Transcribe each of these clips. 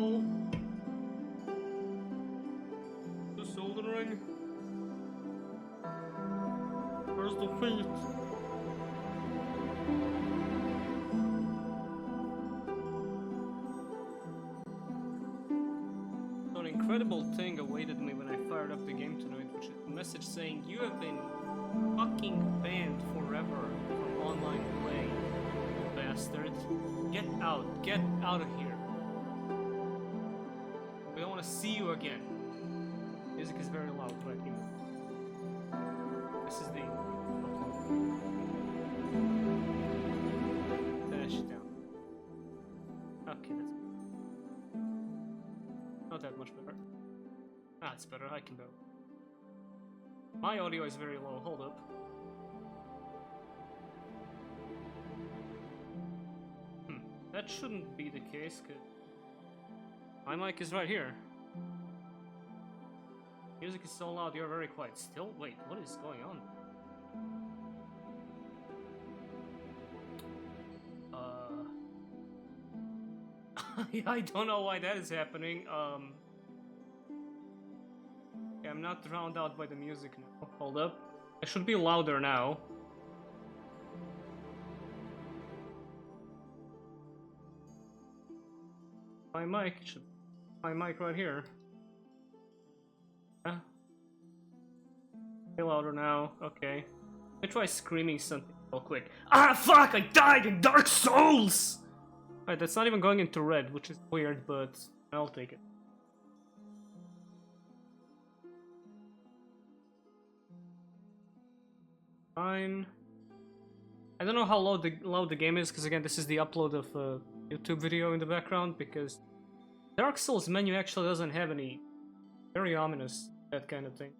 incredible. This Elden Ring. Where's the feet? An incredible thing awaited me when I fired up the game tonight, which is a message saying you have been fucking banned forever from online play, you bastard. Get out of here. We don't want to see you again. Music is very loud right here. This is the dash it down. Okay, that's not that much better. Ah, it's better. I can go. My audio is very low. Hold up. That shouldn't be the case, cause my mic is right here. Music is so loud, you're very quiet. Still? Wait, what is going on? I don't know why that is happening. Yeah, I'm not drowned out by the music now. Hold up. I should be louder now. My mic right here. Yeah. Be louder now. Okay. Let me try screaming something real quick. Ah, fuck! I died in Dark Souls! Alright, that's not even going into red, which is weird, but I'll take it. Fine. I don't know how loud the game is, because again, this is the upload of a YouTube video in the background, because Dark Souls menu actually doesn't have any. Very ominous, that kind of thing.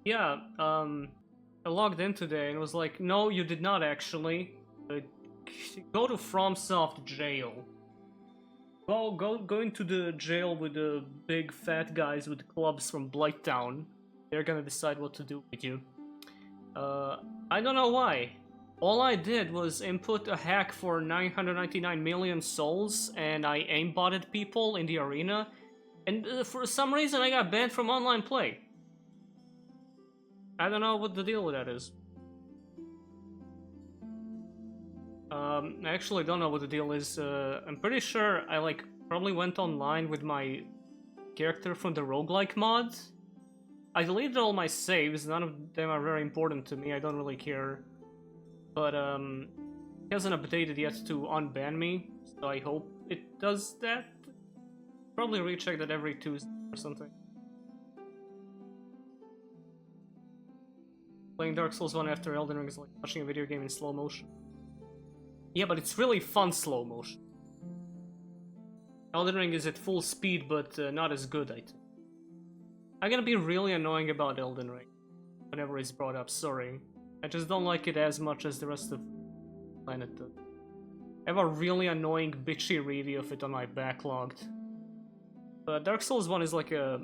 Yeah, I logged in today and it was like, no, you did not actually. Go to FromSoft jail. Go into the jail with the big fat guys with the clubs from Blighttown. They're gonna decide what to do with you. I don't know why. All I did was input a hack for 999 million souls, and I aimbotted people in the arena, and for some reason I got banned from online play. I don't know what the deal with that is. I actually don't know what the deal is. I'm pretty sure I probably went online with my character from the roguelike mod. I deleted all my saves, none of them are very important to me, I don't really care. But it hasn't updated yet to unban me, so I hope it does that. Probably recheck that every Tuesday or something. Playing Dark Souls 1 after Elden Ring is like watching a video game in slow motion. Yeah, but it's really fun slow motion. Elden Ring is at full speed, but not as good, I think. I'm gonna be really annoying about Elden Ring whenever it's brought up, sorry. I just don't like it as much as the rest of the planet does. I have a really annoying bitchy review of it on my backlogged. But Dark Souls 1 is like a...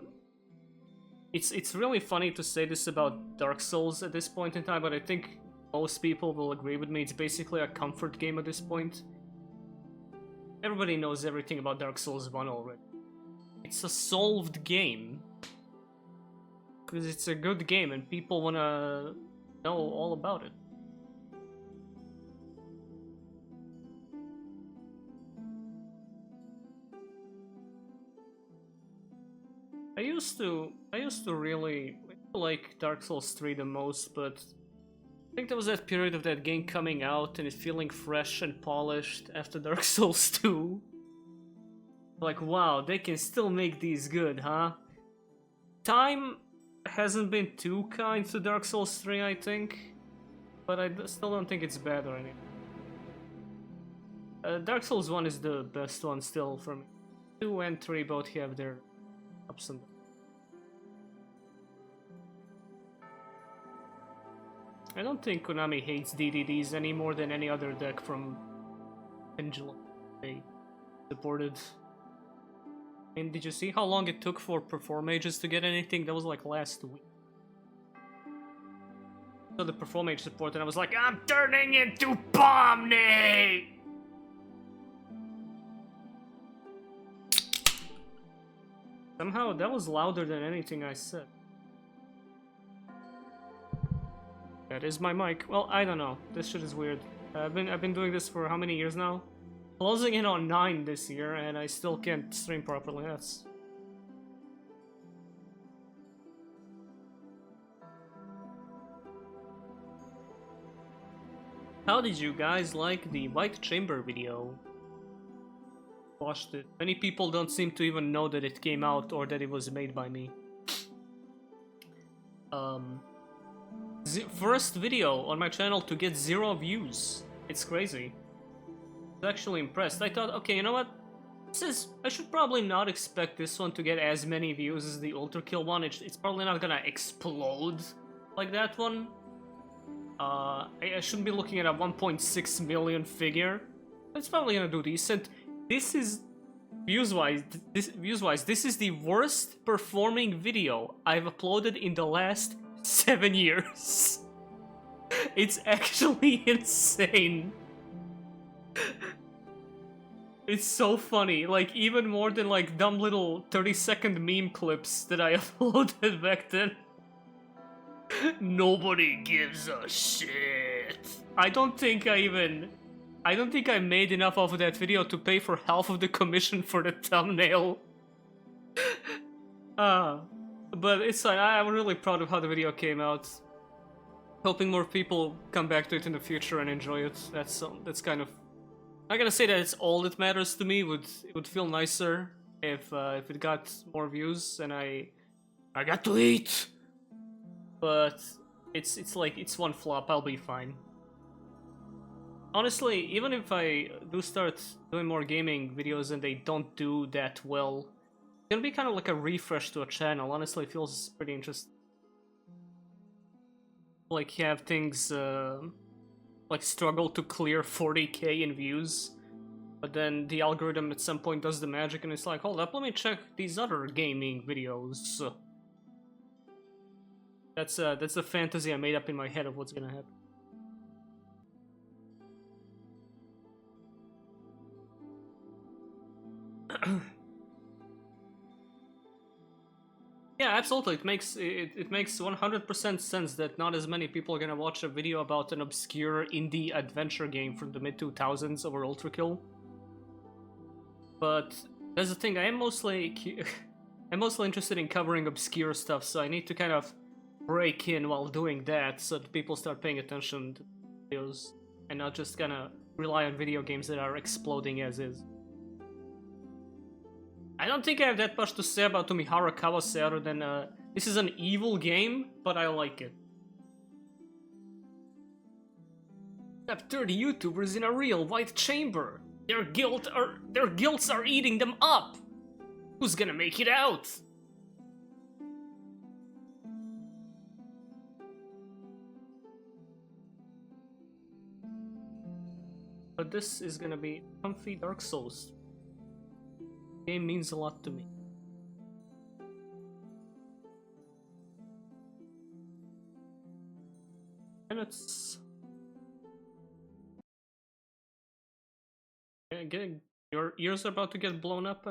It's really funny to say this about Dark Souls at this point in time, but I think most people will agree with me. It's basically a comfort game at this point. Everybody knows everything about Dark Souls 1 already. It's a solved game. Because it's a good game and people wanna know all about it. I used to really like Dark Souls 3 the most, but I think there was that period of that game coming out and it feeling fresh and polished after Dark Souls 2. Like, wow, they can still make these good, huh? Time hasn't been too kind to Dark Souls 3, I think, but I still don't think it's bad or anything. Dark Souls 1 is the best one still for me. 2 and 3 both have their ups and downs. I don't think Konami hates DDDs any more than any other deck from Pendulum they supported. And did you see how long it took for Perform Mages to get anything? That was like last week. So the Perform Mage support and I was like, I'm turning into Pomni! Somehow that was louder than anything I said. That is my mic. Well, I don't know. This shit is weird. I've been doing this for how many years now? Closing in on 9 this year, and I still can't stream properly. That's... How did you guys like the White Chamber video? Watched it. Many people don't seem to even know that it came out or that it was made by me. First video on my channel to get 0 views. It's crazy. I was actually impressed. I thought, okay, you know what? I should probably not expect this one to get as many views as the Ultrakill one. It's probably not gonna explode like that one. I shouldn't be looking at a 1.6 million figure. It's probably gonna do decent. This is views-wise, this is the worst performing video I've uploaded in the last 7 years. It's actually insane. It's so funny, like even more than like dumb little 30-second meme clips that I uploaded back then. Nobody gives a shit. I don't think I made enough of that video to pay for half of the commission for the thumbnail. But it's fine. I'm really proud of how the video came out. Hoping more people come back to it in the future and enjoy it. That's kind of... I'm not gonna say that it's all that matters to me. It would feel nicer if it got more views and I got to eat. But it's like it's one flop. I'll be fine. Honestly, even if I do start doing more gaming videos and they don't do that well, it's gonna be kind of like a refresh to a channel. Honestly, it feels pretty interesting. Like have things like struggle to clear 40k in views, but then the algorithm at some point does the magic and it's like, hold up, let me check these other gaming videos. That's the fantasy I made up in my head of what's gonna happen. Yeah, absolutely. It makes 100% sense that not as many people are gonna watch a video about an obscure indie adventure game from the mid-2000s over Ultrakill. But that's the thing. I'm mostly interested in covering obscure stuff, so I need to kind of break in while doing that, so that people start paying attention to videos and not just gonna rely on video games that are exploding as is. I don't think I have that much to say about Tomihara Kawase other than this is an evil game, but I like it. I have 30 YouTubers in a real White Chamber. Their guilts are eating them up. Who's gonna make it out? But this is gonna be comfy Dark Souls. Game means a lot to me. And it's... Again, your ears are about to get blown up.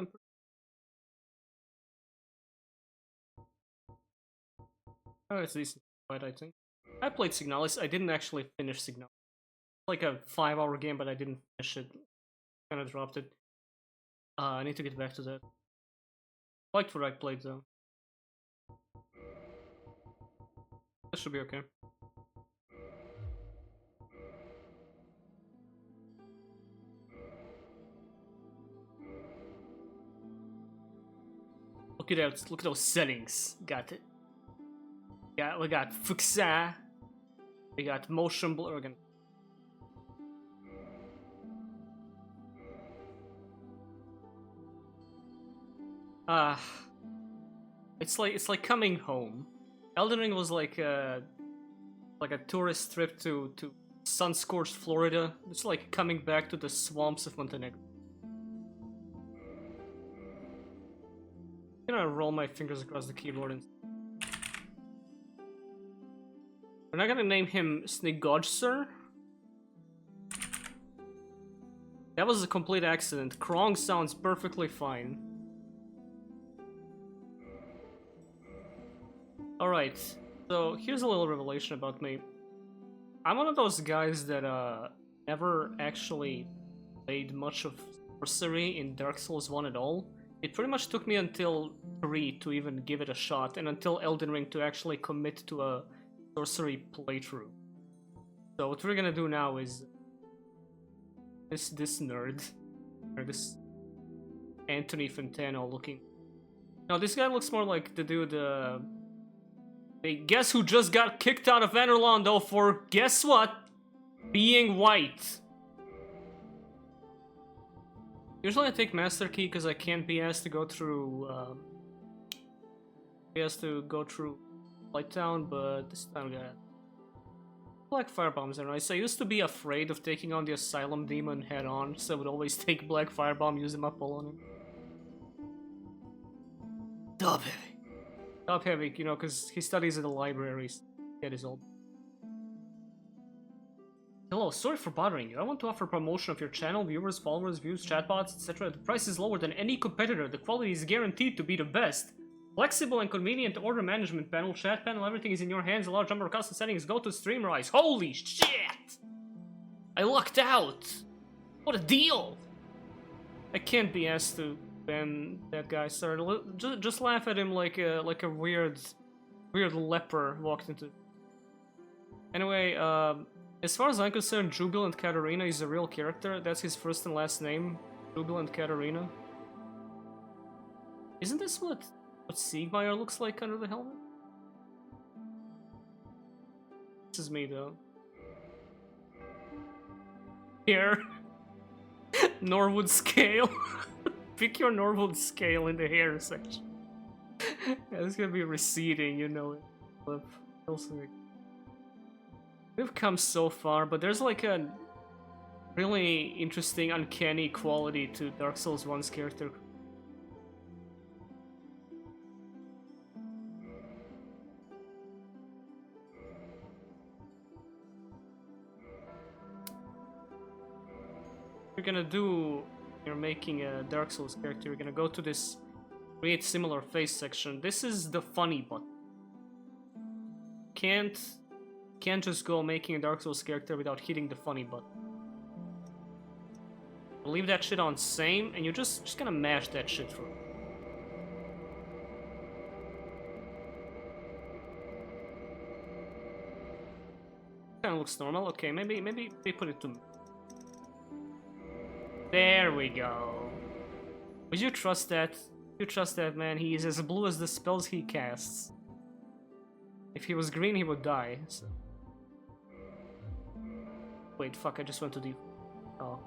Oh, it's decent fight, I think. I played Signalis. I didn't actually finish Signalis. It's like a 5-hour game, but I didn't finish it. Kind of dropped it. I need to get back to that. I liked what I played though. That should be okay. Look at those settings. Got it. Yeah, we got Fuxa. We got motion blur again. It's like coming home. Elden Ring was like a tourist trip to sun-scorched Florida. It's like coming back to the swamps of Montenegro. I'm gonna roll my fingers across the keyboard and... We're not gonna name him Snigodger. That was a complete accident. Krong sounds perfectly fine. Alright, so here's a little revelation about me. I'm one of those guys that never actually played much of sorcery in Dark Souls 1 at all. It pretty much took me until 3 to even give it a shot, and until Elden Ring to actually commit to a sorcery playthrough. So what we're gonna do now is this nerd, or this Anthony Fantano looking. Now this guy looks more like the dude. Hey, guess who just got kicked out of Anor Londo for, guess what? Being white. Usually I take Master Key because I can't be asked to go through Light Town, but this time I got Black Firebombs are nice. I used to be afraid of taking on the Asylum Demon head on, so I would always take Black Firebomb, use him up all on him. Top heavy. Top heavy, you know, because he studies at the libraries. That is all. Hello, sorry for bothering you. I want to offer promotion of your channel, viewers, followers, views, chatbots, etc. The price is lower than any competitor. The quality is guaranteed to be the best. Flexible and convenient order management panel, chat panel, everything is in your hands. A large number of custom settings. Go to Streamrise. Holy shit! I lucked out! What a deal! I can't be asked to ban that guy. Sorry, just laugh at him like a weird leper walked into. Anyway, as far as I'm concerned, Jubilant Katarina is a real character. That's his first and last name, Jubilant Katarina. Isn't this what Siegmeyer looks like under the helmet? This is me though. Here. Norwood scale. Pick your Norwood scale in the hair section. Yeah, it's gonna be receding, you know it. We've come so far, but there's like a really interesting, uncanny quality to Dark Souls 1's character. You're gonna do, you're making a Dark Souls character, you're gonna go to this create similar face section. This is the funny button. Can't just go making a Dark Souls character without hitting the funny button. Leave that shit on same, and you're just gonna mash that shit through. Kinda looks normal. Okay, maybe they put it to. There we go. Would you trust that? You trust that man? He is as blue as the spells he casts. If he was green, he would die. So. Wait, fuck! I just went to the. Oh.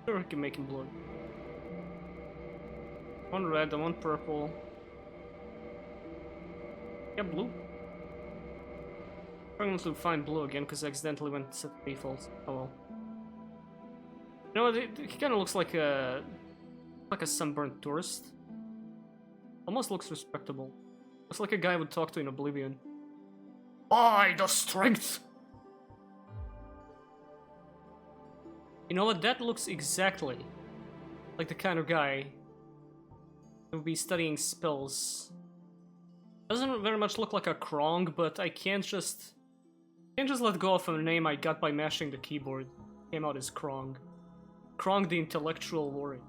Sure, we can make him blue. One red and one purple. Yeah, blue. I'm going to find blue again because I accidentally went to default. Oh well. You know what? He kind of looks like a sunburned tourist. Almost looks respectable. Looks like a guy I would talk to in Oblivion. By the strength. You know what? That looks exactly like the kind of guy who would be studying spells. Doesn't very much look like a Krong, but I can't just let go of a name I got by mashing the keyboard. Came out as Krong. Krong the intellectual warrior.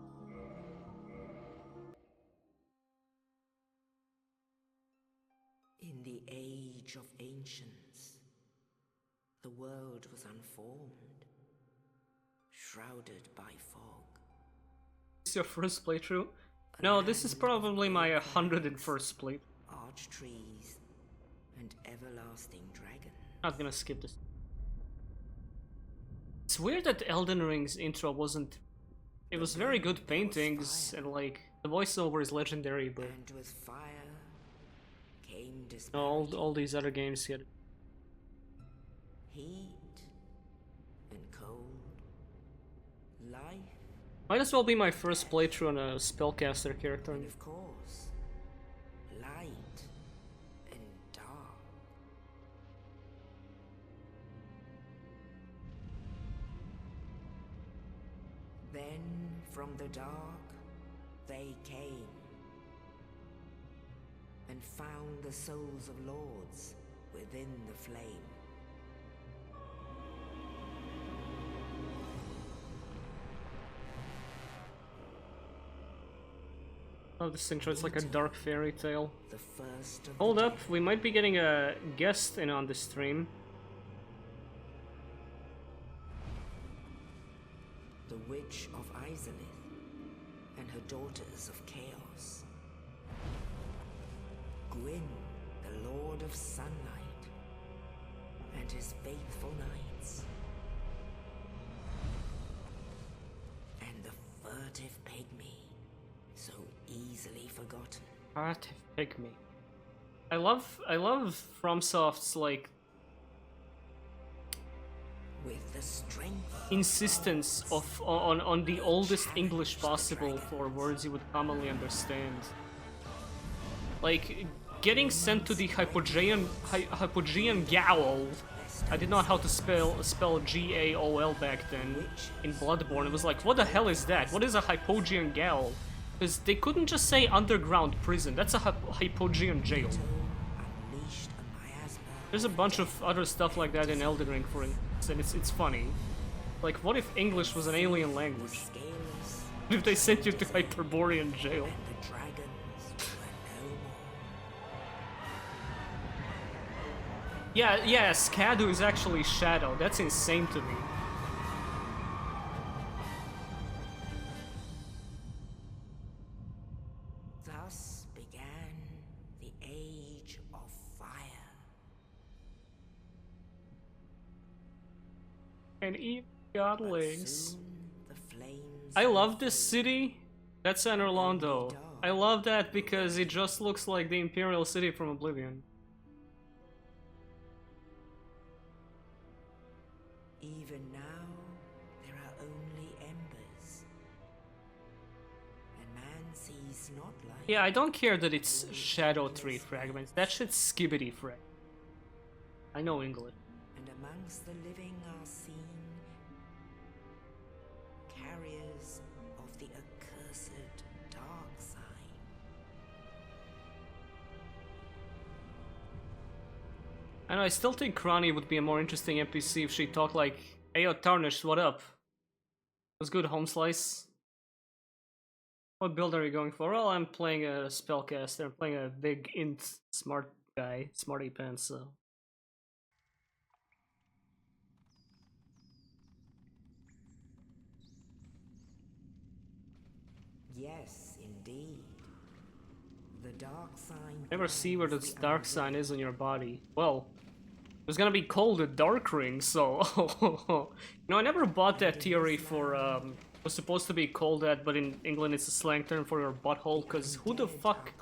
In the age of ancients, the world was unformed, shrouded by fog. This is your first playthrough? No, this is probably my 101st playthrough. Arch trees and everlasting dragons. Not gonna skip this. It's weird that Elden Ring's intro wasn't. It was very good paintings and like the voiceover is legendary, but and with fire came no, all these other games here. Heat and cold. Life. Might as well be my first playthrough on a spellcaster character. And of course, light and dark. Then from the dark they came, and and found the souls of lords within the flame. Oh, this intro is like a dark fairy tale. The first of Hold the up, we might be getting a guest in on this stream. the Witch of Izalith and her daughters of chaos. Gwyn, the Lord of Sunlight, and his faithful knights. And the furtive pygmy, so easily forgotten. Furtive pygmy. I love FromSoft's like With the strength insistence on the oldest English possible for words you would commonly understand. Like getting sent to the Hypogean Gaol. I did not know how to spell G-A-O-L back then in Bloodborne. It was like, what the hell is that? What is a Hypogean Gaol? Because they couldn't just say underground prison. That's a Hypogean jail. unleashed a miasma. There's a bunch of other stuff like that in Elden Ring, for instance, and it's funny. Like, what if English was an alien language? Scaleless, What if they sent you to Hyperborean jail? and the dragons were no more. Yeah, Skadu is actually Shadow. That's insane to me. Thus began the Age of Fire. And even godlings. Soon the flames I love this city. That's San Orlando. I love that because it just looks like the Imperial City from Oblivion. Even now, there are only embers. And man sees not light. Yeah, I don't care that it's Shadow Tree fragments. That shit's Skibbity frag. I know English. And amongst the living are seen carriers of the accursed dark sign. I know, I still think Krani would be a more interesting NPC if she talked like, "Hey yo, Tarnished, what up? What's good, Home Slice? What build are you going for?" Well, I'm playing a spellcaster. I'm playing a big int smart guy, smarty pants, so... Yes, indeed. The dark sign. Never see where the binds the dark sign is on your body. Well, it's gonna be called a dark ring, so... You know, I never bought that theory for, it was supposed to be called that, but in England it's a slang term for your butthole, because who the fuck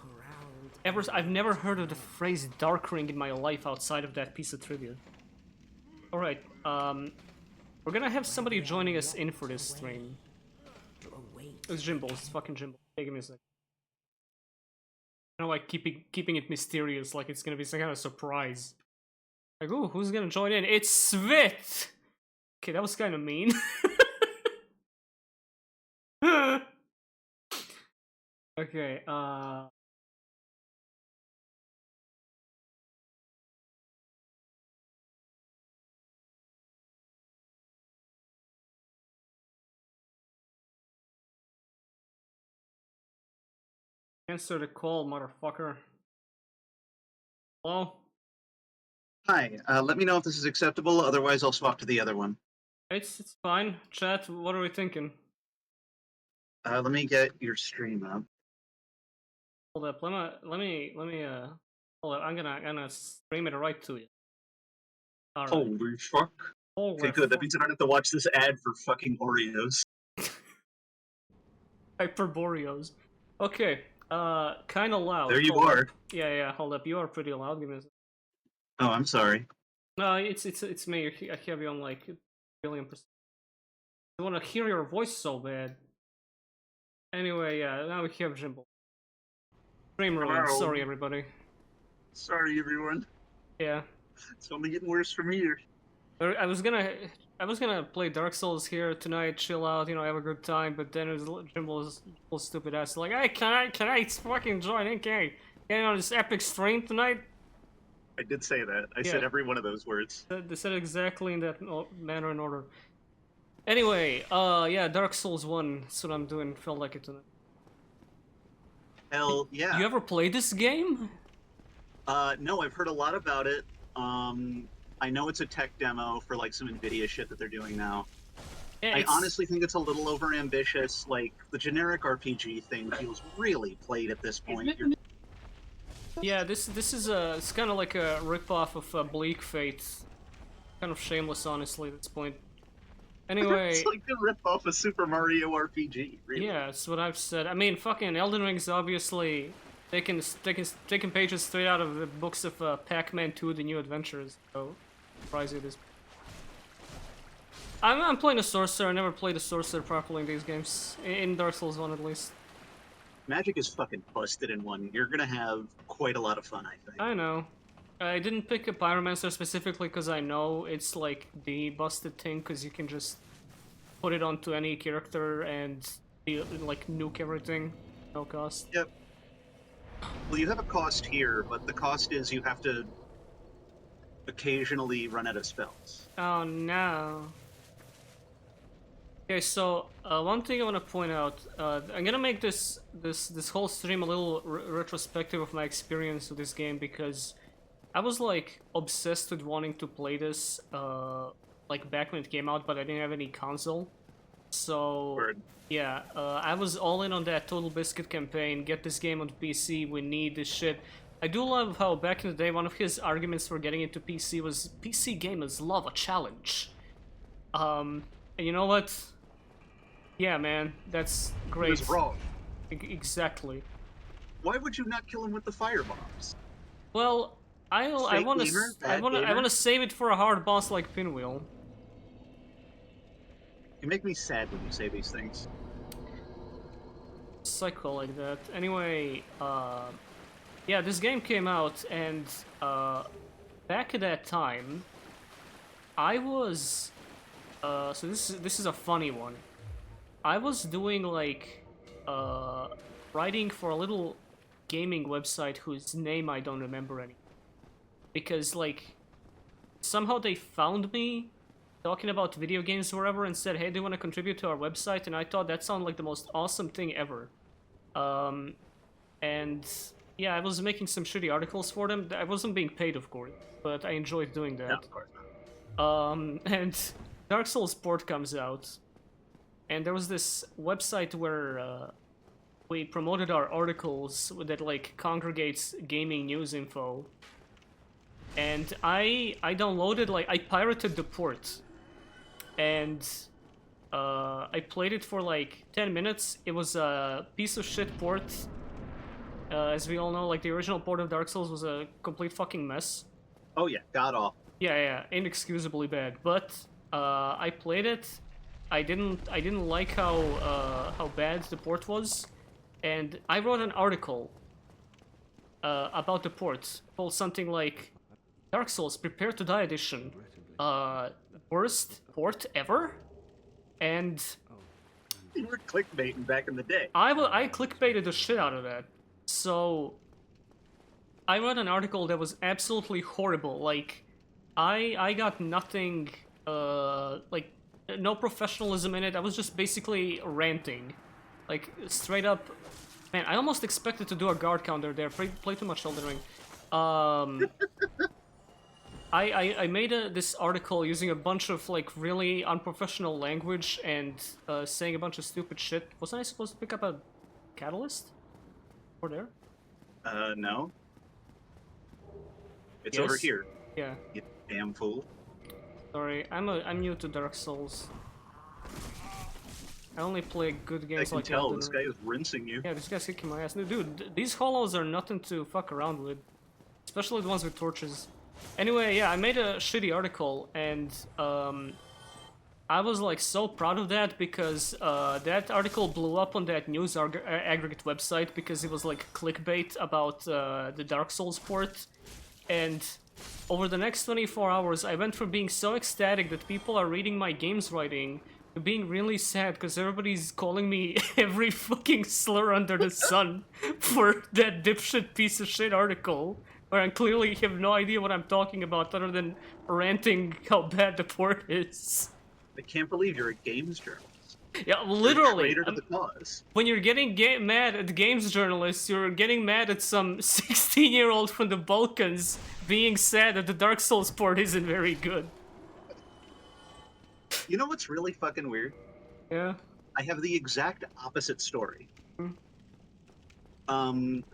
ever... I've never heard of the phrase dark ring in my life outside of that piece of trivia. Alright, we're gonna have somebody joining us in for this stream. to await. It's Jimbo, it's fucking Jimbo. Hey, give me a sec. I know, like, keeping it mysterious, like it's gonna be some kind of surprise. Like, ooh, who's gonna join in? It's Svit! Okay, that was kind of mean. Okay, answer the call, motherfucker. Hello? Hi, let me know if this is acceptable, otherwise I'll swap to the other one. It's fine. Chat, what are we thinking? Let me get your stream up. Hold up, let me, hold up, I'm gonna stream it right to you. Alright. Holy fuck. Okay, good. That means I don't have to watch this ad for fucking Oreos. Hyperboreos. Okay, kinda loud. There you Hold are. up. Yeah, hold up, you are pretty loud, give me a sec. Oh, I'm sorry. No, it's me, I have you on like a billion percent. I wanna hear your voice so bad. Anyway, yeah, now we have Jimbo. Stream ruined, Hello. sorry everybody. Sorry, everyone. Yeah. It's only getting worse from here. I was gonna play Dark Souls here tonight, chill out, you know, have a good time, but then it was Jimbo's little stupid ass like, hey, can I fucking join in? Can I getting on this epic stream tonight. I did say that. I said Yeah. every one of those words. They said exactly in that manner and order. Anyway, yeah, Dark Souls 1, that's what I'm doing, felt like it tonight. Hell yeah. You ever played this game? No, I've heard a lot about it. I know it's a tech demo for like some NVIDIA shit that they're doing now. Yeah, I it's- honestly think it's a little overambitious. Like, the generic RPG thing feels really played at this point. You're Yeah, this is it's kind of like a ripoff of Bleak Fate. Kind of shameless, honestly, at this point. Anyway, it's like a rip-off of Super Mario RPG, really. yeah, that's what I've said. I mean, fucking Elden Ring's obviously taking pages straight out of the books of Pac-Man 2: The New Adventures. So, surprise you this. I'm playing a sorcerer. I never played a sorcerer properly in these games. In Dark Souls 1, at least. Magic is fucking busted in one. You're gonna have quite a lot of fun, I think. I know. I didn't pick a Pyromancer specifically because I know it's like the busted thing, because you can just put it onto any character and like nuke everything, no cost. Yep. Well, you have a cost here, but the cost is you have to occasionally run out of spells. Oh no. Okay, so one thing I want to point out, I'm gonna make this whole stream a little retrospective of my experience with this game, because I was like obsessed with wanting to play this like back when it came out, but I didn't have any console. So Word. yeah, I was all in on that Total Biscuit campaign. Get this game on PC. We need this shit. I do love how back in the day one of his arguments for getting into PC was PC gamers love a challenge. And you know what? Yeah, man, that's He great. was wrong. Exactly. Why would you not kill him with the firebombs? Well, I Fake want gamer? to Bad gamer? I want to save it for a hard boss like Pinwheel. You make me sad when you say these things. Psycho like that. Anyway, yeah, this game came out, and back at that time, I was so this is a funny one. I was doing like writing for a little gaming website whose name I don't remember any, because like somehow they found me talking about video games or whatever and said, hey, do you want to contribute to our website? And I thought that sounded like the most awesome thing ever. And yeah, I was making some shitty articles for them. I wasn't being paid, of course, but I enjoyed doing that. No, of course not. And Dark Souls port comes out, and there was this website where we promoted our articles that like congregates gaming news info. And I downloaded, like, I pirated the port, and I played it for like 10 minutes. It was a piece of shit port. As we all know, like the original port of Dark Souls was a complete fucking mess. Oh yeah, god awful. Yeah, inexcusably bad. But I played it. I didn't like how bad the port was, and I wrote an article about the port called something like Dark Souls Prepare to Die Edition, worst port ever, and You were clickbaiting back in the day. I clickbaited the shit out of that. So I wrote an article that was absolutely horrible. Like I got nothing, like no professionalism in it. I was just basically ranting, like straight up. Man, I almost expected to do a guard counter there. Play too much Elden Ring. I made this article using a bunch of like really unprofessional language and saying a bunch of stupid shit. Wasn't I supposed to pick up a catalyst? Over there? No. It's Yes? over here, Yeah. you damn fool. Sorry, I'm new to Dark Souls. I only play good I games can like tell, Elden this Ring. guy is rinsing you. Yeah, this guy's kicking my ass. Dude, these hollows are nothing to fuck around with. Especially the ones with torches. Anyway, yeah, I made a shitty article, and I was like so proud of that, because that article blew up on that news aggregate website because it was like clickbait about the Dark Souls port. And over the next 24 hours, I went from being so ecstatic that people are reading my games writing being really sad because everybody's calling me every fucking slur under the sun for that dipshit piece of shit article where I clearly have no idea what I'm talking about other than ranting how bad the port is. I can't believe you're a games journalist. Yeah, You're a literally. traitor to the cause. When you're getting mad at games journalists, you're getting mad at some 16-year-old from the Balkans being sad that the Dark Souls port isn't very good. You know what's really fucking weird? Yeah. I have the exact opposite story. Hmm.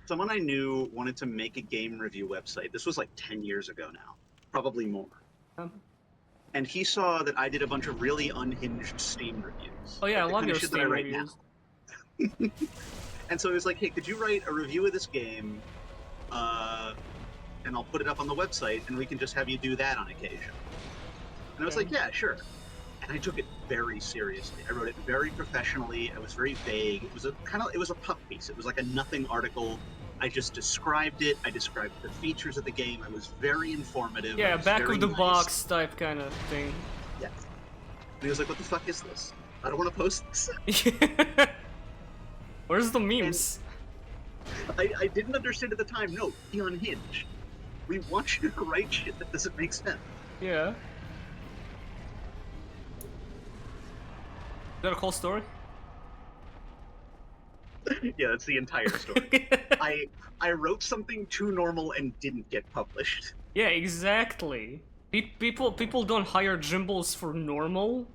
Someone I knew wanted to make a game review website. This was like 10 years ago now, probably more. And he saw that I did a bunch of really unhinged Steam reviews. Oh yeah, I like the love kind your of shit that I Steam write reviews. now. And so he was like, hey, could you write a review of this game, and I'll put it up on the website, and we can just have you do that on occasion. And I was Okay. like, yeah, sure. And I took it very seriously. I wrote it very professionally. I was very vague. It was a puff piece. It was like a nothing article. I just described it. I described the features of the game. I was very informative. I Yeah, was back very of the nice. box type kind of thing. Yeah. And he was like, what the fuck is this? I don't want to post this. Where's the memes? I didn't understand at the time. No, be unhinged. We want you to write shit that doesn't make sense. Yeah. Is that a whole story? Yeah, that's the entire story. I wrote something too normal and didn't get published. Yeah, exactly. People don't hire Jimbles for normal.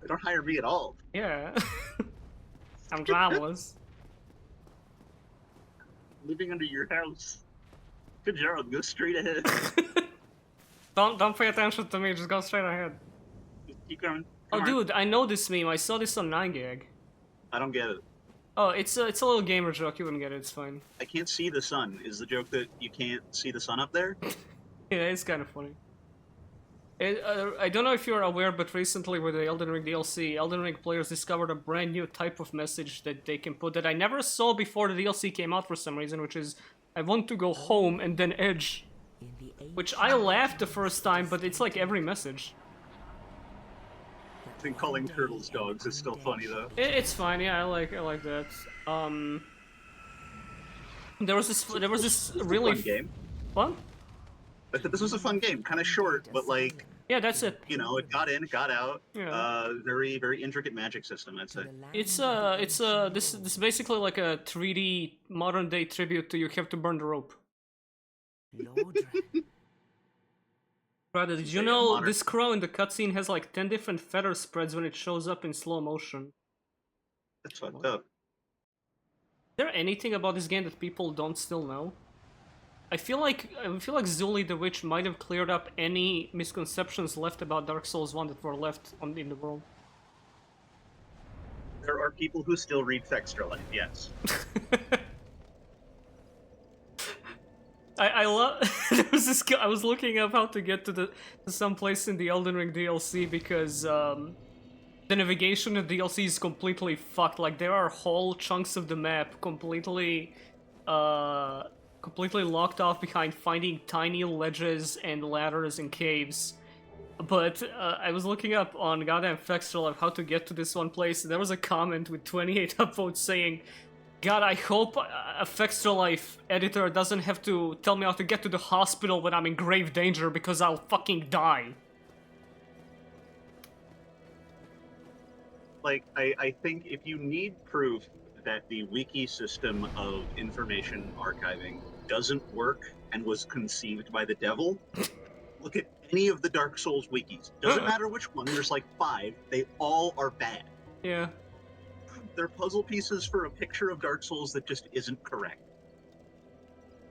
They don't hire me at all. Yeah. I'm jobless. Living under your house. Good job. Go straight ahead. Don't pay attention to me, just go straight ahead. Keep going. Oh Come on. dude, I know this meme, I saw this on 9gag. I don't get it. Oh, it's a little gamer joke, you wouldn't get it, it's fine. I can't see the sun. Is the joke that you can't see the sun up there? Yeah, it's kind of funny. I don't know if you're aware, but recently with the Elden Ring DLC, Elden Ring players discovered a brand new type of message that they can put that I never saw before the DLC came out for some reason, which is, I want to go home and then edge. In the Which I laughed the first time, but it's like every message. I think calling turtles dogs is still funny though. It's fine, yeah, I like that. There was this This is really a fun game. What? I thought this was a fun game, kind of short, but like, Yeah, that's it. you know, it got in, it got out. Yeah. Very, very intricate magic system, I'd say. This is basically like a 3D modern day tribute to You Have to Burn the Rope. Lordran. Brother, did you Yeah, know modern. this crow in the cutscene has like 10 different feather spreads when it shows up in slow motion? That's fucked up. Is there anything about this game that people don't still know? I feel like Zuli the Witch might have cleared up any misconceptions left about Dark Souls 1 that were left in the world. There are people who still read Fextra Life, yes. I love. There was this. I was looking up how to get to some place in the Elden Ring DLC because the navigation of DLC is completely fucked. Like there are whole chunks of the map completely locked off behind finding tiny ledges and ladders and caves. But I was looking up on goddamn Fextra how to get to this one place. And there was a comment with 28 upvotes saying, God, I hope a Fextra Life editor doesn't have to tell me how to get to the hospital when I'm in grave danger because I'll fucking die. Like, I think if you need proof that the wiki system of information archiving doesn't work and was conceived by the devil, look at any of the Dark Souls wikis. Doesn't matter which one, there's like 5, they all are bad. Yeah. They're puzzle pieces for a picture of Dark Souls that just isn't correct.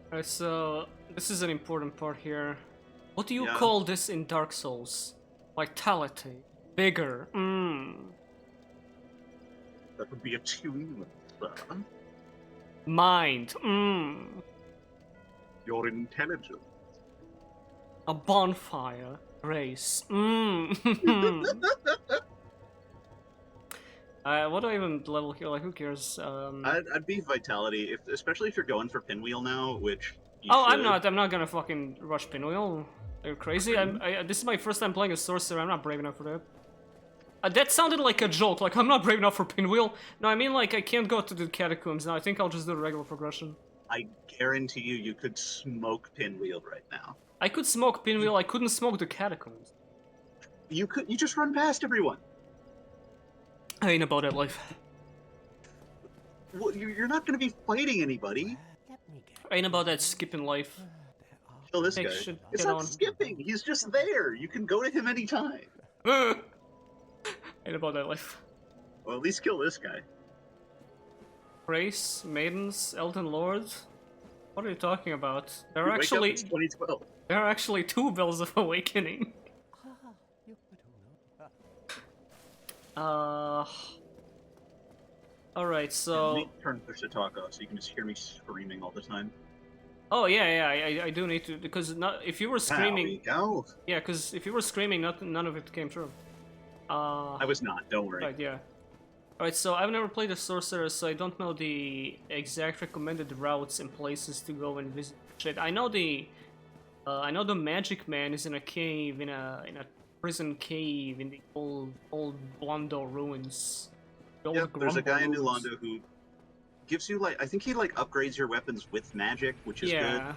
Alright, so this is an important part here. What do you Yeah. call this in Dark Souls? Vitality. Vigor. That would be attunement, sir. Mind. Your intelligence. A bonfire. Grace. What do I even level here? Like, who cares? I'd be Vitality, especially if you're going for Pinwheel now, which you Oh, should. I'm not gonna fucking rush Pinwheel. Are you crazy? This is my first time playing a sorcerer. I'm not brave enough for that. That sounded like a joke, like I'm not brave enough for Pinwheel. No, I mean like I can't go to the catacombs now. I think I'll just do the regular progression. I guarantee you could smoke Pinwheel right now. I could smoke Pinwheel, I couldn't smoke the catacombs. You just run past everyone. I ain't about that life. Well, you're not going to be fighting anybody. I ain't about that skipping life. Kill this Hey, guy. should It's get not on. skipping. He's just there. You can go to him anytime. Ain't about that life. Well, at least kill this guy. Grace, Maidens, Elden Lords? What are you talking about? There are Wake up, actually it's 2012. there are actually 2 Bells of Awakening. Alright, so... Let me turn push to talk off so you can just hear me screaming all the time. Oh yeah, I do need to, because not, if you were There screaming... we go. Yeah, because if you were screaming, none of it came true. I was not, don't worry. Right, yeah. Alright, so I've never played a sorcerer, so I don't know the exact recommended routes and places to go and visit shit. I know the Magic Man is in a cave, in a prison cave in the old Blondo ruins. The old Yep, there's a guy in New ruins. Londo who gives you, like, I think he, like, upgrades your weapons with magic, which is good. Yeah,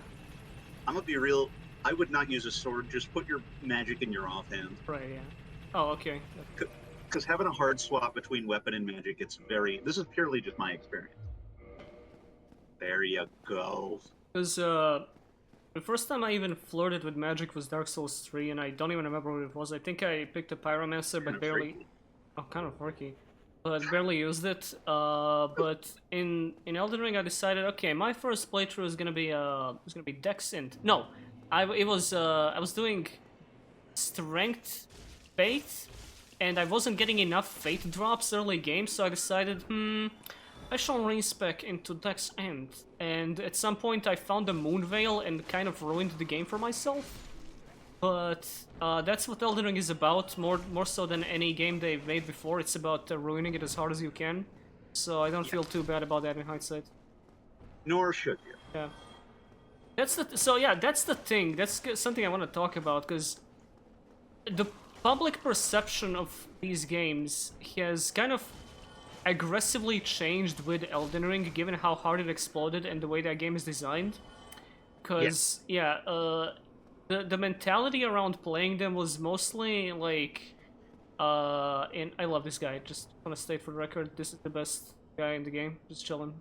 I'm gonna be real, I would not use a sword, just put your magic in your offhand. right, yeah. Oh, okay. Because having a hard swap between weapon and magic, it's very... This is purely just my experience. There you go. Because, the first time I even flirted with magic was Dark Souls 3, and I don't even remember what it was. I think I picked a Pyromancer, but Kinda barely... freaky. Oh, kind of freaky. But barely used it. But in Elden Ring, I decided, okay, my first playthrough is gonna be Dex Int. No, I was doing Strength, Faith, and I wasn't getting enough Faith drops early game, so I decided, I shall respec into Dex Int. And at some point, I found the Moon Veil and kind of ruined the game for myself. But that's what Elden Ring is about, more so than any game they've made before. It's about ruining it as hard as you can. So I don't feel too bad about that in hindsight. Nor should you. Yeah. That's the thing. That's something I want to talk about, because the public perception of these games has kind of aggressively changed with Elden Ring, given how hard it exploded and the way that game is designed. Because the mentality around playing them was mostly like, and I love this guy. Just want to state for the record, this is the best guy in the game. Just chilling.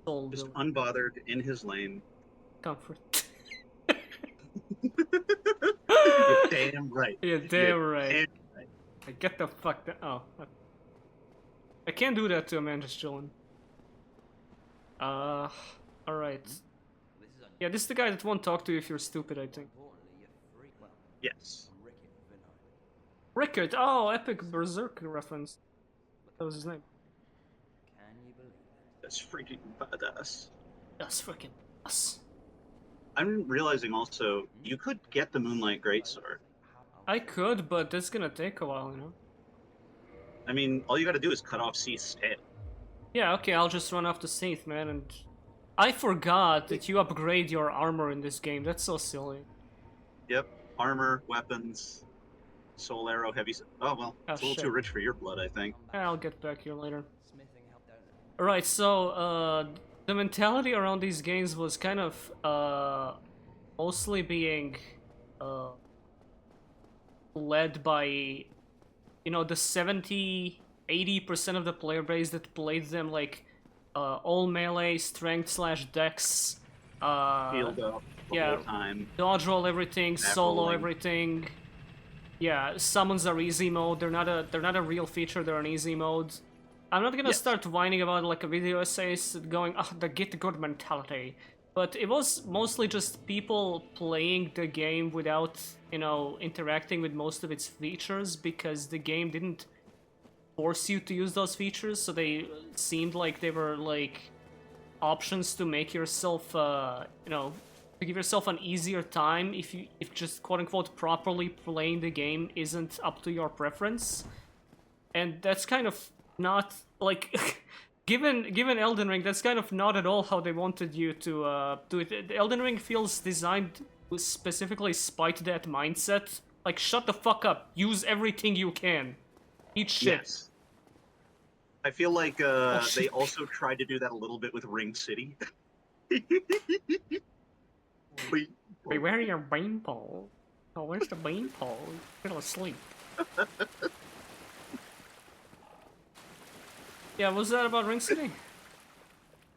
Soul Just building. unbothered, in his lane. Comfort. You're damn right. Yeah, damn You're right. damn right. Like, get the fuck down. Oh. I can't do that to a man just chilling. Alright. Yeah, this is the guy that won't talk to you if you're stupid, I think. Yes. Rickard! Oh, epic Berserk reference. That was his name. That's freaking badass. That's freaking us. I'm realizing also, you could get the Moonlight Greatsword. I could, but that's gonna take a while, you know? I mean, all you gotta do is cut off Seath's tail. Yeah, okay, I'll just run off the Seath, man, and... I forgot that you upgrade your armor in this game. That's so silly. Yep. Armor, weapons, soul arrow, heavy... Oh, well, Oh, it's a little shit. too rich for your blood, I think. I'll get back here later. Alright, so, the mentality around these games was kind of, mostly being, led by, you know, the 70-80% of the player base that played them, like, all melee, strength / dex, Field up the yeah. whole time. dodge roll everything, Back solo rolling. everything. Yeah, summons are easy mode. They're not a real feature. They're an easy mode. I'm not gonna Yes. start whining about like a video essays going, the get good mentality. But it was mostly just people playing the game without, you know, interacting with most of its features, because the game didn't force you to use those features, so they seemed like they were like options to make yourself, you know, to give yourself an easier time if just quote unquote properly playing the game isn't up to your preference. And that's kind of not like given Elden Ring, that's kind of not at all how they wanted you to do it. Elden Ring feels designed to specifically spite that mindset Like, shut the fuck up. Use everything you can. Eat shit. Yes. I feel like Oh, shit. they also tried to do that a little bit with Ring City. Wait, Beware your beanpole. Oh, where's the beanpole? Fell asleep. Yeah, what's that about Ring City?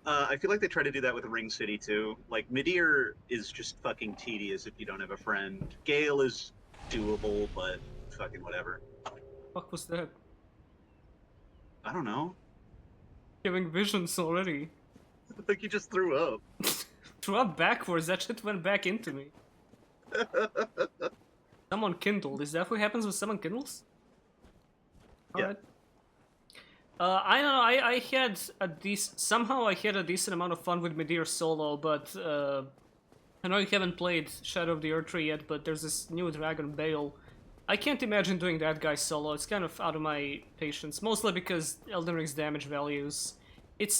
I feel like they try to do that with Ring City too. Like Midir is just fucking tedious if you don't have a friend. Gale is doable, but fucking whatever. Fuck was that? I don't know. Giving visions already. Like you just threw up. Threw up backwards, that shit went back into me. Someone kindled. Is that what happens when someone kindles? Yeah. Alright. I don't know, I had a somehow I had a decent amount of fun with Midir solo, but I know you haven't played Shadow of the Erdtree yet, but there's this new dragon, Bale. I can't imagine doing that guy solo, it's kind of out of my patience, mostly because Elden Ring's damage values. Like,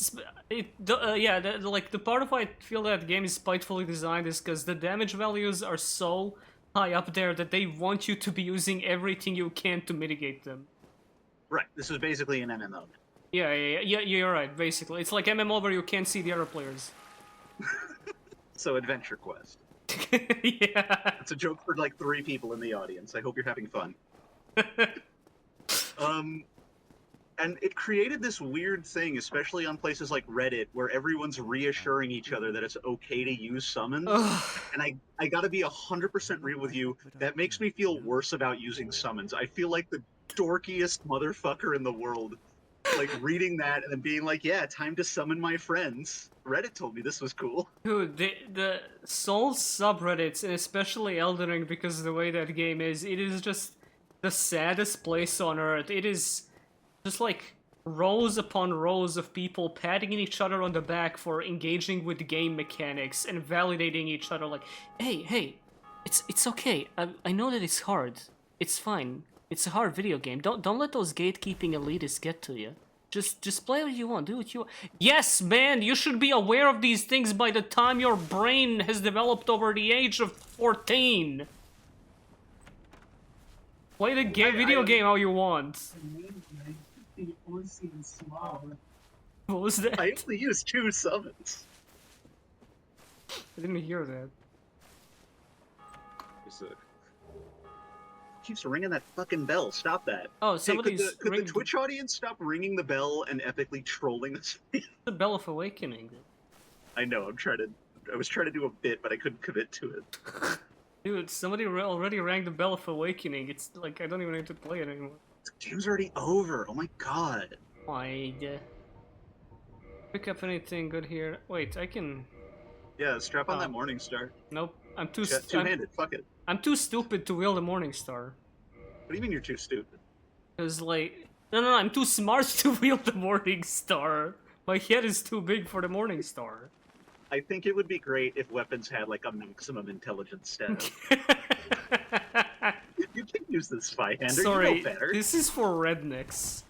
the part of why I feel that game is spitefully designed is because the damage values are so high up there that they want you to be using everything you can to mitigate them. Right. This is basically an MMO. Yeah, you're right, basically. It's like MMO where you can't see the other players. So Adventure Quest. Yeah. It's a joke for like 3 people in the audience. I hope you're having fun. And it created this weird thing, especially on places like Reddit, where everyone's reassuring each other that it's okay to use summons. And I gotta be 100% real with you, that makes me feel worse about using summons. I feel like the dorkiest motherfucker in the world, like reading that and then being like, yeah, time to summon my friends. Reddit told me this was cool. Dude, the Souls subreddits, and especially Elden Ring, because of the way that game is, it is just the saddest place on earth. It is just like rows upon rows of people patting each other on the back for engaging with game mechanics and validating each other like, hey, it's okay. I know that it's hard. It's fine. It's a hard video game. Don't let those gatekeeping elitists get to you. Just play what you want. Do what you want. Yes, man, you should be aware of these things by the time your brain has developed over the age of 14. Play the video game how you want. What was that? I only used 2 summons. I didn't hear that. Keeps ringing that fucking bell. Stop that. Oh, Hey, somebody's could the ringing Twitch audience stop ringing the bell and epically trolling us? the Bell of Awakening. I know. I was trying to do a bit, but I couldn't commit to it. Dude, somebody already rang the Bell of Awakening. It's like I don't even need to play it anymore. The game's already over. Oh my god. Why? Pick up anything good here? Wait, I can. Yeah, strap on Oh. that Morning Star. Nope. I'm too. Two-handed. Fuck it. I'm too stupid to wield a Morning Star. What do you mean you're too stupid? Cause like, no, I'm too smart to wield the Morning Star. My head is too big for the Morning Star. I think it would be great if weapons had like a maximum intelligence stat. You can use this Spyhander. Sorry, You know better. this is for rednecks.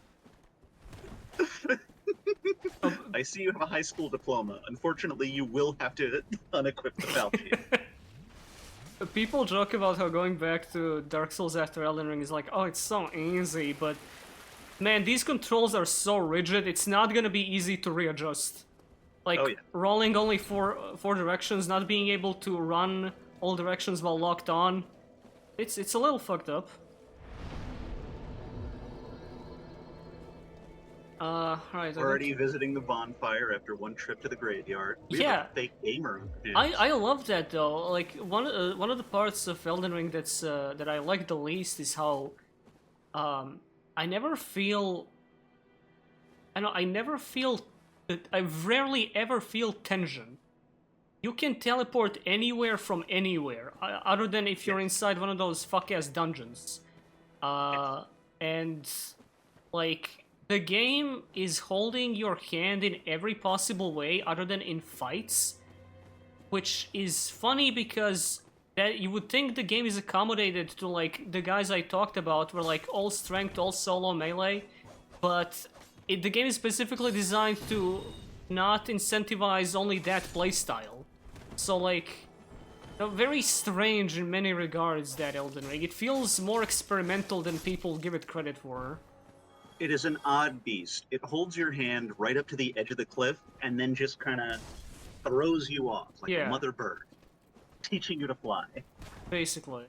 I see you have a high school diploma. Unfortunately, you will have to unequip the Falcon. People joke about how going back to Dark Souls after Elden Ring is like, oh, it's so easy, but man, these controls are so rigid, it's not gonna be easy to readjust. Like, Oh, yeah. rolling only four directions, not being able to run all directions while locked on, it's a little fucked up. Right. Already visiting the bonfire after one trip to the graveyard. We Yeah. have a fake gamer. I love that though. Like one of the parts of Elden Ring that I like the least is how I never feel. I never feel. I rarely ever feel tension. You can teleport anywhere from anywhere, other than if you're inside one of those fuck-ass dungeons. And like the game is holding your hand in every possible way, other than in fights. Which is funny because that you would think the game is accommodated to like the guys I talked about were like all strength, all solo melee, but the game is specifically designed to not incentivize only that playstyle. So like very strange in many regards, that Elden Ring. It feels more experimental than people give it credit for. It is an odd beast. It holds your hand right up to the edge of the cliff and then just kind of throws you off like a Yeah. mother bird, teaching you to fly. Basically.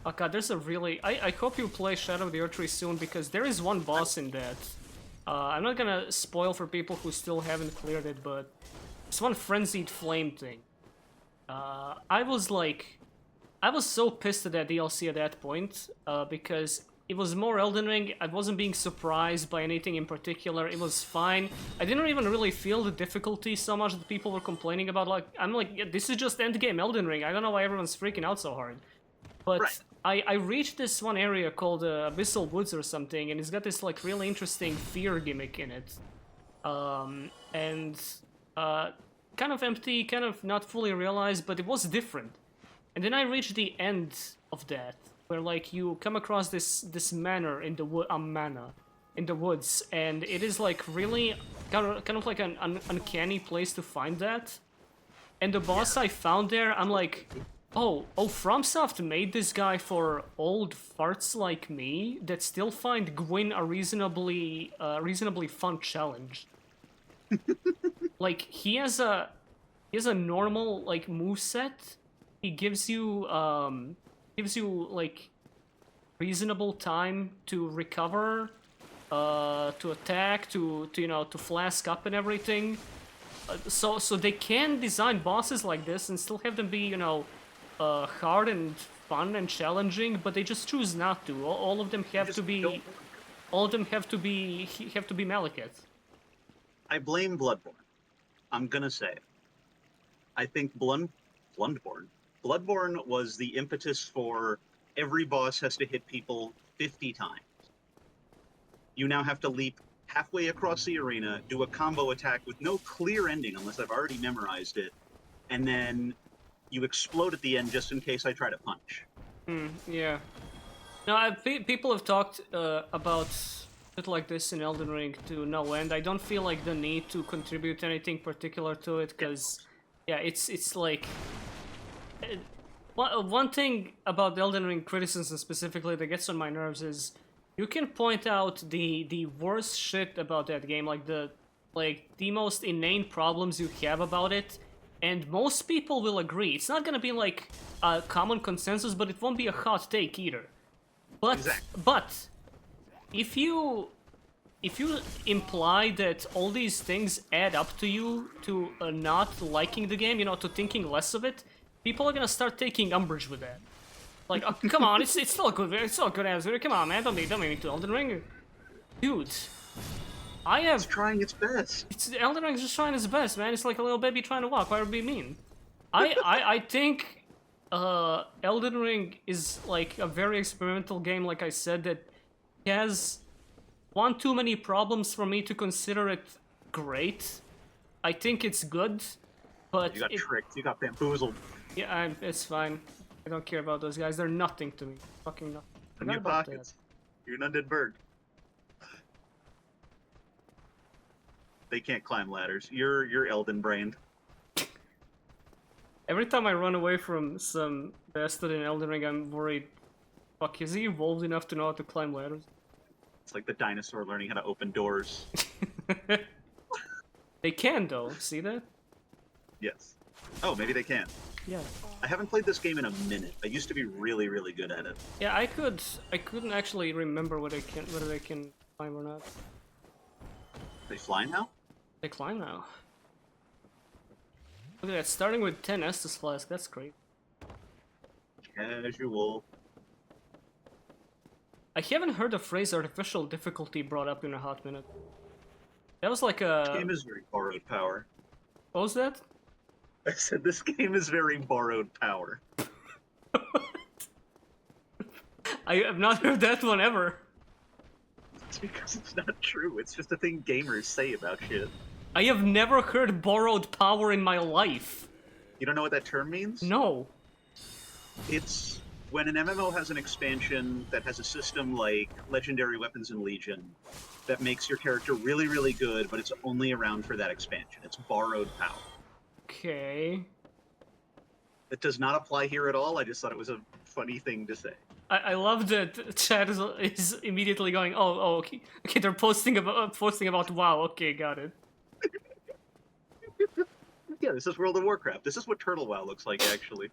Oh god, there's a really... I hope you play Shadow of the Erdtree soon, because there is one boss in that. I'm not gonna spoil for people who still haven't cleared it, but it's one Frenzied Flame thing. I was so pissed at that DLC at that point, because it was more Elden Ring. I wasn't being surprised by anything in particular. It was fine. I didn't even really feel the difficulty so much that people were complaining about. Like, I'm like, yeah, this is just endgame Elden Ring. I don't know why everyone's freaking out so hard. But Right. I reached this one area called Abyssal Woods or something, and it's got this like really interesting fear gimmick in it. Kind of empty, kind of not fully realized, but it was different. And then I reached the end of that, where like you come across this manor in the in the woods, and it is like really kind of like an uncanny place to find that. And the boss I found there, I'm like, oh, FromSoft made this guy for old farts like me that still find Gwyn a reasonably fun challenge. Like he has a normal like moveset. He gives you like reasonable time to recover, to attack, to you know, to flask up and everything. So they can design bosses like this and still have them be, you know, hard and fun and challenging, but they just choose not to. All of them have Just to be don't- all of them have to be Malekith. I blame Bloodborne. I'm gonna say it. I think Bloodborne was the impetus for every boss has to hit people 50 times. You now have to leap halfway across the arena, do a combo attack with no clear ending unless I've already memorized it, and then you explode at the end just in case I try to punch. Yeah. No, people have talked about it like this in Elden Ring to no end. I don't feel like the need to contribute anything particular to it, because yeah, it's like one thing about Elden Ring criticism specifically that gets on my nerves is you can point out the worst shit about that game, like the most inane problems you have about it, and most people will agree. It's not gonna be like a common consensus, but it won't be a hot take either. But Exactly. but if you imply that all these things add up to you to not liking the game, you know, to thinking less of it, people are gonna start taking umbrage with that. Like, oh, come on, it's still a good answer. Come on, man, don't be into Elden Ring, dude. It's trying its best. Elden Ring's just trying its best, man. It's like a little baby trying to walk. Why would it be mean? I think Elden Ring is like a very experimental game, like I said, that has one too many problems for me to consider it great. I think it's good, but You got tricked. You got bamboozled. yeah, it's fine. I don't care about those guys. They're nothing to me. Fucking nothing. In Forgot your about pockets. You're an undead bird. They can't climb ladders. You're Elden brained. that. Every time I run away from some bastard in Elden Ring, I'm worried. Fuck, is he evolved enough to know how to climb ladders? It's like the dinosaur learning how to open doors. They can though. See that? Yes. Oh, maybe they can. Yeah. I haven't played this game in a minute. I used to be really, really good at it. Yeah, I couldn't actually remember whether they can climb or not. They fly now? They climb now. Look at that, starting with 10 Estus Flask, that's great. Casual. I haven't heard the phrase artificial difficulty brought up in a hot minute. That was like a... This game is very borrowed power. What was that? I said this game is very borrowed power. I have not heard that one ever. It's because it's not true. It's just a thing gamers say about shit. I have never heard borrowed power in my life. You don't know what that term means? No. It's when an MMO has an expansion that has a system like Legendary Weapons and Legion that makes your character really, really good, but it's only around for that expansion. It's borrowed power. Okay. That does not apply here at all. I just thought it was a funny thing to say. I love that chat is immediately going, oh, okay, they're posting about WoW. Okay, got it. Yeah, this is World of Warcraft. This is what Turtle WoW looks like, actually.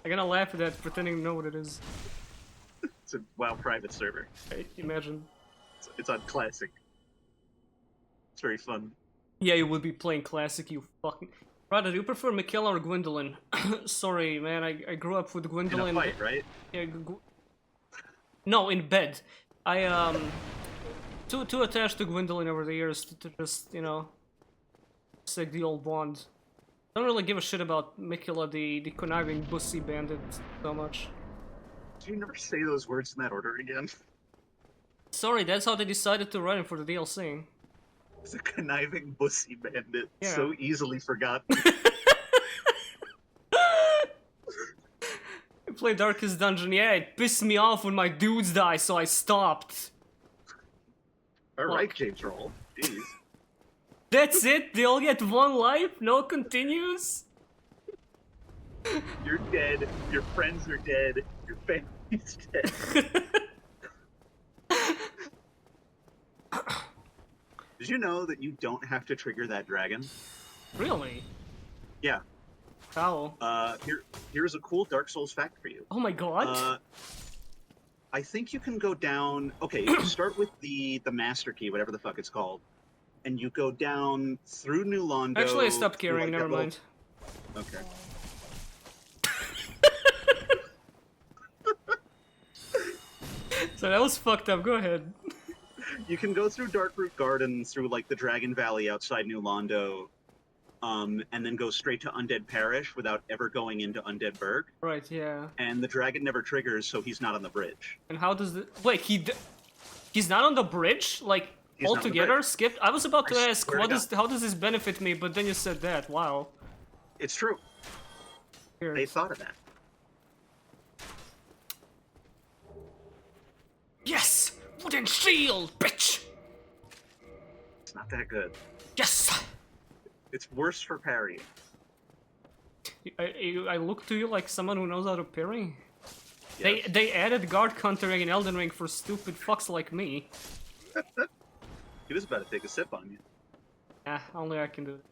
I'm gonna laugh at that, pretending to know what it is. It's a WoW private server. Okay, imagine. It's on Classic. It's very fun. Yeah, you would be playing Classic, you fucking... Brother, do you prefer Mikaela or Gwendolyn? Sorry, man, I grew up with In Gwendolyn. a fight, right? Yeah, no, in bed. I, too attached to Gwendolyn over the years to just, you know, stick the old bond. Don't really give a shit about Mikaela, the conniving bussy bandit, so much. Did you never say those words in that order again? Sorry, that's how they decided to write him for the DLC. It's a conniving bussy bandit. Yeah. So easily forgotten. I play Darkest Dungeon, yeah, it pissed me off when my dudes die, so I stopped. Alright, Fuck. James Roll. Jeez. That's it? They all get one life? No continues? You're dead. Your friends are dead. Your family's dead. Did you know that you don't have to trigger that dragon? Really? Yeah. How? Here's a cool Dark Souls fact for you. Oh my god. I think you can go down. Okay, you start with the Master Key, whatever the fuck it's called, and you go down through New Londo. Actually, I stopped through, caring, like, never that little- mind. Okay. So that was fucked up, go ahead. You can go through Darkroot Garden, through like the Dragon Valley outside New Londo, and then go straight to Undead Parish without ever going into Undead Burg. Right, yeah. And the dragon never triggers, so he's not on the bridge. And how does the... Wait, he's not on the bridge? Like, He's not on the altogether? bridge. Skipped? I was about to I ask, swear to how does this benefit me, but then you said that, wow. It's true. Weird. They thought of that. Yes! Wooden shield, bitch! It's not that good. Yes! It's worse for parrying. I look to you like someone who knows how to parry. Yes. They added guard countering in Elden Ring for stupid fucks like me. He was about to take a sip on you. Only I can do it.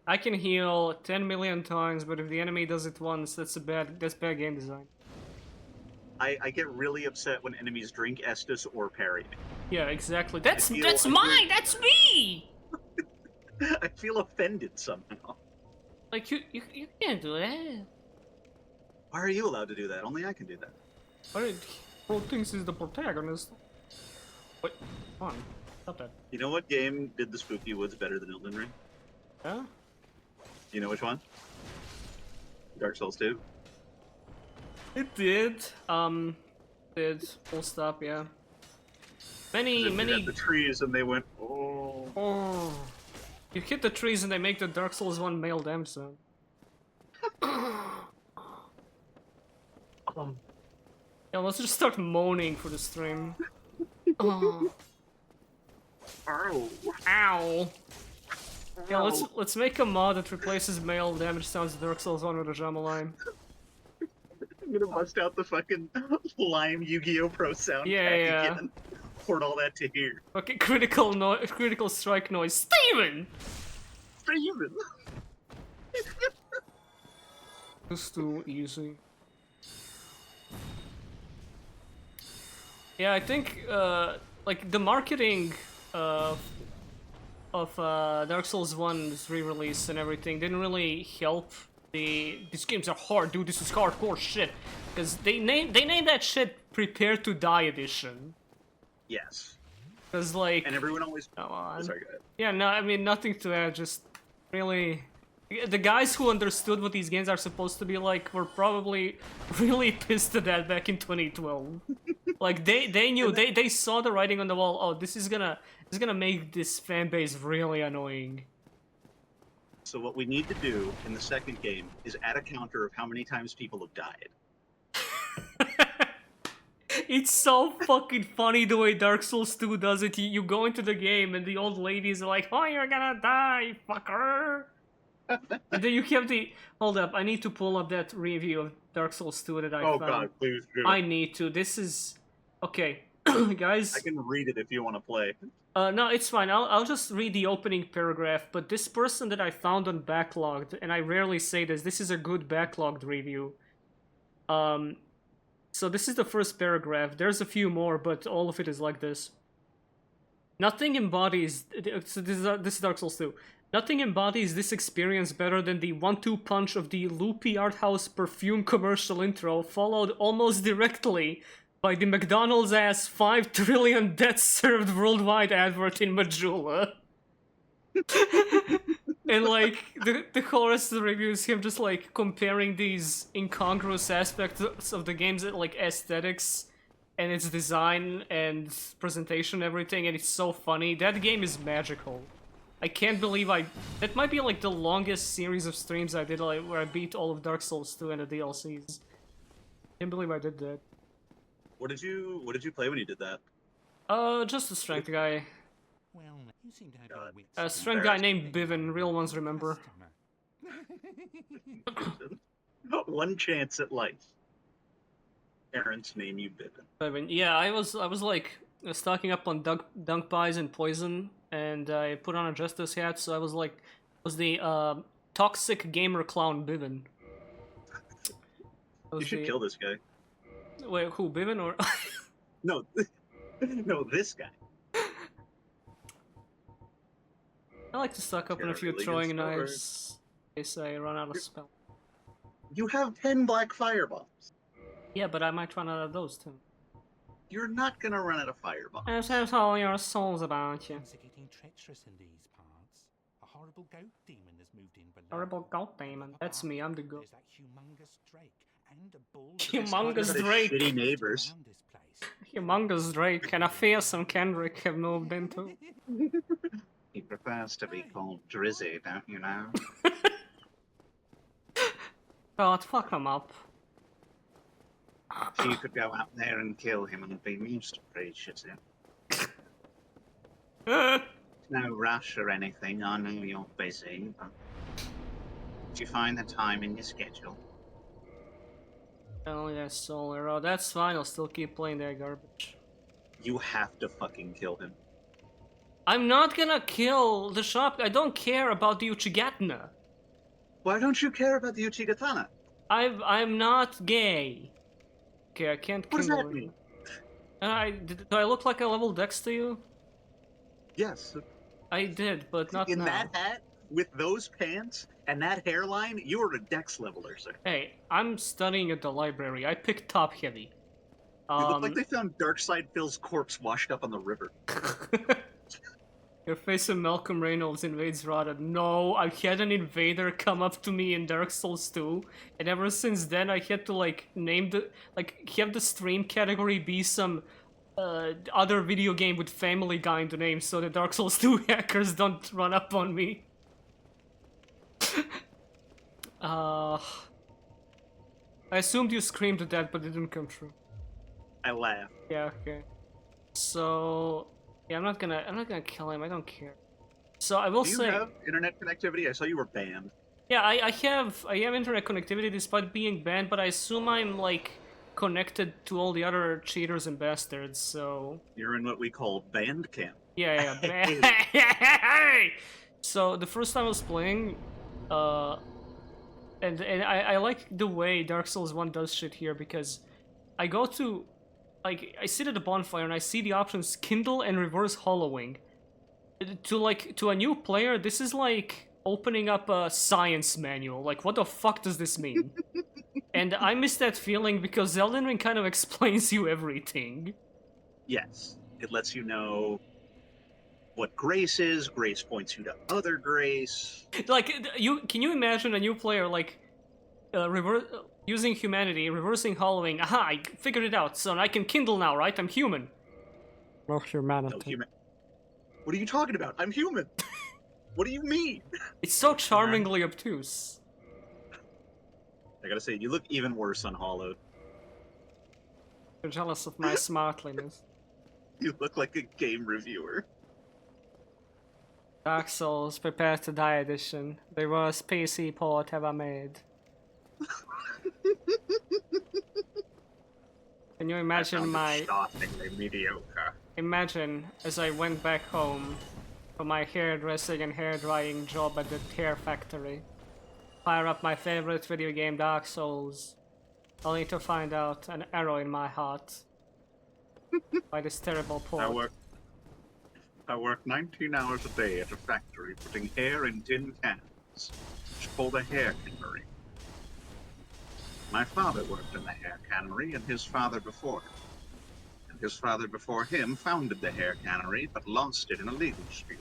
I can heal 10 million times, but if the enemy does it once, that's bad game design. I get really upset when enemies drink Estus or parry. Yeah, exactly. That's I feel- mine. That's me. I feel offended somehow. Like you can't do that. Why are you allowed to do that? Only I can do that. Alright, bro thinks he's the protagonist. Wait, come on, stop that. You know what game did the Spooky Woods better than Elden Ring? Yeah? You know which one? Dark Souls 2. It did. Full stop. Yeah. 'Cause if you Many. hit the trees and they went, oh. Oh. You hit the trees and they make the Dark Souls 1 male damage zone. Yeah, let's just start moaning for the stream. Oh. Ow. Ow. Yeah, let's make a mod that replaces male damage sounds Dark Souls 1 with a Jamaline. I'm gonna bust out the fucking lime Yu-Gi-Oh! Pro sound Yeah, pack yeah. again. Port all that to here. Okay, critical strike noise. Steven! Steven! It's too easy. Yeah, I think, like, the marketing of Dark Souls 1's re-release and everything didn't really help these games are hard, dude, this is hardcore shit. Because they named that shit Prepare to Die Edition. Yes. Because, like... And everyone always... Come on. Sorry, go ahead. Yeah, no, I mean, nothing to add, just really... The guys who understood what these games are supposed to be like were probably really pissed at that back in 2012. Like, they knew, they saw the writing on the wall, oh, this is gonna make this fan base really annoying. So what we need to do in the second game is add a counter of how many times people have died. It's so fucking funny the way Dark Souls 2 does it. You go into the game and the old ladies are like, oh, you're gonna die, fucker. And then you have the... Hold up, I need to pull up that review of Dark Souls 2 that I Oh found. god, please do. I need to. This is... Okay, guys. I can read it if you want to play. No, it's fine. I'll just read the opening paragraph, but this person that I found on Backlogged, and I rarely say this is a good Backlogged review. So this is the first paragraph. There's a few more, but all of it is like this. Nothing embodies... So this is Dark Souls 2. Nothing embodies this experience better than the 1-2 punch of the loopy art house perfume commercial intro, followed almost directly by the McDonald's ass 5 trillion deaths served worldwide advert in Majula. And like the whole rest of the review is him just like comparing these incongruous aspects of the game's like aesthetics and its design and presentation and everything, and it's so funny. That game is magical. I can't believe that might be like the longest series of streams I did, like, where I beat all of Dark Souls 2 and the DLCs. Can't believe I did that. What did you play when you did that? Just a strength guy. Well, you seem to have God. your wits A about strength you. guy named Bivin, real ones remember. Customer. One chance at life. Parents name you Bivin. Bivin. Yeah, I was like stocking up on dunk pies and poison, and I put on a justice hat, so I was the toxic gamer clown Bivin. You should kill this guy. Wait, who, Bivin or? No, no, this guy. I like to stock up on a Got a few really good throwing sword. knives in case I run out of spell. You have 10 black firebombs. Yeah, but I might run out of those too. You're not gonna run out of firebombs. And so all your souls about you. Things are getting treacherous in these parts. A horrible goat demon has moved in below. Horrible goat demon. That's me, I'm the goat. There's that humongous drake and a bull. Humongous They're Drake. Shitty neighbors. Around this place. Humongous Drake and a fearsome Kendrick have moved into. He prefers to be called Drizzy, don't you know? God, fuck him up. So you could go out there and kill him and be most appreciative. No rush or anything, I know you're busy, but... Did you find the time in your schedule? Only that soul arrow. That's fine, I'll still keep playing that garbage. You have to fucking kill him. I'm not gonna kill the shop. I don't care about the Uchigatana. Why don't you care about the Uchigatana? I'm not gay. Okay, I can't What does kill that him. mean? Do I look like I leveled Dex to you? Yes. I did, but not In now. that hat, with those pants, and that hairline, you are a dex leveler, sir. Hey, I'm studying at the library. I picked top heavy. You look like they found Darkside Phil's corpse washed up on the river. Your face of Malcolm Reynolds invades Rada. No, I had an invader come up to me in Dark Souls 2, and ever since then I had to like have the stream category be some other video game with Family Guy in the name, so the Dark Souls 2 hackers don't run up on me. I assumed you screamed at that, but it didn't come true. I laugh. Yeah, okay. So yeah, I'm not gonna kill him. I don't care. So I will Do you say, have internet connectivity? I saw you were banned. yeah, I have internet connectivity despite being banned, but I assume I'm like connected to all the other cheaters and bastards. So You're in what we call band camp. yeah. Hey! So the first time I was playing, and I like the way Dark Souls 1 does shit here, because I go to, like, I sit at a bonfire and I see the options kindle and reverse hollowing. To a new player, this is like opening up a science manual. Like, what the fuck does this mean? And I miss that feeling because Elden Ring kind of explains you everything. Yes. It lets you know what grace is. Grace points you to other grace. Like, can you imagine a new player like using humanity, reversing hollowing? Aha, I figured it out. So I can kindle now, right? I'm human. No humanity. No, human. What are you talking about? I'm human. What do you mean? It's so charmingly obtuse. I gotta say, you look even worse on Hollowed. You're jealous of my smartliness. You look like a game reviewer. Dark Souls Prepare to Die edition. The worst PC port ever made. Can you imagine my... Shockingly mediocre. Imagine as I went back home from my hairdressing and hair drying job at the hair factory. Fire up my favorite video game, Dark Souls, only to find out an arrow in my heart by this terrible port. I work 19 hours a day at a factory putting hair in tin cans, which called a hair cannery. My father worked in the hair cannery, and his father before him. And his father before him founded the hair cannery, but lost it in a legal dispute.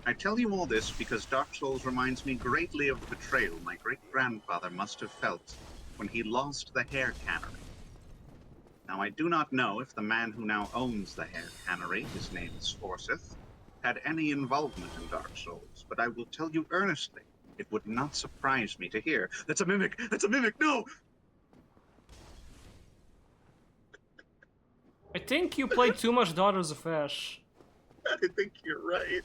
I tell you all this because Dark Souls reminds me greatly of the betrayal my great-grandfather must have felt when he lost the hair cannery. Now, I do not know if the man who now owns the hair cannery, his name is Forsyth, had any involvement in Dark Souls, but I will tell you earnestly, it would not surprise me to hear, "That's a mimic! That's a mimic! No!" I think you played too much Daughters of Ash. I think you're right.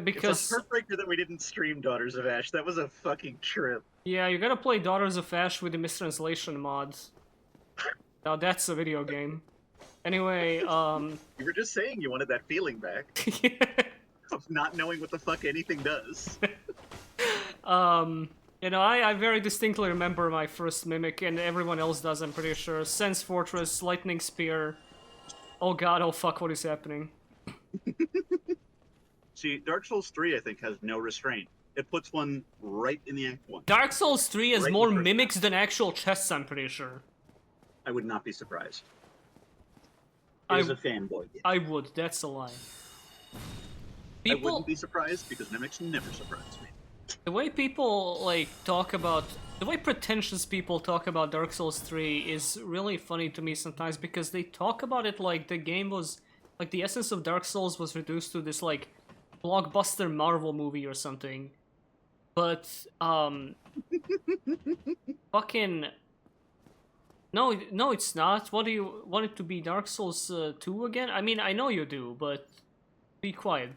Because... It's a heartbreaker that we didn't stream Daughters of Ash. That was a fucking trip. Yeah, you gotta play Daughters of Ash with the mistranslation mods. Now that's a video game. Anyway, You were just saying you wanted that feeling back of not knowing what the fuck anything does. You know, I very distinctly remember my first Mimic, and everyone else does, I'm pretty sure. Sense Fortress, Lightning Spear. Oh god, oh fuck, what is happening? See, Dark Souls 3, I think, has no restraint. It puts one right in the Act 1. Dark Souls 3 has Right in more the first mimics than actual chests, I'm pretty sure. I would not be surprised. I- It is a fanboy game. I would, that's a lie. I wouldn't be surprised because mimics never surprise me. The way people, like, talk about... The way pretentious people talk about Dark Souls 3 is really funny to me sometimes, because they talk about it like the game was... Like, the essence of Dark Souls was reduced to this, like, blockbuster Marvel movie or something. But, fucking... No, it's not. What do you want it to be? Dark Souls 2 again? I mean, I know you do, but... Be quiet.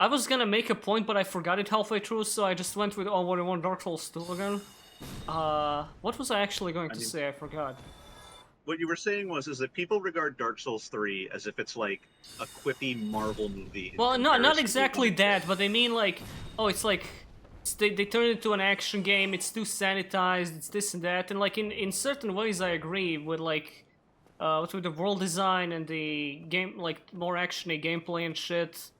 I was gonna make a point, but I forgot it halfway through, so I just went with, oh, what do you want, Dark Souls 2 again? What was I actually going to say? I forgot. What you were saying is that people regard Dark Souls 3 as if it's like a quippy Marvel movie. in Well, not comparison to exactly one. that, but they mean like, oh, it's like, they turn it into an action game, it's too sanitized, it's this and that, and like in certain ways I agree with like, with the world design and the game, like more actiony gameplay and shit.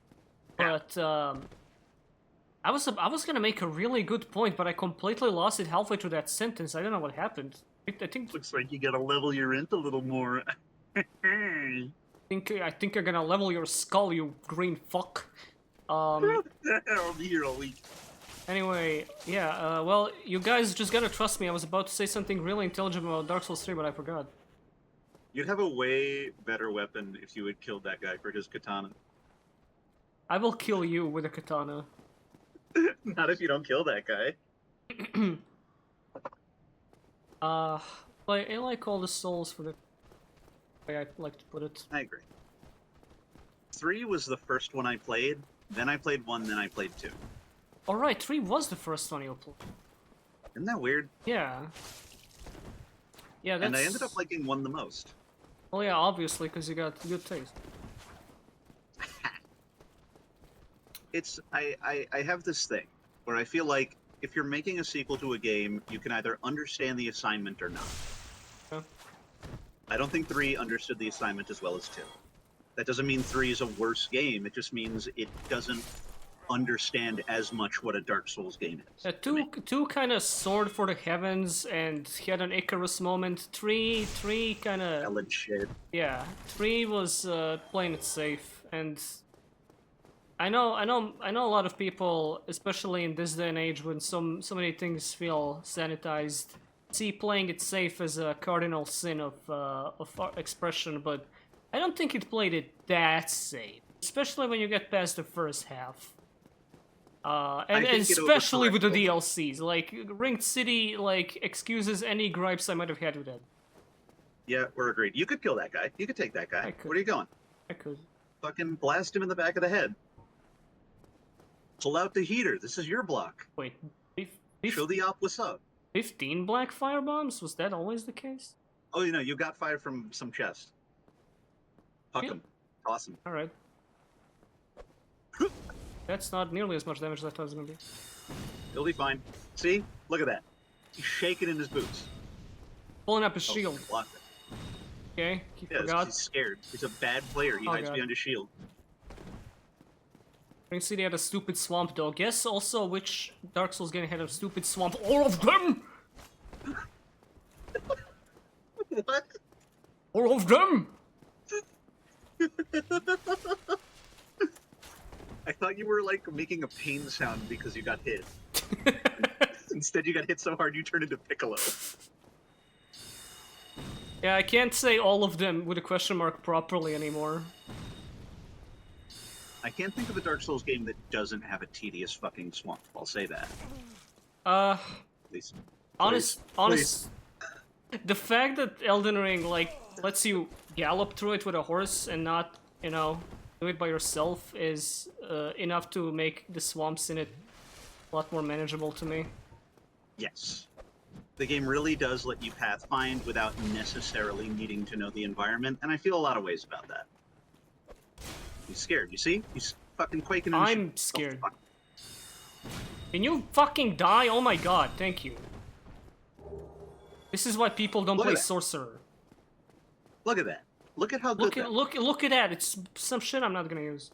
But I was gonna make a really good point, but I completely lost it halfway through that sentence. I don't know what happened. I think Looks like you gotta level your int a little more. I think I'm gonna level your skull, you green fuck. I'll be here all week. Anyway, yeah, well, you guys just gotta trust me. I was about to say something really intelligent about Dark Souls 3, but I forgot. You'd have a way better weapon if you had killed that guy for his katana. I will kill you with a katana. Not if you don't kill that guy. But I like all the souls for the way I like to put it. I agree. 3 was the first one I played, then I played 1, then I played 2. Alright, 3 was the first one you played. Isn't that weird? Yeah. Yeah, that's... And I ended up liking 1 the most. Well, yeah, obviously, because you got good taste. I have this thing where I feel like if you're making a sequel to a game, you can either understand the assignment or not. Huh? I don't think 3 understood the assignment as well as 2. That doesn't mean 3 is a worse game, it just means it doesn't understand as much what a Dark Souls game is. to me. 2 kind of soared for the heavens and had an Icarus moment. 3 kind of... Valid shit. Yeah, 3 was playing it safe, and I know a lot of people, especially in this day and age when so many things feel sanitized, see playing it safe as a cardinal sin of expression, but I don't think it played it that safe, especially when you get past the first half. And think it especially with the overcorrected. DLCs, like Ringed City, like excuses any gripes I might have had with that. Yeah, we're agreed. You could kill that guy. You could take that guy. I could. Where are you going? I could. fucking blast him in the back of the head. Pull out the heater. This is your block. Wait, Show the op what's up. 15 black firebombs? Was that always the case? Oh, you know, you got fire from some chest. Fuck Yeah. him. Toss him. Alright. That's not nearly as much damage as I thought it was gonna be. He'll be fine. See? Look at that. He's shaking in his boots. Pulling up his Oh, shield. blocked it. Okay, he Yeah, forgot. he's scared. He's a bad player. He Oh, hides God. behind a shield. You see, they had a stupid swamp dog. Guess also which Dark Souls game had a stupid swamp. All of them! What? All of them! I thought you were like making a pain sound because you got hit. Instead, you got hit so hard you turned into Piccolo. Yeah, I can't say all of them with a question mark properly anymore. I can't think of a Dark Souls game that doesn't have a tedious fucking swamp. I'll say that. Uh, At least. honest. The fact that Elden Ring, like, lets you gallop through it with a horse and not, you know, do it by yourself is enough to make the swamps in it a lot more manageable to me. Yes. The game really does let you pathfind without necessarily needing to know the environment, and I feel a lot of ways about that. He's scared, you see? He's fucking quaking in his I'm shit. scared. Oh, fuck. Can you fucking die? Oh my god, thank you. This is why people don't Look at play that. Sorcerer. Look at that. Look at how good Look at that. It's some shit I'm not gonna use.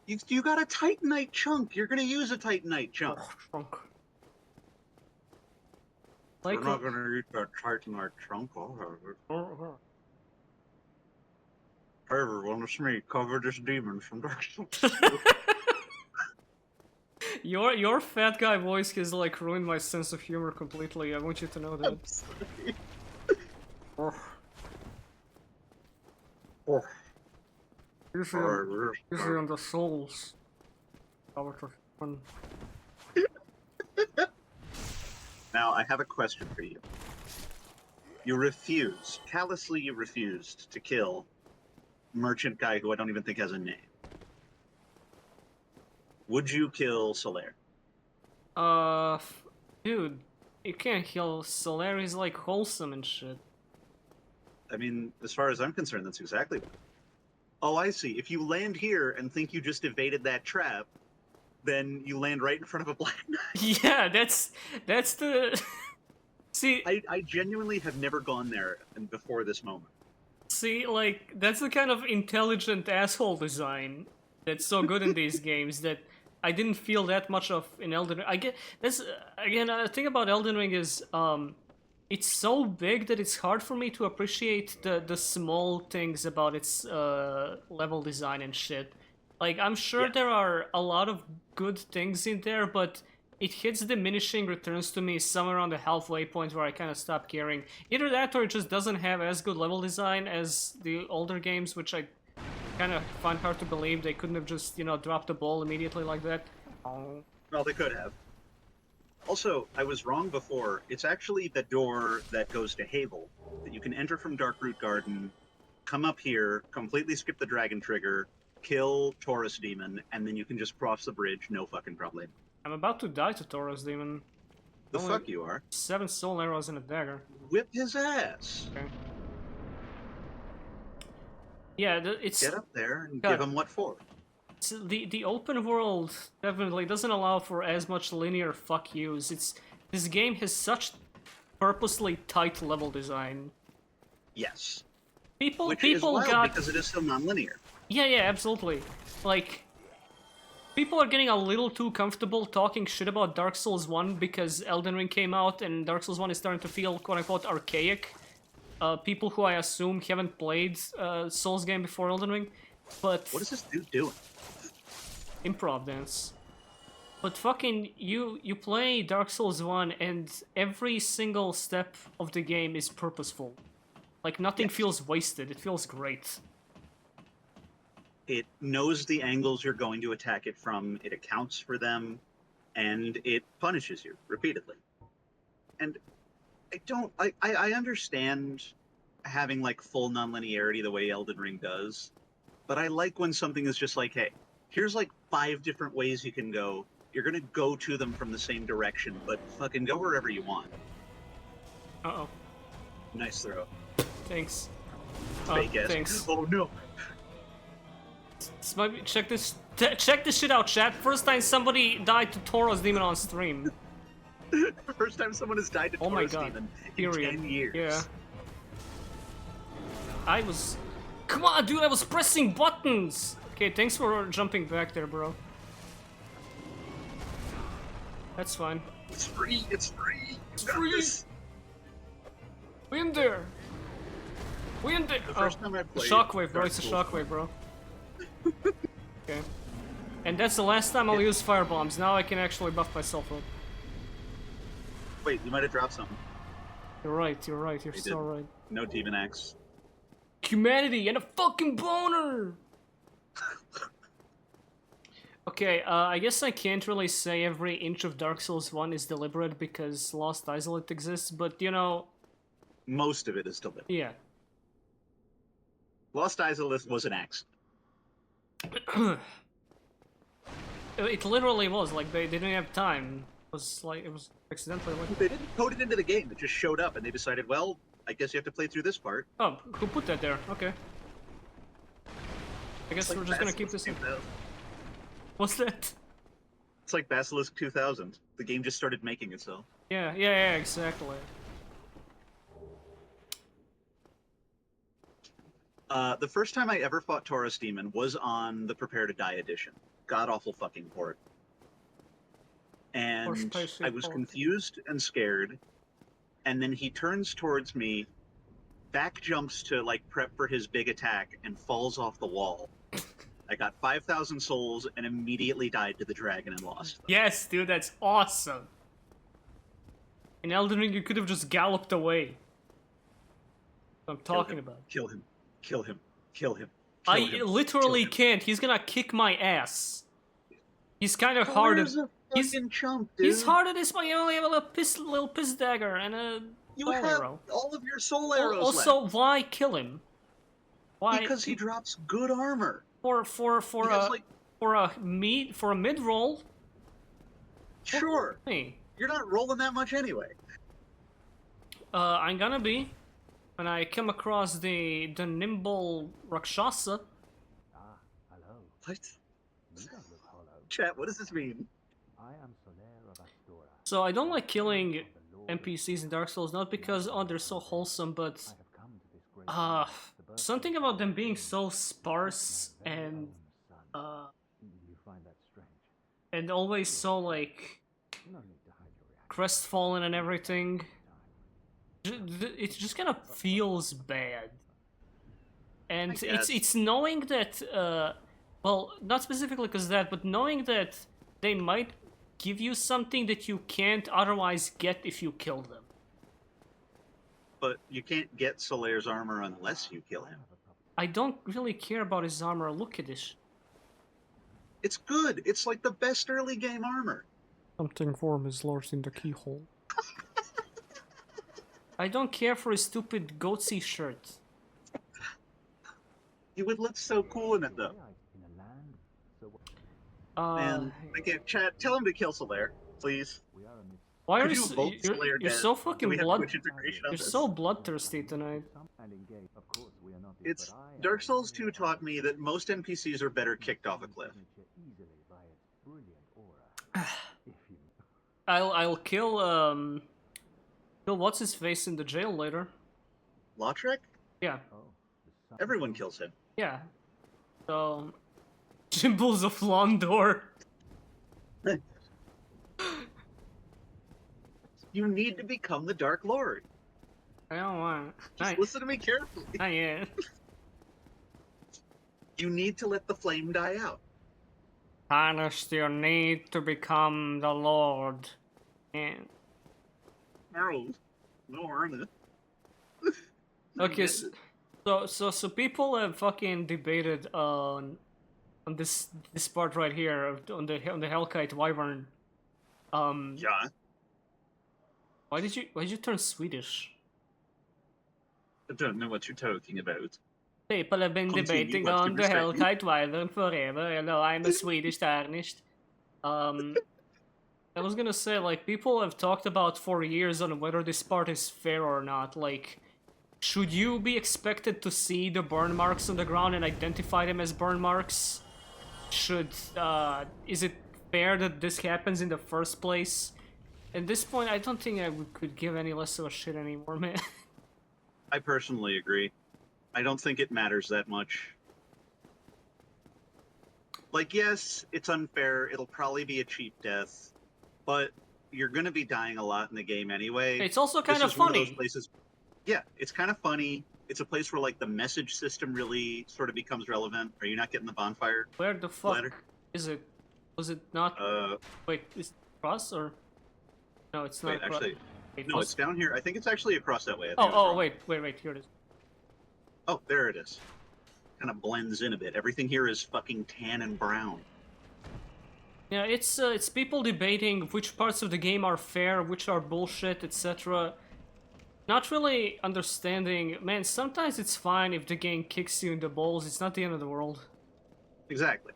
You got a Titanite chunk. You're gonna use a Titanite chunk. Trunk. Like, We're not gonna eat that Titanite chunk. Everyone, it's me, cover this demon from Dark Souls. your fat guy voice has like ruined my sense of humor completely. I want you to know that. Sorry. Oh, Oh, easy on the souls. Fun. Now, I have a question for you. You refused, callously you refused to kill merchant guy who I don't even think has a name. Would you kill Solaire? Dude, you can't kill Solaire. He's like wholesome and shit. I mean, as far as I'm concerned, that's exactly what. Oh, I see. If you land here and think you just evaded that trap, then you land right in front of a black knight. Yeah, that's the. See, I genuinely have never gone there and before this moment. See, like, that's the kind of intelligent asshole design that's so good in these games that I didn't feel that much of in Elden Ring. I get this again. The thing about Elden Ring is, it's so big that it's hard for me to appreciate the small things about its level design and shit. Like, I'm sure Yeah. there are a lot of good things in there, but it hits diminishing returns to me somewhere around the halfway point where I kind of stop caring. Either that or it just doesn't have as good level design as the older games, which I kind of find hard to believe. They couldn't have just, you know, dropped the ball immediately like that. Oh. Well, they could have. Also, I was wrong before. It's actually the door that goes to Havel that you can enter from Darkroot Garden, come up here, completely skip the dragon trigger, kill Taurus Demon, and then you can just cross the bridge, no fucking problem. I'm about to die to Taurus Demon. The Only- fuck you are? 7 soul arrows and a dagger. Whip his ass. Okay. Yeah, it's Get up there and God. give him what for. the open world definitely doesn't allow for as much linear fuck yous. This game has such purposely tight level design. Yes. People Which is wild got because it is so non-linear. yeah, absolutely. Like, people are getting a little too comfortable talking shit about Dark Souls 1 because Elden Ring came out and Dark Souls 1 is starting to feel quote-unquote archaic. People who I assume haven't played Souls game before Elden Ring, but What is this dude doing? improv dance. But fucking, you play Dark Souls 1 and every single step of the game is purposeful. Like, nothing Yes. feels wasted, it feels great. It knows the angles you're going to attack it from, it accounts for them, and it punishes you repeatedly. And I understand having like full non-linearity the way Elden Ring does, But I like when something is just like, hey, here's like 5 different ways you can go. You're gonna go to them from the same direction, but fucking go wherever you want. Uh-oh. Nice throw. Thanks. Fake ass. Thanks. Oh no. This might be, check this shit out, chat. First time somebody died to Tauros Demon on stream. First time someone has died to Oh my Tauros god. Demon in Period. 10 years. Yeah. I was... Come on, dude, I was pressing buttons! Okay, thanks for jumping back there, bro. That's fine. It's free. It's free. It's You got free. this. We in there! We in there! The first time I played Shockwave, bro. Dark It's a Souls shockwave, bro. Okay. And that's the last time I'll use fire bombs. Now I can actually buff myself up. Wait, you might have dropped something. You're right, you're right, you're You so did. right. No Demon Axe. Humanity and a fucking boner! Okay, I guess I can't really say every inch of Dark Souls 1 is deliberate because Lost Isolate exists, but you know, Most of it is deliberate. yeah. Lost Isolith was an axe. It literally was, like, they didn't have time. It was accidentally like... They didn't code it into the game. It just showed up, and they decided, well, I guess you have to play through this part. Oh, who put that there? Okay. I guess It's like we're just gonna keep this Basilisk in. 2000. What's that? It's like Basilisk 2000. The game just started making itself. Yeah, exactly. The first time I ever fought Taurus Demon was on the Prepare to Die edition. God awful fucking port. And spicy I was port. confused and scared. And then he turns towards me, back jumps to like prep for his big attack, and falls off the wall. I got 5,000 souls and immediately died to the dragon and lost. Yes, dude, that's awesome. In Elden Ring, you could have just galloped away. I'm talking about. Kill him. Kill him. Kill him. I Kill him. literally Kill him. can't. He's gonna kick my ass. He's kind of hard. Where's a he's- fucking chump, dude? He's harder this way. You only have a little piss dagger and a You soul have arrow. all of your soul arrows Also, left. why kill him? Why? Because he drops good armor. for He has, like, for a mid roll. sure, Hey, you're not rolling that much anyway. I'm gonna be when I come across the nimble Rakshasa. Ah, hello. What? You don't look hollow. Chat, what does this mean? I am Solaire of Astora. So I don't like killing The Lord of NPCs in Dark Souls, not because they're so wholesome, but I have come to this great land, the birthplace something about them being so sparse of my very and own son. uh You find that strange? and always so like No need to hide your reaction. crestfallen and everything. It just kind of feels bad, and I guess. it's knowing that well, not specifically because that, but knowing that they might give you something that you can't otherwise get if you kill them. But you can't get Solaire's armor unless you kill him. I don't really care about his armor. Look at this. It's good. It's like the best early game armor. Something warm is lodged in the keyhole. I don't care for his stupid goatsy shirt. You would look so cool in it, though. In a land, so Man, I can't. Chat, tell him to kill Solaire, please. we are amidst why are Could you? you vote Solaire You're dead? so Do fucking we have blood. Twitch integration on You're this? so bloodthirsty tonight. some and engage. Of course, we are not this, It's but I am Dark Souls familiar 2 taught me that most NPCs are better kicked off a cliff. Easily by its brilliant aura. If you I'll kill what's his face in the jail later. Lautrec? Yeah, oh, the sun Everyone kills him. yeah. So Jimbles of Londor. You need to become the Dark Lord. I don't want. Just listen to me carefully. Not yet. You need to let the flame die out. Harness your need to become the Lord. And No, Arna. okay, so people have fucking debated on this part right here on the Hellkite Wyvern. Yeah. Why did you turn Swedish? I don't know what you're talking about. People have been Continue, debating what's on your the perspective? Hellkite Wyvern forever. Hello, I'm a Swedish tarnished. I was gonna say, like, people have talked about for years on whether this part is fair or not. Like, should you be expected to see the burn marks on the ground and identify them as burn marks? Is it fair that this happens in the first place? At this point, I don't think could give any less of a shit anymore, man. I personally agree. I don't think it matters that much. Like, yes, it's unfair. It'll probably be a cheap death, but you're gonna be dying a lot in the game anyway. It's also This kind of is one of funny. those places. Yeah, it's kind of funny. It's a place where like the message system really sort of becomes relevant. Are you not getting the bonfire? Where the fuck Ladder? is it? Was it not? Wait, is it across or? No, it's not. Wait, actually, Wait, no, was- it's down here. I think it's actually across that way. I think Oh, I was oh, wrong. wait, here it is. Oh, there it is. Kind of blends in a bit. Everything here is fucking tan and brown. Yeah, it's people debating which parts of the game are fair, which are bullshit, etc. Not really understanding. Man, sometimes it's fine if the game kicks you in the balls. It's not the end of the world. Exactly.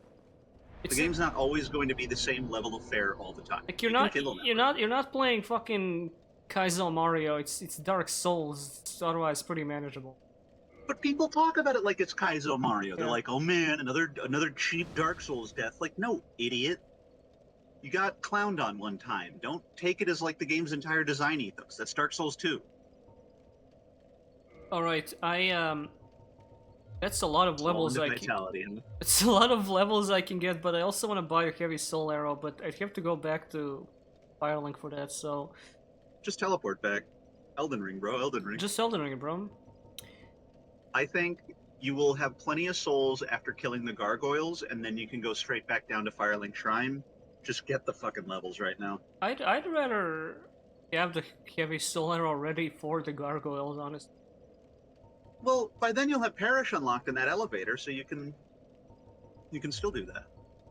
It's The game's not always going to be the same level of fair all the time. like You can kindle that, right? you're not playing fucking Kaizo Mario. It's Dark Souls. It's otherwise pretty manageable. But people talk about it like it's Kaizo Mario. They're Yeah. like, "Oh man, another cheap Dark Souls death." Like, no, idiot. You got clowned on one time. Don't take it as like the game's entire design ethos. That's Dark Souls 2. All right, that's a lot of levels All I into can. vitality. And It's a lot of levels I can get, but I also want to buy a heavy soul arrow. But I'd have to go back to Firelink for that. So just teleport back. Elden Ring, bro. Elden Ring. just Elden Ring, bro. I think you will have plenty of souls after killing the gargoyles, and then you can go straight back down to Firelink Shrine. Just get the fucking levels right now. I'd rather have the heavy soul arrow ready for the gargoyles, honestly. Well, by then you'll have Parish unlocked in that elevator, so you can still do that.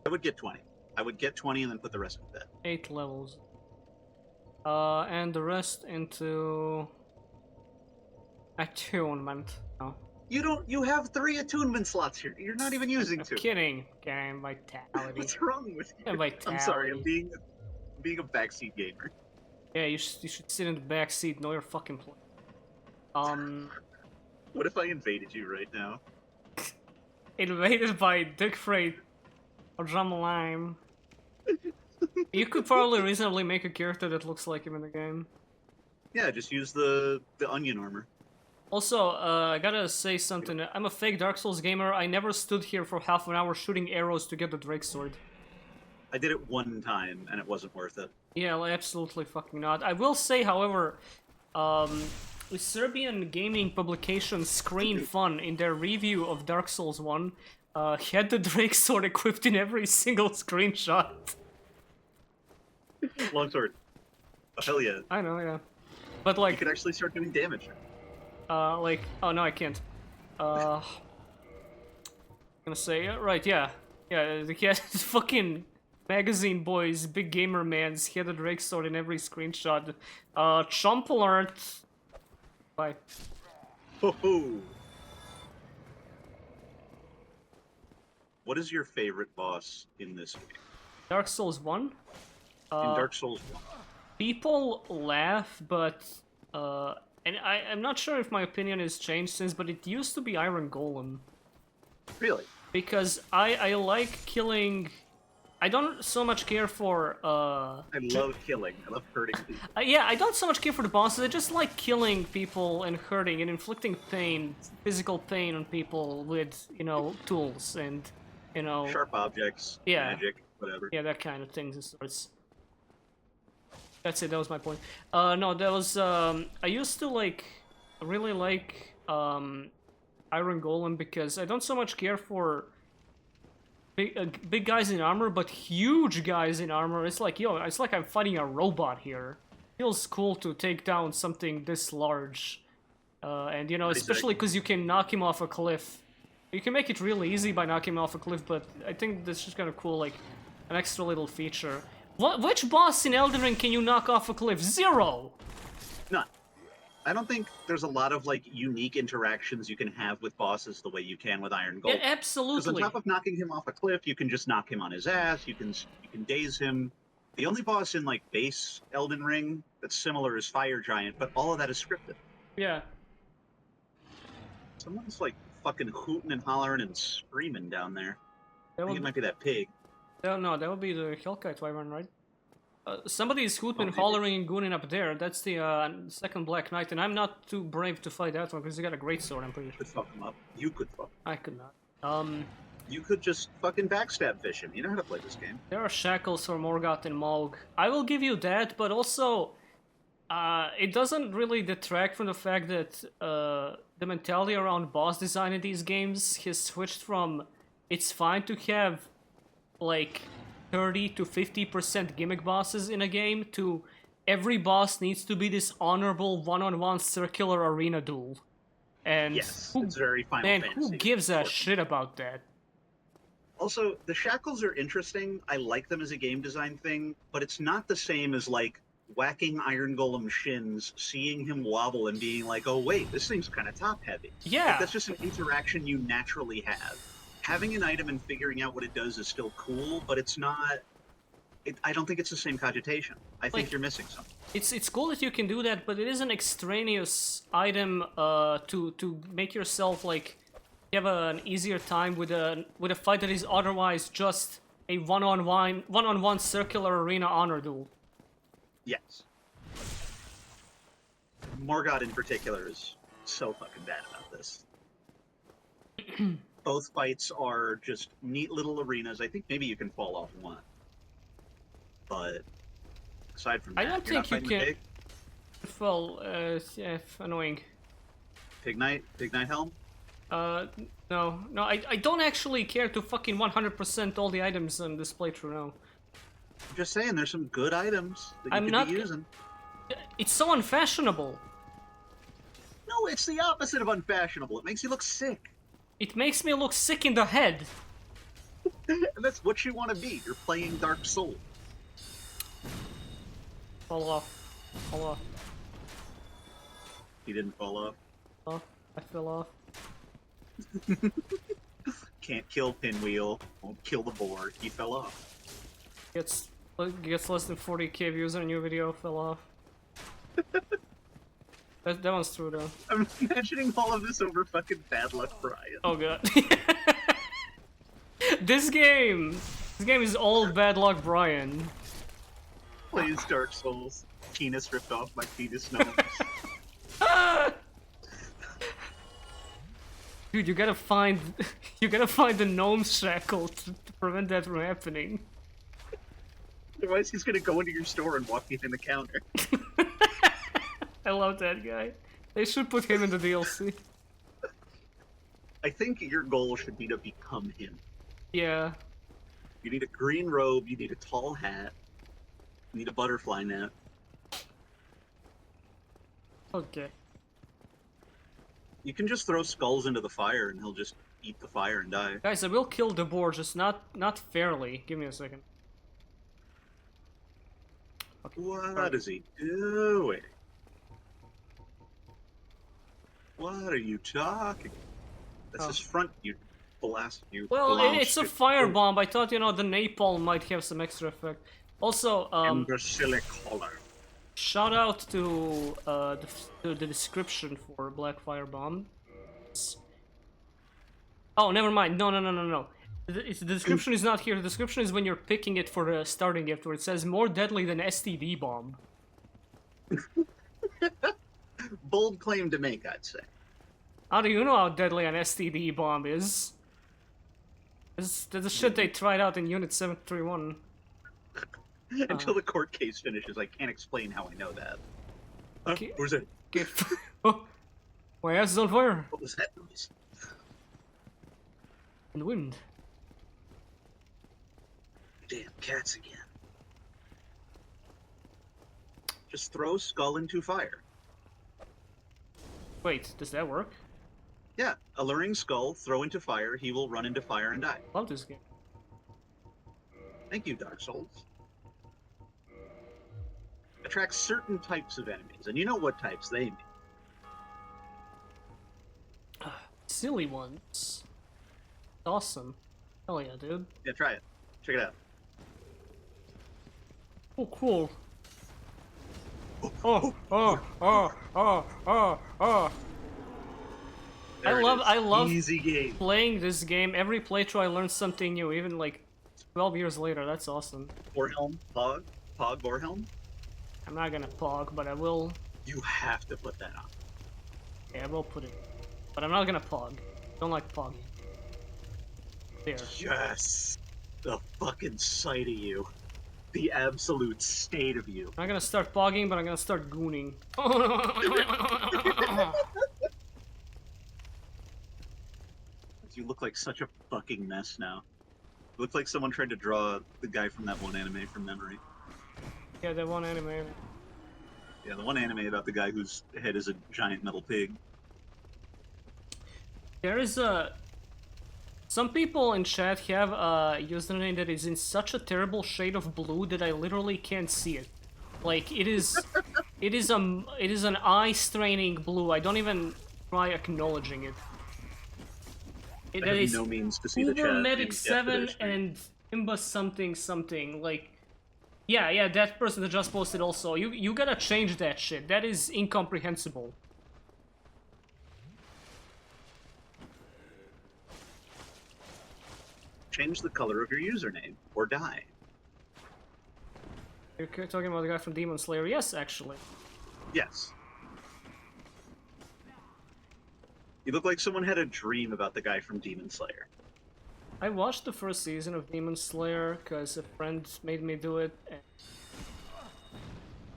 I would get 20. I would get 20 and then put the rest in bed. 8 levels. And the rest into attunement. No, You have 3 attunement slots here. You're not even using I'm 2. kidding. Game vitality. What's wrong with you? Yeah, vitality. I'm sorry, I'm being a backseat gamer. Yeah, you should sit in the back seat. Know your fucking place. What if I invaded you right now? Invaded by Dick Freight or Drum Lime. You could probably reasonably make a character that looks like him in the game. Yeah, just use the onion armor. Also, I gotta say something. I'm a fake Dark Souls gamer. I never stood here for half an hour shooting arrows to get the Drake sword. I did it one time and it wasn't worth it. Yeah, like, absolutely fucking not. I will say, however, the Serbian gaming publication Screen Fun, in their review of Dark Souls 1, had the Drake sword equipped in every single screenshot. Longsword. Oh, hell yeah. I know, yeah. But You like, could actually start doing damage. oh no, I can't. Gonna say, right, yeah. Yeah, the cat, fucking magazine boys, big gamer mans, he had a Drake sword in every screenshot. Chomp alert. Bye. Ho ho! What is your favorite boss in this game? Dark Souls 1? In Dark Souls 1? People laugh, but and I'm not sure if my opinion has changed since, but it used to be Iron Golem. Really? Because I like killing. I don't so much care for I love killing. I love hurting people. yeah, I don't so much care for the bosses. I just like killing people and hurting and inflicting pain, physical pain on people with, you know, tools and, you know, Sharp objects, Yeah. magic, whatever. yeah, that kind of things and sorts. That's it. That was my point. No, that was I used to really like Iron Golem because I don't so much care for big guys in armor, but huge guys in armor. It's like, yo, it's like I'm fighting a robot here. Feels cool to take down something this large, and you know, especially because you can knock him off a cliff. You can make it really easy by knocking him off a cliff, but I think that's just kind of cool, like an extra little feature. Which boss in Elden Ring can you knock off a cliff? Zero! None. I don't think there's a lot of like unique interactions you can have with bosses the way you can with Iron Yeah, Golem. Because on absolutely. top of knocking him off a cliff, you can just knock him on his ass. You can daze him. The only boss in like base Elden Ring that's similar is Fire Giant, but all of that is scripted. Yeah. Someone's like fucking hooting and hollering and screaming down there. That I think would it might be that pig. no, that would be the Hellkite Wyvern, right? Somebody's hooting and maybe. hollering and gooning up there. That's the second Black Knight, and I'm not too brave to fight that one because he got a great sword, I'm pretty sure. Could fuck him up. You could fuck. I could not. You could just fucking backstab fish him. You know how to play this game. There are shackles for Morgoth and Maug. I will give you that, but also, it doesn't really detract from the fact that the mentality around boss design in these games has switched from it's fine to have like 30 to 50% gimmick bosses in a game to every boss needs to be this honorable one-on-one circular arena duel. And Yes, it's very Final man, Fantasy. who gives a shit about that? Also, the shackles are interesting. I like them as a game design thing, but it's not the same as like whacking Iron Golem shins, seeing him wobble, and being like, "Oh wait, this thing's kind of top heavy." Yeah. Like, that's just an interaction you naturally have. Having an item and figuring out what it does is still cool, but it's not. I don't think it's the same cogitation. I think Like- you're missing something. It's cool that you can do that, but it is an extraneous item to make yourself like have an easier time with a fight that is otherwise just a one-on-one circular arena honor duel. Yes. Morgoth in particular is so fucking bad about this. Both fights are just neat little arenas. I think maybe you can fall off one. But aside from I that, don't you're not think you fighting can- Well, yeah, annoying. Pig Knight Helm? No, I don't actually care to fucking 100% all the items on this playthrough now. I'm just saying, there's some good items that you I'm could not- be using. It's so unfashionable. No, it's the opposite of unfashionable. It makes you look sick. It makes me look sick in the head. And that's what you want to be. You're playing Dark Souls. Fall off. Fall off. He didn't fall off. Oh, I fell off. Can't kill Pinwheel. Won't kill the board. He fell off. Gets less than 40k views on a new video, fell off. that one's true though. I'm imagining all of this over fucking Bad Luck Brian. Oh god. This game is all Bad Luck Brian. Plays Dark Souls. Penis ripped off my penis nose. Dude, you gotta find the gnome shackle to prevent that from happening. Otherwise, he's gonna go into your store and walk behind the counter. I love that guy. They should put him in the DLC. I think your goal should be to become him. Yeah. You need a green robe, you need a tall hat, you need a butterfly net. Okay. You can just throw skulls into the fire and he'll just eat the fire and die. Guys, I will kill the boar, just not fairly. Give me a second. Okay. What is he doing? What are you talking? That's Oh. his front, you blast you. Well, blast it's a you. firebomb. I thought, the napalm might have some extra effect. Also, Imbecilic Hollow. shout out to the description for Black Firebomb. Oh, never mind. No. The description is not here. The description is when you're picking it for the starting gift, where it says more deadly than STD bomb. Bold claim to make, I'd say. How do you know how deadly an STD bomb is? That's the shit they tried out in Unit 731. Until the court case finishes, I can't explain how I know that. Okay. Where's it? Get oh, my ass is on fire What was that noise? in the wind. Damn cats again. Just throw skull into fire. Wait, does that work? Yeah, alluring skull, throw into fire, he will run into fire and die. Love this game. Thank you, Dark Souls. Attracts certain types of enemies, and you know what types they mean. silly ones. Awesome. Hell yeah, dude. Yeah, try it. Check it out. Oh, cool. Oh, oh, oh, oh, oh, oh. There it is. I love Easy game. playing this game. Every playthrough I learn something new, even like 12 years later. That's awesome. Vorhelm, Pog, Vorhelm. I'm not gonna pog, but I will. You have to put that on. Yeah, I will put it. But I'm not gonna pog. Don't like pogging. There. Yes! The fucking sight of you. The absolute state of you. I'm not gonna start pogging, but I'm gonna start gooning. You look like such a fucking mess now. You look like someone tried to draw the guy from that one anime from memory. Yeah, that one anime. Yeah, the one anime about the guy whose head is a giant metal pig. There is a... Some people in chat have a username that is in such a terrible shade of blue that I literally can't see it. Like, it is... it is an eye-straining blue. I don't even try acknowledging it. I That have is no means to see the chat. Medic 7 and Imba something something. Like, yeah, that person that just posted also. You gotta change that shit. That is incomprehensible. Change the color of your username, or die. You're talking about the guy from Demon Slayer? Yes, actually. Yes. You look like someone had a dream about the guy from Demon Slayer. I watched the first season of Demon Slayer because a friend made me do it. And...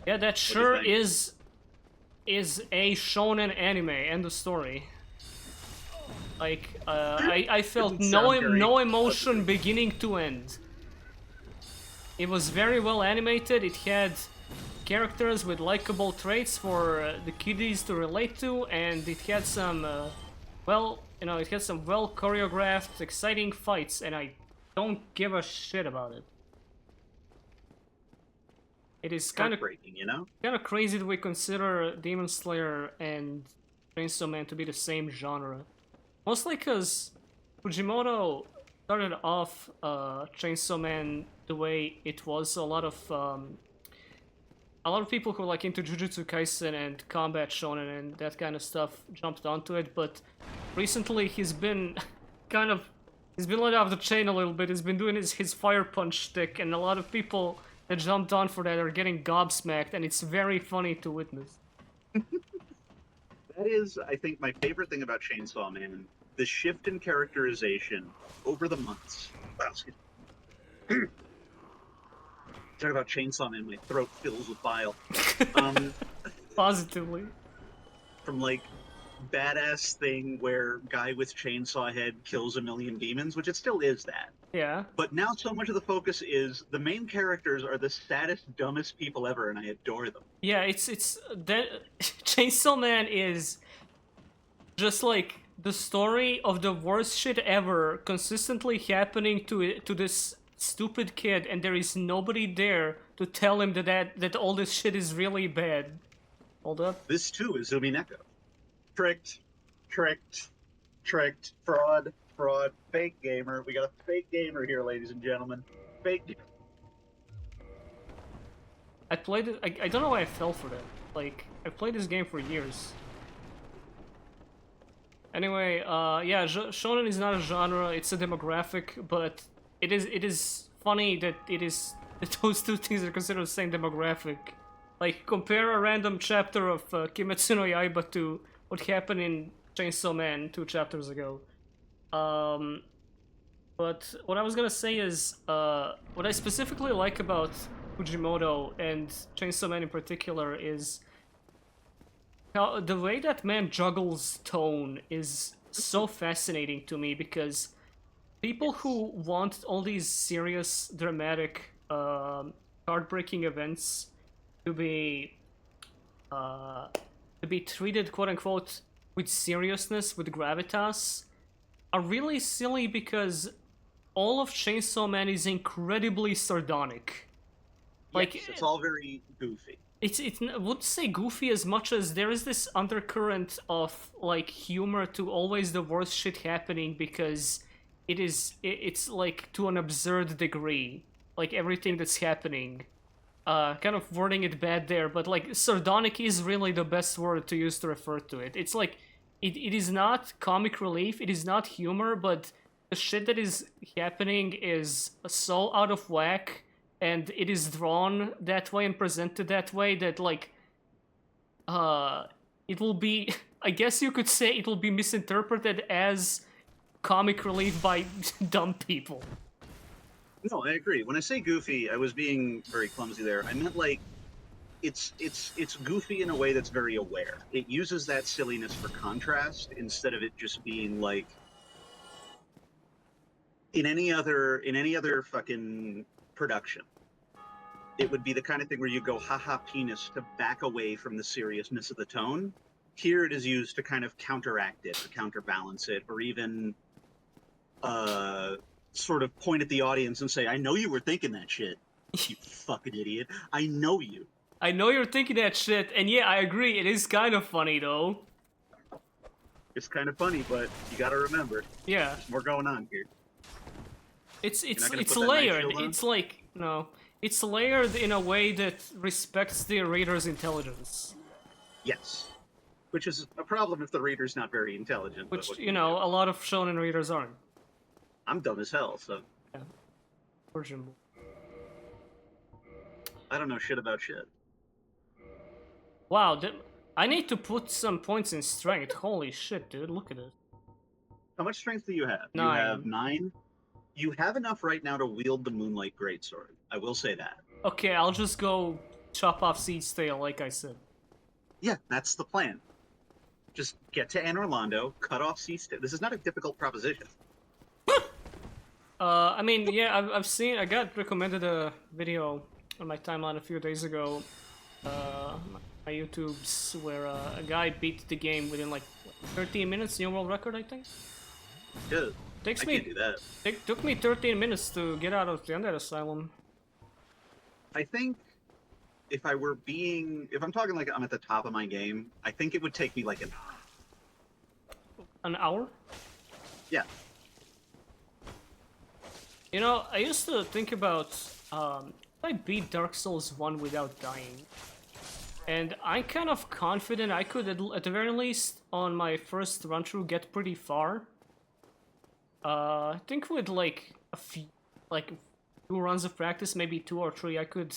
yeah, that sure is a shonen anime. End of story. Like, I felt no emotion beginning to end. It was very well animated. It had characters with likable traits for the kiddies to relate to, and it had some, it had some well choreographed, exciting fights, and I don't give a shit about it. It is kind of breaking, you know? Kind of crazy that we consider Demon Slayer and Chainsaw Man to be the same genre. Mostly because Fujimoto started off Chainsaw Man the way it was. A lot of people who are like into Jujutsu Kaisen and combat shonen and that kind of stuff jumped onto it, but recently he's been let off the chain a little bit. He's been doing his fire punch shtick, and a lot of people that jumped on for that are getting gobsmacked, and it's very funny to witness. That is, I think, my favorite thing about Chainsaw Man. The shift in characterization over the months. Wow, excuse me. Talk about Chainsaw Man, my throat fills with bile. Positively. From, like, badass thing where guy with chainsaw head kills a million demons, which it still is that. Yeah. But now so much of the focus is the main characters are the saddest, dumbest people ever, and I adore them. Yeah, it's that Chainsaw Man is just like the story of the worst shit ever consistently happening to this stupid kid, and there is nobody there to tell him that all this shit is really bad. Hold up. This too is Umineko. Tricked, fraud, fake gamer. We got a fake gamer here, ladies and gentlemen. Fake. I played it. I don't know why I fell for that. Like, I've played this game for years. Anyway, yeah, shonen is not a genre, it's a demographic, but it is funny that that those two things are considered the same demographic. Like, compare a random chapter of Kimetsu no Yaiba to what happened in Chainsaw Man 2 chapters ago. But what I was gonna say is, what I specifically like about Fujimoto and Chainsaw Man in particular is how the way that man juggles tone is so fascinating to me, because people who want all these serious, dramatic, heartbreaking events to be treated, quote unquote, with seriousness, with gravitas, are really silly, because all of Chainsaw Man is incredibly sardonic. Like, yes, it's all very goofy. I wouldn't say goofy as much as there is this undercurrent of like humor to always the worst shit happening because it's like to an absurd degree, like everything that's happening. Kind of wording it bad there, but like sardonic is really the best word to use to refer to it. It's like it is not comic relief, it is not humor, but the shit that is happening is so out of whack, and it is drawn that way and presented that way that like it will be I guess you could say it will be misinterpreted as comic relief by dumb people. No, I agree. When I say goofy, I was being very clumsy there. I meant like it's goofy in a way that's very aware. It uses that silliness for contrast instead of it just being like in any other fucking production. It would be the kind of thing where you go haha penis to back away from the seriousness of the tone. Here it is used to kind of counteract it or counterbalance it or even sort of point at the audience and say, I know you were thinking that shit, you fucking idiot. I know you. I know you're thinking that shit, and yeah, I agree, it is kind of funny though. It's kind of funny, but you gotta remember, Yeah. there's more going on here. It's not gonna it's put that night layered. shield on? It's like no, it's layered in a way that respects the reader's intelligence. Yes. Which is a problem if the reader's not very intelligent. but Which, what you can know, do? a lot of shonen readers aren't. I'm dumb as hell, so Fortunately. I don't know shit about shit. Wow, I need to put some points in strength. Holy shit, dude, look at it. How much strength do you have? 9. You have 9. You have enough right now to wield the Moonlight Greatsword. I will say that. Okay, I'll just go chop off Seed's tail, like I said. Yeah, that's the plan. Just get to Anne Orlando, cut off C-Stick. This is not a difficult proposition. I mean, yeah, I've seen, I got recommended a video on my timeline a few days ago, my YouTube's, where a guy beat the game within like 13 minutes, new world record, I think. Good. Takes I me, can't do that. it took me 13 minutes to get out of the undead asylum. I think if I'm talking like I'm at the top of my game, I think it would take me like An hour? Yeah. You know, I used to think about, I beat Dark Souls 1 without dying. And I'm kind of confident I could, at the very least, on my first run-through, get pretty far. I think with, like, a few runs of practice, maybe 2 or 3, I could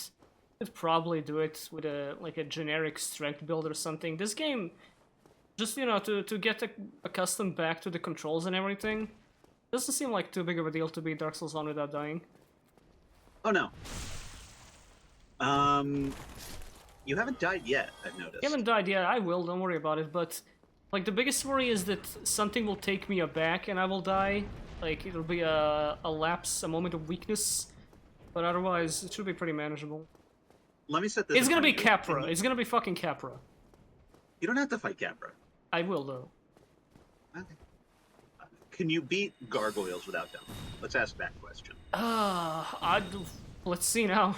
probably do it with a generic strength build or something. This game, just, you know, to get accustomed back to the controls and everything, doesn't seem like too big of a deal to beat Dark Souls 1 without dying. Oh no. You haven't died yet, I've noticed. I haven't died yet, I will, don't worry about it, but like the biggest worry is that something will take me aback and I will die. Like it'll be a lapse, a moment of weakness, but otherwise it should be pretty manageable. Let me set this. It's in gonna be front of you. Capra, it's gonna be fucking Capra. You don't have to fight Capra. I will though. Okay. Can you beat gargoyles without them? Let's ask that question. Let's see now.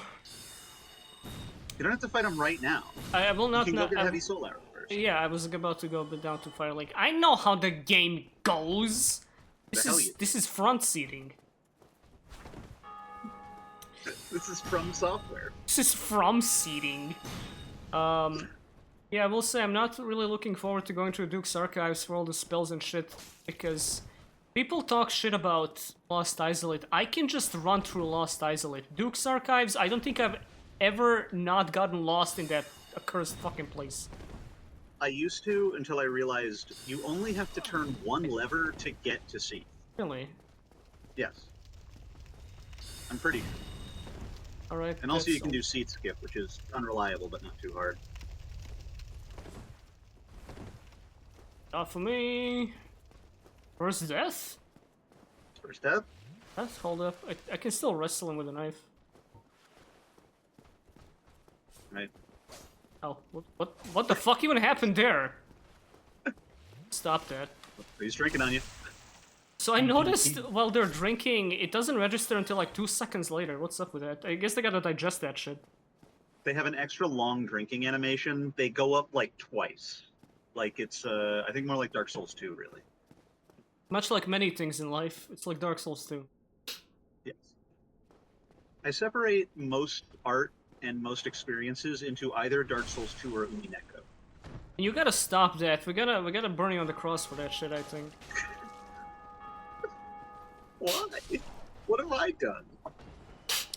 You don't have to fight them right now. I will You not can go get I- heavy soul arrow first. Yeah, I was about to go down to Fire Lake. I know how the game goes. The hell you do. This is front seating. This is from software. This is from seating. Yeah, I will say I'm not really looking forward to going through Duke's archives for all the spells and shit, because people talk shit about Lost Isolate. I can just run through Lost Isolate. Duke's archives, I don't think I've ever not gotten lost in that accursed fucking place. I used to until I realized you only have to turn one lever to get to Seath. Really? Yes. I'm pretty sure. Alright. And also you can do Seath skip, which is unreliable but not too hard. Not for me. First death? First death? That's hold up. I can still wrestle him with a knife. Right. Oh, what the fuck even happened there? Stop that. He's drinking on you. So I noticed while they're drinking, it doesn't register until like 2 seconds later. What's up with that? I guess they gotta digest that shit. they have an extra long drinking animation. They go up like twice. Like it's I think more like Dark Souls 2, really. Much like many things in life, it's like Dark Souls 2. Yes. I separate most art and most experiences into either Dark Souls 2 or Umineko. And you gotta stop that. We gotta burn you on the cross for that shit, I think. Why? What have I done?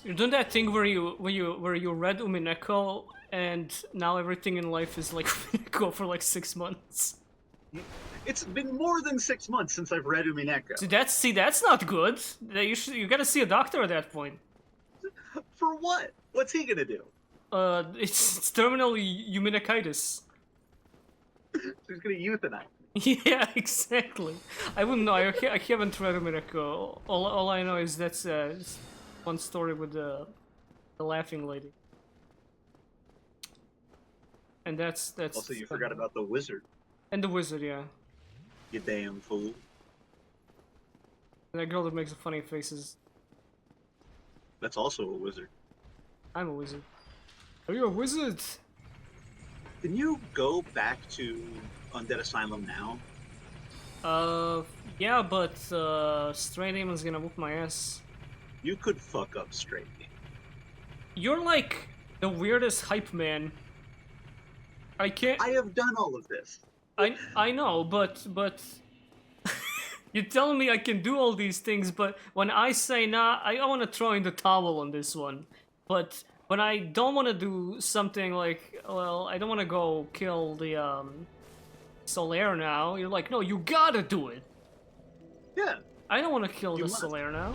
You're doing that thing where you read Umineko and now everything in life is like Umineko for like 6 months. It's been more than 6 months since I've read Umineko. See that's not good. You gotta see a doctor at that point. For what? What's he gonna do? It's terminal Uminekitis. He's gonna euthanize. Yeah, exactly. I wouldn't know. I haven't read Umineko. All I know is that's one story with the laughing lady. And that's. Also, you forgot about the wizard. And the wizard, yeah. You damn fool. And that girl that makes the funny faces. That's also a wizard. I'm a wizard. Are you a wizard? Can you go back to Undead Asylum now? Yeah, but Stray Demon's gonna whoop my ass. You could fuck up Stray Demon. You're like the weirdest hype man. I can't. I have done all of this. I know, but you're telling me I can do all these things, but when I say nah, I want to throw in the towel on this one. But when I don't want to do something like, well, I don't want to go kill the Solaire now, you're like, no, you gotta do it. Yeah, I don't want to kill You the must. Solaire now.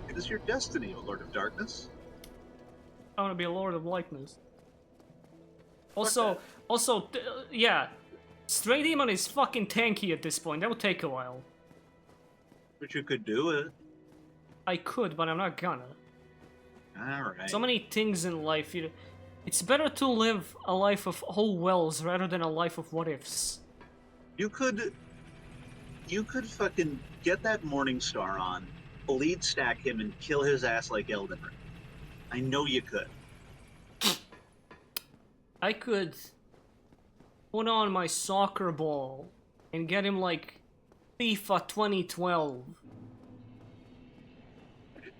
it is your destiny, O Lord of Darkness. I want to be a Lord of Lightness. that. Yeah, Stray Demon is fucking tanky at this point. That would take a while. But you could do it. I could, but I'm not gonna. Alright. So many things in life. It's better to live a life of whole wells rather than a life of what ifs. You could fucking get that Morning Star on, bleed stack him, and kill his ass like Elden Ring. I know you could. I could put on my soccer ball and get him like FIFA 2012.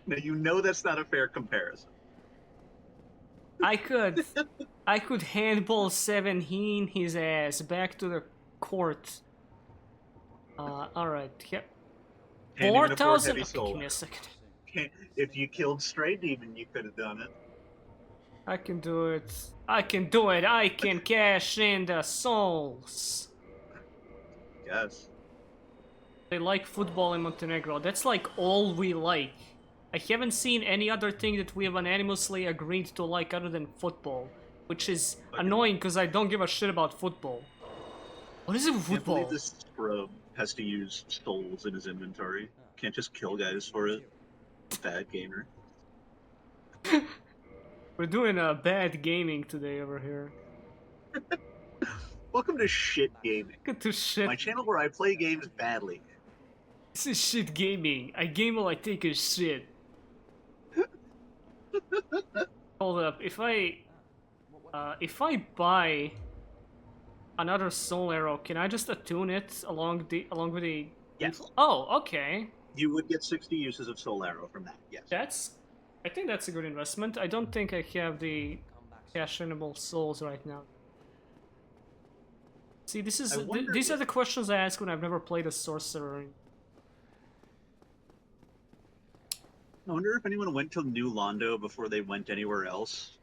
Now you know that's not a fair comparison. I could handball 17 his ass back to the court. Alright. Yeah. Can't even afford 4,000? heavy Okay, soul. give me a second. If you killed Stray Demon, you could have done it. I can do it. I can do it. I can cash in the souls. Yes. They like football in Montenegro. That's like all we like. I haven't seen any other thing that we have unanimously agreed to like other than football. Which is annoying because I don't give a shit about football. What is it with I can't believe football? this scrub has to use souls in his inventory. Can't just kill guys for it. Bad gamer. We're doing a bad gaming today over here. Welcome to Shit Gaming, Look at this shit. my channel where I play games badly. This is shit gaming. I game while I take a shit. Hold up. If I buy another soul arrow, can I just attune it along with the? Yes. Oh, okay. You would get 60 uses of Soul Arrow from that, yes. I think that's a good investment. I don't think I have the cash-inable souls right now. See, this is I wonder these are if- the questions I ask when I've never played a sorcerer. I wonder if anyone went to New Londo before they went anywhere else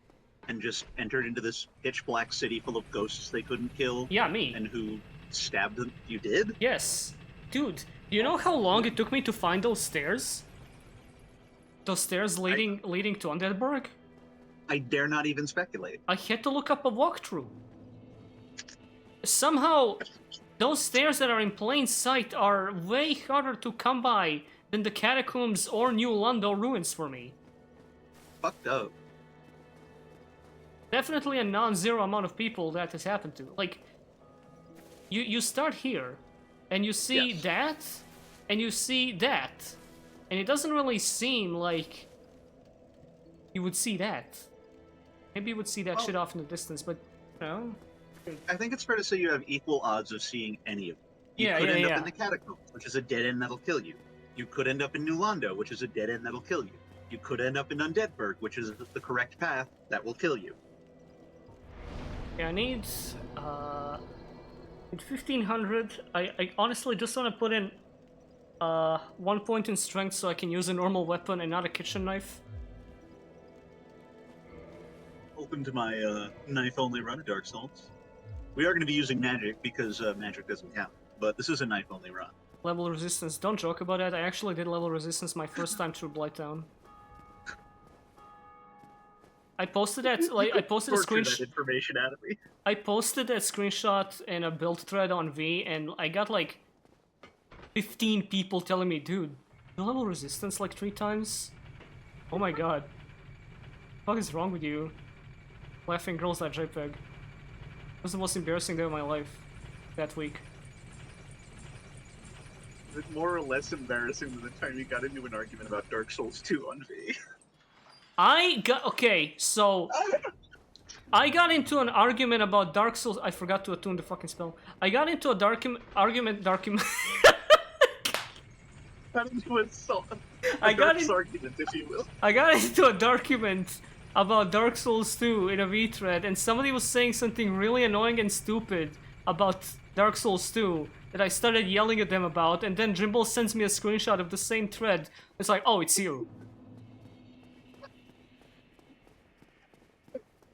and just entered into this pitch black city full of ghosts they couldn't kill Yeah, me. and who stabbed them. You did? Yes. Dude, do you know how long it took me to find those stairs? Those stairs leading to Undeadburg? I dare not even speculate. I had to look up a walkthrough. Somehow, those stairs that are in plain sight are way harder to come by than the catacombs or New Londo ruins for me. Fucked up. Definitely a non-zero amount of people that has happened to. Like, you start here, and you see Yes. that, and you see that, and it doesn't really seem like you would see that. Maybe you would see that Well- shit off in the distance, but you know. I think it's fair to say you have equal odds of seeing any of them. You Yeah, could yeah, end up yeah. in the Catacombs, which is a dead end that'll kill you. You could end up in New Londo, which is a dead end that'll kill you. You could end up in Undeadburg, which is the correct path that will kill you. Yeah, I need 1500. I honestly just want to put in 1 point in strength so I can use a normal weapon and not a kitchen knife. Open to my knife-only run of Dark Souls. We are going to be using magic because magic doesn't count, but this is a knife-only run. Level resistance. Don't joke about that. I actually did level resistance my first time through Blighttown. I posted that. Like, I posted a Torture that screenshot. information out of me. I posted that screenshot in a build thread on V, and I got like 15 people telling me, "Dude, you level resistance like 3 times? Oh my god, what is wrong with you?" Laughing girls that JPEG. It was the most embarrassing day of my life that week. Is it more or less embarrassing than the time you got into an argument about Dark Souls 2 on V? Okay, so I got into an argument about Dark Souls. I forgot to attune the fucking spell. I got into a argument. Got into a I got Dark in- argument, if you will. I got into a document about Dark Souls 2 in a V-thread, and somebody was saying something really annoying and stupid about Dark Souls 2 that I started yelling at them about, and then Jimbo sends me a screenshot of the same thread. It's like, oh, it's you.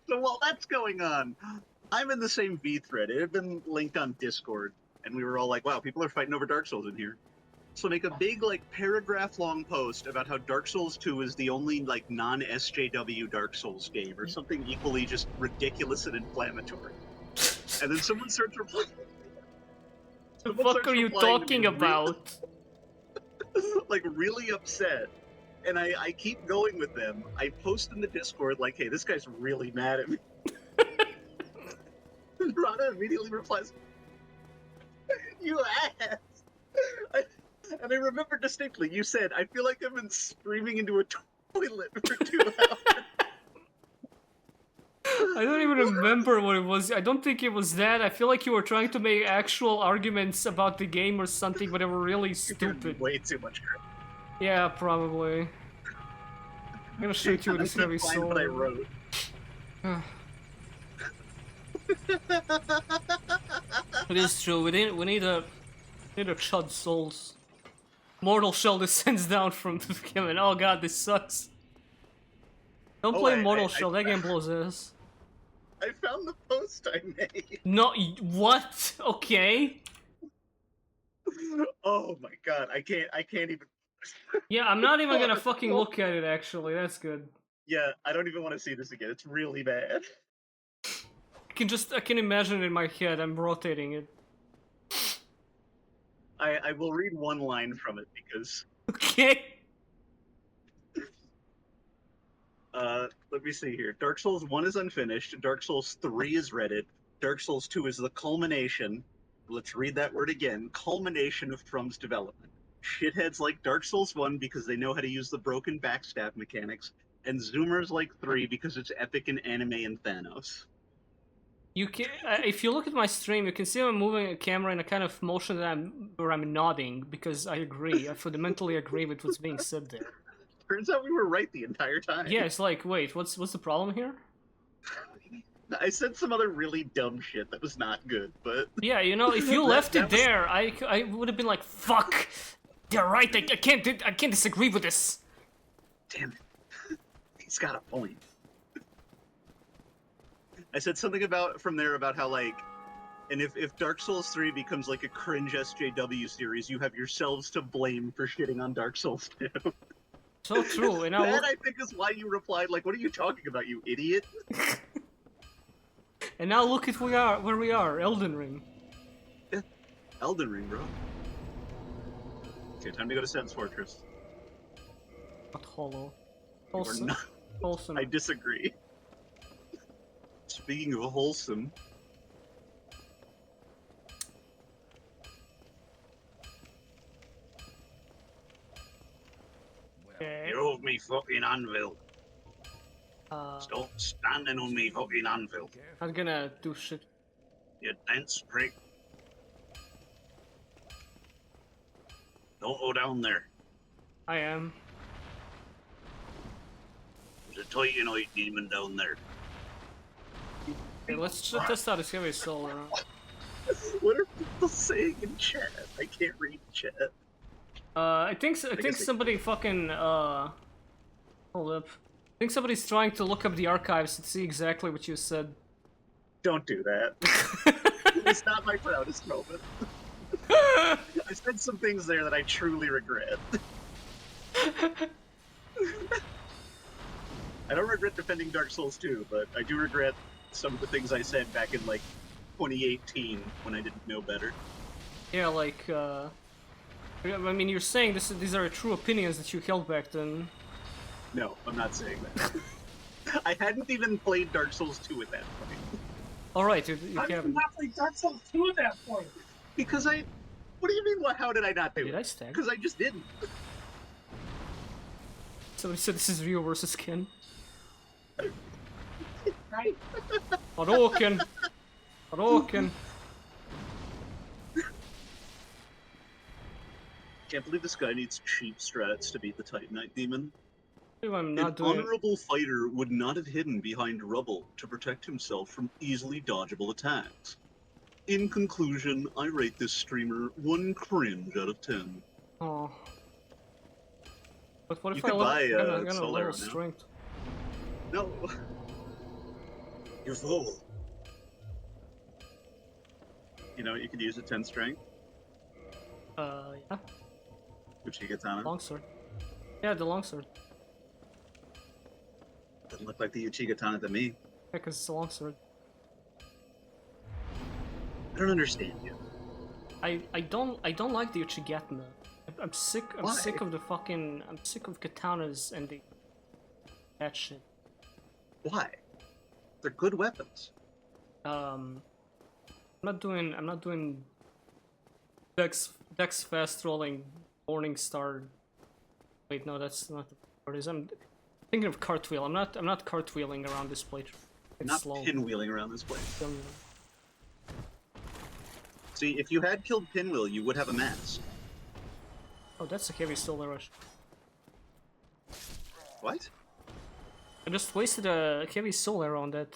So while that's going on, I'm in the same V thread. It had been linked on Discord, and we were all like, wow, people are fighting over Dark Souls in here. So make a big, like, paragraph-long post about how Dark Souls 2 is the only, like, non-SJW Dark Souls game, or something equally just ridiculous and inflammatory. And then someone starts replying. The fuck are you talking about? Like, really upset. And I keep going with them. I post in the Discord, like, hey, this guy's really mad at me. And Rana immediately replies, you ass! And I remember distinctly, you said, I feel like I've been screaming into a toilet for 2 hours. I don't even remember what it was. I don't think it was that. I feel like you were trying to make actual arguments about the game or something, but they were really stupid. Way too much credit. Yeah, probably. I'm gonna shoot you with this heavy Find sword. what I wrote. It is true. We need a Chud Souls. Mortal Shell descends down from the game, and oh god, this sucks. Don't Oh, play I- Mortal I- Shell. That game blows ass. I found the post I made. No, what? Okay. Oh my god, I can't even. Yeah, I'm not even gonna fucking look at it. Actually, that's good. Yeah, I don't even want to see this again. It's really bad. I can imagine it in my head. I'm rotating it. I will read one line from it because Okay. let me see here. Dark Souls 1 is unfinished. Dark Souls 3 is Reddit. Dark Souls 2 is the culmination. Let's read that word again. Culmination of From's development. Shitheads like Dark Souls 1 because they know how to use the broken backstab mechanics, and Zoomers like 3 because it's epic in anime and Thanos. You can, if you look at my stream, you can see I'm moving a camera in a kind of motion that where I'm nodding because I agree. I fundamentally agree with what's being said there. Turns out we were right the entire time. Yeah, it's like, wait, what's the problem here? I said some other really dumb shit that was not good, but Yeah, you know, if you left that it was- there, I would have been like, fuck, they're right. I can't disagree with this. damn it, he's got a point. I said something about how like, and if Dark Souls 3 becomes like a cringe SJW series, you have yourselves to blame for shitting on Dark Souls 2. So true. And now That look, I think is why you replied like, "What are you talking about, you idiot?" at where we are, Elden Ring. Elden Ring, bro. Okay, time to go to Sen's Fortress. Not hollow. Or Wholesome. not. Wholesome. I disagree. Speaking of wholesome, Okay. you owe me fucking anvil. Stop standing on me fucking anvil, Not gonna do shit. you dense prick. Don't go down there. I am. There's a Titanite demon down there. Okay, let's just test out this heavy soul around. What are people saying in chat? I can't read chat. I think guess somebody fucking hold up. I think somebody's trying to look up the archives and see exactly what you said. Don't do that. It's not my proudest moment. I said some things there that I truly regret. I don't regret defending Dark Souls 2, but I do regret some of the things I said back in like 2018 when I didn't know better. Yeah, like I mean, you're saying these are true opinions that you held back then. No, I'm not saying that. I hadn't even played Dark Souls 2 at that point. All right, you How did you haven't. not play Dark Souls 2 at that point? Because I... What do you mean, how did I not do Did it? I stag? Because I just didn't. Somebody said this is Ryu versus Ken. Right? Hadouken! Hadouken! Can't believe this guy needs cheap strats to beat the Titanite demon. I'm An not doing. honorable fighter would not have hidden behind rubble to protect himself from easily dodgeable attacks. In conclusion, I rate this streamer 1 cringe out of 10. Oh. But what You if I could buy, got a Solero little now. strength? No. You're full. You know, you could use a 10 strength, Yeah, Uchigatana. longsword. Yeah, the longsword. Doesn't look like the Uchigatana to me. Yeah, because it's a longsword. I don't understand you. I don't like the Uchigatana. I'm sick. I'm Why? sick of the fucking. I'm sick of katanas and that shit. Why? They're good weapons. I'm not doing. Dex fast rolling morning star. Wait, no, that's not the word. Is I'm thinking of cartwheel. I'm not cartwheeling around this playthrough. It's Not slow. pinwheeling around this place. Um, See, if you had killed Pinwheel, you would have a mask. Oh, that's a heavy solar rush. What? I just wasted a heavy soul arrow on that.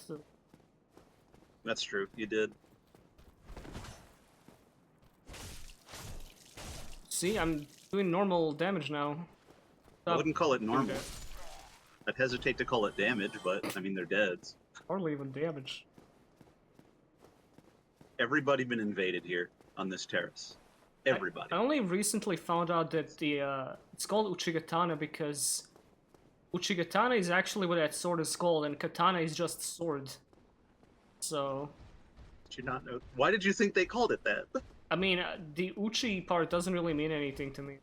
That's true, you did. See, I'm doing normal damage now. I Stop wouldn't call it doing normal. that. I'd hesitate to call it damage, but I mean, they're dead. Hardly even damage. Everybody been invaded here on this terrace. Everybody. I only recently found out that it's called Uchigatana because Uchigatana is actually what that sword is called, and katana is just sword. So, Did you not know? Why did you think they called it that? I mean, the Uchi part doesn't really mean anything to me.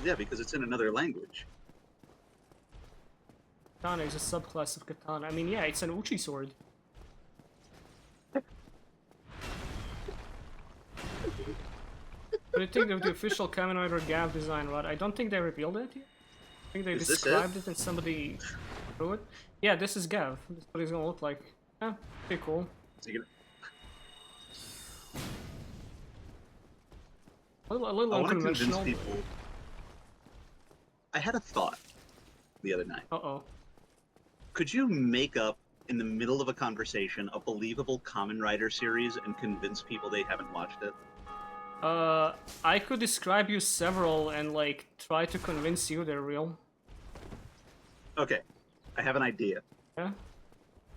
Yeah, because it's in another language. Katana is a subclass of katana. I mean, yeah, it's an Uchi sword. What do you think of the official Kamen Rider Gav design, Rod? I don't think they revealed it yet. I think they Is this described it and somebody drew it. Yeah, this is Gav. This is what he's gonna look like. Yeah, pretty cool. Is he gonna- A little I want to convince unconventional. people. I had a thought the other night. Uh-oh. Could you make up, in the middle of a conversation, a believable Kamen Rider series and convince people they haven't watched it? I could describe you several and, like, try to convince you they're real. Okay, I have an idea. Yeah?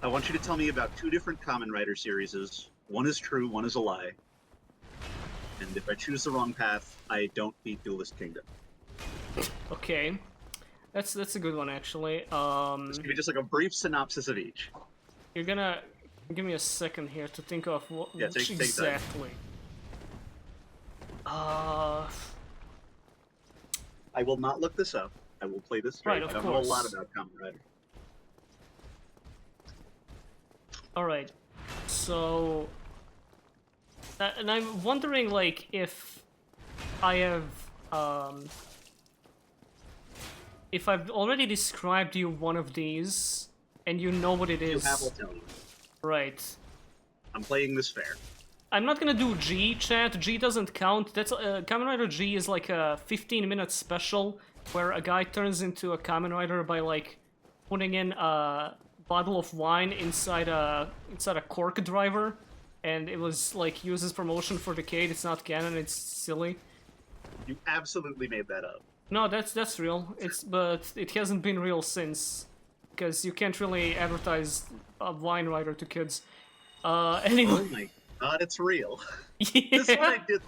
I want you to tell me about 2 different Kamen Rider series. One is true, one is a lie. And if I choose the wrong path, I don't beat Duelist Kingdom. Okay. That's a good one, actually. Just give me just like a brief synopsis of each. You're gonna give me a second here to think of what Yeah, which take time. exactly. I will not look this up. I will play this straight. Right, of I don't know a lot course. about Kamen Rider. Alright. So... and I'm wondering, like, if I have, if I've already described you one of these, and you know what it You is, have, I'll tell you. right? I'm playing this fair. I'm not gonna do G, chat. G doesn't count. That's Kamen Rider G is like a 15-minute special where a guy turns into a Kamen Rider by like putting in a bottle of wine inside a cork driver, and it was like uses promotion for Decade. It's not canon. It's silly. You absolutely made that up. No, that's real. But it hasn't been real since, because you can't really advertise a wine rider to kids. Oh Anyway. my god, it's real. Yeah. This one I did.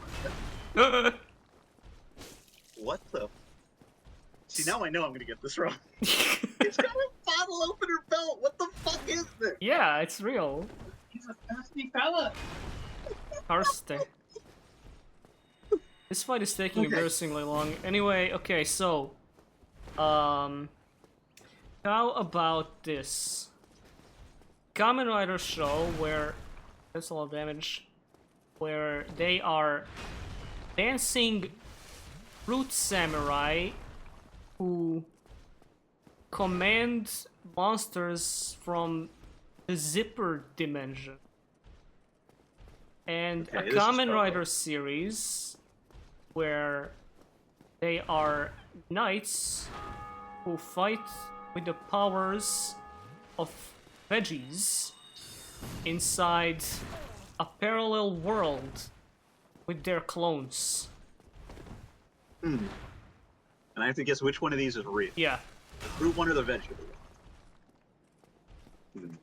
What the? See, now I know I'm gonna get this wrong. It's got a bottle opener belt. What the fuck is this? Yeah, it's real. He's a thirsty fella. Thirsty. This fight is taking Okay. embarrassingly long. Anyway, okay, so how about this? Kamen Rider show where that's a lot of damage, where they are dancing fruit samurai who command monsters from the zipper dimension. And Okay, a this is Kamen tough. Rider series where they are knights who fight with the powers of veggies inside a parallel world with their clones. And I have to guess which one of these is real. Yeah. The fruit one or the vegetable one?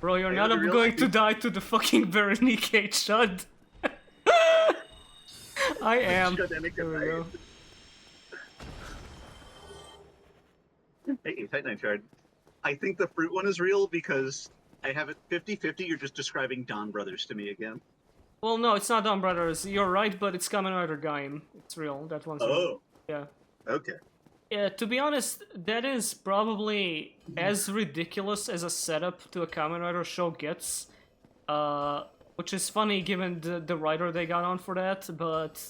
Bro, you're Hey, not are they real? going to die to the fucking Berenike Chud. I am. Shut that There we go. Hey, Titan Shard. I think the fruit one is real because I have it 50-50. You're just describing Don Brothers to me again. Well, no, it's not Dawn Brothers. You're right, but it's Kamen Rider Gaim. It's real. That one's real. Oh, Yeah. okay. Yeah, to be honest, that is probably as ridiculous as a setup to a Kamen Rider show gets. Which is funny given the writer they got on for that, but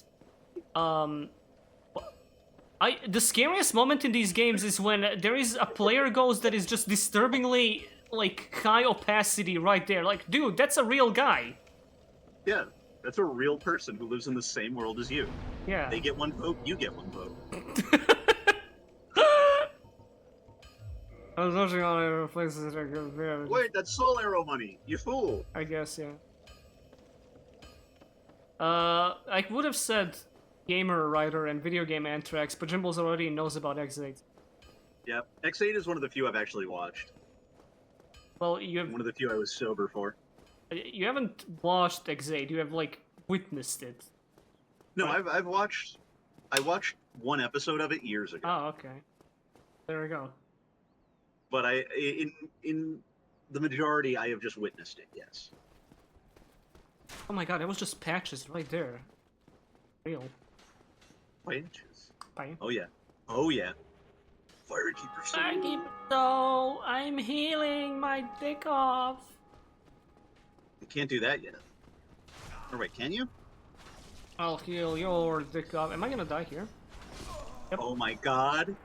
the scariest moment in these games is when there is a player ghost that is just disturbingly like high opacity right there. Like, dude, that's a real guy. Yeah, that's a real person who lives in the same world as you. Yeah. They get one vote, you get one vote. I was watching all the places that could Wait, that's Soul Arrow money, you fool! I guess, yeah. I would have said gamer writer and video game Anthrax, but Jimbles already knows about X8. Yep, X8 is one of the few I've actually watched. Well, you have One of the few I was sober for. you haven't watched X8. You have like witnessed it. No, Right. I watched one episode of it years ago. Oh, okay. There we go. But in the majority, I have just witnessed it. Yes. Oh my god, it was just patches right there. Real. Branches. Fine. Oh yeah. Oh yeah. Firekeeper. So I'm healing my dick off. You can't do that yet. Or wait, can you? I'll heal your dick off. Am I gonna die here? Yep. Oh my god.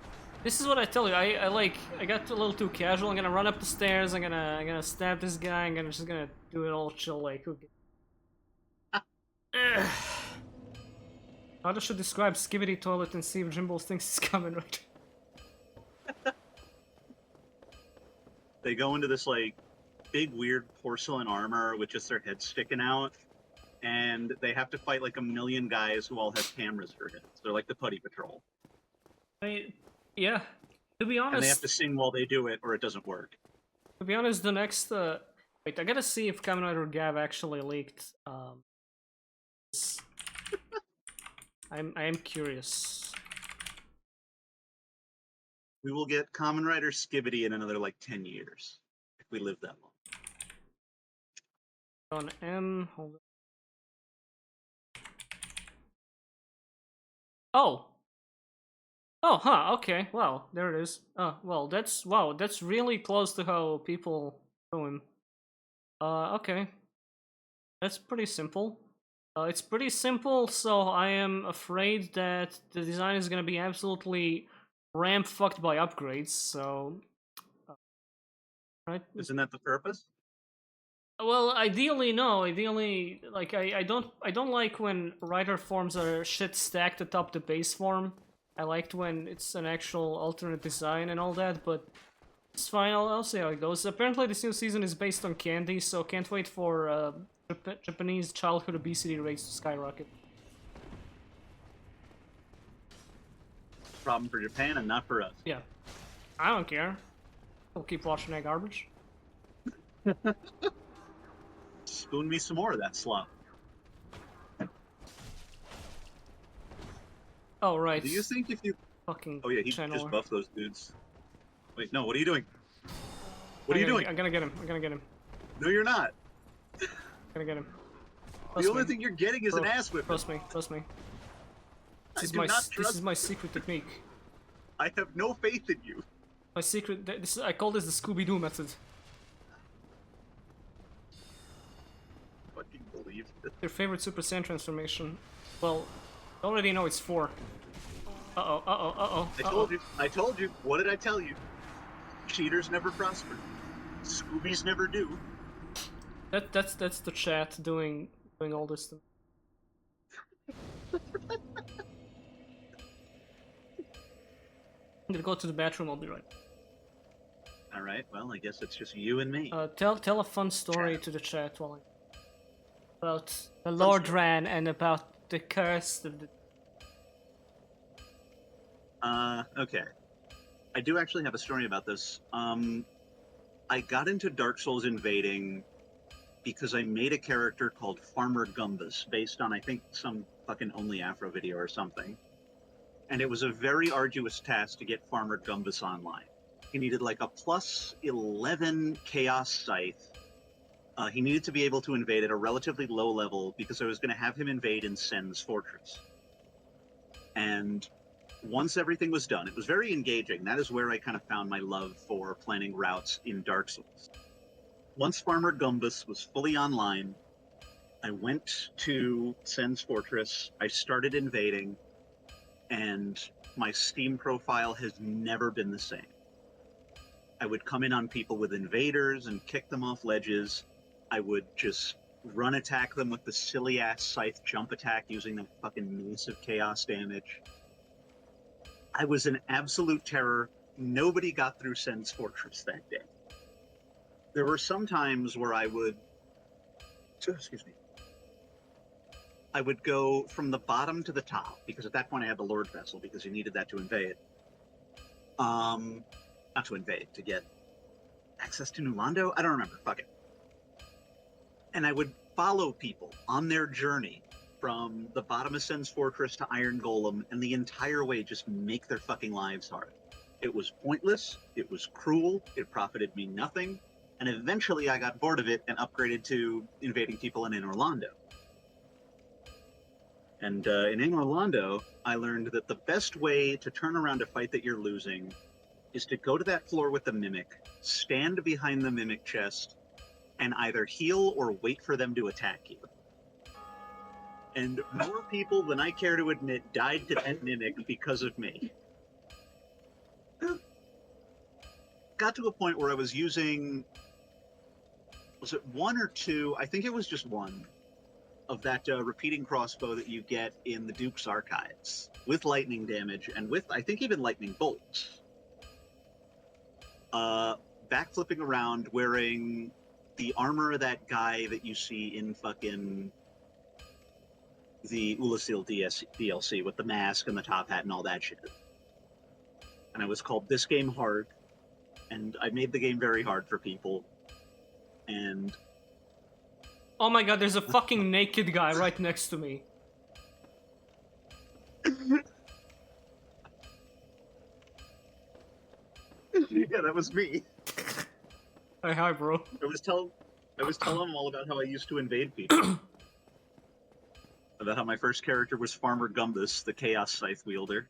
This is what I tell you. I got a little too casual. I'm gonna run up the stairs. I'm gonna stab this guy. I'm just gonna do it all chill like. Who How should describe Skibidi Toilet and see if Jimbles thinks it's coming right. They go into this like big weird porcelain armor with just their heads sticking out, and they have to fight like a million guys who all have cameras for heads. They're like the Putty Patrol, Yeah. To be and they have honest, to sing while they do it, or it doesn't work. the next wait, I gotta see if Kamen Rider Gav actually leaked. s- I am curious. We will get Kamen Rider Skibidi in another like 10 years if we live that long. On M, hold on. Oh. Oh, huh, okay, wow, there it is. Oh, well, that's really close to how people know him. Okay. That's pretty simple. It's pretty simple, so I am afraid that the design is gonna be absolutely RAM fucked by upgrades, so right. Isn't that the purpose? Well, ideally, no. Ideally, like I don't like when writer forms are shit stacked atop the base form. I liked when it's an actual alternate design and all that, but it's fine. I'll see how it goes. Apparently, this new season is based on candy, so can't wait for Japanese childhood obesity rates to skyrocket. Problem for Japan and not for us. Yeah, I don't care. I'll keep watching that garbage. Spoon me some more of that slop. Oh right. Do you think if you... Fucking Oh yeah, he channeler. just buffed those dudes. Wait, no, what are you doing? What are you doing? I'm gonna get him. I'm gonna get him. No, you're not. I'm gonna get him. The only thing you're getting is an ass whip. Trust me. Trust me. I This is do my not this trust. is my secret technique. I have no faith in you. My secret. This I call this the Scooby-Doo method. Fucking believe it. Your favorite Super Saiyan transformation? Well, I already know it's 4. Uh-oh, uh-oh, uh-oh. I told you. I told you. What did I tell you? Cheaters never prosper. Scoobies never do. That's the chat doing all this stuff. I'm gonna go to the bathroom, I'll be right. All right. Well, I guess it's just you and me. Tell a fun story Chat. to the chat while about the Lord story. Ran and about the curse of the... Okay. I do actually have a story about this. I got into Dark Souls invading because I made a character called Farmer Gumbus, based on, I think, some fucking Only Afro video or something. And it was a very arduous task to get Farmer Gumbus online. He needed like a plus 11 Chaos Scythe. He needed to be able to invade at a relatively low level because I was going to have him invade in Sen's Fortress. And once everything was done, it was very engaging. That is where I kind of found my love for planning routes in Dark Souls. Once Farmer Gumbus was fully online, I went to Sen's Fortress, I started invading, and my Steam profile has never been the same. I would come in on people with invaders and kick them off ledges. I would just run attack them with the silly ass scythe jump attack using that fucking massive chaos damage. I was an absolute terror. Nobody got through Sen's Fortress that day. There were some times where I would, excuse me, I would go from the bottom to the top, because at that point I had the Lord Vessel, because you needed that to invade. Not to invade, to get access to New Londo? I don't remember, fuck it. And I would follow people on their journey from the bottom of Sen's Fortress to Iron Golem, and the entire way just make their fucking lives hard. It was pointless, it was cruel, it profited me nothing, and eventually I got bored of it and upgraded to invading people in Anor Londo. And in Anor Londo, I learned that the best way to turn around a fight that you're losing is to go to that floor with the Mimic, stand behind the Mimic chest, and either heal or wait for them to attack you. And more people than I care to admit died to that Mimic because of me. Got to a point where I was using, was it 1 or 2? I think it was just 1 of that repeating crossbow that you get in the Duke's Archives with lightning damage and with, I think, even lightning bolts. Backflipping around wearing the armor of that guy that you see in fucking the Ulasil DLC with the mask and the top hat and all that shit. And I was called This Game Hard, and I made the game very hard for people. And Oh my god, there's a fucking naked guy right next to me. yeah, that was me. Hey, hi, bro. I was telling him all about how I used to invade people. About how my first character was Farmer Gumbus, the Chaos Scythe wielder.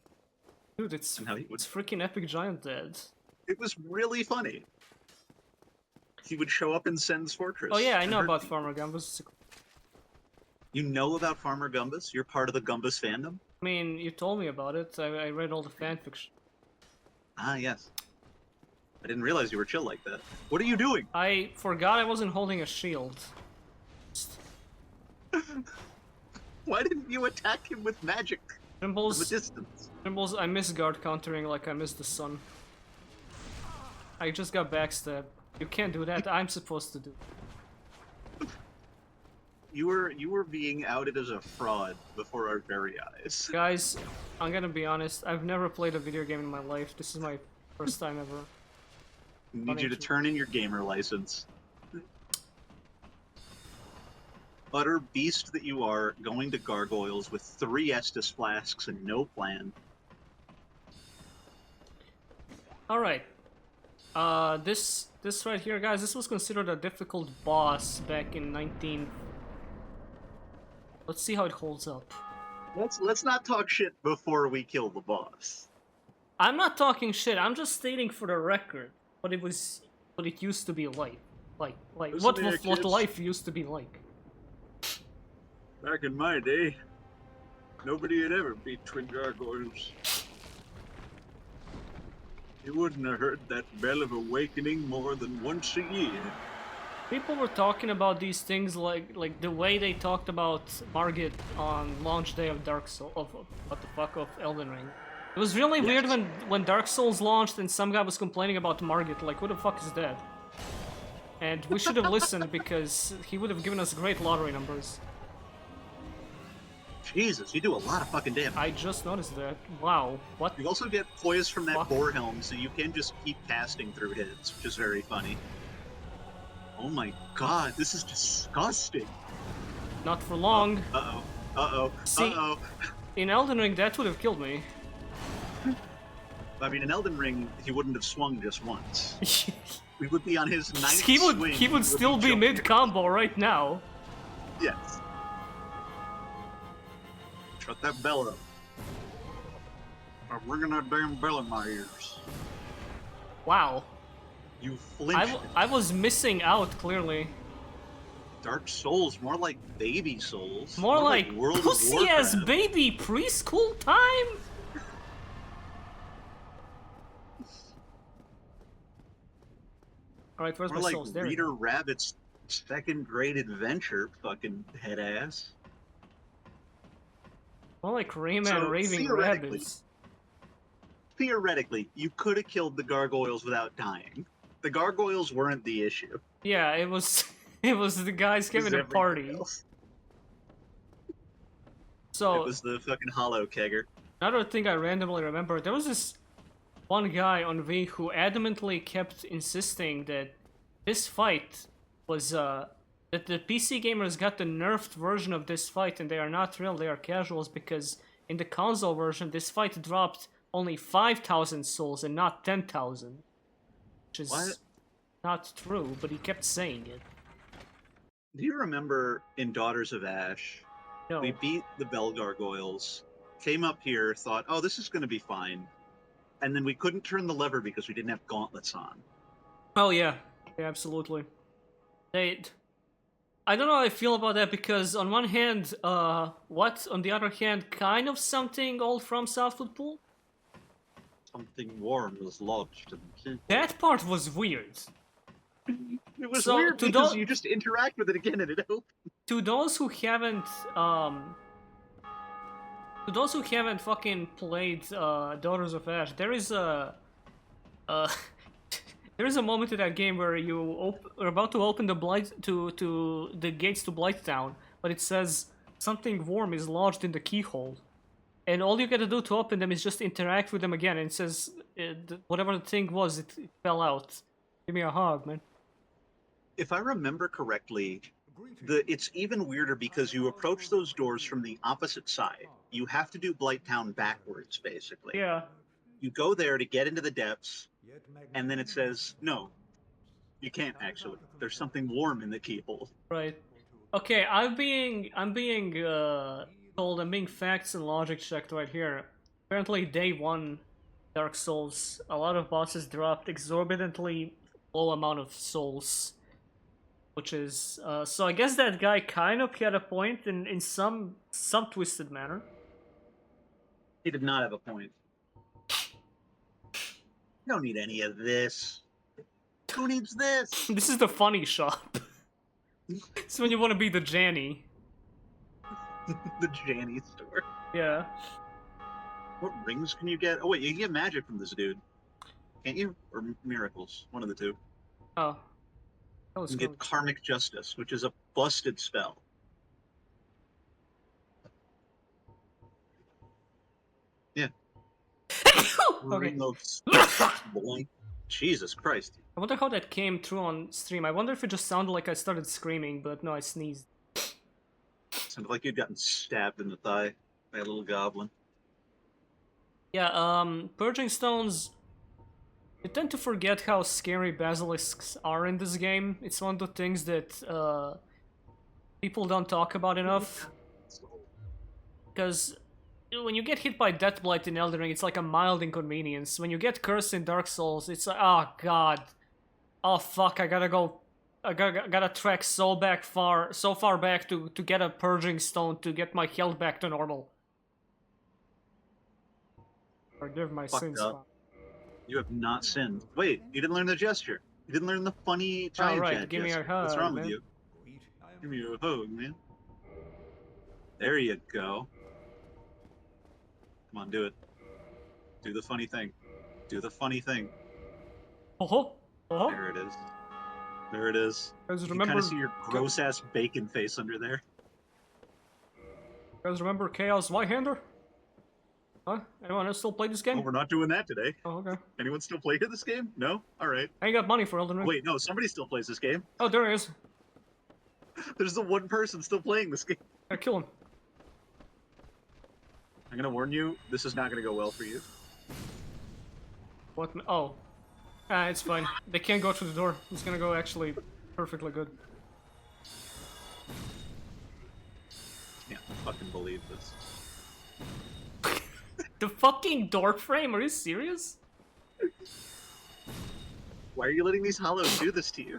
Dude, it's And how he would... freaking Epic Giant Dead. It was really funny. He would show up in Sen's Fortress. Oh yeah, I and know hurt about people. Farmer Gumbus. You know about Farmer Gumbus? You're part of the Gumbus fandom? I mean, you told me about it. I read all the fanfiction. Ah, yes. I didn't realize you were chill like that. What are you doing? I forgot I wasn't holding a shield. Why didn't you attack him with magic from a Symbols, distance? symbols, I miss guard countering like I miss the sun. I just got backstabbed. You can't do that, I'm supposed to do. You were being outed as a fraud before our very eyes. Guys, I'm gonna be honest, I've never played a video game in my life. This is my first time ever. I need you to turn in your gamer license. Utter beast that you are, going to gargoyles with 3 Estus flasks and no plan. Alright. This right here, guys, this was considered a difficult boss back in 19... Let's see how it holds up. Let's not talk shit before we kill the boss. I'm not talking shit, I'm just stating for the record what it used to be like. Like, Listen what here, kids. life used to be like. Back in my day, nobody had ever beat twin gargoyles. You wouldn't have heard that bell of awakening more than once a year. People were talking about these things like the way they talked about Margit on launch day of Dark Souls of Elden Ring. It was really weird when Dark Souls launched and some guy was complaining about Margit, like, who the fuck is that? And we should have listened because he would have given us great lottery numbers. Jesus, you do a lot of fucking damage. I just noticed that. Wow, what? You also get poise from that Fuck. boar helm, so you can just keep casting through hits, which is very funny. Oh my god, this is disgusting. Not for long. Uh-oh. Uh-oh. See- Uh-oh. In Elden Ring, that would have killed me. I mean, in Elden Ring, he wouldn't have swung just once. We would be on his ninth he swing. would still be jumping. mid-combo right now. Yes. Shut that bell up. I'm ringing that damn bell in my ears. Wow. You flinched. I was missing out, clearly. Dark Souls, more like baby souls. More like World of pussy-ass Warcraft. baby preschool time? Alright, where's More my like souls? There we Reader go. Rabbit's second grade adventure, fucking head ass. More like Rayman So, Raving theoretically- Rabbits. Theoretically, you could have killed the gargoyles without dying. The gargoyles weren't the issue. Yeah, it was it was the guys It was giving a everything party. else. So It was the fucking hollow kegger. another thing I randomly remember, there was this one guy on V who adamantly kept insisting that this fight was that the PC gamers got the nerfed version of this fight and they are not real, they are casuals, because in the console version this fight dropped only 5,000 souls and not 10,000. Which is What? not true, but he kept saying it. Do you remember in Daughters of Ash, No. we beat the Bell Gargoyles, came up here, thought, oh, this is going to be fine. And then we couldn't turn the lever because we didn't have gauntlets on. Oh yeah, yeah, absolutely. I don't know how I feel about that because on one hand, what? On the other hand, kind of something old from South would pull? Something warm was lodged in the That part was weird. It was So, weird to because tho- you just interact with it again and it opens. To those who haven't, fucking played Daughters of Ash, there is a, there is a moment in that game where you are about to open the the gates to Blighttown, but it says something warm is lodged in the keyhole, and all you gotta do to open them is just interact with them again, and it says whatever the thing was, it fell out. Give me a hug, man. If I remember correctly, it's even weirder because you approach those doors from the opposite side. You have to do Blighttown backwards, basically. Yeah. You go there to get into the depths, and then it says, no, you can't actually. There's something warm in the keyhole. Right. Okay, I'm being told, I'm being facts and logic checked right here. Apparently, day one, Dark Souls, a lot of bosses dropped exorbitantly low amount of souls, which is so I guess that guy kind of had a point in some twisted manner. He did not have a point. You don't need any of this. Who needs this? This is the funny shop. It's when you want to be the Janny. The Janny store. Yeah. What rings can you get? Oh wait, you can get magic from this dude. Can't you? Or miracles. One of the two. Oh. That was You can get cool. Karmic Justice, which is a busted spell. Yeah. Okay. Ring of blank. Jesus Christ. I wonder how that came through on stream. I wonder if it just sounded like I started screaming, but no, I sneezed. Sounded like you'd gotten stabbed in the thigh by a little goblin. Yeah, Purging Stones... You tend to forget how scary basilisks are in this game. It's one of the things that people don't talk about enough. Because when you get hit by Deathblight in Elden Ring, it's like a mild inconvenience. When you get cursed in Dark Souls, it's like, oh god. Oh fuck, I gotta trek so far back to get a Purging Stone to get my health back to normal. Forgive my Fucked sins. up. You have not sinned. Wait, you didn't learn the gesture. You didn't learn the funny giant right, chat give me a gesture. What's hug, wrong man. with you? Give me a hug, man. There you go. Come on, do it. Do the funny thing. Do the funny thing. Oh, oh. There it is. There it is. Guys, You can remember? kind of see your gross-ass bacon face under there. Guys, remember Chaos Whitehander? Huh? Anyone else still play this game? Oh, we're not doing that today. Oh, okay. Anyone still play this game? No? Alright. I ain't got money for Elden Ring. Wait, no, somebody still plays this game. Oh, there he is. There's the one person still playing this game. I kill him. I'm gonna warn you, this is not gonna go well for you. What? Oh. Ah, it's fine. They can't go through the door. It's gonna go actually perfectly good. Can't fucking believe this. The fucking door frame? Are you serious? Why are you letting these hollows do this to you?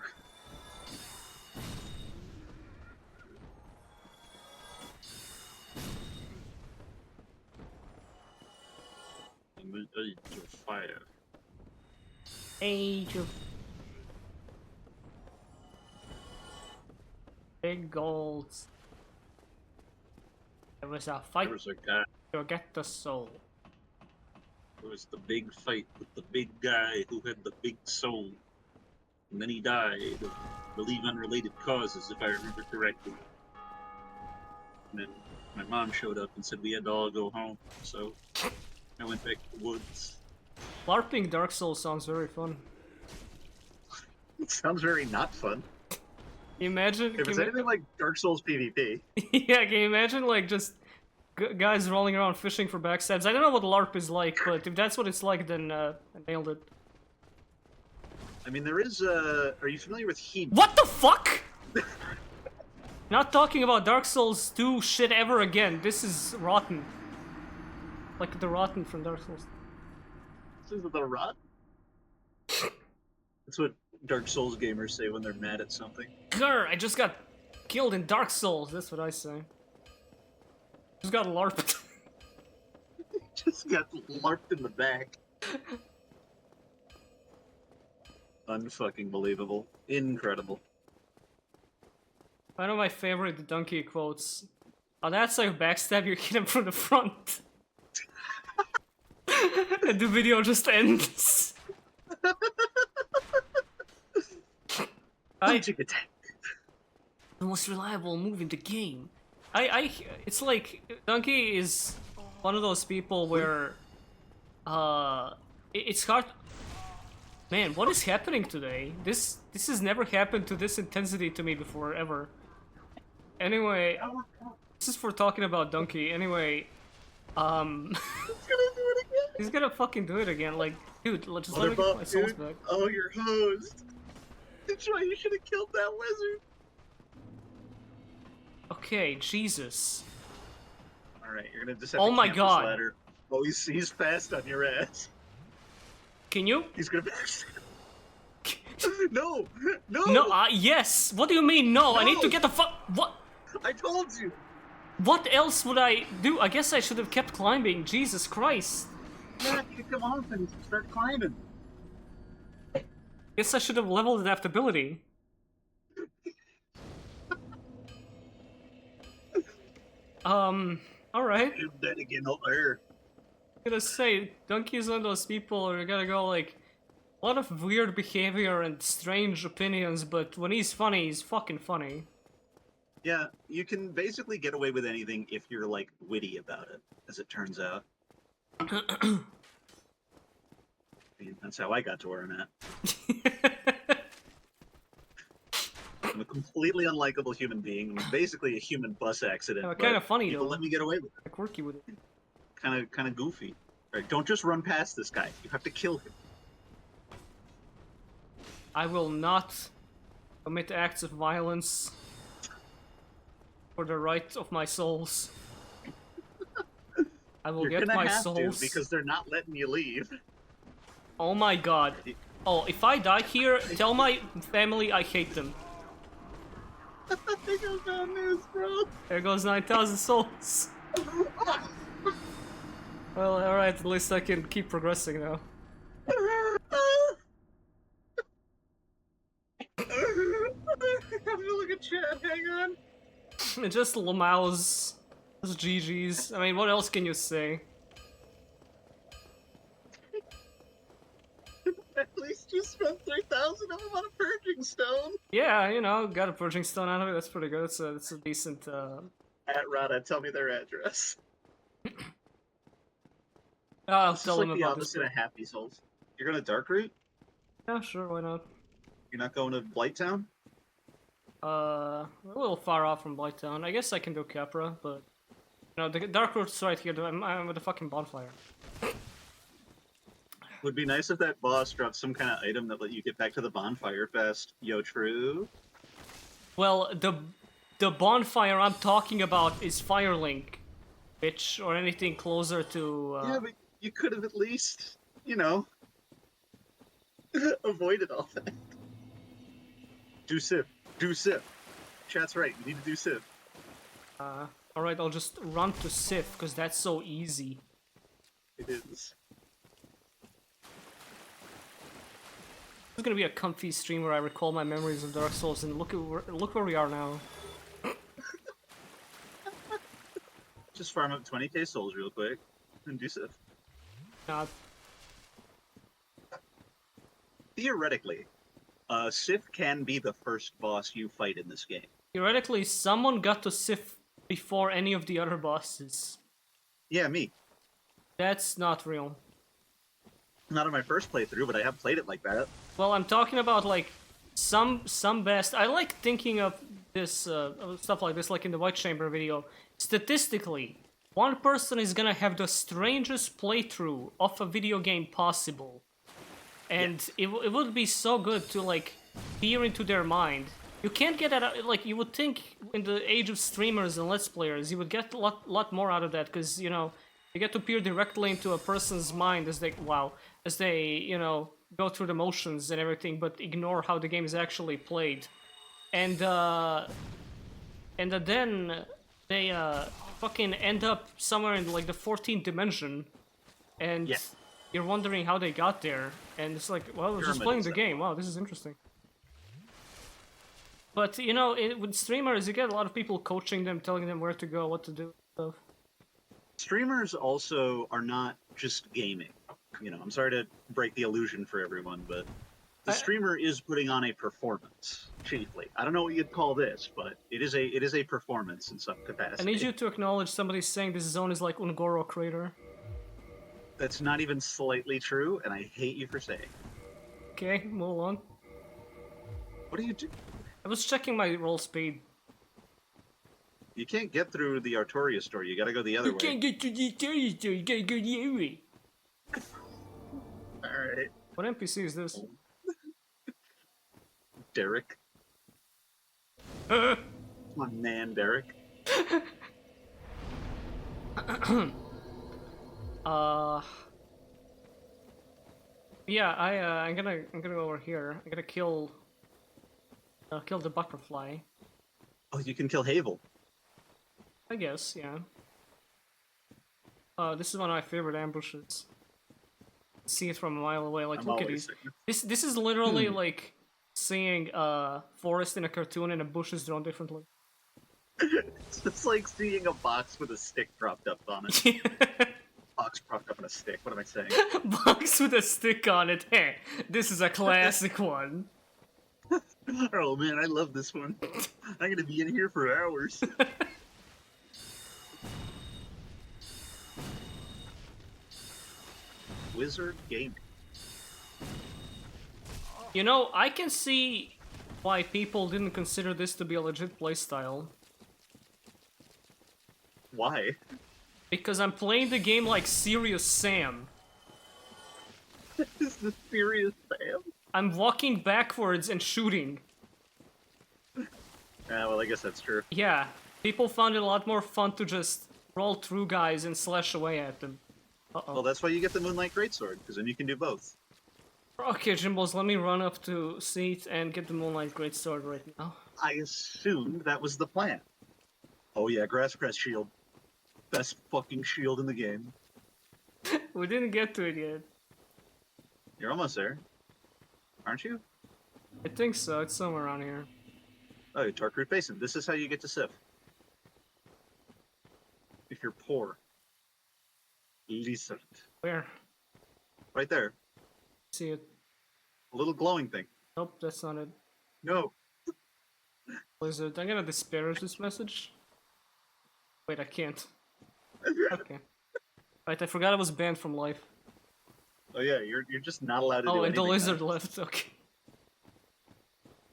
Age of Fire. Age of... Big golds. There was a fight There was a guy. to get the soul. It was the big fight with the big guy who had the big soul. And then he died of, I believe, unrelated causes, if I remember correctly. And then my mom showed up and said we had to all go home. So I went back to the woods. LARPing Dark Souls sounds very fun. It sounds very not fun. Can you imagine? If it's anything like Dark Souls PvP, Yeah, can you imagine, like, just guys rolling around fishing for backstabs? I don't know what LARP is like, but if that's what it's like, then I nailed it. I mean, there is are you familiar with Heat? What the fuck? Not talking about Dark Souls 2 shit ever again. This is rotten. Like the rotten from Dark Souls. This is the rot. That's what Dark Souls gamers say when they're mad at something. Grr, I just got killed in Dark Souls. That's what I say. Just got LARPed. Just got larped in the back. Unfucking believable. Incredible. One of my favorite donkey quotes. Oh, that's like backstab, you hit him from the front. And the video just ends. Magic attack. The most reliable move in the game. It's like Donkey is one of those people where, it's hard. Man, what is happening today? This has never happened to this intensity to me before ever. Anyway, this is for talking about Donkey. Anyway, he's gonna fucking do it again. Like, dude, just let me get my souls back. Oh, you're hosed. That's why you should have killed that wizard. Okay, Jesus. Alright, you're gonna just have Oh to my camp God. this ladder. Oh, he's fast on your ass. Can you? He's gonna No! No! No, yes! What do you mean, no? I need to No. get the fuck. What? I told you! What else would I do? I guess I should have kept climbing. Jesus Christ. Yeah, you come off and start climbing. Guess I should have leveled adaptability. Alright. I'm dead again over here. I'm gonna say, donkeys and those people are gonna go like a lot of weird behavior and strange opinions, but when he's funny, he's fucking funny. Yeah, you can basically get away with anything if you're like witty about it, as it turns out. I mean, that's how I got to where I'm at. I'm a completely unlikable human being. I'm basically a human bus accident. Kind of but funny people though. let me get away with it. Quirky with it. Kind of goofy. Right, don't just run past this guy. You have to kill him. I will not commit acts of violence for the right of my souls. I will You're get gonna my have souls. to because they're not letting you leave. Oh my god. Oh, if I die here, tell my family I hate them. There goes bad news, bro. There goes 9,000 souls. Well, alright, at least I can keep progressing now. I'm gonna look at chat. Hang on. Just Lamaus. Just GG's. I mean, what else can you say? At least you spent 3,000 of them on a purging stone. Yeah, you know, got a purging stone out of it. That's pretty good. It's a decent. At Rada, tell me their address. I'll This is tell like them the about this. opposite of Happy Souls. You're gonna Dark Root? Yeah, sure, why not? You're not going to Blighttown? A little far off from Blighttown. I guess I can do Capra, but you know, the Dark Root's right here. I'm with the fucking bonfire. Would be nice if that boss dropped some kind of item that let you get back to the bonfire fast. Yo, true. Well, the bonfire I'm talking about is Firelink, bitch, or anything closer to. Yeah, but you could have at least, you know, avoided all that. Do Sif. Do Sif. Chat's right. You need to do Sif. Alright, I'll just run to Sif, because that's so easy. It is. It's gonna be a comfy stream where I recall my memories of Dark Souls, and look where we are now. Just farm up 20k souls real quick and do Sif. Theoretically, Sif can be the first boss you fight in this game. Theoretically, someone got to Sif before any of the other bosses. Yeah, me. That's not real. Not on my first playthrough, but I have played it like that. Well, I'm talking about like some best. I like thinking of this stuff like this, like in the White Chamber video. Statistically, one person is gonna have the strangest playthrough of a video game possible, and it it would be so good to like peer into their mind. You can't get that like you would think in the age of streamers and let's players. You would get a lot more out of that because you know you get to peer directly into a person's mind as they you know go through the motions and everything, but ignore how the game is actually played, and then they fucking end up somewhere in like the 14th dimension, and Yeah. you're wondering how they got there, and it's like, well, we're just Pyramid playing is the that. game. Wow, this is interesting. But you know, with streamers, you get a lot of people coaching them, telling them where to go, what to do, stuff. Streamers also are not just gaming. You know, I'm sorry to break the illusion for everyone, but the streamer is putting on a performance, chiefly. I don't know what you'd call this, but it is a performance in some I capacity. need you to acknowledge somebody saying this zone is like Ungoro Crater. That's not even slightly true, and I hate you for saying. Okay, move on. What do you do? I was checking my roll speed. You can't get through the Artorias store. You gotta go the other You way. can't get to the territory, you gotta go the other way. Alright. What NPC is this? Derek. Uh, My man, Derek. Yeah, I'm gonna go over here. I'm gonna kill the butterfly. Oh, you can kill Havel. I guess, yeah. This is one of my favorite ambushes. see it from a mile away. Like, I'm look at always these. This is literally like seeing a forest in a cartoon and a bush is drawn differently. It's just like seeing a box with a stick propped up on it. Box propped up on a stick. What am I saying? Box with a stick on it. Hey, this is a classic one. Oh man, I love this one. I'm gonna be in here for hours. Wizard Gaming. You know, I can see why people didn't consider this to be a legit playstyle. Why? Because I'm playing the game like Serious Sam. Is this serious, Sam? I'm walking backwards and shooting. Well, I guess that's true. Yeah, people found it a lot more fun to just roll through guys and slash away at them. Uh-oh. Well, that's why you get the Moonlight Greatsword, because then you can do both. Okay, Jimbos, let me run up to Seat and get the Moonlight Greatsword right now. I assumed that was the plan. Oh yeah, Grass Crest Shield. Best fucking shield in the game. We didn't get to it yet. You're almost there. Aren't you? I think so, it's somewhere around here. Oh, Darkroot Basin. This is how you get to Sif. If you're poor. Listen. Where? Right there. See it. A little glowing thing. Nope, that's not it. No. Blizzard, I'm gonna disparage this message. Wait, I can't. Okay. Right, I forgot I was banned from life. Oh yeah, you're just not allowed to do Oh, and the anything lizard now. left, okay.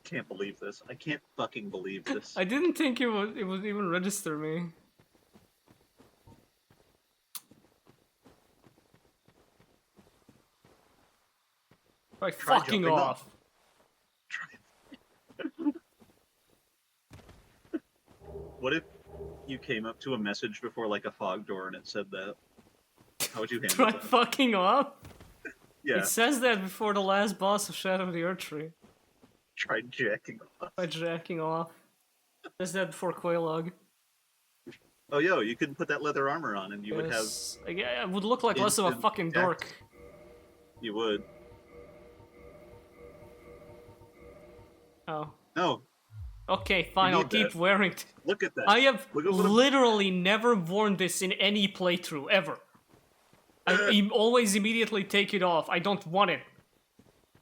Can't believe this. I can't fucking believe this. I didn't think it would even register me. Try Try fucking jumping off. What if you came up to a message before like a fog door and it said that? How would you handle Try that? fucking off? Yeah, It says that before the last boss of Shadow of the Earth Tree. try jacking off. By jacking off. It says that before Quaylog. Oh yo, you could put that leather armor on and you would have. Yes. I would look like less of a instant fucking attack. dork. You would. Oh. No, Okay, fine, I'll need keep that. wearing it. look at that. I have Look at what I'm- literally never worn this in any playthrough, ever. I always immediately take it off. I don't want it.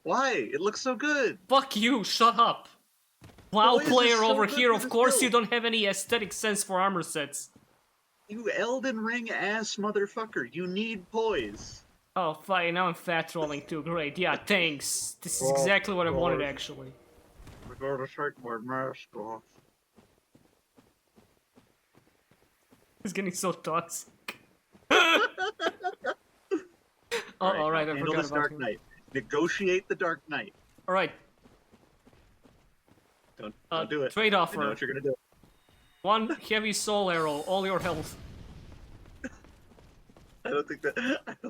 Why? It looks so good. Fuck you, shut up. WoW Why is this player so over good here, for of this course build? you don't have any aesthetic sense for armor sets. You Elden Ring ass motherfucker. You need poise. Oh, fine, now I'm fat trolling too, great. Yeah, thanks. This is exactly what I wanted, actually. I gotta take my mask off. It's getting so toxic. Oh, alright, I Handle forgot this about Dark him. Knight. Negotiate the Dark Knight. Alright, Don't do it. trade I know offer. what you're gonna do. One heavy soul arrow, all your health. I don't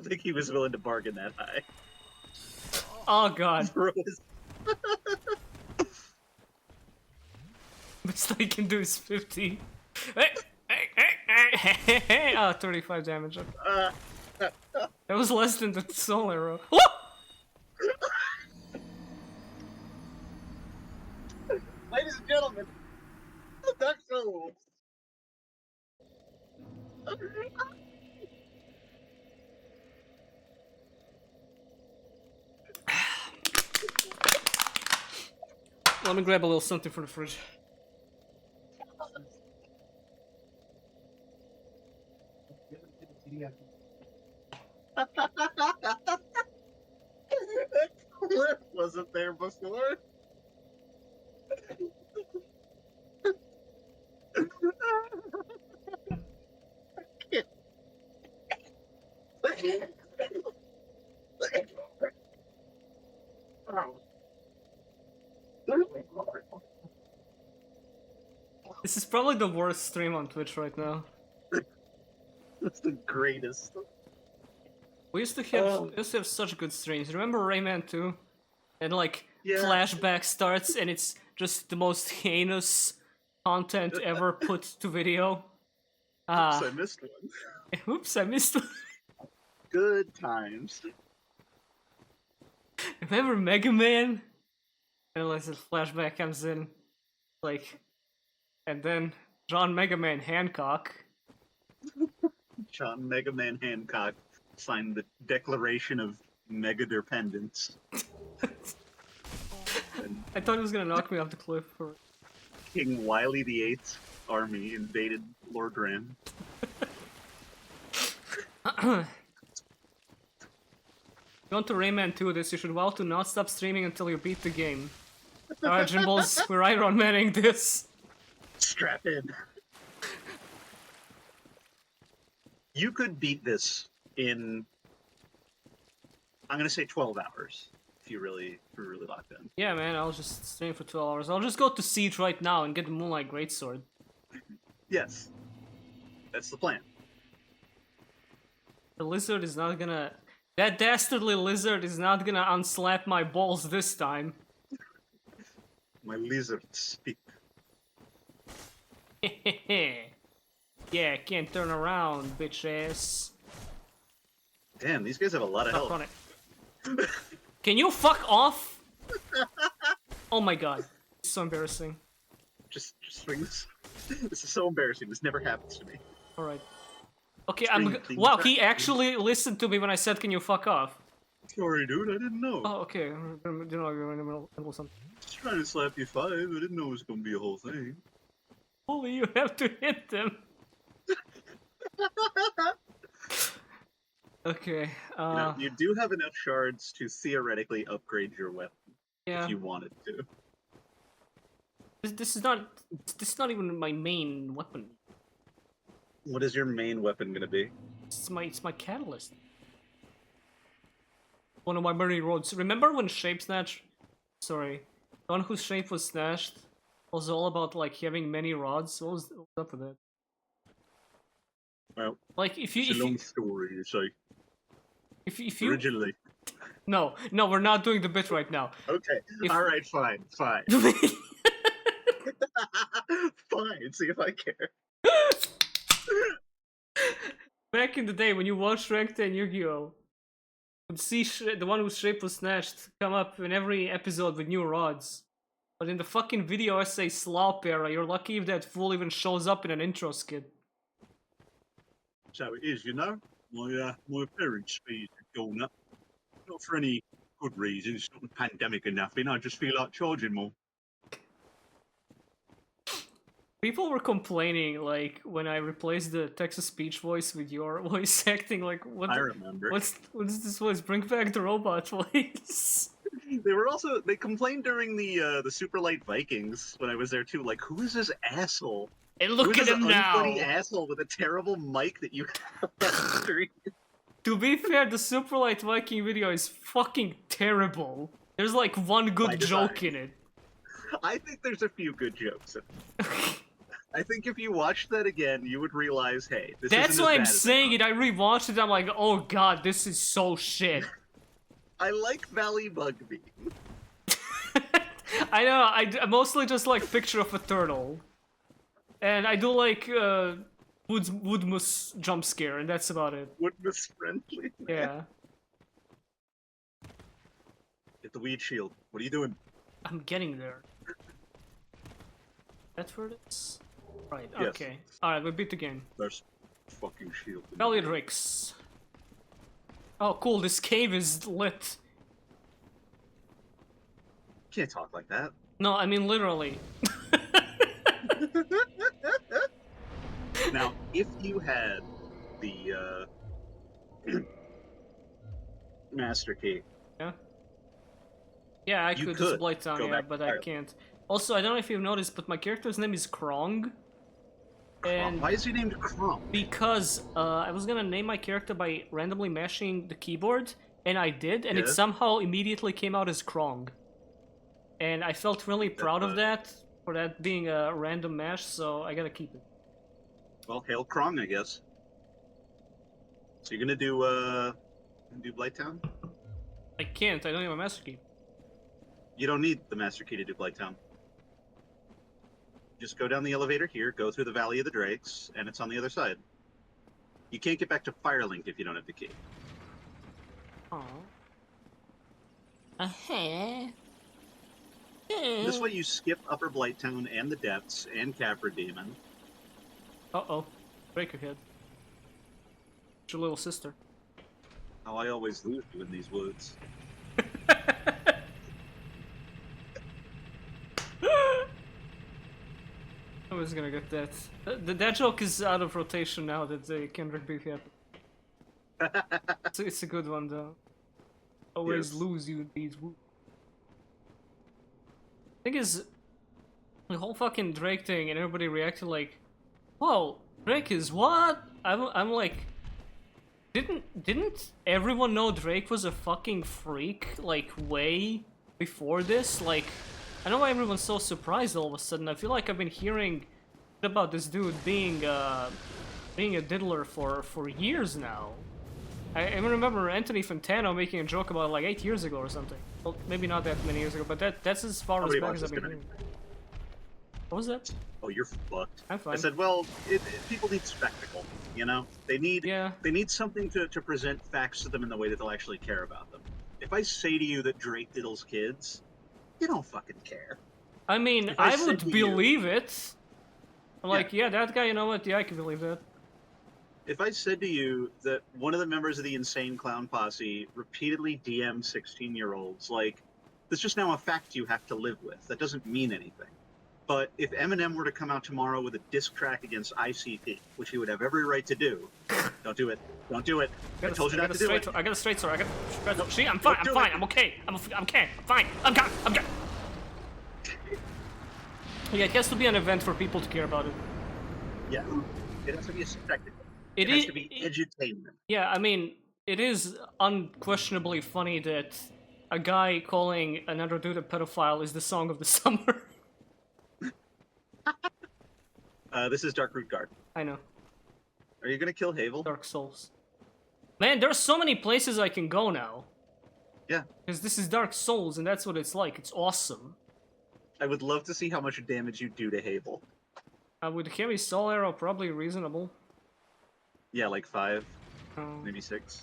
think he was willing to bargain that high. Oh god. Bro is- Best I can do is 50. Oh, 35 damage. Okay. That was less than the soul arrow. Woo! Ladies and gentlemen, Dark Souls. Let me grab a little something from the fridge. Cliff wasn't there before. This is probably the worst stream on Twitch right now. That's the greatest. We used to have such good streams. Remember Rayman 2? And like Yeah. flashback starts and it's just the most heinous content ever put to video. Oops, I missed one. Oops, I missed one. Good times. Remember Mega Man? And unless a flashback comes in, like, and then John Mega Man Hancock. John Mega Man Hancock signed the Declaration of Mega Dependence. And I thought he was gonna knock me off the cliff. For... King Wily VIII's army invaded Lordran. If you want to Rayman 2 this, you should vow to not stop streaming until you beat the game. Alright, Jimballs, we're Iron Manning this. Strap in. You could beat this in, I'm gonna say 12 hours if you're really locked in. Yeah, man, I'll just stream for 12 hours. I'll just go to Siege right now and get the Moonlight Greatsword. Yes, that's the plan. The lizard is not gonna... That dastardly lizard is not gonna unslap my balls this time. My lizards speak. Yeah, can't turn around, bitch ass. Damn, these guys have a lot of Stop health. on it. Can you fuck off? Oh my god. It's so embarrassing. Just swing this. This is so embarrassing. This never happens to me. Alright. Okay, Scream, please. wow, he actually listened to me when I said, can you fuck off? Sorry, dude. I didn't know. Oh, okay. You know, you're in the middle of something. Just trying to slap you 5. I didn't know it was gonna be a whole thing. Holy, you have to hit them. Okay, You do have enough shards to theoretically upgrade your weapon yeah. if you wanted to. This is not even my main weapon. What is your main weapon gonna be? It's my catalyst. One of my many roads. Remember when Shape Snatch? Sorry, the one whose shape was snatched was all about like having many rods. What was up with that? Well, Like if it's a long you story, you say. if you Originally. no, we're not doing the bit right now. Okay. If- Alright, fine. Fine. Fine. See if I care. Back in the day when you watched Ranked 10 Yu-Gi-Oh! You'd see the one whose shape was snatched come up in every episode with new rods. But in the fucking video essay slop era, you're lucky if that fool even shows up in an intro skit. So it is, you know. My parents' fees have gone up. Not for any good reasons. It's not a pandemic or nothing. I just feel like charging more. People were complaining, like, when I replaced the Texas speech voice with your voice acting, like, what? I remember. What's this voice? Bring back the robot voice. They complained during the Super Light Vikings when I was there too. Like, who is this asshole? And Who look is at this him now. unfunny asshole with a terrible mic that you have on the stream? To be fair, the Super Light Viking video is fucking terrible. There's like one By good design. joke in it. I think there's a few good jokes. I think if you watched that again, you would realize, hey, this That's isn't why as I'm bad as I saying thought. it. I rewatched it. I'm like, oh god, this is so shit. I like Valley Bugby. I know. I mostly just like picture of a turtle, and I do like Woodmus jump scare, and that's about it. Woodmus friendly. Yeah, Get the weed shield. What are you doing? I'm getting there. That's where it is. Right. Yes. Okay. All right. We beat the game. There's fucking shield. Bellatrix. Oh, cool. This cave is lit. Can't talk like that. No, I mean literally. Now, if you had the master key, Yeah, I You could could just blight down, go yeah, back but to I Ireland. can't. Also, I don't know if you've noticed, but my character's name is Krong. And why is he named Crom? because I was gonna name my character by randomly mashing the keyboard, and I did, and it Yeah. somehow immediately came out as Krong. And I felt really proud of that, for that being a random mash, so I gotta keep it. Well, hail Krong, I guess. So you're gonna do Blighttown? I can't, I don't have a master key. You don't need the master key to do Blighttown. Just go down the elevator here, go through the Valley of the Drakes, and it's on the other side. You can't get back to Firelink if you don't have the key. Aw. Uh-huh. This way you skip Upper Blighttown and the Depths and Capra Demon. Uh-oh. Break your head. It's your little sister. How I always lose you in these woods. I was gonna get that. That joke is out of rotation now that Kendrick beef happened. It's a good one though. Always Yes. lose you in these woods. Thing is, the whole fucking Drake thing and everybody reacted like, "Whoa, Drake is what?" I'm like, didn't everyone know Drake was a fucking freak like way before this? Like, I know why everyone's so surprised all of a sudden. I feel like I've been hearing about this dude being a diddler for years now. I even remember Anthony Fantano making a joke about it like 8 years ago or something. Well, maybe not that many years ago, but that's as far Nobody as back wants as I've this been guy. hearing. What was that? Oh, you're fucked. I'm fine. I said, well, people need spectacle, you know? They need Yeah. they need something to present facts to them in the way that they'll actually care about them. If I say to you that Drake diddles kids, you don't fucking care. I mean, If I I said would to you- believe it. Like, yeah, that guy, you know what? Yeah, I can believe that. If I said to you that one of the members of the Insane Clown Posse repeatedly DM'd 16-year-olds, like, that's just now a fact you have to live with. That doesn't mean anything. But if Eminem were to come out tomorrow with a diss track against ICP, which he would have every right to do, don't do it. Don't do it. I told you not to do it. I got a straight sword. I got a straight sword. See, I'm fine. I'm do fine. it. I'm okay. I'm okay. I'm fine. I'm good. I'm good. Yeah, it has to be an event for people to care about it. Yeah. It has to be a spectacle. It It has is. to be edutainment. Yeah, I mean, it is unquestionably funny that a guy calling another dude a pedophile is the song of the summer. This is Darkroot Guard. I know. Are you gonna kill Havel? Dark Souls. Man, there's so many places I can go now. Yeah. Because this is Dark Souls, and that's what it's like. It's awesome. I would love to see how much damage you do to Havel. With Heavy Soul Arrow, probably reasonable. Yeah, like 5, Um, maybe 6.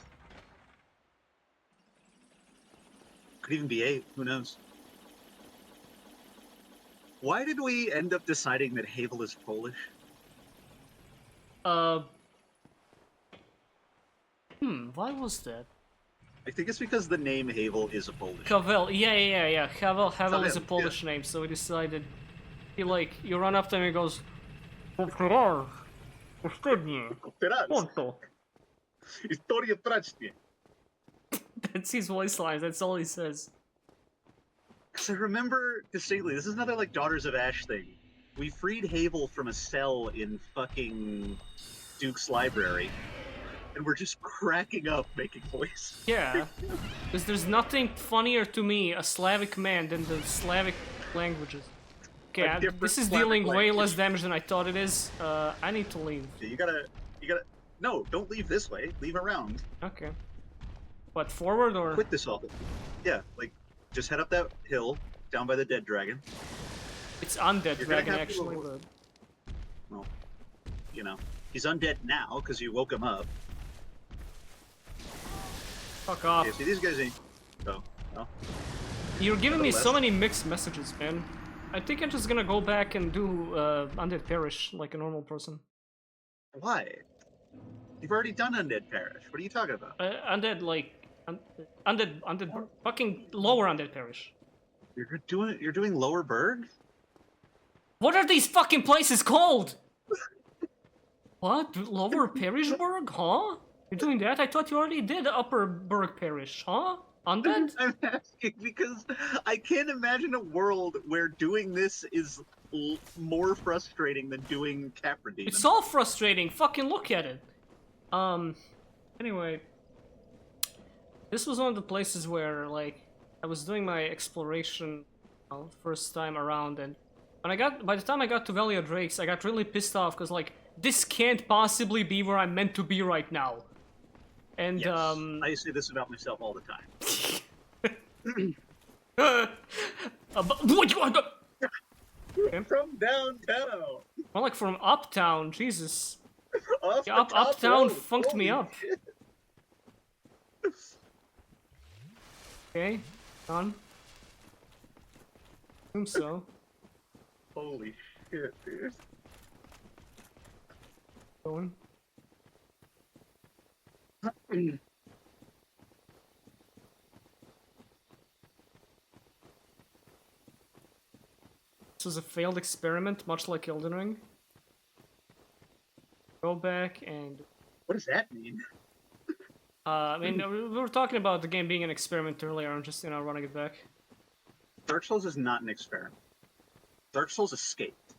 Could even be 8. Who knows? Why did we end up deciding that Havel is Polish? Why was that? I think it's because the name Havel is a Polish. Havel, yeah. Havel is a him, Polish name, so we decided. You run up to him and he goes, "Teraz, wstydnie, Teraz! ponto." Historia tracznie! That's his voice lines, that's all he says. Because I remember distinctly, this is another like Daughters of Ash thing. We freed Havel from a cell in fucking Duke's library, and we're just cracking up making voice. Yeah, because there's nothing funnier to me, a Slavic man, than the Slavic languages. Okay, A different this is Slavic dealing way language. less damage than I thought it is. I need to leave. You gotta, no, don't leave this way. Leave around. Okay. What, forward or? Quit this all. Yeah, like, just head up that hill, down by the dead dragon. It's undead You're gonna dragon, have to actually, avoid- but... Well, you know, he's undead now because you woke him up. Fuck off. Yeah, see, these guys ain't. Oh, well. You're giving me so Nonetheless. many mixed messages, man. I think I'm just gonna go back and do Undead Parish like a normal person. Why? You've already done Undead Parish. What are you talking about? Undead, like... undead... Fucking lower Undead Parish. You're doing Lower Berg? What are these fucking places called? What? Lower Parishburg? Huh? You're doing that? I thought you already did Upper Berg Parish, huh? Undead? I'm asking because I can't imagine a world where doing this is more frustrating than doing Capra Demon. It's all frustrating. Fucking look at it. Anyway. This was one of the places where, like, I was doing my exploration first time around, and by the time I got to Valley of Drakes, I got really pissed off, because, like, this can't possibly be where I'm meant to be right now. And, Yes, I say this about myself all the time. From downtown. More like from uptown, Jesus. Off Yeah, the top uptown road. funked me Holy up. shit. Okay. On? Assume so. Holy shit, dude. Going. This was a failed experiment, much like Elden Ring. Go back and... What does that mean? I mean, we were talking about the game being an experiment earlier, I'm just, running it back. Dark Souls is not an experiment. Dark Souls escaped.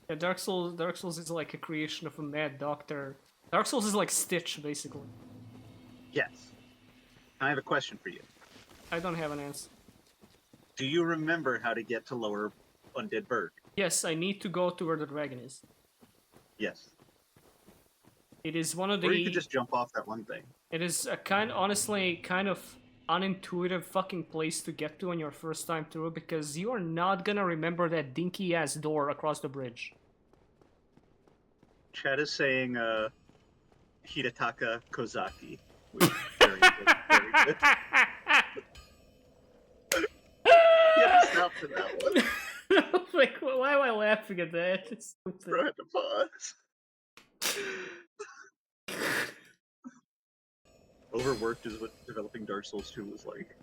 Yeah, Dark Souls is like a creation of a mad doctor. Dark Souls is like Stitch, basically. Yes. I have a question for you. I don't have an answer. Do you remember how to get to Lower Undead Burg? Yes, I need to go to where the dragon is. Yes. It is one of the... Or you could just jump off that one thing. It is a honestly, kind of unintuitive fucking place to get to on your first time through, because you are not gonna remember that dinky-ass door across the bridge. Chad is saying, Hidetaka Kozaki. Which is very good, very good. You have to stop for that one. Like, why am I laughing at that? It's stupid. Bro, I had to pause. Overworked is what developing Dark Souls 2 was like.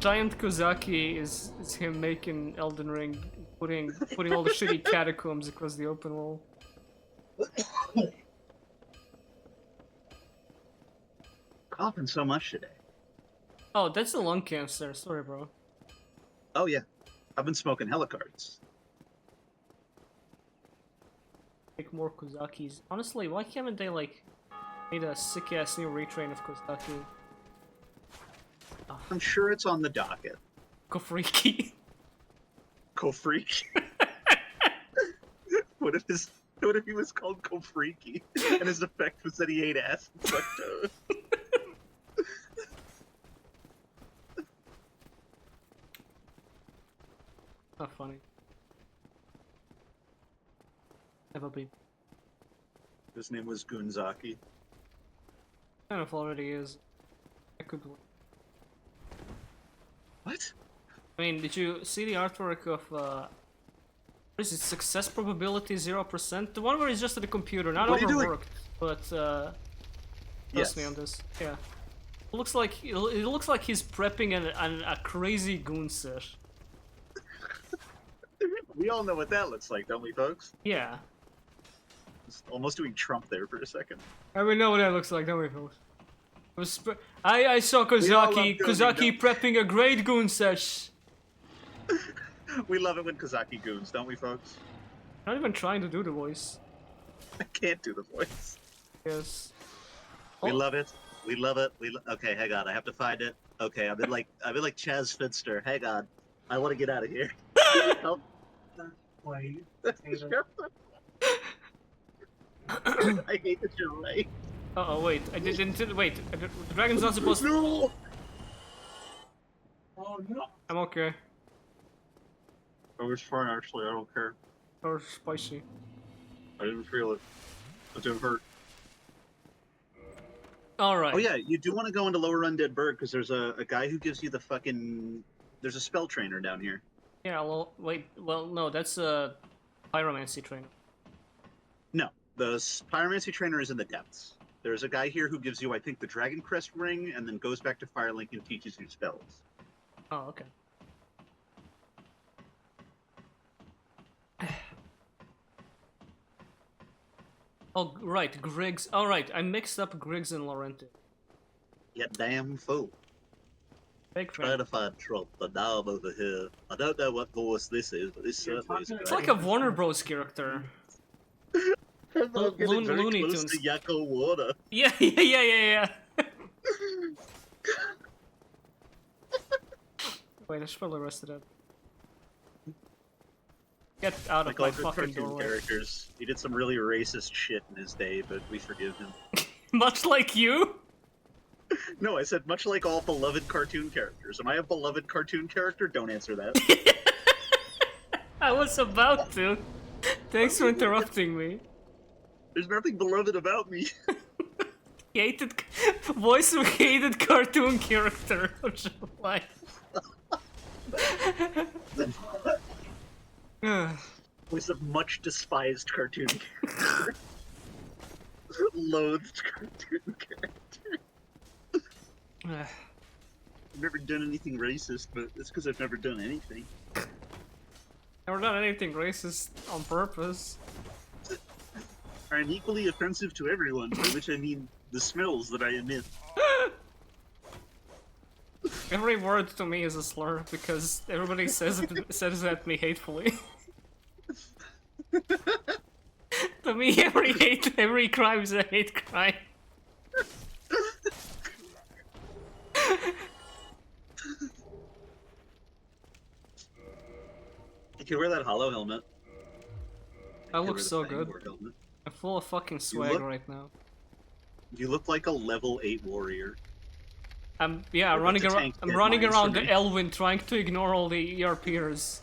Giant Kozaki is him making Elden Ring, putting all the shitty catacombs across the open wall. Coughing so much today. Oh, that's the lung cancer. Sorry, bro. Oh yeah, I've been smoking helicards. Make more Kozakis. Honestly, why haven't they like made a sick-ass new retrain of Kozaki? I'm sure it's on the docket. Kofriki. Kofreak. What if he was called Kofreaky and his effect was that he ate ass and sucked toes? Not funny. Never be. His name was Gunzaki. Kind of already is. I could. What? I mean, did you see the artwork of what is it? Success probability 0%? The one where he's just at the computer, not What are you doing? overworked, but trust Yes. me on this. Yeah. It looks like he's prepping a crazy goon sesh. We all know what that looks like, don't we, folks? Yeah. Just almost doing Trump there for a second. I mean, know what that looks like, don't we, folks? I saw all love Kozaki Kozaki, prepping a great goon sesh. We love it when Kozaki goons, don't we, folks? Not even trying to do the voice. I can't do the voice. Yes. We Oh. love it. We love it. Okay, hang on. I have to find it. Okay, I've been like Chaz Finster. Hang on. I want to get out of here. Help. Wait. I hate that you're right. Uh-oh, wait. I didn't wait. The dragon's not supposed to... No! Oh no. I'm okay. It was fine, actually. I don't care. Or spicy. I didn't feel it. It didn't hurt. Alright. Oh yeah, you do want to go into Lower Undead Burg because there's a guy who gives you the fucking... There's a spell trainer down here. Yeah, well, wait. Well, no, that's a pyromancy trainer. No, the Pyromancy trainer is in the depths. There's a guy here who gives you, I think, the Dragon Crest ring, and then goes back to Firelink and teaches you spells. Oh, okay. Oh, right, Griggs. All right, I mixed up Griggs and Laurenti. You damn fool. Fake Trying trainer. to find Trump, the knob over here. I don't know what voice this is, but this certainly is It's like a Warner Bros. Character. I'm getting very Looney close Tunes. to Yakko Water. Yeah. Wait, I should probably rest it up. Get out of Like my all good fucking cartoon doorway. characters. He did some really racist shit in his day, but we forgive him. Much like you? No, I said much like all beloved cartoon characters. Am I a beloved cartoon character? Don't answer that. I was about to. Thanks for interrupting me. There's nothing beloved about me. Hated voice of hated cartoon character. Like, Was a much despised cartoon character. Loathed cartoon character. I've never done anything racist, but it's because I've never done anything. Never done anything racist on purpose. I'm equally offensive to everyone, by which I mean the smells that I emit. Every word to me is a slur because everybody says it at me hatefully. To me, every crime is a hate crime. You can wear that hollow helmet. I look Get rid of so the good. Fangor helmet. I'm full of fucking swag look- right now. You look like a level 8 warrior. I'm About running to around. tank I'm dead running mines around for the me. Elwyn, trying to ignore all the ERPers.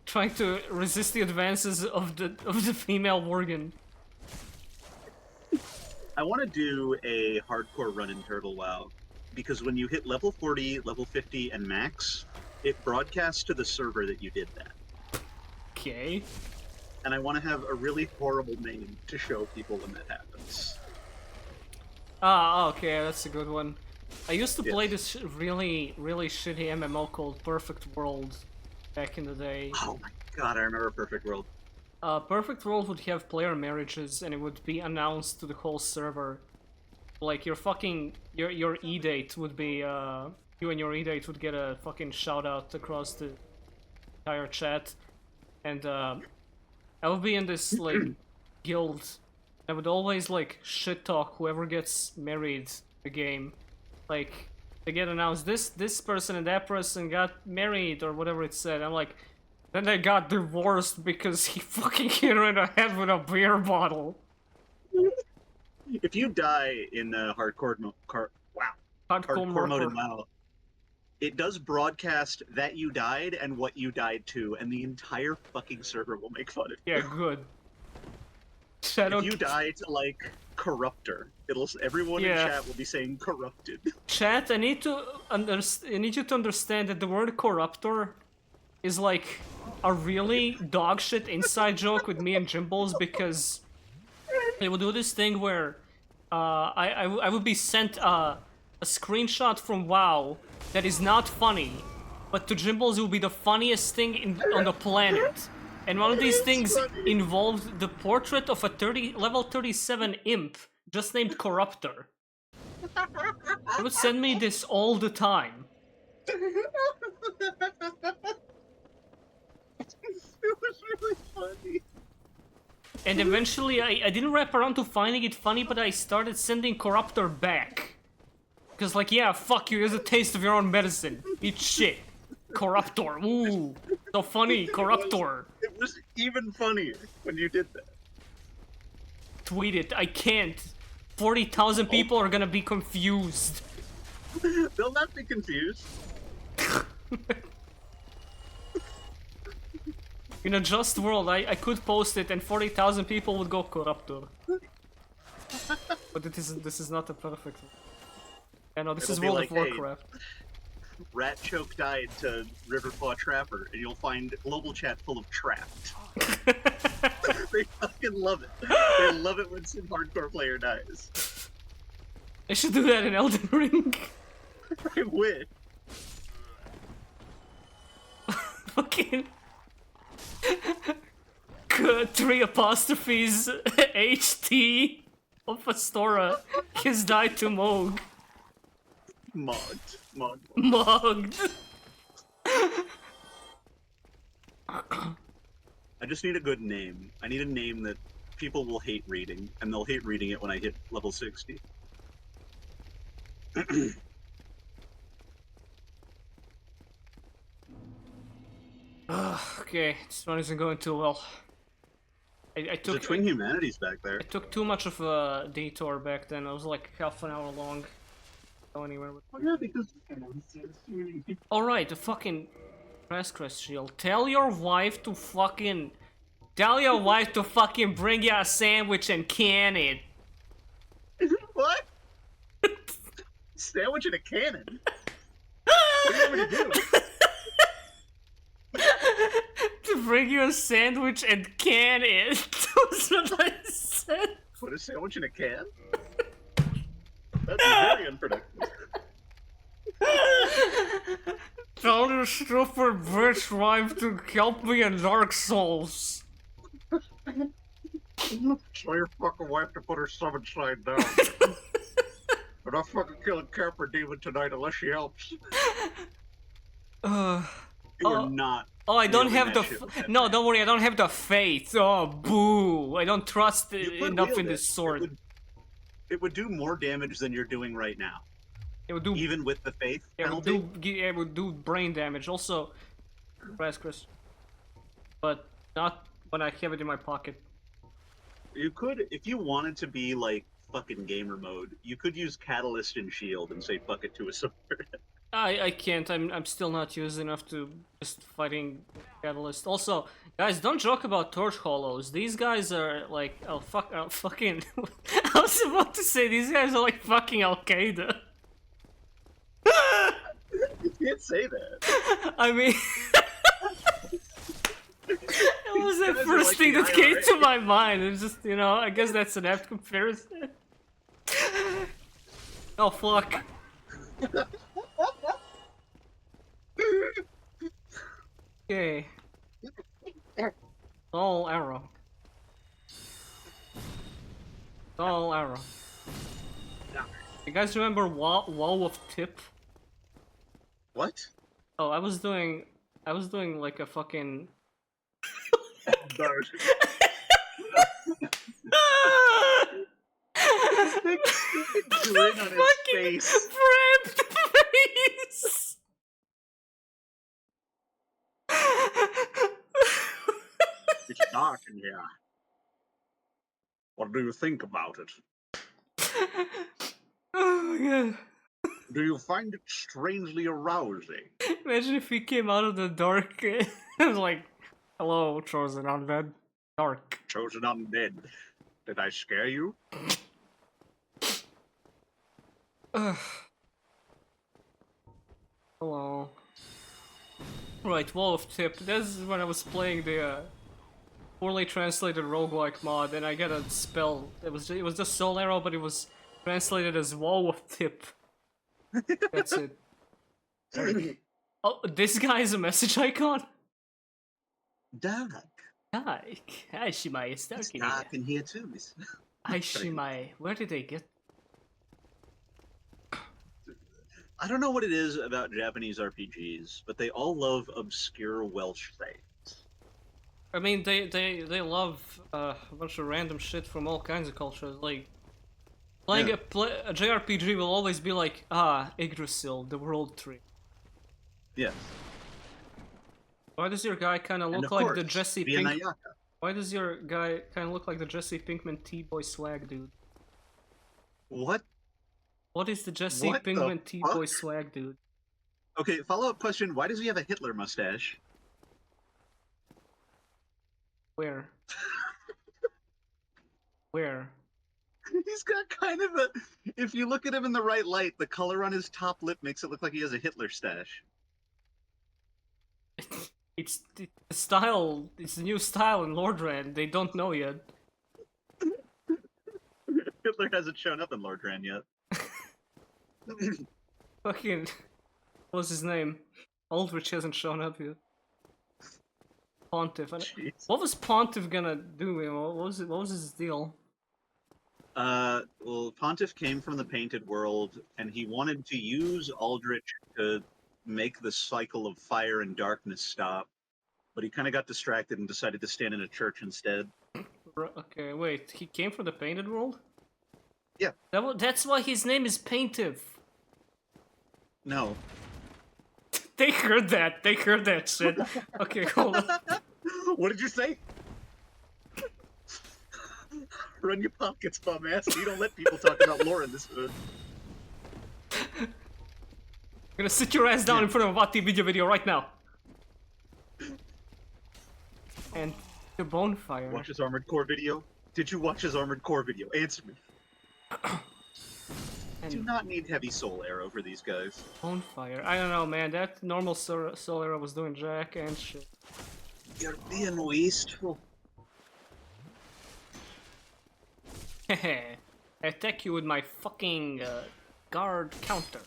Trying to resist the advances of the female Worgen. I want to do a hardcore run in Turtle WoW, because when you hit level 40, level 50, and max, it broadcasts to the server that you did that. Okay. And I want to have a really horrible name to show people when that happens. Ah, okay, that's a good one. I used to play Yes. this really shitty MMO called Perfect World back in the day. Oh my god, I remember Perfect World. Perfect World would have player marriages and it would be announced to the whole server. Like your E-date would be you and your E-date would get a fucking shout out across the entire chat. And I would be in this like guild. I would always like shit talk whoever gets married in the game. Like they get announced this person and that person got married or whatever it said. I'm like, then they got divorced because he fucking hit her in the head with a beer bottle. If you die in hardcore Hardcore mode in murder. WoW, it does broadcast that you died and what you died to, and the entire fucking server will make fun of you. Yeah, good. Shadow If you die to like Corruptor, everyone in Yeah. chat will be saying corrupted. Chat, I need you to understand that the word corruptor is like a really dogshit inside joke with me and Jimbles because they would do this thing where I would be sent a screenshot from WoW that is not funny, but to Jimbles it would be the funniest thing on the planet. And one of these things involved the portrait of a level 37 imp just named Corruptor. They would send me this all the time. It was really funny. And eventually I didn't wrap around to finding it funny, but I started sending Corruptor back. Because like, yeah, fuck you, here's a taste of your own medicine. Eat shit. Corruptor, ooh. So funny, Corruptor. It was even funnier when you did that. Tweet it, I can't. 40,000 people are gonna be confused. They'll not be confused. In a just world, I could post it and 40,000 people would go Corruptor. But this is not a perfect one. Yeah, no, this It'll is be World like, of hey, Warcraft. Rat Choke died to Riverclaw Trapper, and you'll find global chat full of trapped. They fucking love it. They love it when some hardcore player dies. I should do that in Elden Ring. I wish. Fucking 3 apostrophes HT of Astora. His died to Moog. Mogged. Mugged. I just need a good name. I need a name that people will hate reading, and they'll hate reading it when I hit level 60. Okay, this one isn't going too well. I There's a took Twin Humanities back there. I took too much of a detour back then. I was like half an hour long. Go anywhere with. Oh yeah, because Alright, the fucking press crest shield. Tell your wife to fucking bring you a sandwich and can it. Sandwich in a cannon? What do you want me to do? To bring you a sandwich and can it. That's what I said. Put a sandwich in a can? That's very unproductive. Tell your stupid bitch wife to help me in Dark Souls. Tell your fucking wife to put her summon sign down. I'm not fucking killing Camper Demon tonight unless she helps. You are not. Oh, I don't wielding have that the. shit with that No, man. don't worry, I don't have the faith. Oh, boo! I don't trust You could enough wield in it. this sword. It would do more damage than you're doing right now, It would do. even with the faith It would penalty. it would do brain damage. Also, press Chris. But not when I have it in my pocket. You could, if you wanted to be like fucking gamer mode, you could use Catalyst and Shield and say fuck it to a sword. I can't. I'm still not used enough to just fighting Catalyst. Also, guys, don't joke about Torch Hollows. These guys are like fucking. I was about to say these guys are like fucking Al Qaeda. You can't say that. I mean, it was the guys are first like thing the that came IRA. to my mind. It's just, you know, I guess that's an apt comparison. Oh fuck. Okay. All arrow. All arrow. You guys remember Wall of Tip? What? Oh, I was doing like a fucking. Darn. Grin on his Fucking face. framed face. It's dark in here. What do you think about it? Oh my god. Do you find it strangely arousing? Imagine if he came out of the dark and was like, hello, chosen undead. Dark. Chosen undead. Did I scare you? Hello. Right, Wall of Tip. This is when I was playing the poorly translated roguelike mod, and I got a spell. It was just Soul Arrow, but it was translated as Wall of Tip. That's it. Oh, this guy is a message icon? Dark. Hi. Hi, Shimai. It's dark It's in here. dark in here too, miss. Hi, Shimai. Where did they get? I don't know what it is about Japanese RPGs, but they all love obscure Welsh things. I mean, they love a bunch of random shit from all kinds of cultures. Like, playing Yeah. a JRPG will always be like, Yggdrasil, the World Tree. Yes. Why does your guy kind of And look of like the course, Jesse via Pink? Nayaka. Why does your guy kind of look like the Jesse Pinkman T-boy swag dude? What? What is the Jesse What the Pinkman T-boy fuck? swag dude? Okay, follow-up question. Why does he have a Hitler mustache? Where? Where? He's got kind of a... If you look at him in the right light, the color on his top lip makes it look like he has a Hitler stash. It's the style. It's the new style in Lordran. They don't know yet. Hitler hasn't shown up in Lordran yet. Fucking. What's his name? Aldrich hasn't shown up yet. Pontiff. Jeez. What was Pontiff gonna do? You know? What was his deal? Well, Pontiff came from the Painted World, and he wanted to use Aldrich to make the cycle of fire and darkness stop, but he kind of got distracted and decided to stand in a church instead. Okay, wait. He came from the Painted World? Yeah. That's why his name is Paintiff. No. They heard that. They heard that shit. Okay, hold on. What did you say? Run your pockets, bum ass. You don't let people talk about lore in this hood. I'm gonna sit your ass down in front of a Vati video right now. And the bonfire. Watch his Armored Core video? Did you watch his Armored Core video? Answer me. And do not need heavy soul arrow for these guys. Bonfire. I don't know, man. That normal soul arrow was doing jack and shit. You're being wasteful. Hehe. I attack you with my fucking guard counter.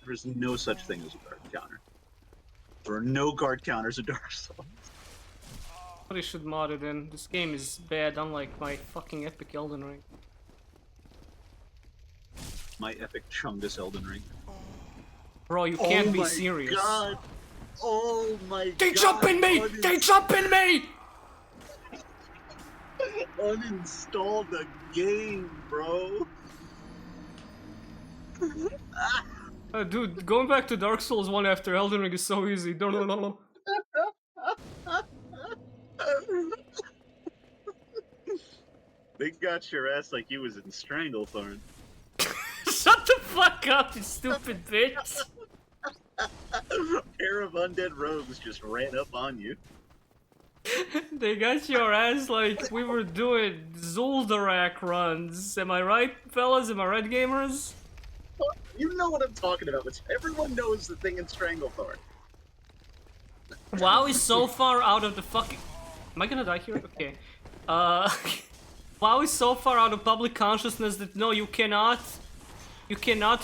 There is no such thing as a guard counter. There are no guard counters in Dark Souls. Somebody should mod it in. This game is bad, unlike my fucking epic Elden Ring. My epic Chungus Elden Ring. Bro, you can't oh be my serious. God. Oh my god! They jump in me! They jump in me! Uninstall the game, bro. Dude, going back to Dark Souls 1 after Elden Ring is so easy. No. They got your ass like you was in Stranglethorn. Shut the fuck up, you stupid bitch! A pair of undead rogues just ran up on you. They got your ass like we were doing Zul'Darak runs. Am I right, fellas? Am I right, gamers? You know what I'm talking about, but everyone knows the thing in Stranglethorn. WoW is so far out of the fucking... Am I gonna die here? Okay. WoW is so far out of public consciousness that no, you cannot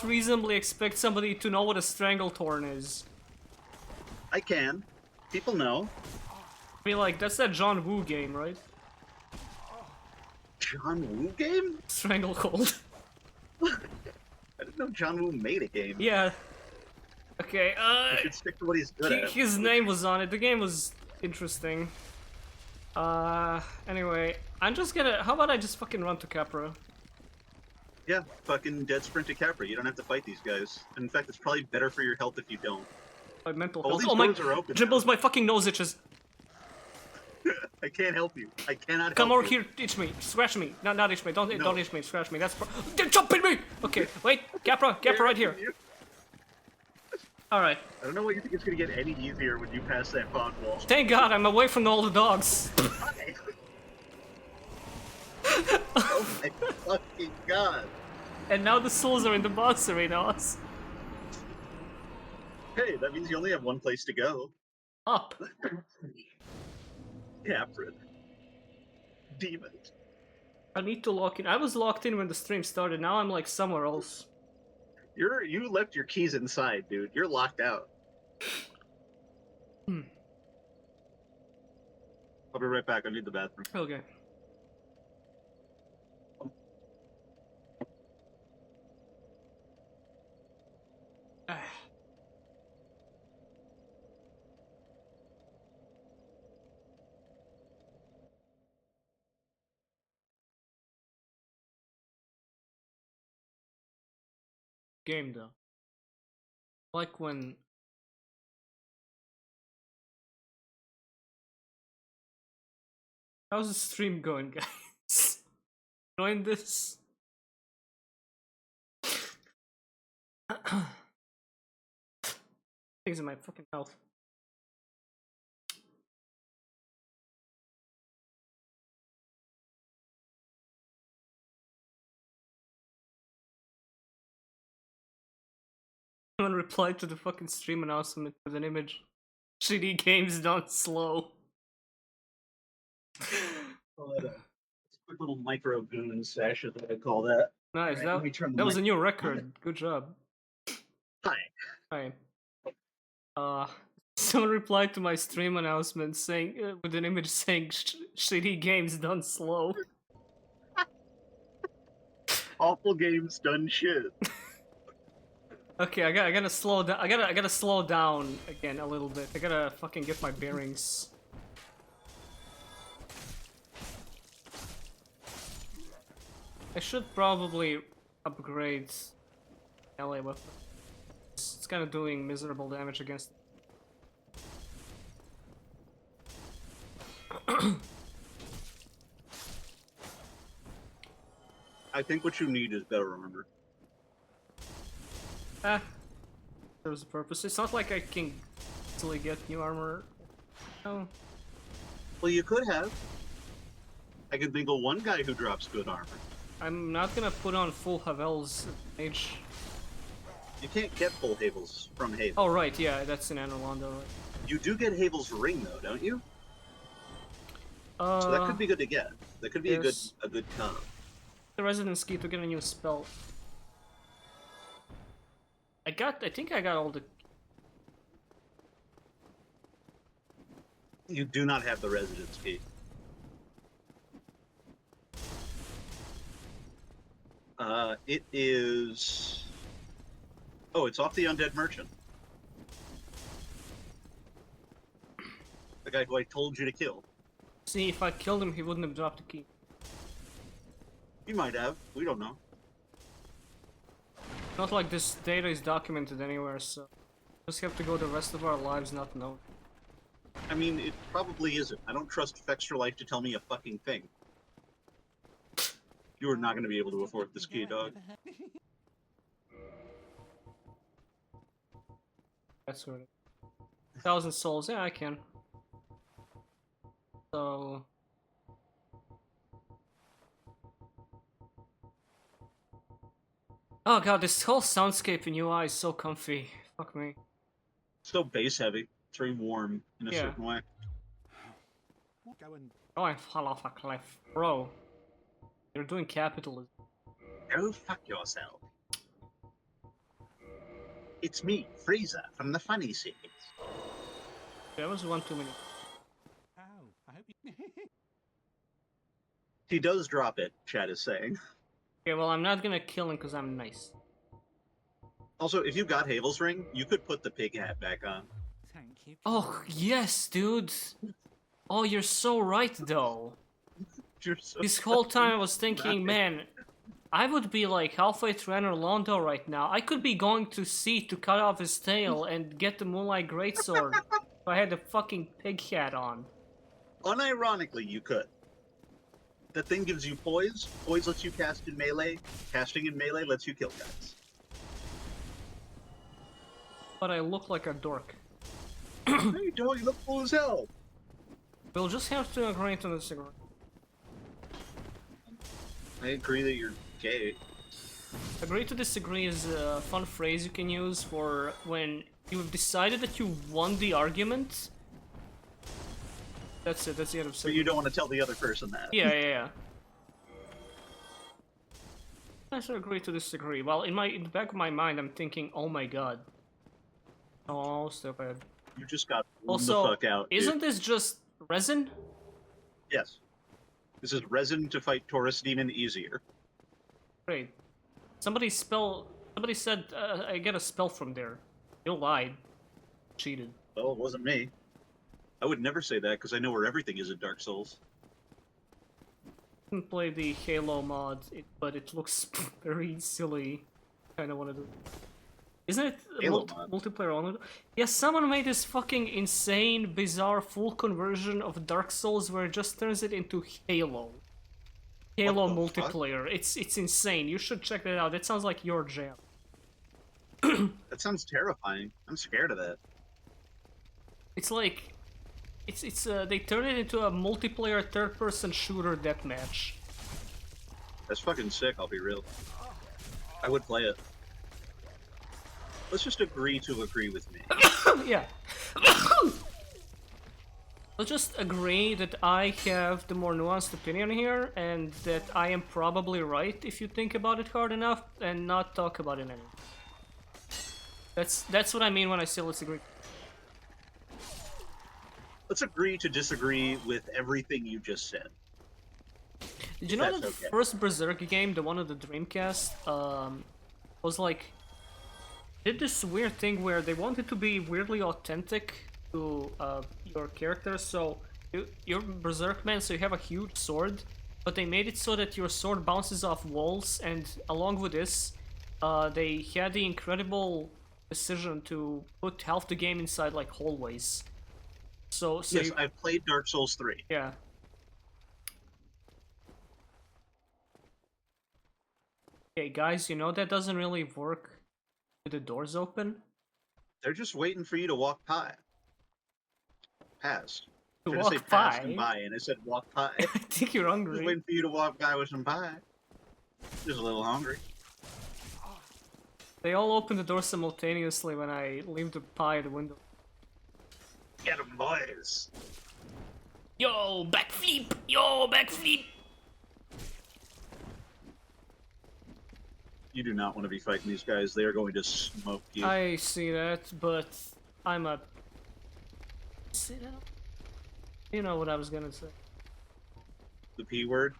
reasonably expect somebody to know what a Stranglethorn is. I can. People know. I mean, like, that's that John Woo game, right? John Woo game? Stranglehold. I didn't know John Woo made a game. Yeah. Okay, He should stick to what he's good at. his name was on it. The game was interesting. Anyway, I'm just gonna... How about I just fucking run to Capra? Yeah, fucking dead sprint to Capra. You don't have to fight these guys. In fact, it's probably better for your health if you don't. My mental All health. these Oh my... doors are open Dribbles, my fucking nose itches. I can't help you. I cannot Come help over you. here, itch me, scratch me. No, not itch me. Don't No. itch me, scratch me. That's they're jumping me. Okay, wait, Capra right here. All right. I don't know what you think it's gonna get any easier when you pass that pond wall. Thank God I'm away from all the dogs. Oh my fucking god. And now the souls are in the boss arena. Hey, that means you only have one place to go. Up. Capra. Demon. I need to lock in. I was locked in when the stream started. Now I'm like somewhere else. You left your keys inside, dude. You're locked out. I'll be right back. I need the bathroom. Okay. Game though. Like when how's the stream going, guys? Enjoying this? Things in my fucking mouth. Someone replied to the fucking stream announcement with an image. Shitty games done slow. Quick little micro goon session that I call that. Nice, Alright, let me turn the that was a mic- new record. Good job. Hi. Hi. Someone replied to my stream announcement saying, with an image saying, shitty games done slow. Awful games done shit. Okay, I gotta slow down. I gotta slow down again a little bit. I gotta fucking get my bearings. I should probably upgrade LA weapon. It's kind of doing miserable damage against. I think what you need is better armor. There was a purpose. It's not like I can easily get new armor. Oh. Well, you could have. I can think of one guy who drops good armor. I'm not gonna put on full Havel's age. You can't get full Havels from Havel. Oh right, yeah, that's in Anorlando, right? You do get Havel's ring though, don't you? Uh, So that could be good to get. That could be yes. a good comp. the Residence Key to get a new spell. I think I got all the... You do not have the Residence Key. It is... Oh, it's off the Undead Merchant. The guy who I told you to kill. See, if I killed him, he wouldn't have dropped the key. He might have. We don't know. Not like this data is documented anywhere, so... Just have to go the rest of our lives not knowing. I mean, it probably isn't. I don't trust Fextra Life to tell me a fucking thing. You are not going to be able to afford this key, dog. That's what 1,000 souls, yeah, I can. So... Oh god, this whole soundscape in UI is so comfy. Fuck me. So base heavy. It's very warm in a Yeah. certain way. Go and Oh, I fell off a cliff. Bro. You're doing capitalism. Go fuck yourself. It's me, Frieza, from the Funny Series. That was one too many. ow, I hope you He does drop it, Chad is saying. Okay, well, I'm not gonna kill him because I'm nice. Also, if you got Havel's ring, you could put the pig hat back on. thank you. Oh, yes, dude. Oh, you're so right, though. You're so This whole time I was thinking, man, I would be like halfway through Anorlando right now. I could be going to sea to cut off his tail and get the Moonlight Greatsword if I had the fucking pig hat on. Unironically, you could. That thing gives you poise. Poise lets you cast in melee. Casting in melee lets you kill guys. But I look like a dork. No, you don't. You look cool as hell. We'll just have to agree to disagree. I agree that you're gay. Agree to disagree is a fun phrase you can use for when you've decided that you won the argument. That's it, that's the end of But you don't want to tell the other person that. Yeah. I should agree to disagree. Well, in the back of my mind, I'm thinking, oh my god. Oh, stupid. You just got blown Also, the fuck out. dude. isn't this just resin? Yes. This is resin to fight Taurus Demon easier. Great. Somebody said I get a spell from there. You lied. Cheated. Well, it wasn't me. I would never say that because I know where everything is in Dark Souls. Didn't play the Halo mod, but it looks very silly. Kinda wanna do. Isn't it Halo mod? multiplayer only? Yeah, someone made this fucking insane, bizarre, full conversion of Dark Souls where it just turns it into Halo. Halo What the fuck? multiplayer. It's insane. You should check that out. That sounds like your jam. That sounds terrifying. I'm scared of that. It's like, they turn it into a multiplayer third-person shooter deathmatch. That's fucking sick, I'll be real. I would play it. Let's just agree to agree with me. Yeah. Let's just agree that I have the more nuanced opinion here, and that I am probably right if you think about it hard enough, and not talk about it anymore. That's what I mean when I say let's agree. Let's agree to disagree with everything you just said. Did you know that That's the okay. first Berserk game, the one of the Dreamcast, was like... did this weird thing where they wanted to be weirdly authentic to your character, so you're Berserk man, so you have a huge sword, but they made it so that your sword bounces off walls, and along with this, they had the incredible decision to put half the game inside like hallways. So Yes, you, I've played Dark Souls 3. yeah. Okay, guys, you know that doesn't really work with the doors open. They're just waiting for you to walk by. Past. To I was walk gonna say past by? and by, and I said walk by. I think you're Just hungry. waiting for you to walk by with some pie. Just a little hungry. They all open the door simultaneously when I leave the pie at the window. Get 'em, boys. Yo, backflip! Yo, backflip! You do not want to be fighting these guys. They are going to smoke you. I see that, but I'm a... See that? You know what I was gonna say. The P word.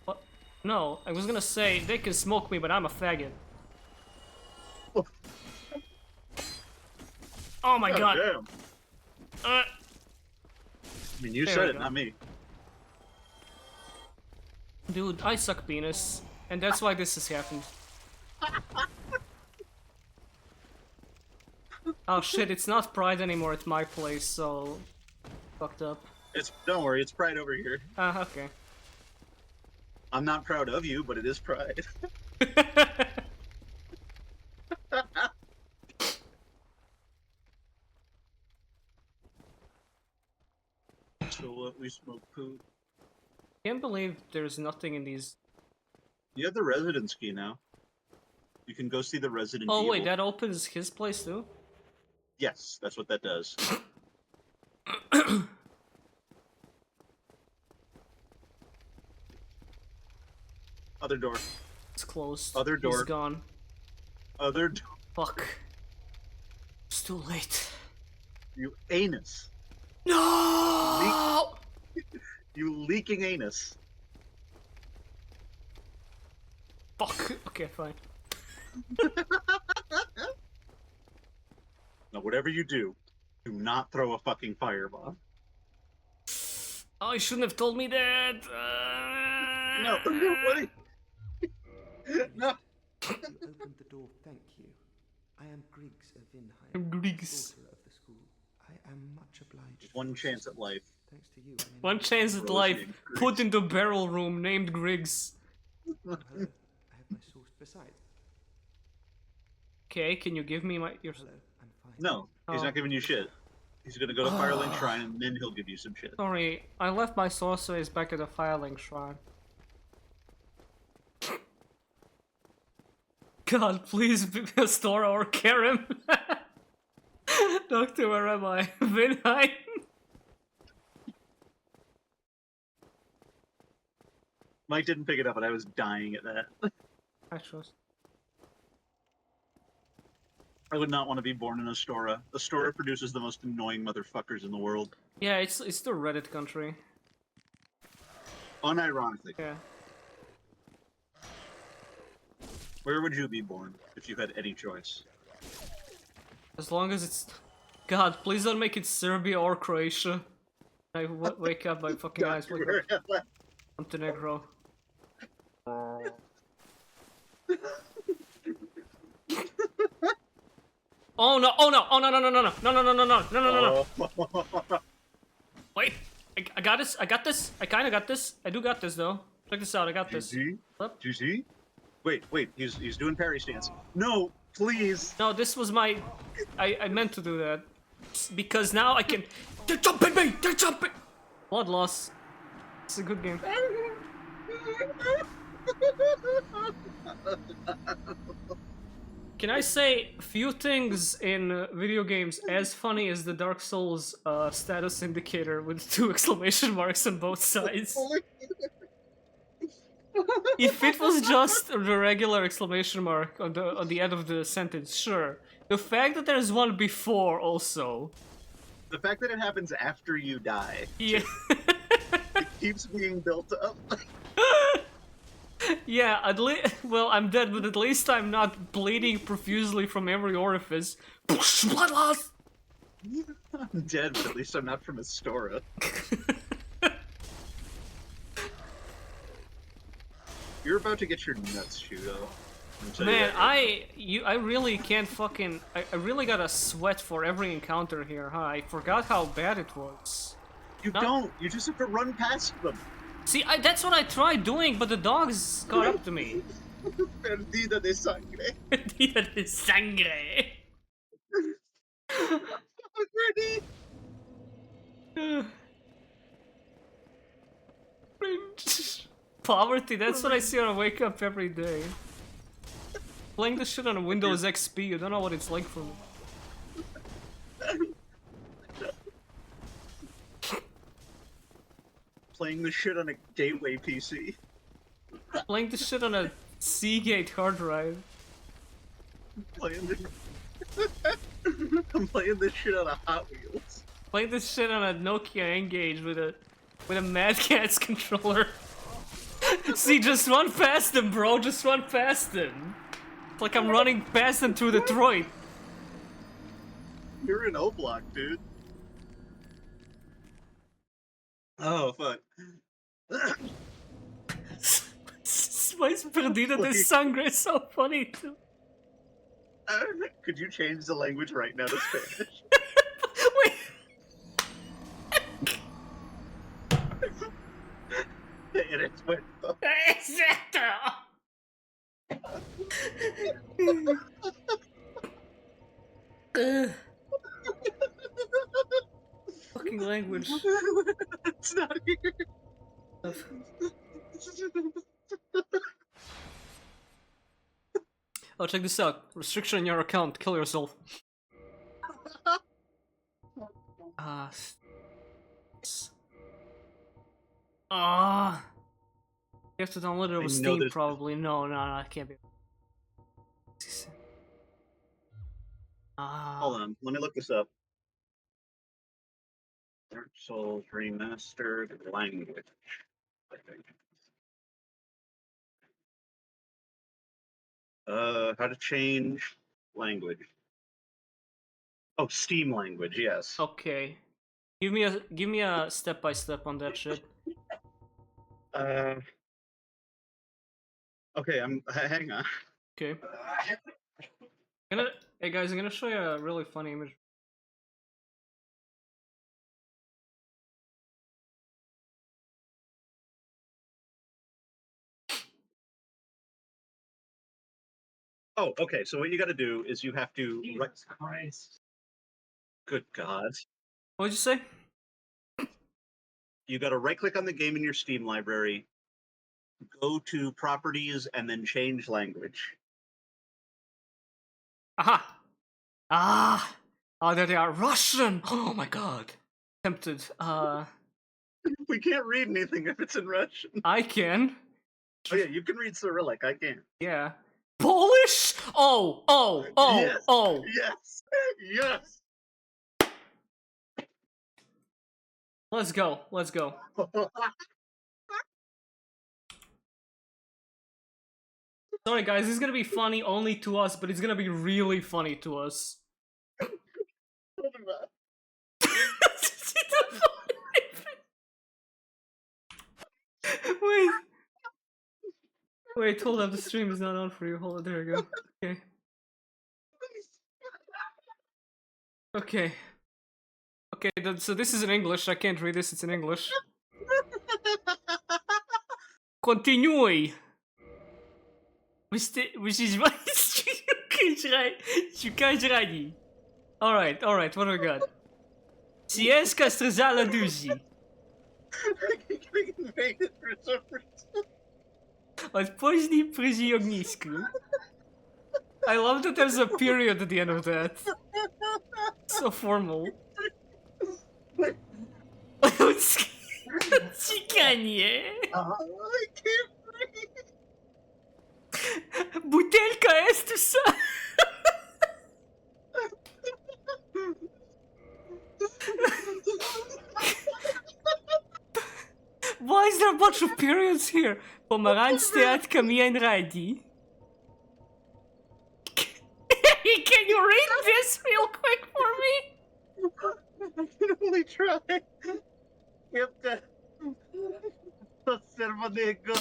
What? No, I was gonna say they can smoke me, but I'm a faggot. Oh my god! Damn. Uh, I mean, you There said we it, go. not me. dude, I suck penis, and that's why this has happened. Oh shit, it's not Pride anymore at my place, so... Fucked up. Don't worry, it's pride over here. Ah, okay. I'm not proud of you, but it is pride. So what? We smoke poop. Can't believe there's nothing in these... You have the residence key now. You can go see the Resident Oh Evil. wait, that opens his place too? Yes, that's what that does. Other door. It's closed. Other He's door. gone. Other door. Fuck. It's too late. You anus. No! You leaking anus. Fuck. Okay, fine. Now, whatever you do not throw a fucking fireball. Oh, you shouldn't have told me that. No, what? No. You opened the door, thank you. I am Griggs of Vinheim, I'm Griggs. daughter of the school. I am much obliged. One for your chance at assistance. life. Thanks to you. I am One able- chance at Rosie life. and Put Griggs. into barrel room named Griggs. Oh, hello. I have my source. Besides, Okay, can you give me my your? hello, I'm fine. No, he's Oh. not giving you shit. He's gonna go to Firelink Shrine and then he'll give you some shit. Sorry, I left my sorceries back at the Firelink Shrine. God, please be a Stora or Karim. Doctor, where am I? Vinheim? Mike didn't pick it up, but I was dying at that. I trust. I would not want to be born in Astora. Astora produces the most annoying motherfuckers in the world. Yeah, it's the Reddit country. Unironically. Yeah. Where would you be born if you had any choice? As long as it's... God, please don't make it Serbia or Croatia. I wake up, my fucking eyes wake up. Montenegro. Oh no, oh no, oh no, no, no, no, no, no, no, no, no, no, no, no, no, no. Wait, I got this, I got this, I kinda got this. I do got this though. Check this out, I got this. GG? What? GG? Wait, he's doing parry stance. No, please! No, this was my... I meant to do that. Because now I can... They're jumping me! They're jumping! Blood loss. It's a good game. Can I say few things in video games as funny as the Dark Souls status indicator with 2 exclamation marks on both sides? If it was just the regular exclamation mark on the end of the sentence, sure. The fact that there's one before also. The fact that it happens after you die, Yeah. it keeps being built up. Yeah, at least, well, I'm dead, but at least I'm not bleeding profusely from every orifice. Blood loss! I'm dead, but at least I'm not from Astora. You're about to get your nuts chewed off. I'm telling you Man, that. I really can't fucking... I really gotta sweat for every encounter here, huh? I forgot how bad it was. You no. don't! You just have to run past them! See, that's what I tried doing, but the dogs caught up to me. Perdida de sangre. Día de sangre. Ready? Cringe. poverty, that's what I see when I wake up every day. Playing this shit on a Windows XP, you don't know what it's like for me. Playing this shit on a gateway PC. Playing this shit on a Seagate hard drive. Playing this... I'm playing this shit on a Hot Wheels. Playing this shit on a Nokia N-Gage with a Mad Catz controller. See, just run past them, bro. Just run past them. It's like I'm running past them through Detroit. You're in O-Block, dude. Oh, fuck. Mais perdido de sangre is so funny too. Could you change the language right now to Spanish? Wait. Eres muerto. Exacto. Fucking language. It's not here. Oh, check this out. Restriction on your account. Kill yourself. You have to download it with Steam, probably. No, it can't be. Hold on, let me look this up. Dark Souls Remastered language. I think. How to change language. Oh, Steam language, yes. Okay. Give me a step by step on that shit. Okay, hang on. Okay. Hey guys, I'm gonna show you a really funny image. Oh, okay. So what you got to do is you have to. Jesus Christ. Good God. What'd you say? You got to right-click on the game in your Steam library, go to Properties, and then change language. Aha! Oh, there they are. Russian! Oh my god. Tempted. We can't read anything if it's in Russian. I can. Oh yeah, you can read Cyrillic. I can't. Yeah. Polish? Oh! Yes. Oh! Yes. Yes. Let's go. Sorry guys, this is gonna be funny only to us, but it's gonna be really funny to us. Wait, hold up, the stream is not on for you. Hold on, there we go. Okay. Okay, so this is in English. I can't read this, it's in English. Continue. Alright, what do we got? Sieska Strazala Duzi. Od później pryzi ognisku. I love that there's a period at the end of that. So formal. Cikanie. I can't breathe. Butelka jest tu sa. Why is there a bunch of periods here? Pomarańczteat kamień radi. Can you read this real quick for me? I can only try. Jebka. To czerwonego.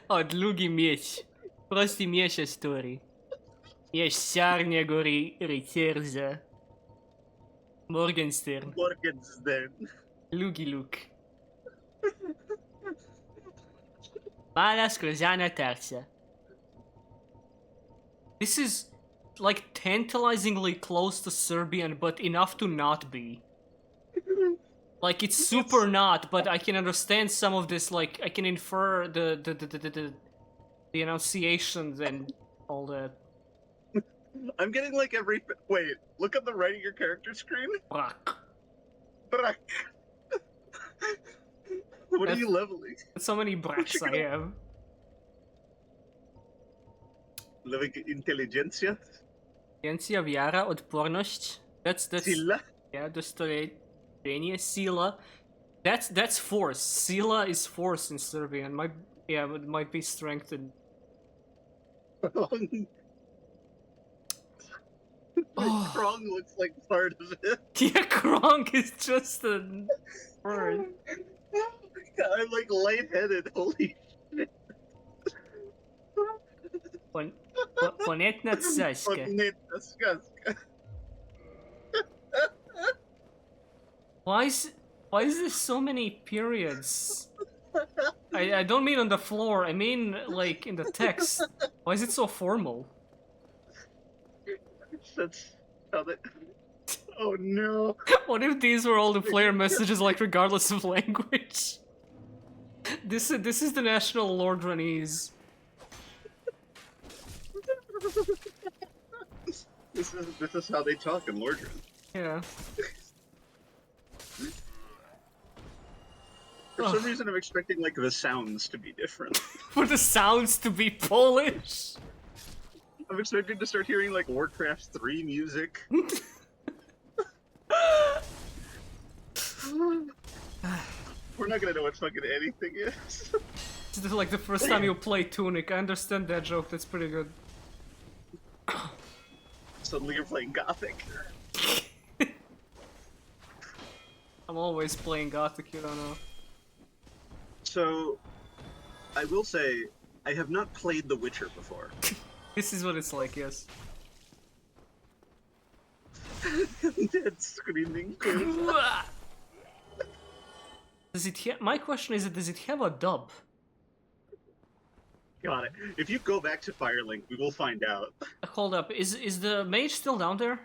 O, długi miecz. Prosty miecz historii. Miecz czarnego rycerza. Morgenstern. Lugi Luke. Mala skrzana tarcza. This is like tantalizingly close to Serbian, but enough to not be. Like, it's super not, but I can understand some of this, like, I can infer the enunciations and all that. I'm getting like every. Wait, look at the right of your character screen. Brak. Brak. What are That's- you leveling? That's how many braks I have. Living inteligencia? Inteligencja, wiara, odporność. That's Sila? yeah, dostojenie, sila. That's force. Sila is force in Serbian. It might be strength and Oh. Krong looks like part of it. yeah, Kronk is just a word. I'm like lightheaded. Holy shit. Понятно, Саська. Понятно, сказка. Why is there so many periods? I don't mean on the floor, I mean like in the text. Why is it so formal? That's how they. Oh no. What if these were all the player messages, like regardless of language? This is the national Lordranese. This is how they talk in Lordran. Yeah. For some reason, I'm expecting like the sounds to be different. For the sounds to be Polish. I'm expecting to start hearing like Warcraft 3 music. We're not gonna know what fucking anything is. This is like the first time you play Tunic. I understand that joke. That's pretty good. Suddenly you're playing Gothic. I'm always playing Gothic, you don't know. So, I will say, I have not played The Witcher before. This is what it's like, yes. Dead screaming. Does it my question is, does it have a dub? Got it. If you go back to Firelink, we will find out. Hold up, is the mage still down there?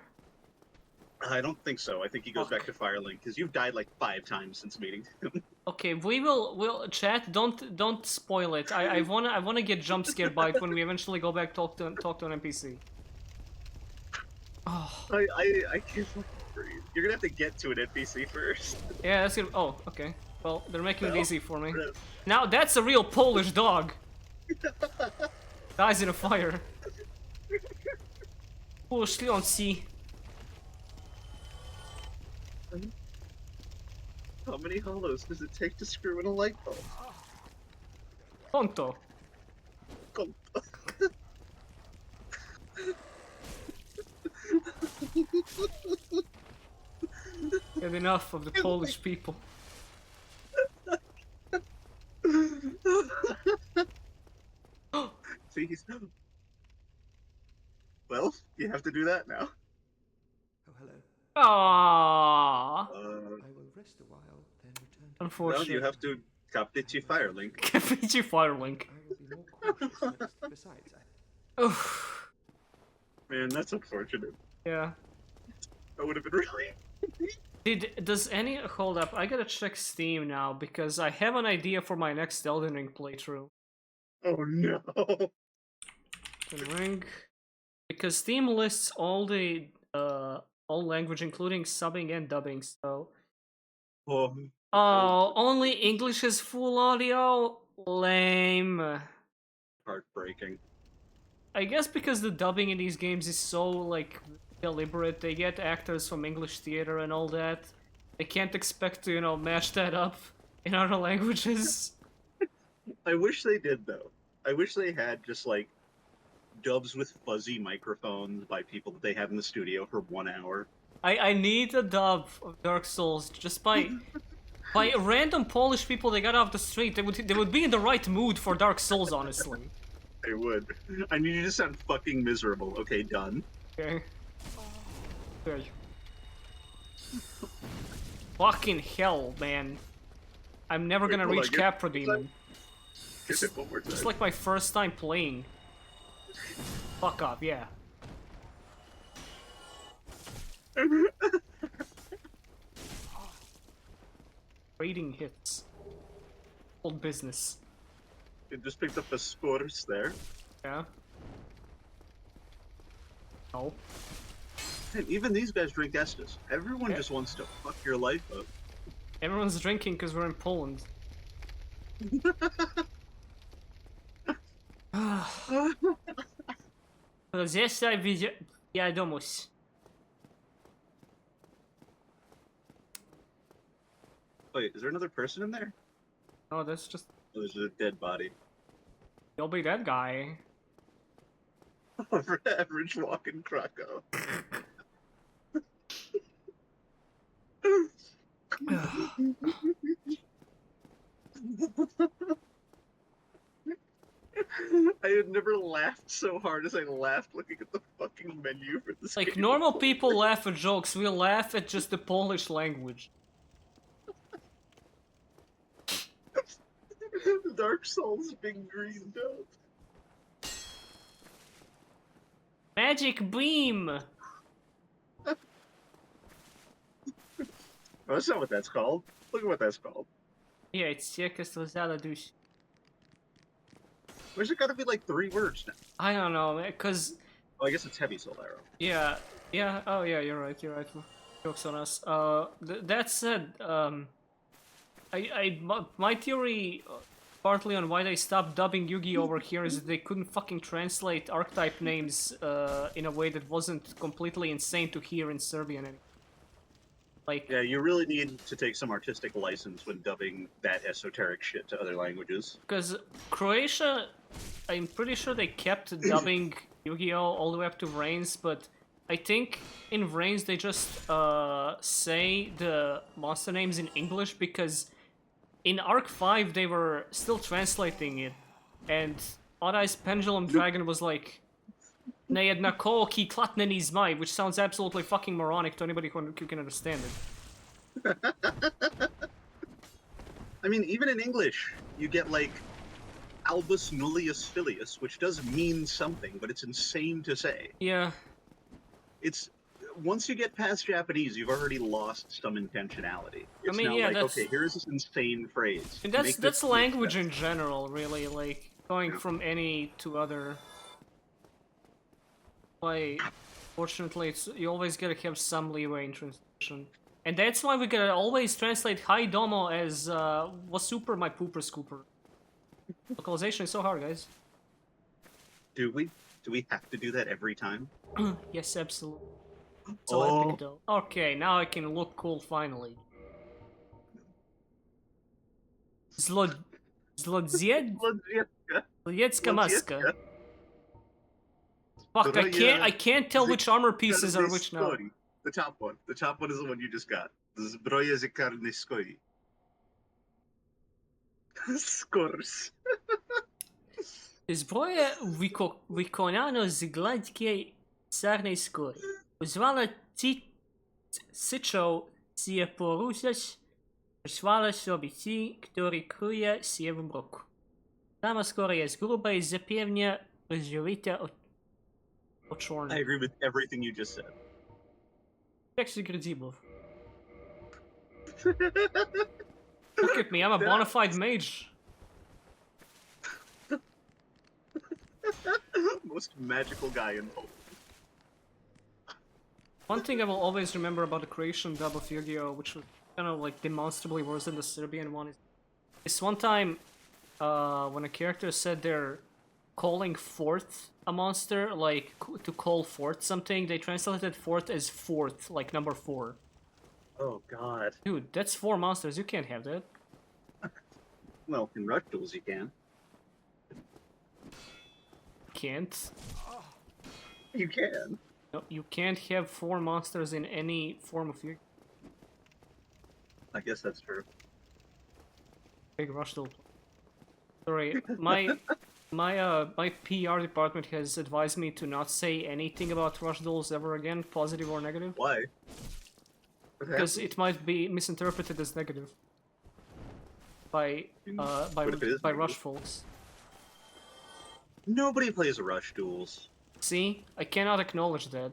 I don't think so. I think he goes back to Firelink because you've died like 5 times since meeting him. Okay, we'll chat. Don't spoil it. I wanna get jump scared by it when we eventually go back talk to an NPC. Oh I can't fucking breathe. You're gonna have to get to an NPC first. yeah, that's good. Oh, okay. Well, they're making it Well, easy for me. Now that's a real Polish dog. Dies in a fire. Poszli on sea. How many hollows does it take to screw in a light bulb? Tonto. Get enough of the Polish people. See, he's... Well, you have to do that now. Oh, hello. Aww. I will rest a while, then return to... Well, Unfortunately. you have to Kaptici Firelink. Kapitchi Firelink. I will be more cautious next. Besides, Oof. Man, that's unfortunate. Yeah. That would have been really... Does any hold up? I gotta check Steam now because I have an idea for my next Elden Ring playthrough. Oh no! Elden Ring, because Steam lists all the all language, including subbing and dubbing. So, oh, only English is full audio. Lame. Heartbreaking. I guess because the dubbing in these games is so like deliberate, they get actors from English theater and all that. They can't expect to, you know, match that up in other languages. I wish they did, though. I wish they had just, like, dubs with fuzzy microphones by people that they have in the studio for 1 hour. I need a dub of Dark Souls just by random Polish people they got off the street. They would be in the right mood for Dark Souls, honestly. They would. I need you to sound fucking miserable. Okay, done. Okay. Good. Fucking hell, man. I'm never Wait, gonna hold on, reach you're- Capra Demon. Get it one more time. It's like my first time playing. Fuck off, yeah. Rating hits. Old business. You just picked up a Skors there. Yeah. No. And even these guys drink Estus. Everyone Yeah. just wants to fuck your life up. Everyone's drinking because we're in Poland. Zesta wiadomość. Wait, is there another person in there? Oh, that's just... Oh, there's a dead body. You'll be that guy. Over average walk in Krakow. I had never laughed so hard as I laughed looking at the fucking menu for this Like, game. normal people laugh at jokes, we laugh at just the Polish language. Dark Souls big green dot. Magic beam! Oh, that's not what that's called. Look at what that's called. Yeah, it's Circus Zaladouche. Where's it gotta be like 3 words now? I don't know, cause... Oh, I guess it's Heavy Soul Arrow. Yeah, oh yeah, you're right. Jokes on us. That said, my theory, partly on why they stopped dubbing Yugi over here, is that they couldn't fucking translate archetype names in a way that wasn't completely insane to hear in Serbian. Like, Yeah, you really need to take some artistic license when dubbing that esoteric shit to other languages. because Croatia, I'm pretty sure they kept dubbing Yu-Gi-Oh all the way up to Vrains, but I think in Vrains they just say the monster names in English, because in Arc 5 they were still translating it, and Odd-Eyes Pendulum Dragon was like Nejedna ki klatneni zmaj, which sounds absolutely fucking moronic to anybody who can understand it. I mean, even in English, you get like Albus Nullius Filius, which does mean something, but it's insane to say. Yeah, It's once you get past Japanese, you've already lost some intentionality. It's mean, now yeah, like, that's- okay, here's this insane phrase. and Make that's this make language sense. in general, really, like going Yeah. from any to other. Why, fortunately, it's you always gotta have some leeway in translation, and that's why we gotta always translate "Hi Domo" as "Was super my pooper scooper." Localization is so hard, guys. Do we? Do we have to do that every time? Yes, absolutely. So Oh. epic, though. Okay, now I can look cool finally. Zlodziecka maska. Fuck, I can't tell which armor pieces are which now. The top one. The top one is the one you just got. Zbroja Zekarnyskoi. Skors. Зброя виконана з гладкої сарної скори. Узвала сичов сіє порусясь, присвала собі ті, ktorі крує сіє в броку. Сама скора є груба і запевня розділити I очорне. agree with everything you just said. Як градібов. Look at me, I'm a bona fide mage. Most magical guy in Poland. One thing I will always remember about the Croatian dub of Yu-Gi-Oh, which was kind of like demonstrably worse than the Serbian one, is one time when a character said they're calling forth a monster, like to call forth something, they translated forth as fourth, like number 4. Oh god. Dude, that's 4 monsters, you can't have that. Well, in Rush Duels you can. Can't. You can. No, you can't have 4 monsters in any form of Yu-Gi-Oh. I guess that's true. Big Rush Duel. Sorry, my PR department has advised me to not say anything about Rush Duels ever again, positive or negative, Why? because it might be misinterpreted as negative by What if it is by negative? Rush folks. Nobody plays Rush Duels. See, I cannot acknowledge that.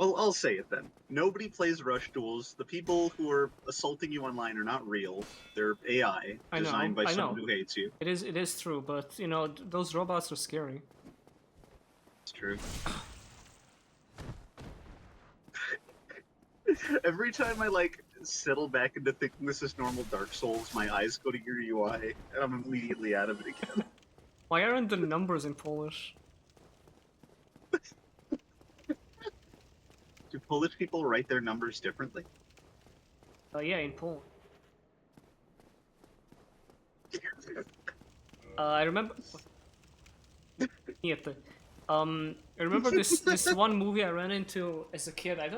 Well, I'll say it then. Nobody plays Rush Duels. The people who are assaulting you online are not real. They're AI, I know, designed by I someone know. who hates you. It is true, but you know, those robots are scary. It's true. Every time I like settle back into thinking this is normal Dark Souls, my eyes go to your UI, and I'm immediately out of it again. Why aren't the numbers in Polish? Do Polish people write their numbers differently? Yeah, in Poland. I remember. Niente. I remember this one movie I ran into as a kid. I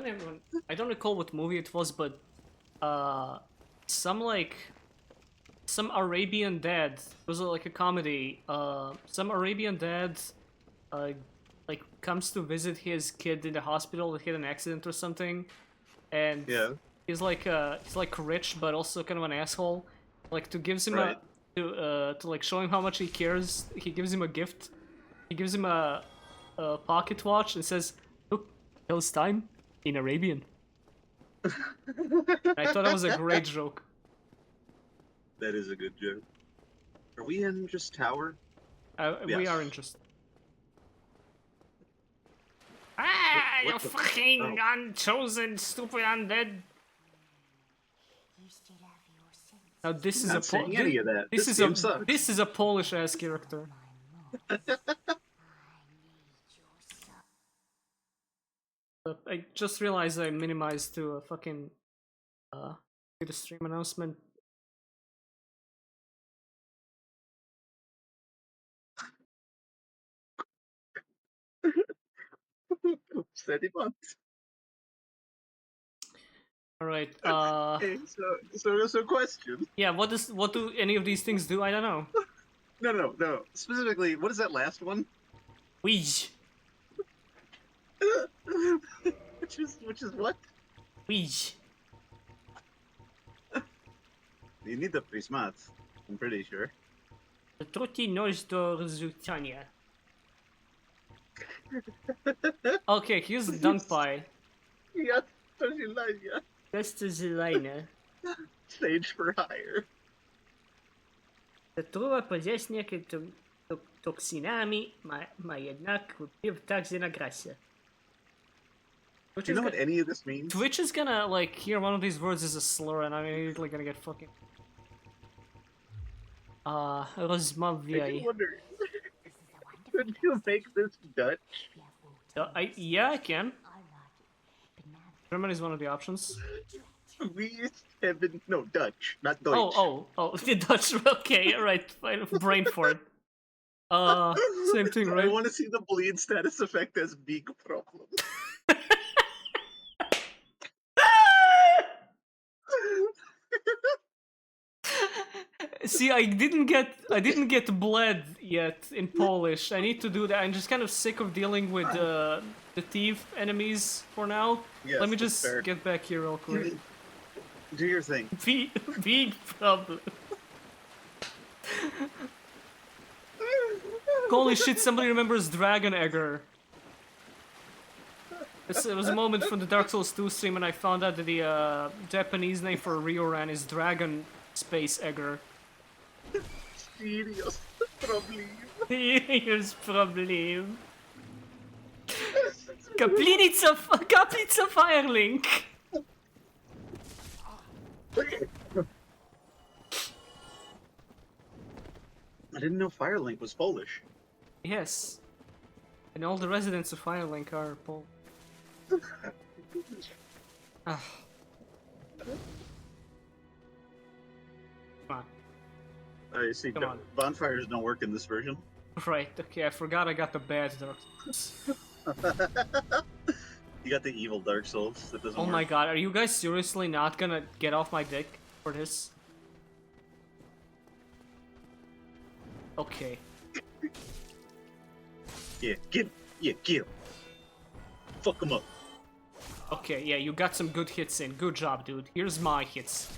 don't recall what movie it was, but some Arabian dad. It was like a comedy. Some Arabian dad like comes to visit his kid in the hospital that had an accident or something, and Yeah. he's like rich but also kind of an asshole. Like to gives him Right. to like show him how much he cares. He gives him a gift. He gives him a pocket watch and says, "Look, tell us time in Arabian." I thought that was a great joke. That is a good joke. Are we in just tower? We Yes. are interested. Ah, What you the- fucking oh. unchosen, stupid undead. Now this is Not a saying any of that. This This is game sucks. this is a Polish ass character. I just realized I minimized to a fucking to the stream announcement. Oops, that months. All right. Okay, so question. Yeah. What do any of these things do? I don't know. No. Specifically, what is that last one? Ouija. which is what? Ouija. You need the prismat. I'm pretty sure. Trudniej noś do rozrzucania. Okay, here's Dunk Pie. Yeah, Tozilania. That's the zielone. Stage for hire. Zatruwa podziesznie toksinami ma jednak wpływ także na grasę. Do you know what any of this means? Twitch is gonna like hear one of these words as a slur and I'm immediately gonna get fucking I rozmawiaj. do wonder. Could you make this Dutch? Yeah, I can. German is one of the options. We have been Dutch, not Deutsch. Oh, the Dutch. Okay, alright, fine. Brain fart. Same thing, I right? want to see the bleed status effect as big problem. See, I didn't get bled yet in Polish. I need to do that. I'm just kind of sick of dealing with the thief enemies for now. Yes, Let me that's just fair. get back here real quick. Do your thing. Big problem. Holy shit! Somebody remembers Dragon Egger. It was a moment from the Dark Souls 2 stream, and I found out that the Japanese name for Rioran is Dragon Space Egger. Serious problem. Here's problem. Kaplica Firelink. I didn't know Firelink was Polish. Yes. And all the residents of Firelink are Pole. Ah. Come on. I see. Come on. Bonfires don't work in this version. Right, okay, I forgot I got the bad Dark Souls. You got the evil Dark Souls. That doesn't Oh work. my god, are you guys seriously not gonna get off my dick for this? Okay. Yeah, get him. Fuck him up. Okay, yeah, you got some good hits in. Good job, dude. Here's my hits.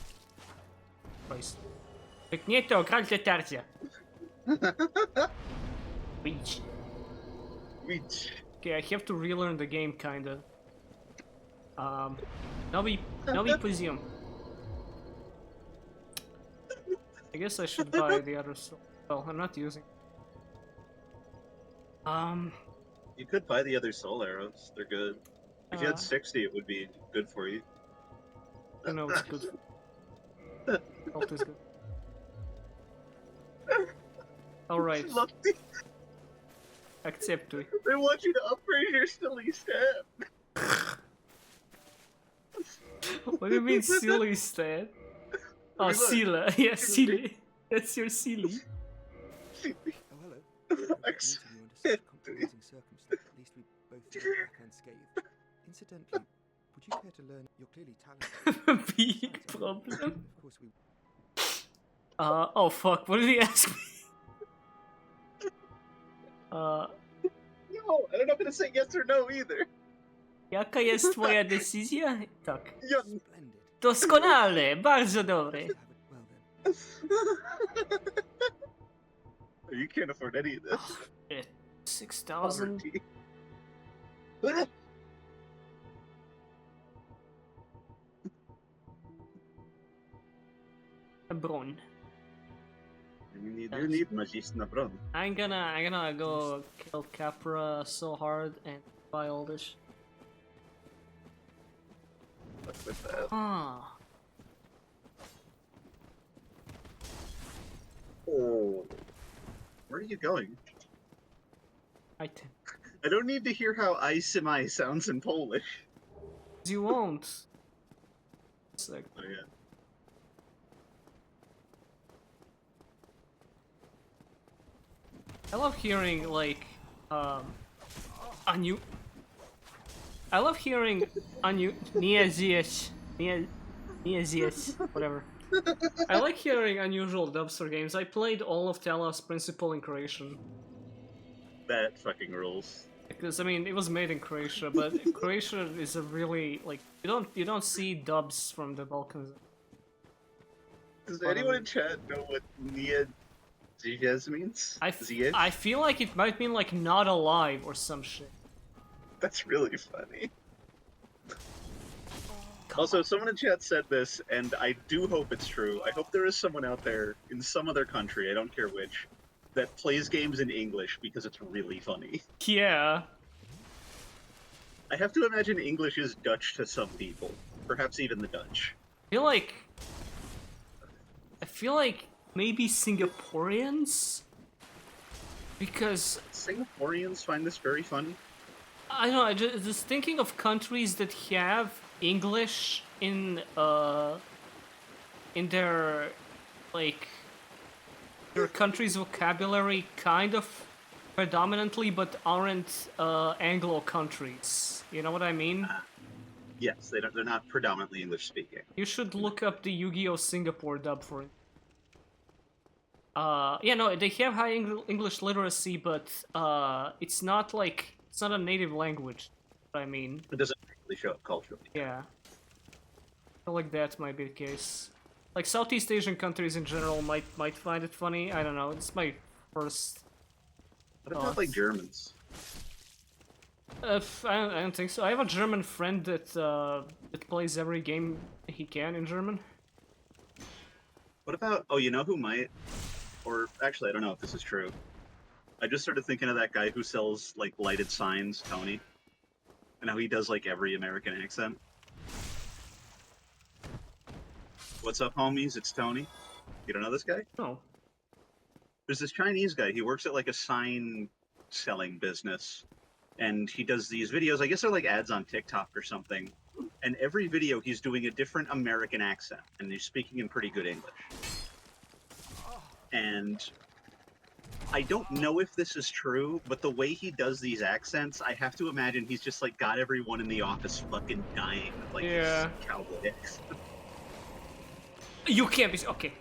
Christ. Pyknięto, kralcie tarcie. Reach. Reach. Okay, I have to relearn the game, kinda. Now we presume. I guess I should buy the other soul. Well, I'm not using. You could buy the other soul arrows. They're good. If you had 60, it would be good for you. You know it's good. Health is good. Alright. Lucky. Accept we. They want you to upgrade your silly stat. What do you mean silly stat? Oh, Sila. Yeah, silly. That's your silly. Oh, hello. Accept. At least we both came back unscathed. Incidentally, would you care to learn? You're clearly talented. Big problem. Of course we. Oh fuck, what did he ask me? No, I don't know if to say yes or no either. Jaka jest twoja decyzja? Tak. Young. Splendid. Doskonale, bardzo dobre. Well then. You can't afford any of this. 6,000. Poverty. Bron. You need Magistna Bron. I'm gonna go kill Capra so hard and buy all this. What's with that? Ah. Oh. Where are you going? I think. I don't need to hear how Isimai sounds in Polish. You won't. Sec. Oh yeah. I love hearing like a new. I love hearing a new Niezies, whatever. I like hearing unusual dubs for games. I played all of Talos Principle in Croatian. That fucking rules. Because I mean, it was made in Croatia, but Croatia is a really like you don't see dubs from the Balkans. Does anyone in chat know what Nia Ziyech means? Ziyech? I feel like it might mean like not alive or some shit. That's really funny. Also, someone in chat said this, and I do hope it's true. I hope there is someone out there in some other country, I don't care which, that plays games in English because it's really funny. Yeah. I have to imagine English is Dutch to some people, perhaps even the Dutch. I feel like maybe Singaporeans? Because Singaporeans find this very funny. I don't know, just thinking of countries that have English in their like their country's vocabulary kind of predominantly, but aren't Anglo countries. You know what I mean? Yes, they're not predominantly English speaking. You should look up the Yu-Gi-Oh! Singapore dub for it. Yeah, no, they have high English literacy, but it's not a native language. I mean, It doesn't really show up culturally. yeah. I feel like that might be the case. Like Southeast Asian countries in general might find it funny. I don't know. It's my first. What about like Germans? I don't think so. I have a German friend that plays every game he can in German. What about, oh, you know who might? Or actually, I don't know if this is true. I just started thinking of that guy who sells like lighted signs, Tony. And how he does like every American accent. What's up, homies? It's Tony. You don't know this guy? No. There's this Chinese guy. He works at like a sign selling business. And he does these videos. I guess they're like ads on TikTok or something. And every video he's doing a different American accent. And he's speaking in pretty good English. And I don't know if this is true, but the way he does these accents, I have to imagine he's just like got everyone in the office fucking dying with like Yeah. his cowboy accent. You can't be okay.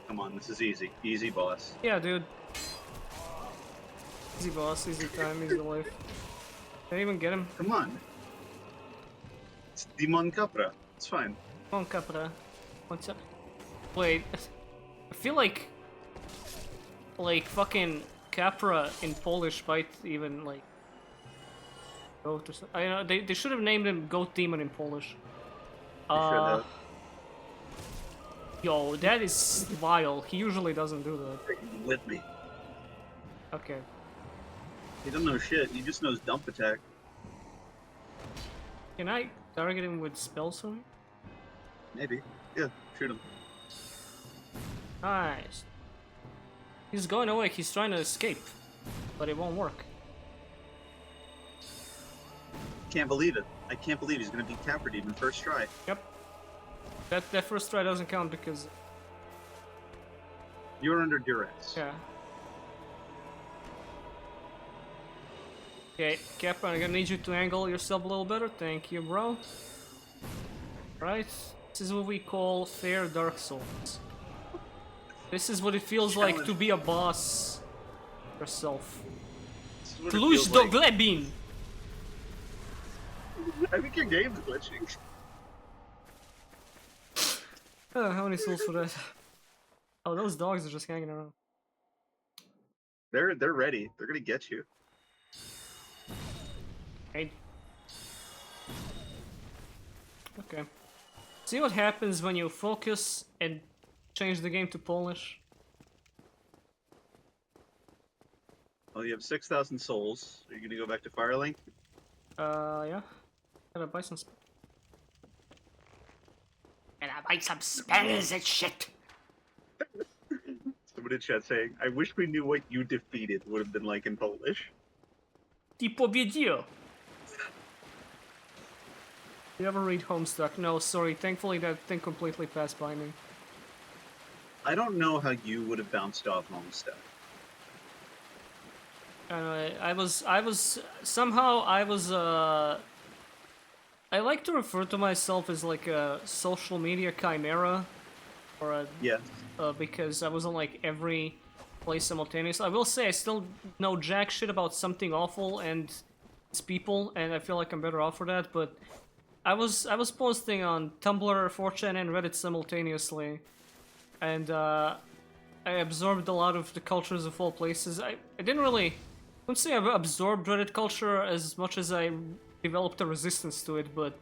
Come on, this is easy. Easy, boss. Yeah, dude. Easy boss, easy time, easy life. Can't even get him. Come on. It's Dimon Capra. It's fine. Come on, Capra. What's up? Wait, I feel like fucking Capra in Polish might even like Goat or something. I know they should have named him Goat Demon in Polish. They should have. Yo, that is vile. He usually doesn't do that. Take him with me. Okay. He doesn't know shit. He just knows dump attack. Can I target him with spells on him? Maybe. Yeah, shoot him. Nice. He's going away. He's trying to escape, but it won't work. Can't believe it. I can't believe he's gonna beat Tapperdeed in first try. Yep. That first try doesn't count because You're under duress. yeah. Okay, Capra, I'm gonna need you to angle yourself a little better. Thank you, bro. Right. This is what we call fair Dark Souls. This is what it feels like to be a boss yourself. This is what it Tlush feels do like. Glebin! I think your game's glitching. How many souls for that? Oh, those dogs are just hanging around. They're ready. They're gonna get you. Hey. Okay. See what happens when you focus and change the game to Polish? Well, you have 6,000 souls. Are you gonna go back to Firelink? Yeah. Gotta buy some spells. And I buy some spells and shit. Someone in chat saying, I wish we knew what you defeated would have been like in Polish. Ty powiedział. You ever read Homestuck? No, sorry. Thankfully that thing completely passed by me. I don't know how you would have bounced off Homestuck. I was somehow I like to refer to myself as like a social media chimera, or a, Yeah. because I was on like every place simultaneously. I will say I still know jack shit about Something Awful and its people, and I feel like I'm better off for that. But I was posting on Tumblr, 4chan, and Reddit simultaneously, and I absorbed a lot of the cultures of all places. I wouldn't say I absorbed Reddit culture as much as I developed a resistance to it, but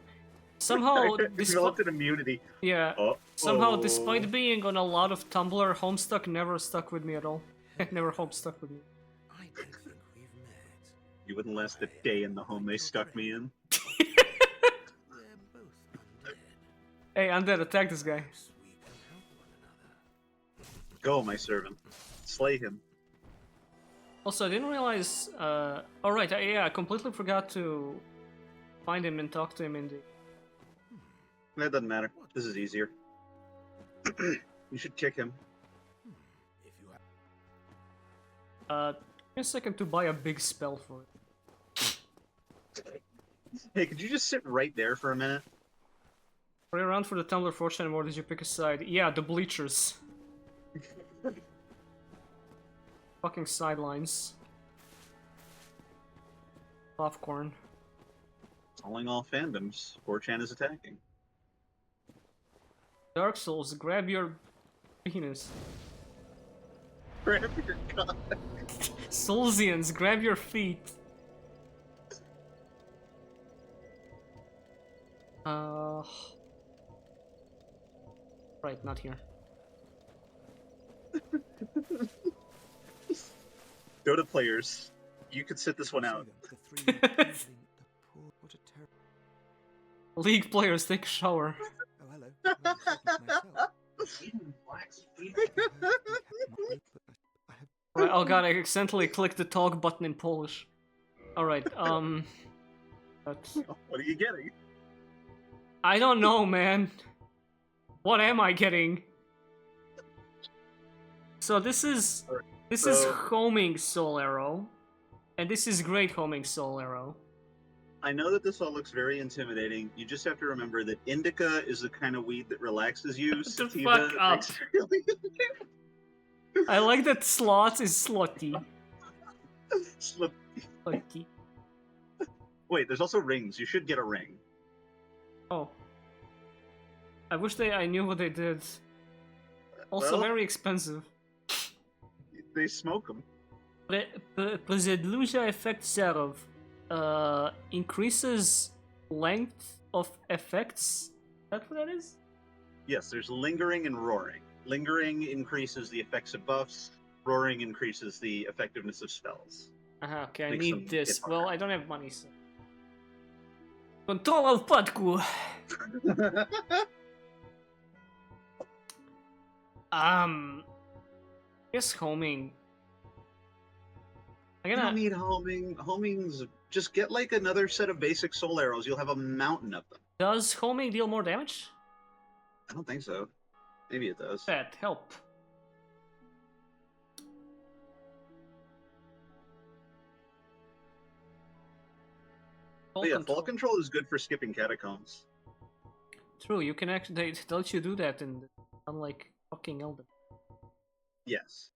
somehow developed an immunity. yeah, Oh. somehow despite being on a lot of Tumblr, Homestuck never stuck with me at all. It never Homestuck with me. I don't think we've met. You wouldn't last a day in the home they stuck me in. We're both undead. Hey, Undead, attack this guy. Perhaps we can help one another. Go, my servant. Slay him. Also, I didn't realize. Oh right, yeah, I completely forgot to find him and talk to him in the. That doesn't matter. This is easier. You should kick him. If you have Give me a second to buy a big spell for it. Hey, could you just sit right there for a minute? Are you around for the Tumblr 4chan or did you pick a side? Yeah, the bleachers. Fucking sidelines. Popcorn. Calling all fandoms. 4chan is attacking. Dark Souls, grab your penis. Grab your cock. Soulsians, grab your feet. Right, not here. Dota players, you could sit this one out. the three leaving the poor. What a terrible. League players, take a shower. Oh, hello. Well, I'm speaking to myself. I have Right, oh god, I accidentally clicked the talk button in Polish. Alright, but What are you getting? I don't know, man. What am I getting? So this is So- homing Soul Arrow, and this is great homing Soul Arrow. I know that this all looks very intimidating. You just have to remember that indica is the kind of weed that relaxes you. the Sativa fuck up. makes you really I like that slots is slutty. slip. Slutty. Wait, there's also rings. You should get a ring. Oh. I wish I knew what they did. Also Well- very expensive. They smoke them. Prezedluja effect serov. increases length of effects. Is that what that is? Yes, there's lingering and roaring. Lingering increases the effects of buffs. Roaring increases the effectiveness of spells. Okay, I Makes them need this. hit Well, harder. I don't have money, so... Control wpadku! Guess homing. I'm You gonna... don't need homing. Homing's just get like another set of basic soul arrows. You'll have a mountain of them. Does homing deal more damage? I don't think so. Maybe it does. That help. But yeah, fall control is good for skipping catacombs. True, you can actually... They let you do that in... Unlike fucking Elden. Yes.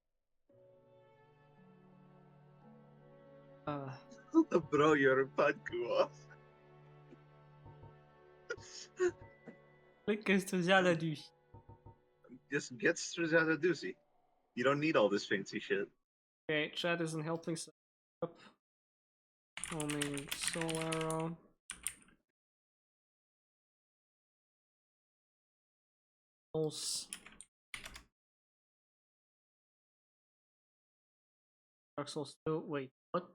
Bro, you're a padku off. Just get Struzada Doozy. You don't need all this fancy shit. Okay, chat isn't helping, so... Up. Homing soul arrow. Pulse. Dark Souls 2. Wait, what?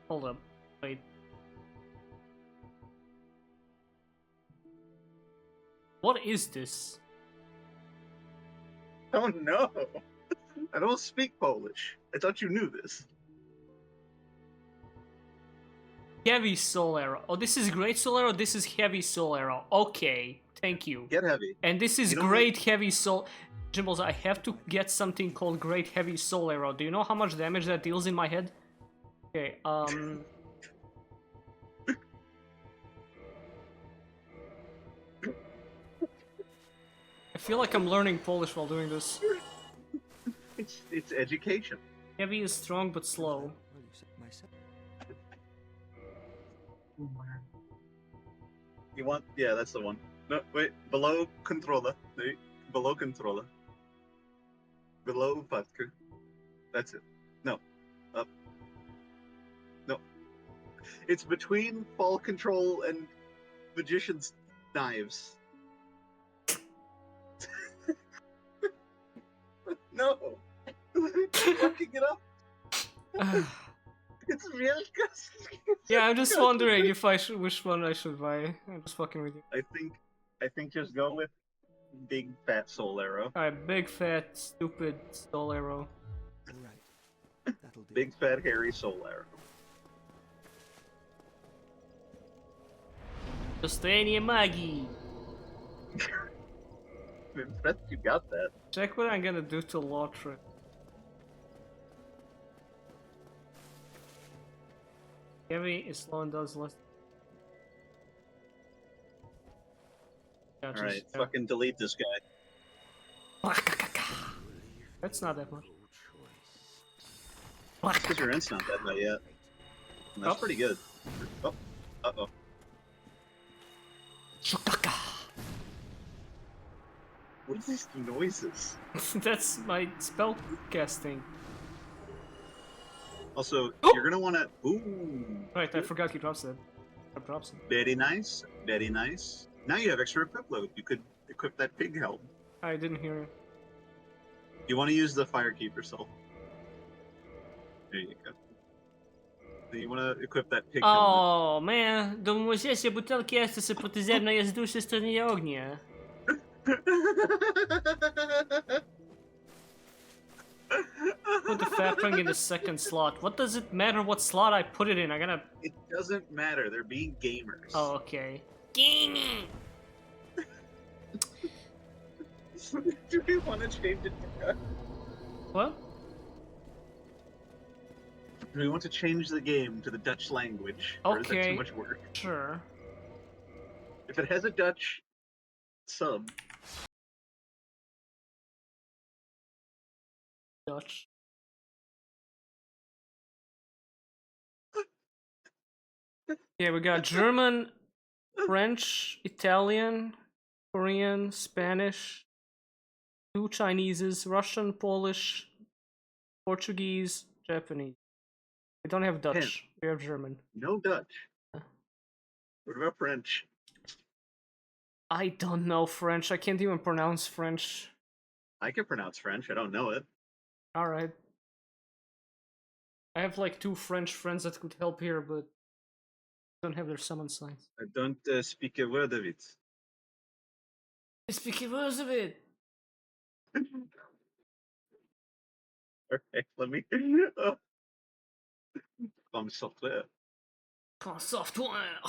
Hold up. Wait. What is this? Oh no! I don't speak Polish. I thought you knew this. Heavy soul arrow. Oh, this is great soul arrow. This is heavy soul arrow. Okay, thank you. Get heavy. And this is You don't great heavy soul. Jimbles, I have to get something called great heavy soul arrow. Do you know how much damage that deals in my head? Okay, I feel like I'm learning Polish while doing this. It's education. Heavy is strong but slow. Well, you said myself. You want? Yeah, that's the one. No, wait. Below controller. Wait, below controller. Below padku. That's it. No. Up. No. It's between fall control and magician's knives. No. Fucking it up. It's real custom. Yeah, I'm just wondering if I should, which one I should buy. I'm just fucking with you. I think just go with big fat soul arrow. Alright, big fat stupid soul arrow. All right. That'll do. Big fat hairy soul arrow. Состояние магии. I'm impressed you got that. Check what I'm gonna do to Lothric. Heavy is slow and does less. Yeah, just- Alright, fucking delete this guy. That's not that much. Because your int's not that bad yet. And that's Oh. pretty good. Oh. Uh-oh. What are these noises? That's my spell casting. Also, Oh! you're gonna wanna... Ooh. Right, I forgot he drops it. Drops it. Very nice. Very nice. Now you have extra equip load. You could equip that pig helm. I didn't hear it. You want to use the Firekeeper soul. There you go. You want to equip that pig helmet. Oh, man. Думаю, здесь бутылки есть сопротивление воздушной стороны огня. Put the fat ring in the second slot. What does it matter what slot I put it in? I gotta... It doesn't matter. They're being gamers. Oh, okay. Gaming! Do we want to change it to... What? Do we want to change the game to the Dutch language? Or is that Okay. too much work? Sure. If it has a Dutch sub, Dutch. Yeah, we got German, French, Italian, Korean, Spanish, 2 Chineses, Russian, Polish, Portuguese, Japanese. We don't have Dutch. We have German. No Dutch. What about French? I don't know French. I can't even pronounce French. I can pronounce French. I don't know it. Alright. I have like 2 French friends that could help here, but don't have their summon signs. I don't speak a word of it. Speak words of it! Alright, let me. Comme software. Quand software!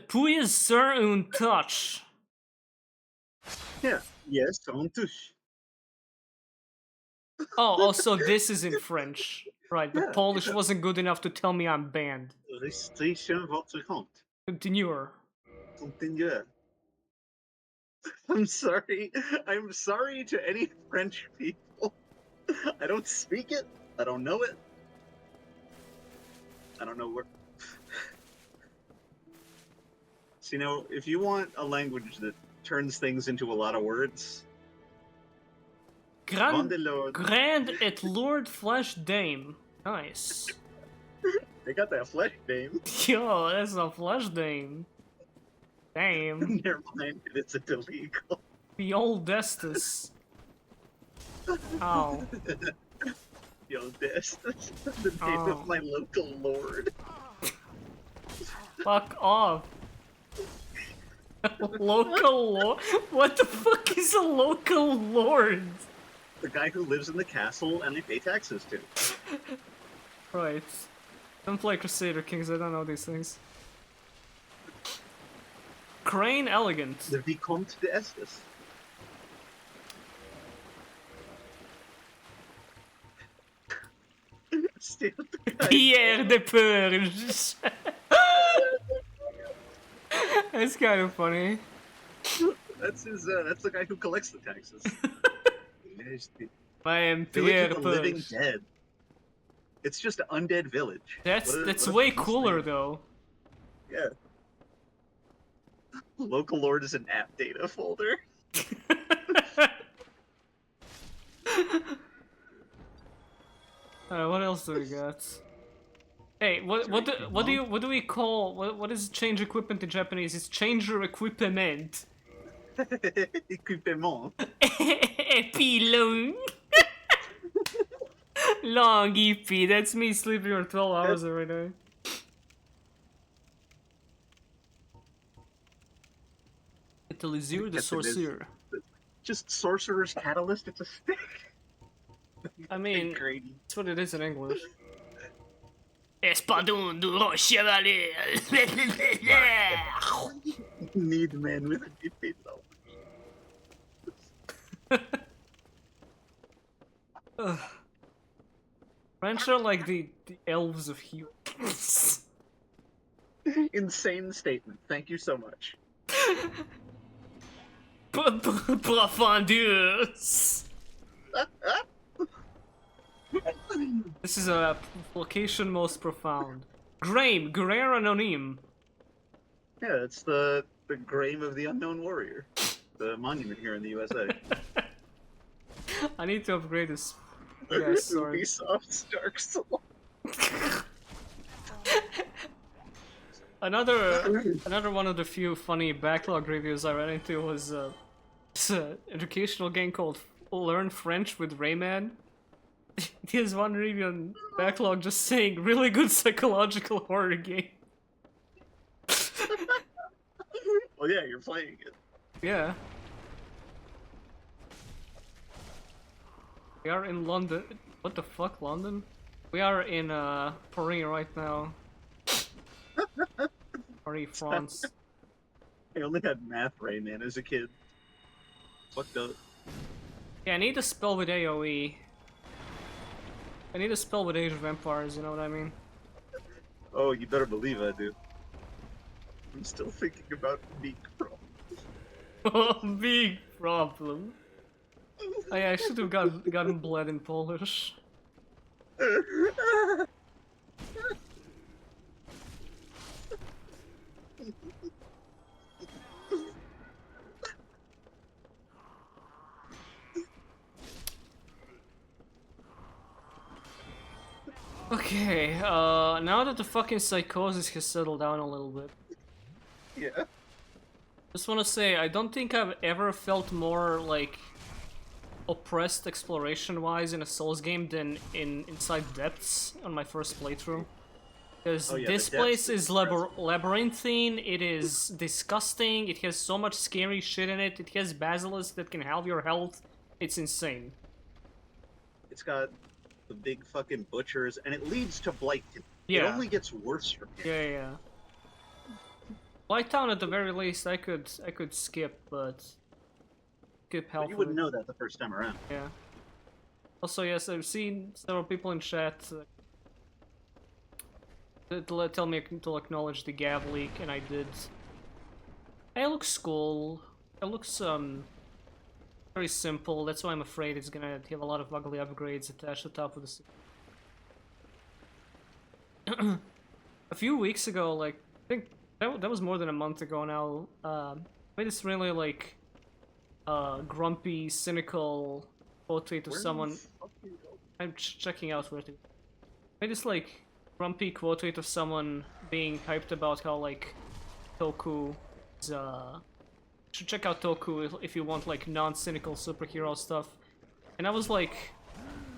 Puis sur un touch. Yeah. Yes, on touche. Oh, also this is in French. Right, the Yeah, Polish yeah. wasn't good enough to tell me I'm banned. Restriction votre compte. Continue. Continue. I'm sorry. I'm sorry to any French people. I don't speak it. I don't know it. I don't know where. So, you know, if you want a language that turns things into a lot of words, Grand, Vandelord, Grand et Lord Flesh Dame. Nice. they got that flesh name. Yo, that's a Flesh Dame. Damn. Never mind, it's illegal. The old Estus. Ow. Yo, this is the name Oh. of my local lord. Fuck off. Local lord? What the fuck is a local lord? The guy who lives in the castle and I pay taxes to. Right. Don't play Crusader Kings, I don't know these things. Crane Elegant. The Vicomte de Estes. Still the guy. Pierre de Purge. That's kind of funny. That's his. That's the guy who collects the taxes. There's the I am Village Pierre of the Living Purge. Dead. It's just an undead village. That's What a- that's what a way nice cooler name. though. Yeah. Local lord is an app data folder. What else do we got? Hey, what do we call what is change equipment in Japanese? It's changer equipment. Equipement. Epilong. Long EP. That's me sleeping for 12 hours every day. Catalyseur de Yes, it is. Sorcier. Just sorcerer's catalyst. It's a stick. I mean, Grady. that's what it is in English. Espadon du Roi Chevalier. Need man with a deep face. Ugh. French are like the elves of Hugh. Insane statement. Thank you so much. Profondeurs. This is a location most profound. Graham, Guerrero Anonym. Yeah, it's the grave of the unknown warrior. The monument here in the USA. I need to upgrade this. Yeah, sorry. Ubisoft's Dark Souls. Another one of the few funny backlog reviews I ran into was this educational game called Learn French with Rayman. There's one review on backlog just saying really good psychological horror game. Well, yeah, you're playing it. Yeah. We are in London. What the fuck, London? We are in Paris right now. Paris, France. I only had Math Rayman as a kid. Fucked up. Yeah, I need a spell with AoE. I need a spell with Age of Empires, you know what I mean? Oh, you better believe I do. I'm still thinking about Meek Pro. Big problem. Oh, yeah, I should have gotten bled in Polish. Okay, now that the fucking psychosis has settled down a little bit, Yeah. just wanna say, I don't think I've ever felt more, like, oppressed exploration-wise in a Souls game than inside Depths on my first playthrough. Because Oh, yeah, this the place Depths is is impressive. labyrinthine, it is disgusting, it has so much scary shit in it, it has basilisks that can halve your health, it's insane. It's got the big fucking butchers, and it leads to Blighttown. It Yeah. only gets worse from here. Yeah. White Town at the very least I could skip, but skip But half you of wouldn't it. know that the first time around. Yeah. Also, yes, I've seen several people in chat tell me to acknowledge the Gav leak, and I did. It looks cool. It looks very simple. That's why I'm afraid it's gonna have a lot of ugly upgrades attached to the top of the. A few weeks ago, like I think that was more than a month ago now. Made this really like grumpy, cynical quote tweet of Where the someone. fuck are you going? I'm checking out where to. Made this like grumpy quote tweet of someone being hyped about how like Toku is should check out Toku if you want like non-cynical superhero stuff. And I was like,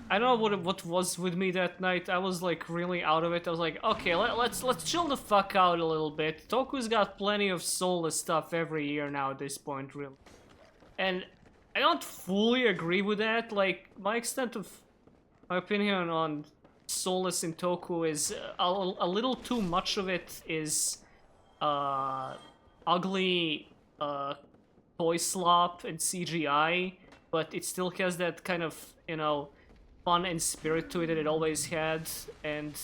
I don't know what was with me that night. I was like really out of it. I was like, okay, let's chill the fuck out a little bit. Toku's got plenty of soulless stuff every year now at this point, really. And I don't fully agree with that. Like my extent of my opinion on soulless in Toku is a little too much of it is ugly toy slop and CGI, but it still has that kind of, you know, fun and spirit to it that it always had, and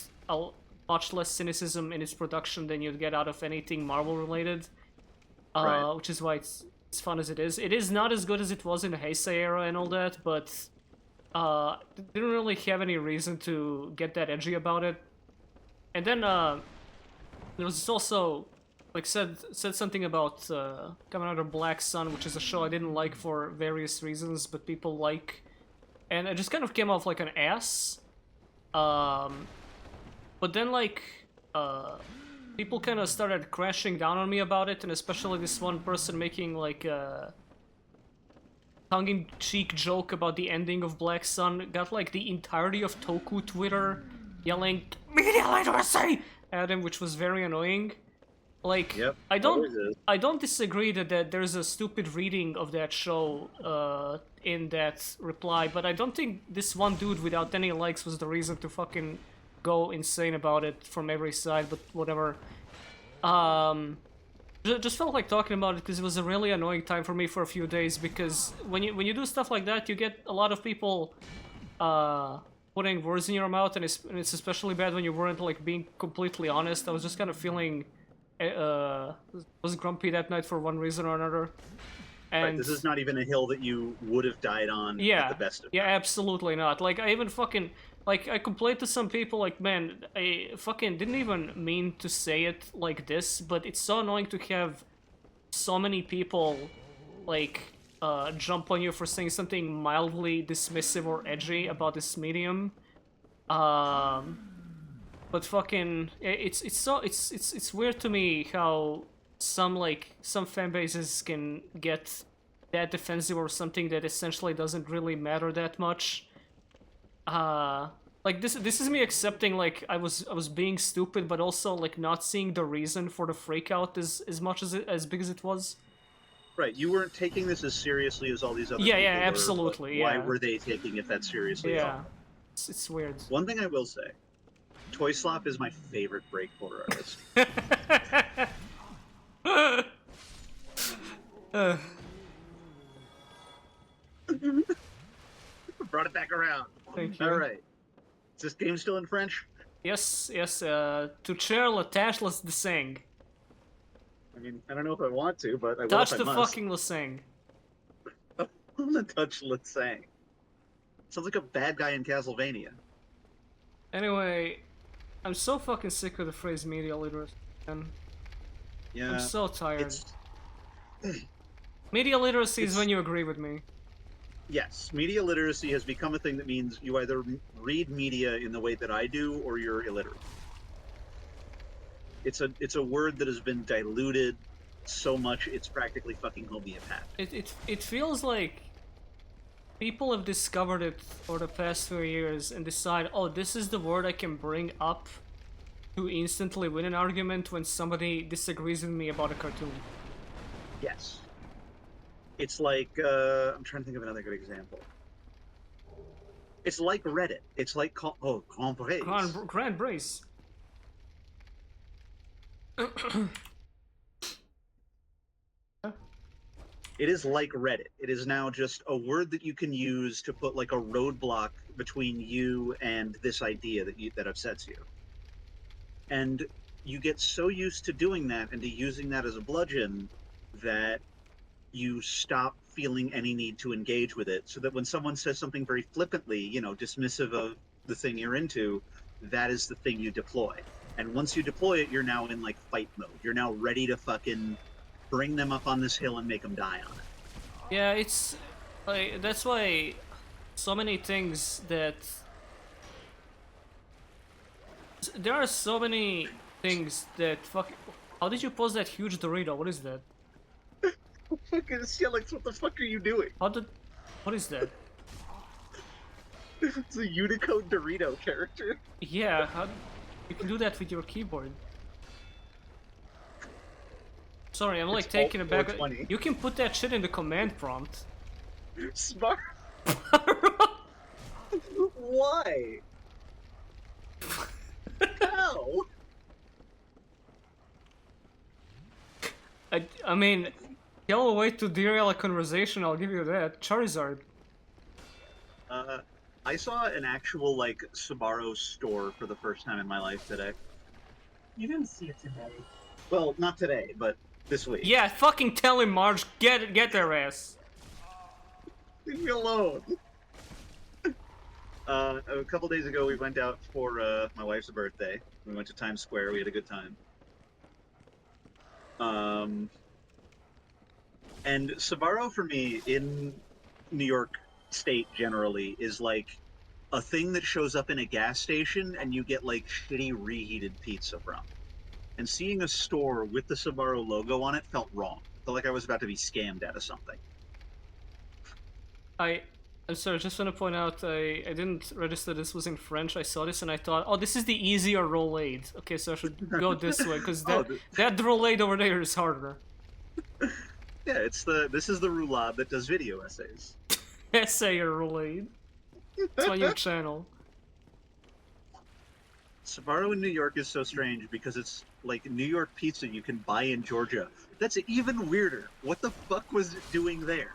much less cynicism in its production than you'd get out of anything Marvel related. Right. Which is why it's fun as it is. It is not as good as it was in the Heisei era and all that, but didn't really have any reason to get that edgy about it. And then there was also like said something about Kamen Rider Black Sun, which is a show I didn't like for various reasons, but people like, and it just kind of came off like an ass. But then like people kind of started crashing down on me about it, and especially this one person making like a tongue-in-cheek joke about the ending of Black Sun, got like the entirety of Toku Twitter yelling "media literacy" at him, which was very annoying. Like, Yep, I always don't, is. I don't disagree that there's a stupid reading of that show in that reply, but I don't think this one dude without any likes was the reason to fucking go insane about it from every side. But whatever. Just felt like talking about it because it was a really annoying time for me for a few days, because when you do stuff like that, you get a lot of people putting words in your mouth, and it's especially bad when you weren't like being completely honest. I was just kind of feeling was grumpy that night for one reason or another. And Right, this is not even a hill that you would have died on at the best of yeah, times. absolutely not. Like, I even fucking, like, I complained to some people, like, man, I fucking didn't even mean to say it like this, but it's so annoying to have so many people, like, jump on you for saying something mildly dismissive or edgy about this medium. But fucking, it's weird to me how some fan bases can get that defensive or something that essentially doesn't really matter that much. Like this is me accepting like I was being stupid, but also like not seeing the reason for the freakout as much as big as it was. Right, you weren't taking this as seriously as all these other Yeah, people yeah, were, absolutely, but Why yeah. were they taking it that seriously at Yeah, all? it's weird. One thing I will say, Toy Slop is my favorite breakcore artist. Brought it back around. Thank you. All right. Is this game still in French? Yes, to chair la tâche les de sing. I mean, I don't know if I want to, but I will Touch if the I must. fucking Lasang. I want to touch Let's Sang. Sounds like a bad guy in Castlevania. Anyway, I'm so fucking sick of the phrase media literacy. Man. Yeah. I'm so tired. It's Media literacy is it's- when you agree with me. Yes, media literacy has become a thing that means you either read media in the way that I do, or you're illiterate. It's a word that has been diluted so much it's practically fucking homeopathic. It feels like people have discovered it over the past few years and decide, oh, this is the word I can bring up to instantly win an argument when somebody disagrees with me about a cartoon. Yes. It's like I'm trying to think of another good example. It's like Reddit. It's like Grand Brace. Grand Brace. It is like Reddit. It is now just a word that you can use to put like a roadblock between you and this idea that upsets you. And you get so used to doing that and to using that as a bludgeon that you stop feeling any need to engage with it, so that when someone says something very flippantly, you know, dismissive of the thing you're into, that is the thing you deploy. And once you deploy it, you're now in like fight mode. You're now ready to fucking bring them up on this hill and make them die on it. Yeah, it's like that's why so many things that there are so many things that fuck. How did you post that huge Dorito? What is that? Fucking Skelix, what the fuck are you doing? How did? What is that? It's a Unicode Dorito character. Yeah, how you can do that with your keyboard. Sorry, I'm like It's taking it back. 420. You can put that shit in the command prompt. Smart. Why? How? I mean, tell a way to derail a conversation, I'll give you that. Charizard. I saw an actual like Sbarro store for the first time in my life today. You didn't see it today. Well, not today, but this week. Yeah, fucking tell him, Marge. Get their ass. Leave me alone. A couple days ago, we went out for my wife's birthday. We went to Times Square. We had a good time. And Sbarro for me in New York State generally is like a thing that shows up in a gas station and you get like shitty reheated pizza from. And seeing a store with the Sbarro logo on it felt wrong. Felt like I was about to be scammed out of something. I'm sorry, just want to point out, I didn't register this was in French. I saw this and I thought, oh, this is the easier roulade. Okay, so I should go this way, because that roulade over there is harder. Yeah, this is the roulade that does video essays. Essayer roulade. It's my new channel. Sbarro in New York is so strange because it's like New York pizza you can buy in Georgia. That's even weirder. What the fuck was it doing there?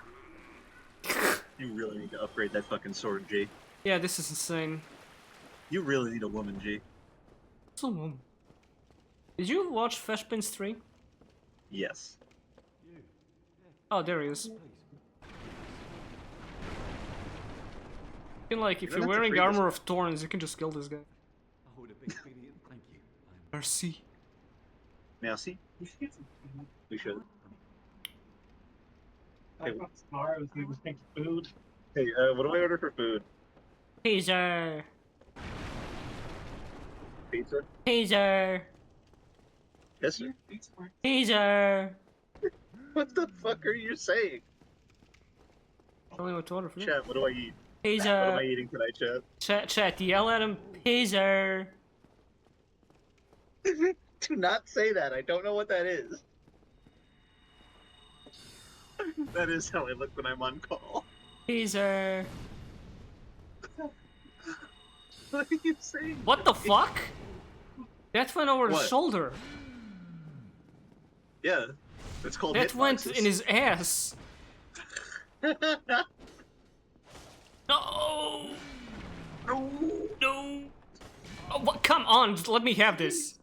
You really need to upgrade that fucking sword, G. Yeah, this is insane. You really need a woman, G. What's a woman? Did you watch Flashpins 3? Yes. Oh, there he is. You can, like, if You don't you're have to wearing free armor of thorns, you can just kill this guy. Oh, the big billion, thank you. Mercy. Merci. You should get some food. We should. I thought tomorrow was going to make food. Hey, what do I order for food? Pizza. Pizza? Pizza. Yes, sir. Pizza. Pizza. What the fuck are you saying? Tell me what to order for you. Chat, what do I eat? What am Pizza. I eating tonight, chat? Chat, yell at him. Pizza. Do not say that. I don't know what that is. That is how I look when I'm on call. Pizza. What are you saying? What the fuck? That went over his What? shoulder. Yeah, it's called That went hitboxes. in his ass. No. No. No. Oh, come on, let me have this.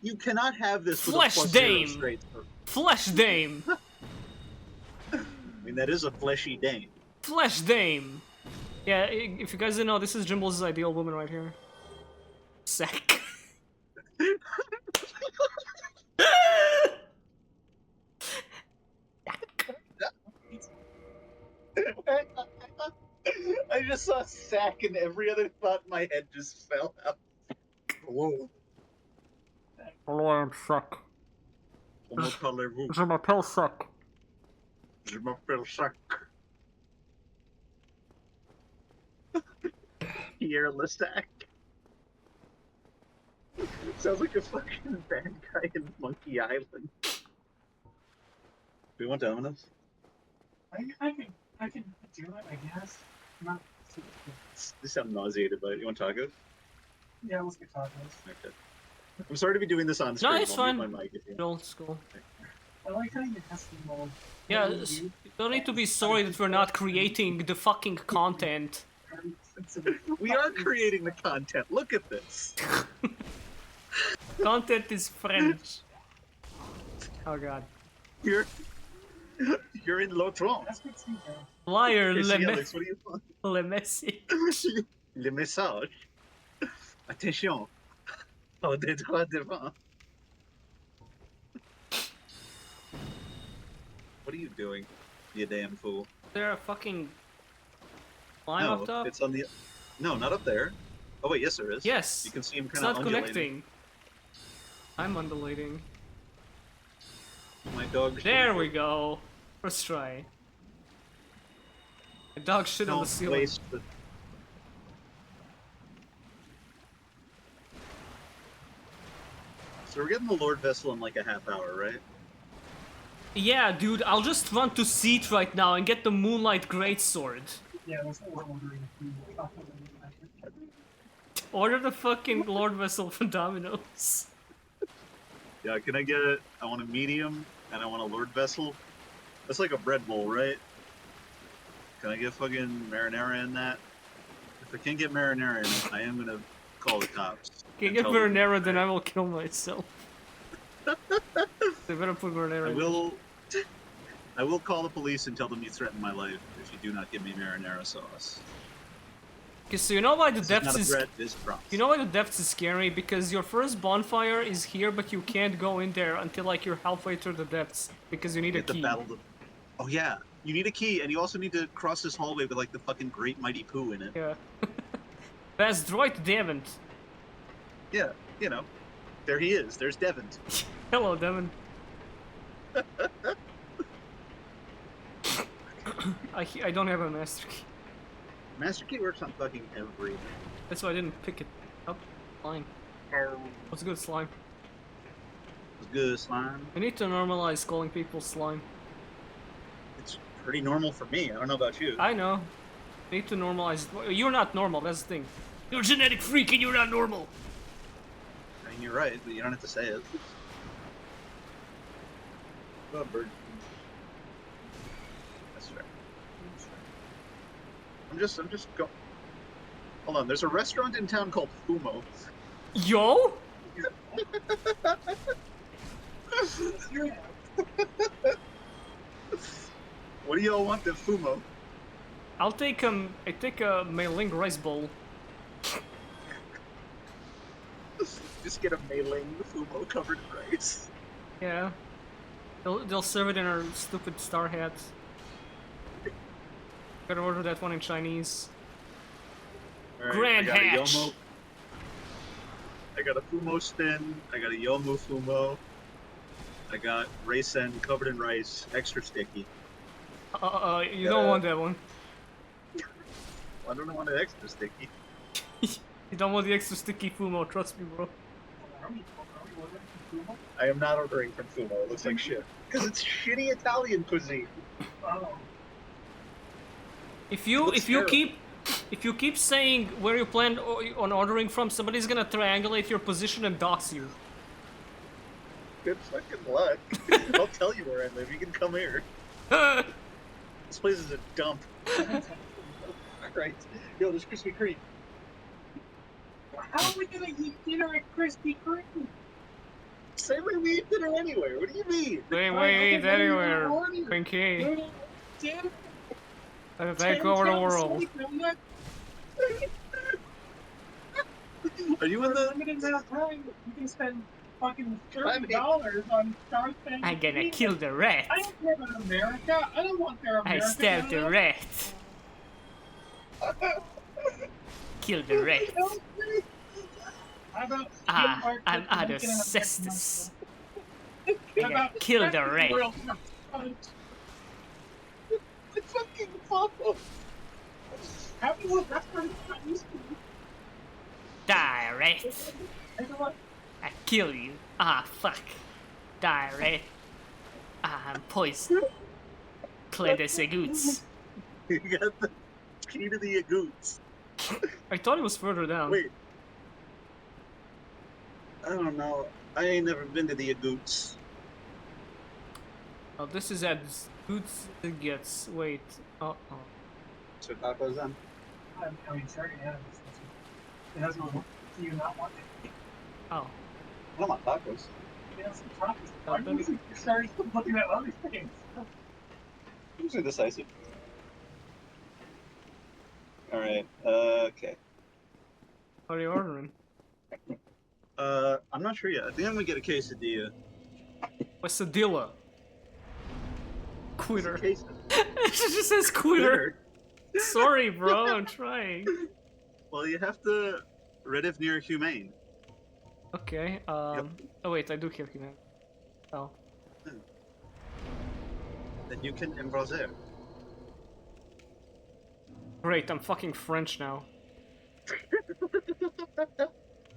You cannot have this with Flesh a plus 0 Dame. straight through. Flesh Dame. I mean, that is a fleshy Dame. Flesh Dame. Yeah, if you guys didn't know, this is Jimbo's ideal woman right here. Sack. just saw sack and every other thought in my head just fell out. Whoa. Hello, I'm suck. Comment parlez-vous? Je m'appelle suck. Je m'appelle sac. Pierre Lissac. Sounds like a fucking bad guy in Monkey Island. We want Domino's? I can do it, I guess. Not super good. You sound nauseated by it. You want tacos? Yeah, let's get tacos. Okay. I'm sorry to be doing this on stream. No, it's I'll mute fine. my mic if you- Old school. I like how you ask them all. Yeah, what do s- you you don't need to be sorry that we're not creating the fucking content. do? We are creating the content. Look at this. Content is French. Oh god. You're in Lotron. That's good to know. Liar, Okay, so le, yeah, me- Alex, what do you want? le Messi. Le message. Attention. Oh, des droits devant. What are you doing, you damn fool? There a fucking line No, up top? it's on the. No, not up there. Oh wait, yes there is. Yes. You can see him It's kind of not undulating. connecting. I'm undulating. My dog. There we go. First try. My dog shit on Don't the ceiling. waste the. So we're getting the Lord Vessel in like a half hour, right? Yeah, dude, I'll just run to Seat right now and get the Moonlight Greatsword. Yeah, that's what we're ordering. Tacos and Order the fucking Lord Vessel from Domino's. Yeah, can I get it? I want a medium and I want a Lord Vessel. That's like a bread bowl, right? Can I get fucking marinara in that? If I can't get marinara in it, I am gonna call the cops. Can you and get tell them- marinara, then I will kill myself. They better put marinara I in. will call the police and tell them you threaten my life if you do not give me marinara sauce. Okay, so you know why the This is depths not a is... threat, this is a promise. You know why the depths is scary? Because your first bonfire is here, but you can't go in there until like you're halfway through the depths, because you need a Get the key. battle to... Oh yeah, you need a key, and you also need to cross this hallway with like the fucking Great Mighty Pooh in it. Yeah. That's right, Devon. Yeah, you know. There he is, there's Devon. Hello, Devon. I don't have a master key. Master Key works on fucking everything. That's why I didn't pick it up. Slime. What's good, slime? It's good, slime. We need to normalize calling people slime. It's pretty normal for me, I don't know about you. I know. Need to normalize. You're not normal, that's the thing. You're a genetic freak and you're not normal. I mean, you're right, but you don't have to say it. Oh, bird. That's fair. I'm just going. Hold on, there's a restaurant in town called Fumo. Yo? What do y'all want at Fumo? I take a Mei-Ling rice bowl. Just get a Mei-Ling Fumo covered in rice. Yeah. They'll serve it in our stupid star hats. Gotta order that one in Chinese. Alright, Grand I got a Hatch. Yomo. I got a Fumo spin. I got a Yomo Fumo. I got Raisin covered in rice, extra sticky. You don't want that one. I don't want it extra sticky. You don't want the extra sticky Fumo, trust me, bro. Are we ordering from Fumo? I am not ordering from Fumo. It looks like shit. Because it's shitty Italian cuisine. Oh, If you Looks terrible. keep saying where you plan on ordering from, somebody's gonna triangulate your position and dox you. Good fucking luck. I'll tell you where I live. You can come here. This place is a dump. Right. Yo, there's Krispy Kreme. how are we gonna eat dinner at Krispy Kreme? Same way we eat dinner anywhere. What do you mean? Wait, Okay, eat then you anywhere. order. Pinky. Damn, I'll take over the world. Are you in the? limited amount of time, you can spend fucking I mean- $30 on Star Trek. I'm gonna kill the rat. I don't care about America. I don't want their I America. stabbed the down rat. Kill the rat. How about Ah, Mark I'm Lincoln out and of a Mexican cestus. How Yeah, about kill the Texas rat. Royal Punch? It's fucking awful. How about that's part of the Chinese food? Die, rat. Take a look. I kill you. Ah, fuck. Die, rat. Ah, I'm poisoned. Cletus agoots. You got the key to the agoots. I thought it was further down. Wait. I don't know. I ain't never been to the agoots. Oh, this is as good as it gets. Wait. Uh-oh. So tacos then? I mean, sorry, yeah, it has no. Do you not want it? Oh. I don't want tacos. It has some tacos. Oh, Why baby. do you start looking at other things? Who's indecisive? Alright, okay. What are you ordering? I'm not sure yet. I think I'm gonna get a quesadilla. Quesadilla. Quitter. Quesadilla. It just says quitter. Sorry, bro. I'm trying. Well, you have to redevenir humane. Okay. Oh wait, I do kill him. Oh. Then you can embraser. Great, I'm fucking French now.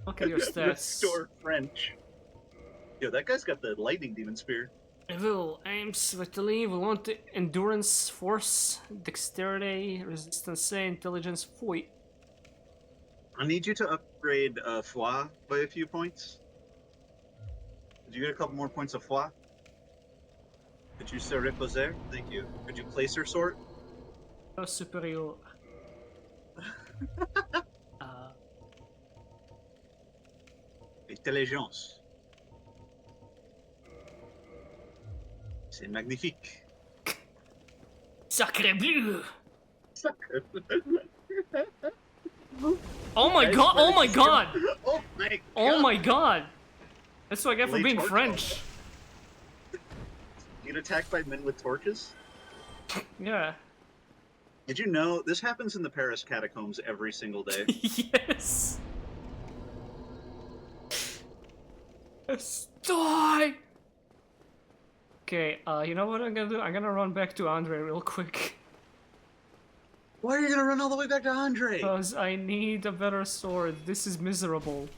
Look at your stats. Restore French. Yo, that guy's got the lightning demon spear. Evil aims vitally. We want the endurance, force, dexterity, resistance, intelligence, foi. I need you to upgrade foi by a few points. Did you get a couple more points of foi? Could you se reposer? Thank you. Could you place your sword? Oh, superior. Intelligence. C'est magnifique. Sacre bleu! Oh Oh my god! Oh my god! Oh my god! Oh my god! That's what I get for Late being torch. French. You get attacked by men with torches? Yeah. Did you know this happens in the Paris catacombs every single day? Yes. Yes. Die. Okay. You know what I'm gonna do? I'm gonna run back to Andre real quick. Why are you gonna run all the way back to Andre? Because I need a better sword. This is miserable.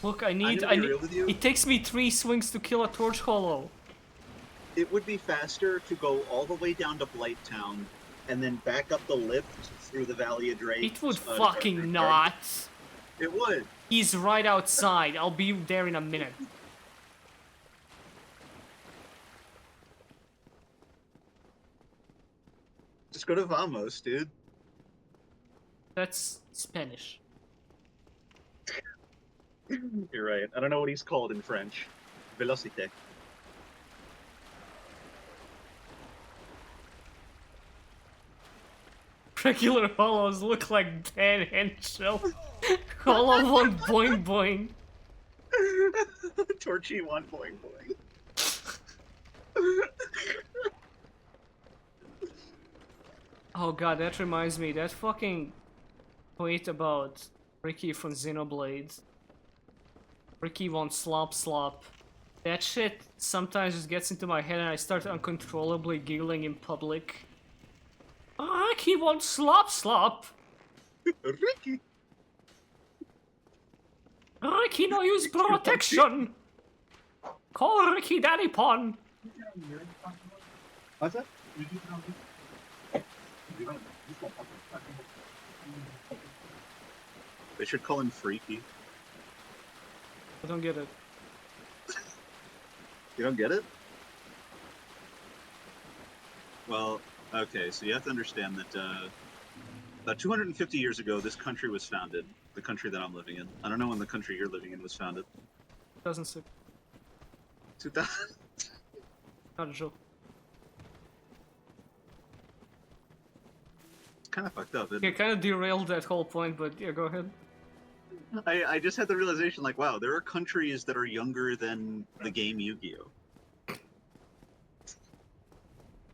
Look, I I'm need. gonna be real with you. It takes me 3 swings to kill a Torch Hollow. It would be faster to go all the way down to Blighttown and then back up the lift through the Valley of Drake. It would fucking not. It would. He's right outside. I'll be there in a minute. Just go to Vamos, dude. That's Spanish. You're right. I don't know what he's called in French. Velocité. Regular hollows look like dead hand shells. Hollow one boing boing. Torchy one boing boing. Oh god, that reminds me, that fucking tweet about Ricky from Xenoblade. Ricky won't slop slop. That shit sometimes just gets into my head and I start uncontrollably giggling in public. Ricky won't slop slop! Ricky! Ricky no use protection! Call Ricky Daddy Pon! What's that? They should call him Freaky. I don't get it. You don't get it? Well, okay, so you have to understand that about 250 years ago, this country was founded. The country that I'm living in. I don't know when the country you're living in was founded. 2006. 2000. Not a joke. It's kind of fucked up. Isn't Yeah, it? kind of derailed that whole point, but yeah, go ahead. I just had the realization, like, wow, there are countries that are younger than the game Yu-Gi-Oh.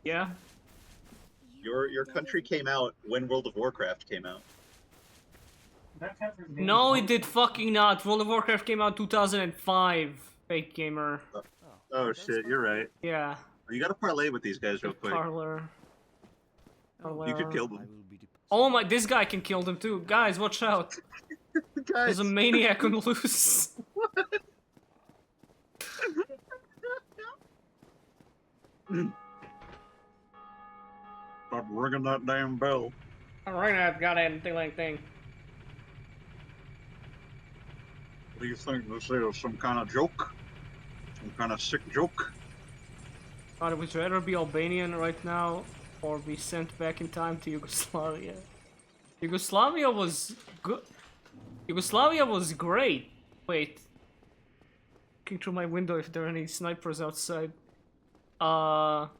Yeah? Your country came out when World of Warcraft came out. That counts as a game No, as it did fucking not. World of Warcraft came out 2005. Fake gamer. Oh shit, you're right. Yeah. You gotta parlay with these guys real quick. Parlor. You could kill I them. will be Oh my, this guy can kill them too. Guys, watch out. Guys, There's a maniac on loose. stop ringing that damn bell. Ring that goddamn thing. What do you think? This is some kind of joke? Some kind of sick joke? God, would you rather be Albanian right now or be sent back in time to Yugoslavia? Yugoslavia was good. Yugoslavia was great. Wait. Looking through my window if there are any snipers outside. All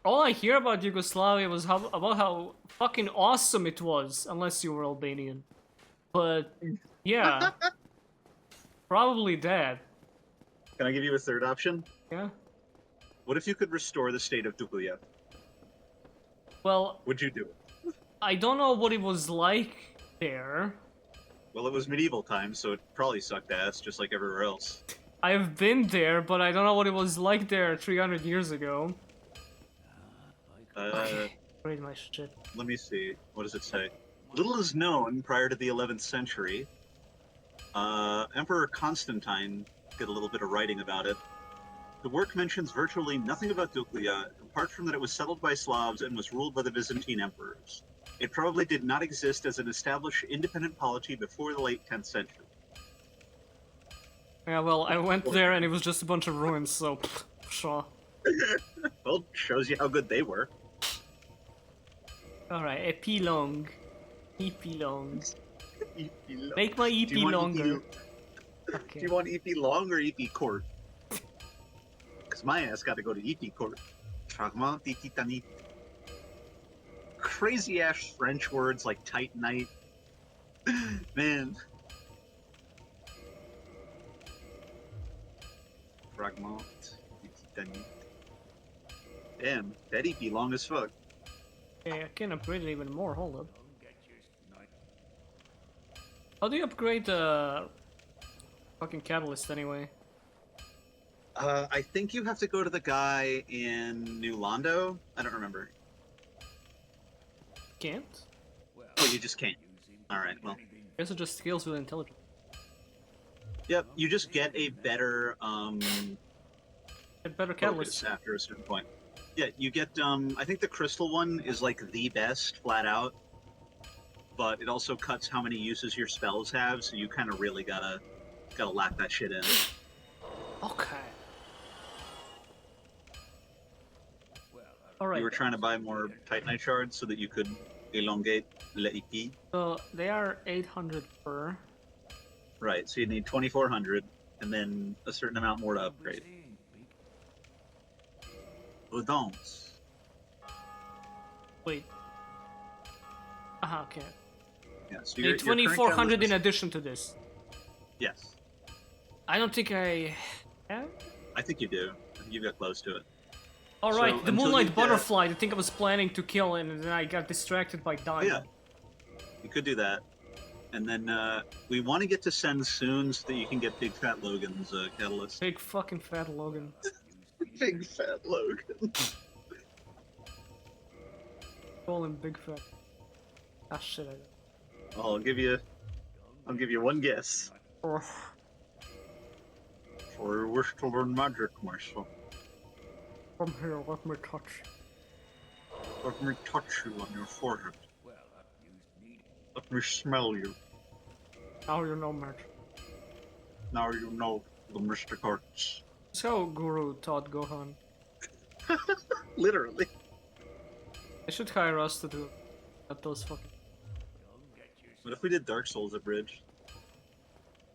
I hear about Yugoslavia was about how fucking awesome it was, unless you were Albanian. But, yeah. Probably that. Can I give you a third option? Yeah? What if you could restore the state of Tukulia? Well, Would you do it? I don't know what it was like there. Well, it was medieval times, so it probably sucked ass, just like everywhere else. I've been there, but I don't know what it was like there 300 years ago. Read my shit. Let me see. What does it say? Little is known prior to the 11th century. Emperor Constantine did a little bit of writing about it. The work mentions virtually nothing about Duklia, apart from that it was settled by Slavs and was ruled by the Byzantine emperors. It probably did not exist as an established independent polity before the late 10th century. Yeah, well, I went there and it was just a bunch of ruins, so pfft, sure. Well, shows you how good they were. Alright, epilogue. Epilogue. EP Make my EP Do you want longer. Do Okay. you want EP long or EP court? Because my ass got to go to EP court. Fragment de Titanite. Crazy ass French words like titanite. Man. Fragment de Titanite. Damn, that EP long as fuck. Okay, I can upgrade it even more, hold up. How do you upgrade the fucking catalyst anyway? I think you have to go to the guy in New Londo. I don't remember. Can't? Oh, you just can't. Alright, well. Guess it just scales with intelligence. Yep, you just get a better, Get better focus catalyst. after a certain point. Yeah, you get, I think the crystal one is like the best, flat out. But it also cuts how many uses your spells have, so you kind of really gotta lock that shit in. Okay. Alright. You were trying to buy more Titanite shards so that you could elongate le EP. So they are 800 per. Right, so you need 2,400, and then a certain amount more to upgrade. Udons. Wait. Aha, okay. Yeah, so Need your current 2,400 in catalyst- addition to this. Yes, I don't think I have. I think you do. I think you got close to it. Alright, So, the until Moonlight you get- Butterfly, I think I was planning to kill and then I got distracted by Oh, dying. yeah. You could do that. And then we want to get to Send soon so that you can get Big Fat Logan's catalyst. Big fucking fat Logan. Big Fat Logan. Call him Big Fat. Ah shit, I'll give you one guess. Oh, For you wish to learn magic, my son. come here, let me touch. Let me touch you on your forehead. Let me smell you. Now you know magic. Now you know the mystic arts. That's how Guru taught Gohan. Literally. They should hire us to do at those fucking. What if we did Dark Souls abridged?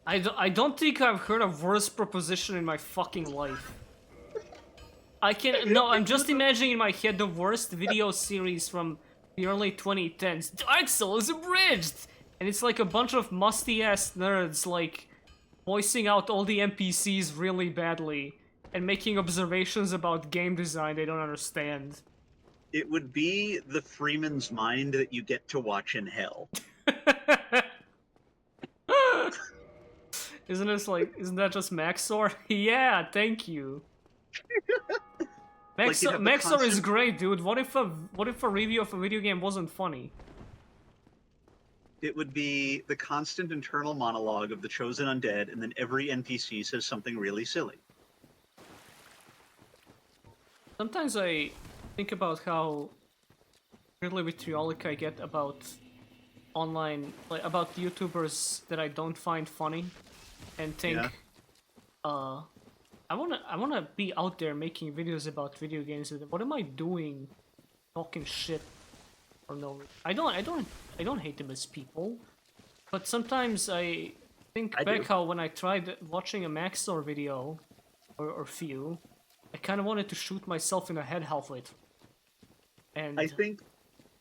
I don't think I've heard a worse proposition in my fucking life. I'm just imagining in my head the worst video series from the early 2010s. Dark Souls abridged! And it's like a bunch of musty-ass nerds, like, voicing out all the NPCs really badly, and making observations about game design they don't understand. It would be the Freeman's Mind that you get to watch in hell. Isn't that just Maxor? Yeah, thank you. Like, you'd have the Maxor is constant- great, dude. What if a review of a video game wasn't funny? It would be the constant internal monologue of the chosen undead, and then every NPC says something really silly. Sometimes I think about how really vitriolic I get about online, like about YouTubers that I don't find funny, and think, Yeah. I wanna be out there making videos about video games. What am I doing, talking shit for no reason? I don't hate them as people, but sometimes I think I back do. how when I tried watching a Maxor video or few, I kind of wanted to shoot myself in the head halfway through. And I think,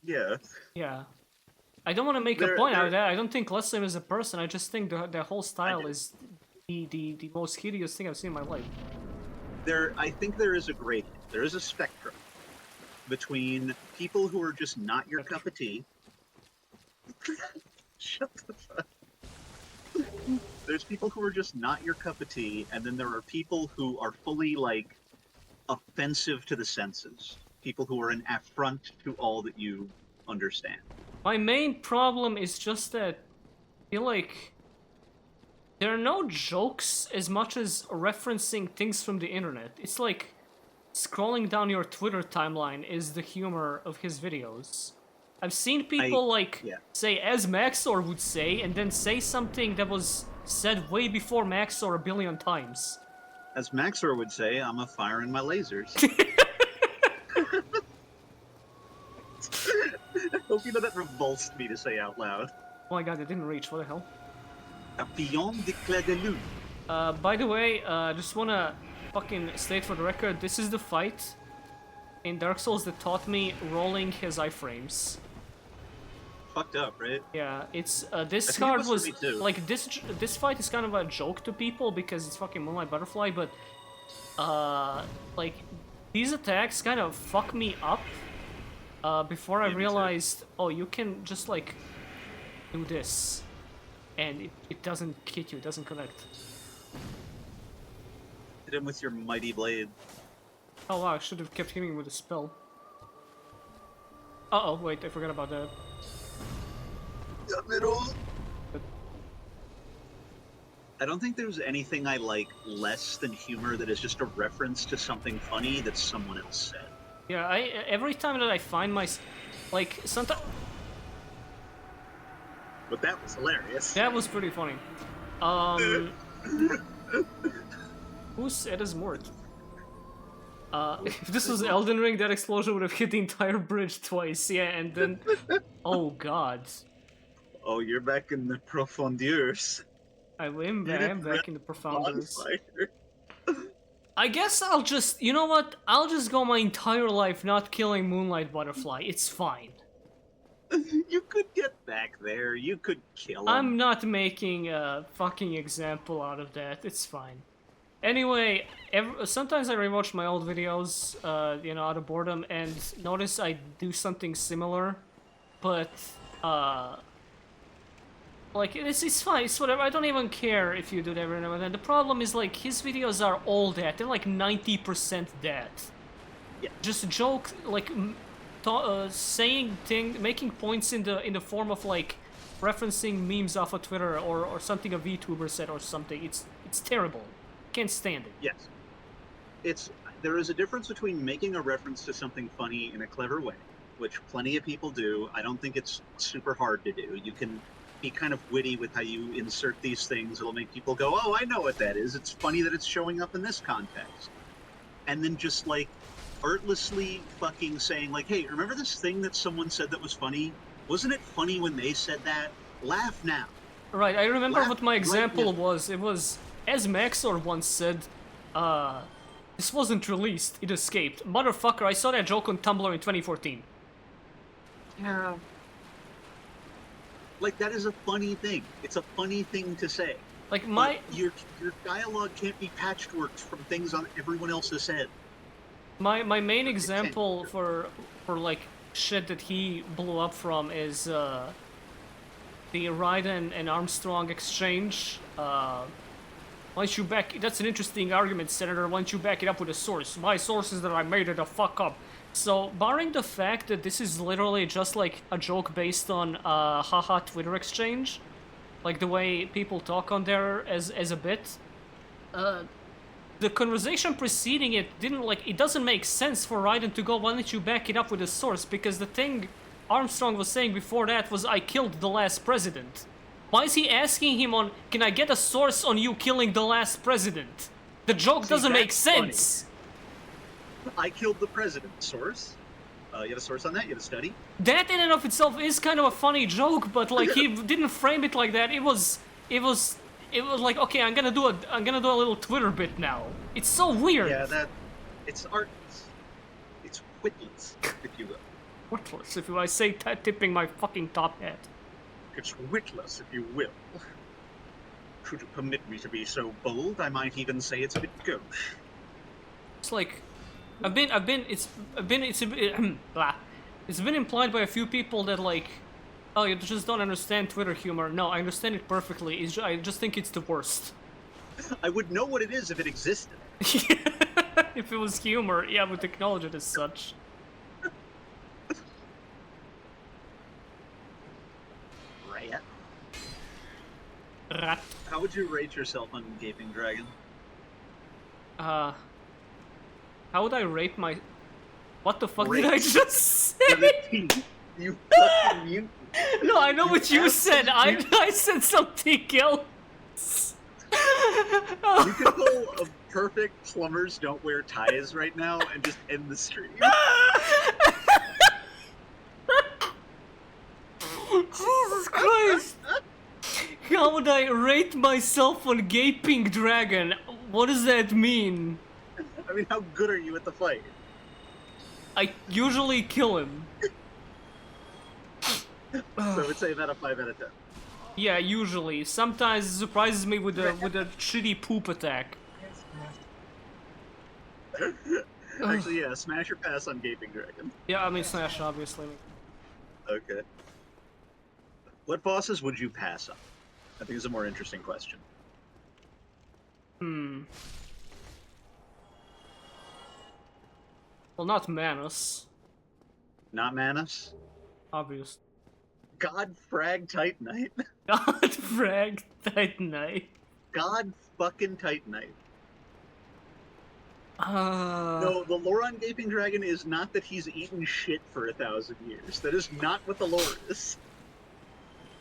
yeah. yeah, I don't want to make a There- point out there- of that. I don't think Leslie is a person. I just think their whole style do. is the most hideous thing I've seen in my life. I think there is a gradient. There is a spectrum between people who are just not your cup of tea. Shut the fuck. There's people who are just not your cup of tea, and then there are people who are fully, like, offensive to the senses. People who are an affront to all that you understand. My main problem is just that I feel like there are no jokes as much as referencing things from the internet. It's like scrolling down your Twitter timeline is the humor of his videos. I've seen people yeah. say, as Maxor would say, and then say something that was said way before Maxor a billion times. As Maxor would say, I'm a firing my lasers. I hope you know that revulsed me to say out loud. Oh my god, it didn't reach. What the hell? Papillon d'éclat de lune. By the way, just wanna fucking state for the record, this is the fight in Dark Souls that taught me rolling his iframes. Fucked up, right? Yeah, it's I this think it card was for was me too. like this fight is kind of a joke to people because it's fucking Moonlight Butterfly, but like these attacks kind of fuck me up. Before I Yeah, me too. realized, oh, you can just like do this, and it doesn't hit you, it doesn't connect. Hit him with your mighty blade. Oh wow, I should have kept hitting him with a spell. Uh oh, wait, I forgot about that. I don't think there's anything I like less than humor that is just a reference to something funny that someone else said. Yeah, every time that I find like sometimes But that was hilarious. that was pretty funny. Who said is Mort? If this was Elden Ring, that explosion would have hit the entire bridge twice. Yeah, and then, oh god, Oh, you're back in the profondeurs. I am You back didn't in the profounders. Bonfire. I guess I'll just, you know what? I'll just go my entire life not killing Moonlight Butterfly. It's fine. You could get back there. You could kill him. I'm not making a fucking example out of that. It's fine. Anyway, sometimes I rewatch my old videos, you know, out of boredom, and notice I do something similar, but, like, it's fine, it's whatever, I don't even care if you do that every now and then. The problem is, like, his videos are all that, they're like 90% that. Yeah. Just joke, like, making points in the form of, like, referencing memes off of Twitter or something a VTuber said or something. It's terrible. Can't stand it. Yes. There is a difference between making a reference to something funny in a clever way, which plenty of people do. I don't think it's super hard to do. You can be kind of witty with how you insert these things. It'll make people go, oh, I know what that is. It's funny that it's showing up in this context. And then just, like, artlessly fucking saying, like, hey, remember this thing that someone said that was funny? Wasn't it funny when they said that? Laugh now. Right, I remember Laugh what my right example now. was. It was, as Maxor once said, this wasn't released, it escaped. Motherfucker, I saw that joke on Tumblr in 2014. Yeah. Like, that is a funny thing. It's a funny thing to say. Like, But your dialogue can't be patchworked from things on everyone else has said. My main example for like shit that he blew up from is the Raiden and Armstrong exchange. Why don't you back? That's an interesting argument, Senator. Why don't you back it up with a source? My source is that I made it a fuck up. So, barring the fact that this is literally just like a joke based on haha Twitter exchange, like the way people talk on there as a bit, the conversation preceding it didn't like, it doesn't make sense for Raiden to go, why don't you back it up with a source? Because the thing Armstrong was saying before that was, I killed the last president. Why is he asking him on, can I get a source on you killing the last president? The joke doesn't make sense. I killed the president. Source? You have a source on that? You have a study? That in and of itself is kind of a funny joke, but like he didn't frame it like that. It was like, okay, I'm gonna do a little Twitter bit now. It's so weird. Yeah, it's art. It's witless, if you will. Worthless, if I say tipping my fucking top hat. It's witless, if you will. Should you permit me to be so bold, I might even say it's a bit gauche. It's like, it's been implied by a few people that like, oh, you just don't understand Twitter humor. No, I understand it perfectly. I just think it's the worst. I would know what it is if it existed. If it was humor, yeah, I would acknowledge it as such. Right. Rat. How would you rate yourself on Gaping Dragon? How would I rate my... What the fuck Rate. did I just say? You fucking mute. No, I know what you said. I said something else. You could pull a perfect plumbers don't wear ties right now and just end the stream. Jesus Christ! How would I rate myself on Gaping Dragon? What does that mean? I mean, how good are you at the fight? I usually kill him. So I would say that a 5 out of 10. Yeah, usually. Sometimes it surprises me with a shitty poop attack. Actually, yeah, smash or pass on Gaping Dragon. Yeah, I mean Slash, obviously. Okay. What bosses would you pass on? I think it's a more interesting question. Well, not Manus. Not Manus? Obvious. God frag Titanite. God frag Titanite. God fucking Titanite. No, the lore on Gaping Dragon is not that he's eaten shit for 1,000 years. That is not what the lore is.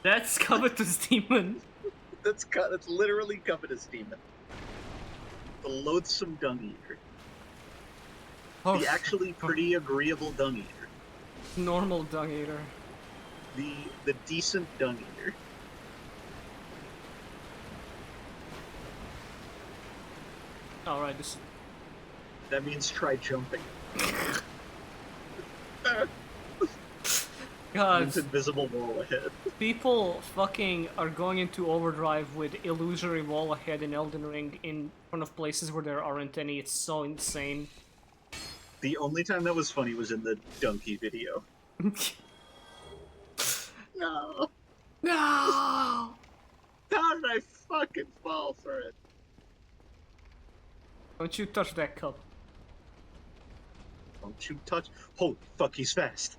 That's Covetous Demon. That's literally Covetous Demon. The loathsome dung eater. Oh, The actually pretty agreeable dung eater. normal dung eater. The decent dung eater. Alright, this... That means try jumping. God, It's invisible wall ahead. people fucking are going into overdrive with illusory wall ahead in Elden Ring in front of places where there aren't any. It's so insane. The only time that was funny was in the donkey video. No. No! How did I fucking fall for it? Don't you touch that cup. Don't you touch. Holy fuck, he's fast.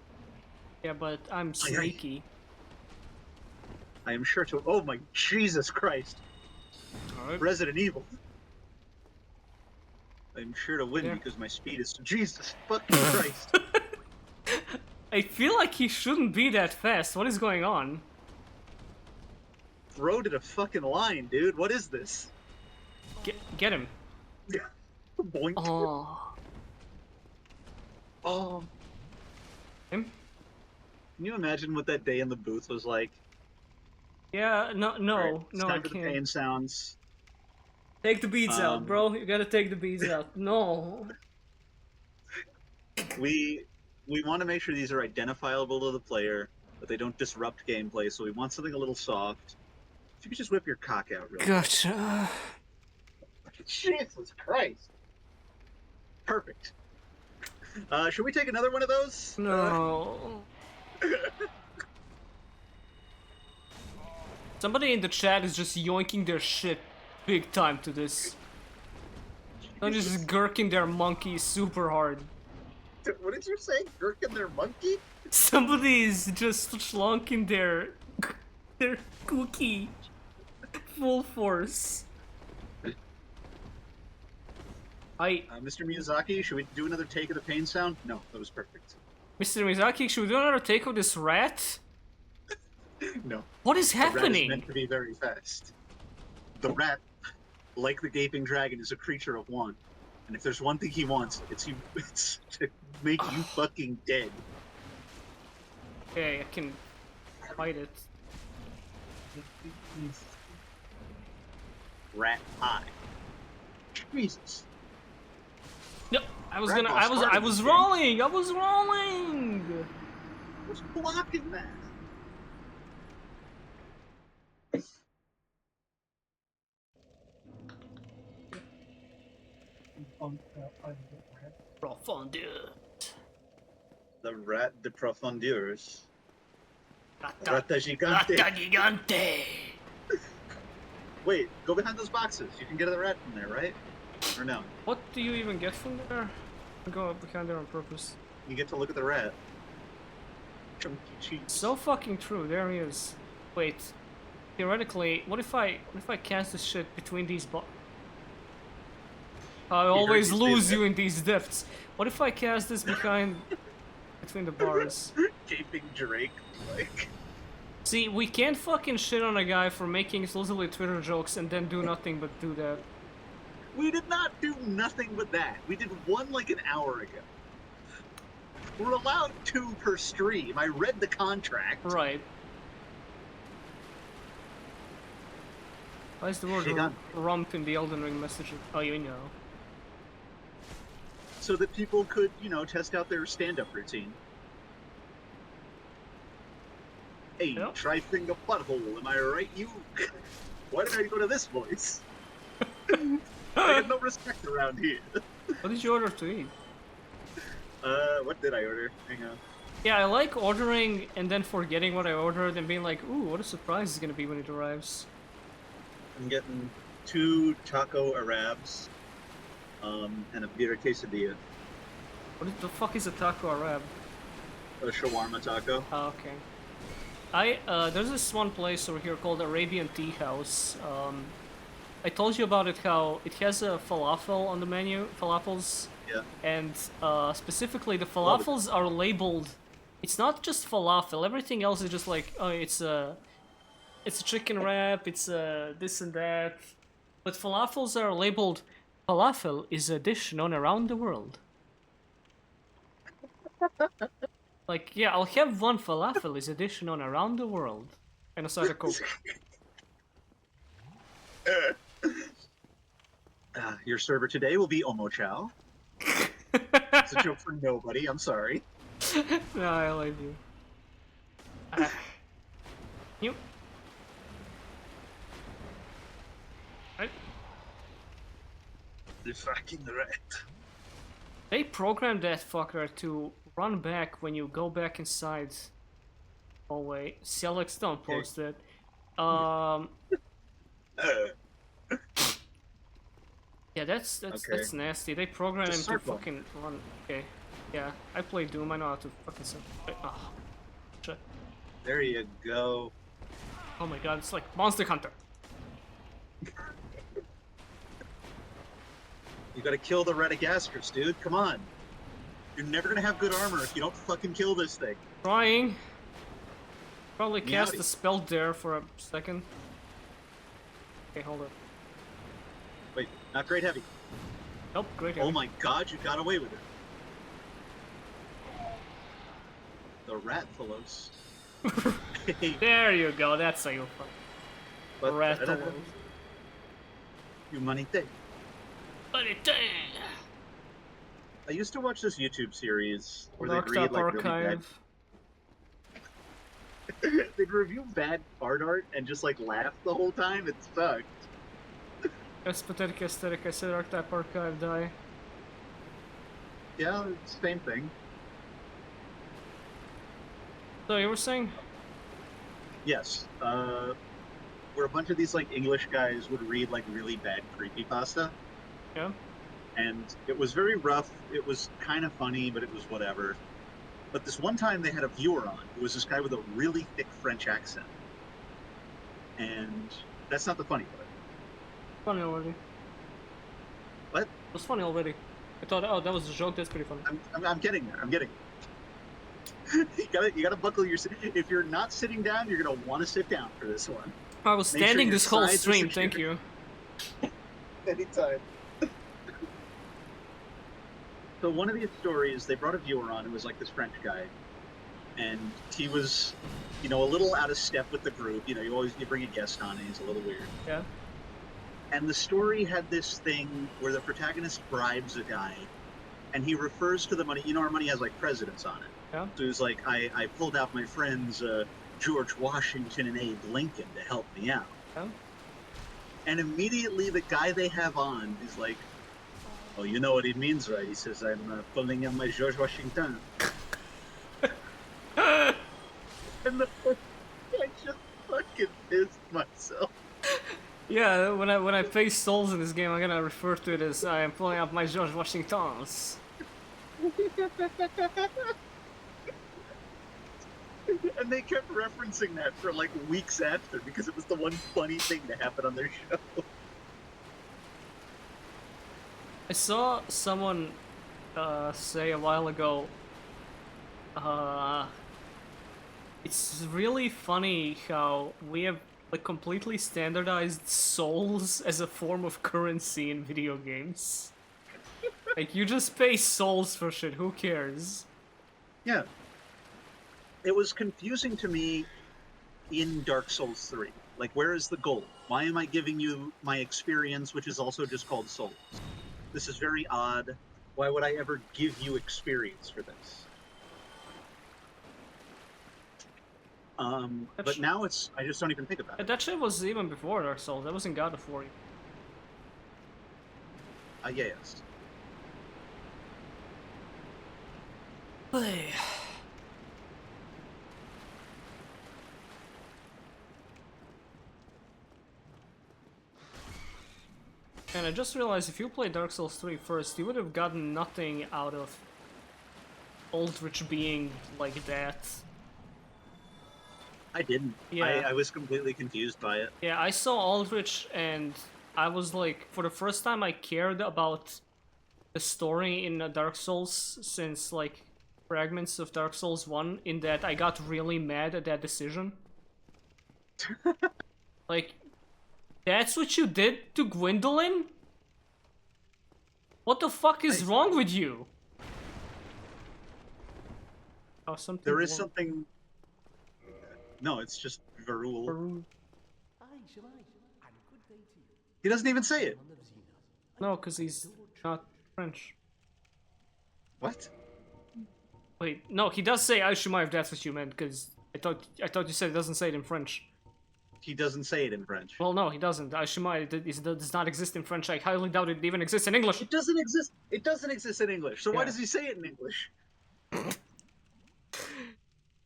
Yeah, but I'm Aye, aye. sneaky. I am sure to. Oh my Jesus Christ. Alright. Resident Evil. I'm sure to win Yeah. because my speed is. Jesus fucking Christ. I feel like he shouldn't be that fast. What is going on? Throw to the fucking line, dude. What is this? Get him. Boink. Oh. Oh. Him? Can you imagine what that day in the booth was like? Yeah, no, Alright, it's I time for the can't. pain sounds. Take the beads out, Um, bro. You gotta take the beads out. No. We want to make sure these are identifiable to the player, but they don't disrupt gameplay. So we want something a little soft. If you could just whip your cock out, real quick. Gotcha. Jesus Christ! Perfect. Should we take another one of those? No. Somebody in the chat is just yoinking their shit big time to this. They're just gurking their monkey super hard. What did you say? Gherkin their monkey? Somebody is just schlonking their cookie full force. Mr. Miyazaki, should we do another take of the pain sound? No, that was perfect. Mr. Miyazaki, should we do another take of this rat? No. What is The rat is happening? meant to be very fast. The rat, like the gaping dragon, is a creature of one. And if there's one thing he wants, it's to make you fucking dead. Okay, I can fight it. He's Rat high. Jesus. No, I was Rat gonna. boss I started was this rolling. I was rolling. Who's blocking that? on the rat. Profondeur. The rat de profondeurs. Rata Rata gigante. gigante. Wait, go behind those boxes. You can get the rat from there, right? Or no? What do you even get from there? I go up behind there on purpose. You get to look at the rat. Chunky cheeks. So fucking true. There he is. Wait. Theoretically, what if I cast this shit between these I always you lose say you in these depths. What if I cast this between the bars? Gaping Drake, like. See, we can't fucking shit on a guy for making exclusively Twitter jokes and then do nothing but do that. We did not do nothing but that. We did one like an hour ago. We're allowed 2 per stream. I read the contract. Right. Why is the word Gigante. rump in the Elden Ring message? Oh, you know. So that people could, test out their stand-up routine. Hey, Yep. try finger butthole, am I right, you? Why did I go to this voice? I get no respect around here. What did you order to eat? What did I order? Hang on. Yeah, I like ordering and then forgetting what I ordered and being like, ooh, what a surprise it's gonna be when it arrives. I'm getting 2 taco arabs, and a beer quesadilla. What the fuck is a taco Arab? A shawarma taco. Oh, okay. There's this one place over here called Arabian Tea House. I told you about it, how it has a falafel on the menu, falafels. Yeah. And specifically the Love it. falafels are labeled, it's not just falafel, everything else is just like, oh, it's a chicken wrap, it's this and that. But falafels are labeled, falafel is a dish known around the world. Like, yeah, I'll have one falafel is a dish known around the world. And a side of Coke. Your server today will be Omo Chow. It's a joke for nobody, I'm sorry. No, I like you. You. Right. The fucking rat. They programmed that fucker to run back when you go back inside. Oh wait, Celix, don't Okay. post it. Yeah, that's Okay. nasty. They programmed him Just to circle. fucking run. Okay, yeah, I play Doom. I know how to fucking. Oh, shit. There you go. Oh my god, it's like Monster Hunter. You gotta kill the Radagastris, dude. Come on. You're never gonna have good armor if you don't fucking kill this thing. Trying. Probably cast Meowdy. the spell there for a second. Okay, hold up. Wait, not great heavy. Nope, great. Oh my god, you got away with it. The rat Philos. There you go. That's how you fuck. But Rathalos. Humanité. But it. I used to watch this YouTube series where Locked they'd read up like really bad. archive. They'd review bad art and just like laugh the whole time. It sucked. Yes, pathetic aesthetic. I said archetype archive die. Yeah, it's the same thing. So you were saying? Yes. Where a bunch of these like English guys would read like really bad creepypasta, Yeah. and it was very rough. It was kind of funny, but it was whatever. But this one time they had a viewer on who was this guy with a really thick French accent, and that's not the funny part. Funny already. What? It was funny already. I thought, oh, that was a joke. That's pretty funny. I'm getting there. I'm getting there. you gotta buckle your. If you're not sitting down, you're gonna want to sit down for this one. I was Make sure standing your this whole sides are stream. secure. Thank you. Anytime. So one of these stories, they brought a viewer on who was like this French guy, and he was, you know, a little out of step with the group. You know, you bring a guest on, and he's a little weird. Yeah. And the story had this thing where the protagonist bribes a guy, and he refers to the money. You know, our money has like presidents on it. Yeah. So he's like, I pulled out my friends George Washington and Abe Lincoln to help me out. Yeah. And immediately the guy they have on is like, oh, you know what he means, right? He says, I'm pulling out my George Washington. And I just fucking pissed myself. Yeah, when I play Souls in this game, I'm gonna refer to it as I am pulling up my George Washingtons. And they kept referencing that for like weeks after because it was the one funny thing to happen on their show. I saw someone say a while ago, it's really funny how we have like completely standardized souls as a form of currency in video games. Like, you just pay souls for shit, who cares? Yeah. It was confusing to me in Dark Souls 3. Like, where is the goal? Why am I giving you my experience, which is also just called souls? This is very odd. Why would I ever give you experience for this? But now it's, I just don't even think about it. That shit was even before Dark Souls, that was in God of War. Yes. Hey. And I just realized if you played Dark Souls 3 first, you would have gotten nothing out of Aldrich being like that. I didn't. Yeah. I was completely confused by it. Yeah, I saw Aldrich and I was like, for the first time I cared about the story in Dark Souls since like fragments of Dark Souls 1, in that I got really mad at that decision. Like, that's what you did to Gwendolyn? What the fuck is wrong with you? Oh, something. There is something... No, it's just Varul. Aye, shall I? And good day to you. He doesn't even say it. Son of Xena. No, because he's not French. What? Wait, no, he does say Aishima if that's what you meant, because I thought you said it doesn't say it in French. He doesn't say it in French. Well, no, he doesn't. Aishima does not exist in French. I highly doubt it even exists in English. It doesn't exist. It doesn't exist in English. So why Yeah. does he say it in English?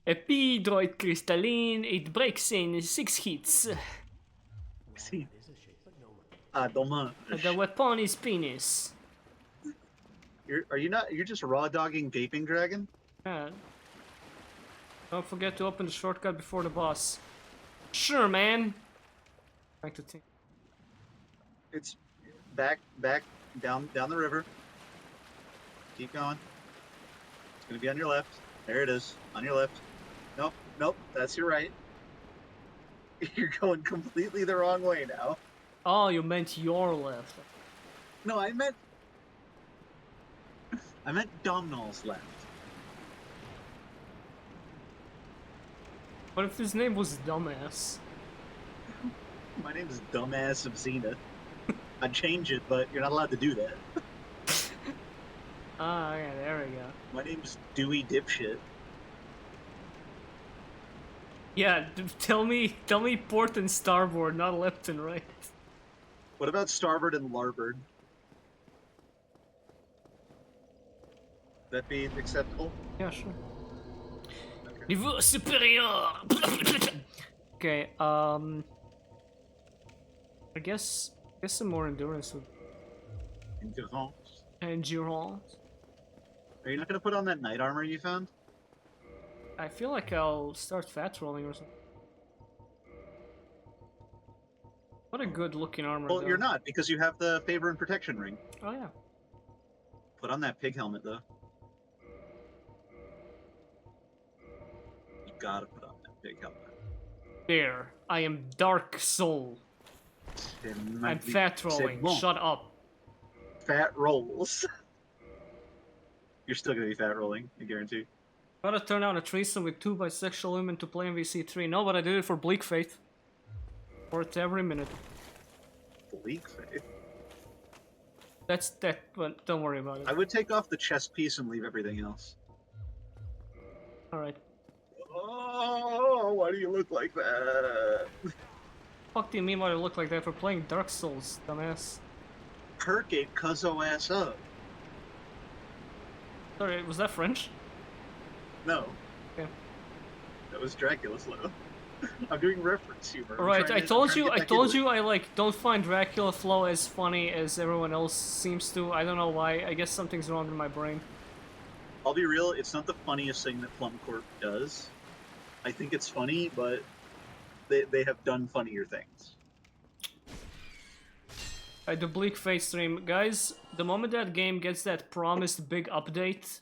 Epidroid crystalline, it breaks in 6 hits. See. Ah, dommage. The weapon is penis. Are you not? You're just raw dogging Gaping Dragon? Yeah. Don't forget to open the shortcut before the boss. Sure, man. Trying to think. It's back, down the river. Keep going. It's gonna be on your left. There it is, on your left. Nope, that's your right. You're going completely the wrong way now. Oh, you meant your left. No, I meant Domhnall's left. What if his name was Dumbass? My name is Dumbass of Xena. I'd change it, but you're not allowed to do that. Ah, yeah, there we go. My name's Dewey Dipshit. Yeah, tell me port and starboard, not left and right. What about starboard and larboard? That be acceptable? Yeah, sure. Okay. Niveau supérieur! Okay, I guess some more endurance would... Endurance. Endurance? Are you not gonna put on that knight armor you found? I feel like I'll start fat rolling or something. What a good looking armor, Well, though. you're not, because you have the favor and protection ring. Oh yeah. Put on that pig helmet, though. You gotta put on that pig helmet. There. I am Dark Soul. I'm fat rolling. Shut up. Fat rolls. You're still gonna be fat rolling, I guarantee. Gotta turn out a threesome with 2 bisexual women to play MVC3. No, but I did it for Bleak Faith. Worth every minute. Bleak faith. That's that, but don't worry about it. I would take off the chest piece and leave everything else. Alright. Oh, why do you look like that? Fuck do you mean why I look like that for playing Dark Souls, dumbass? Kirk ate Cuzzo ass up. Sorry, was that French? No. Okay. That was Dracula slow. I'm doing reference humor. Alright, I told you I like don't find Dracula Flow as funny as everyone else seems to. I don't know why. I guess something's wrong in my brain. I'll be real, it's not the funniest thing that Plum Corp does. I think it's funny, but they have done funnier things. The Bleak Fate stream, guys. The moment that game gets that promised big update,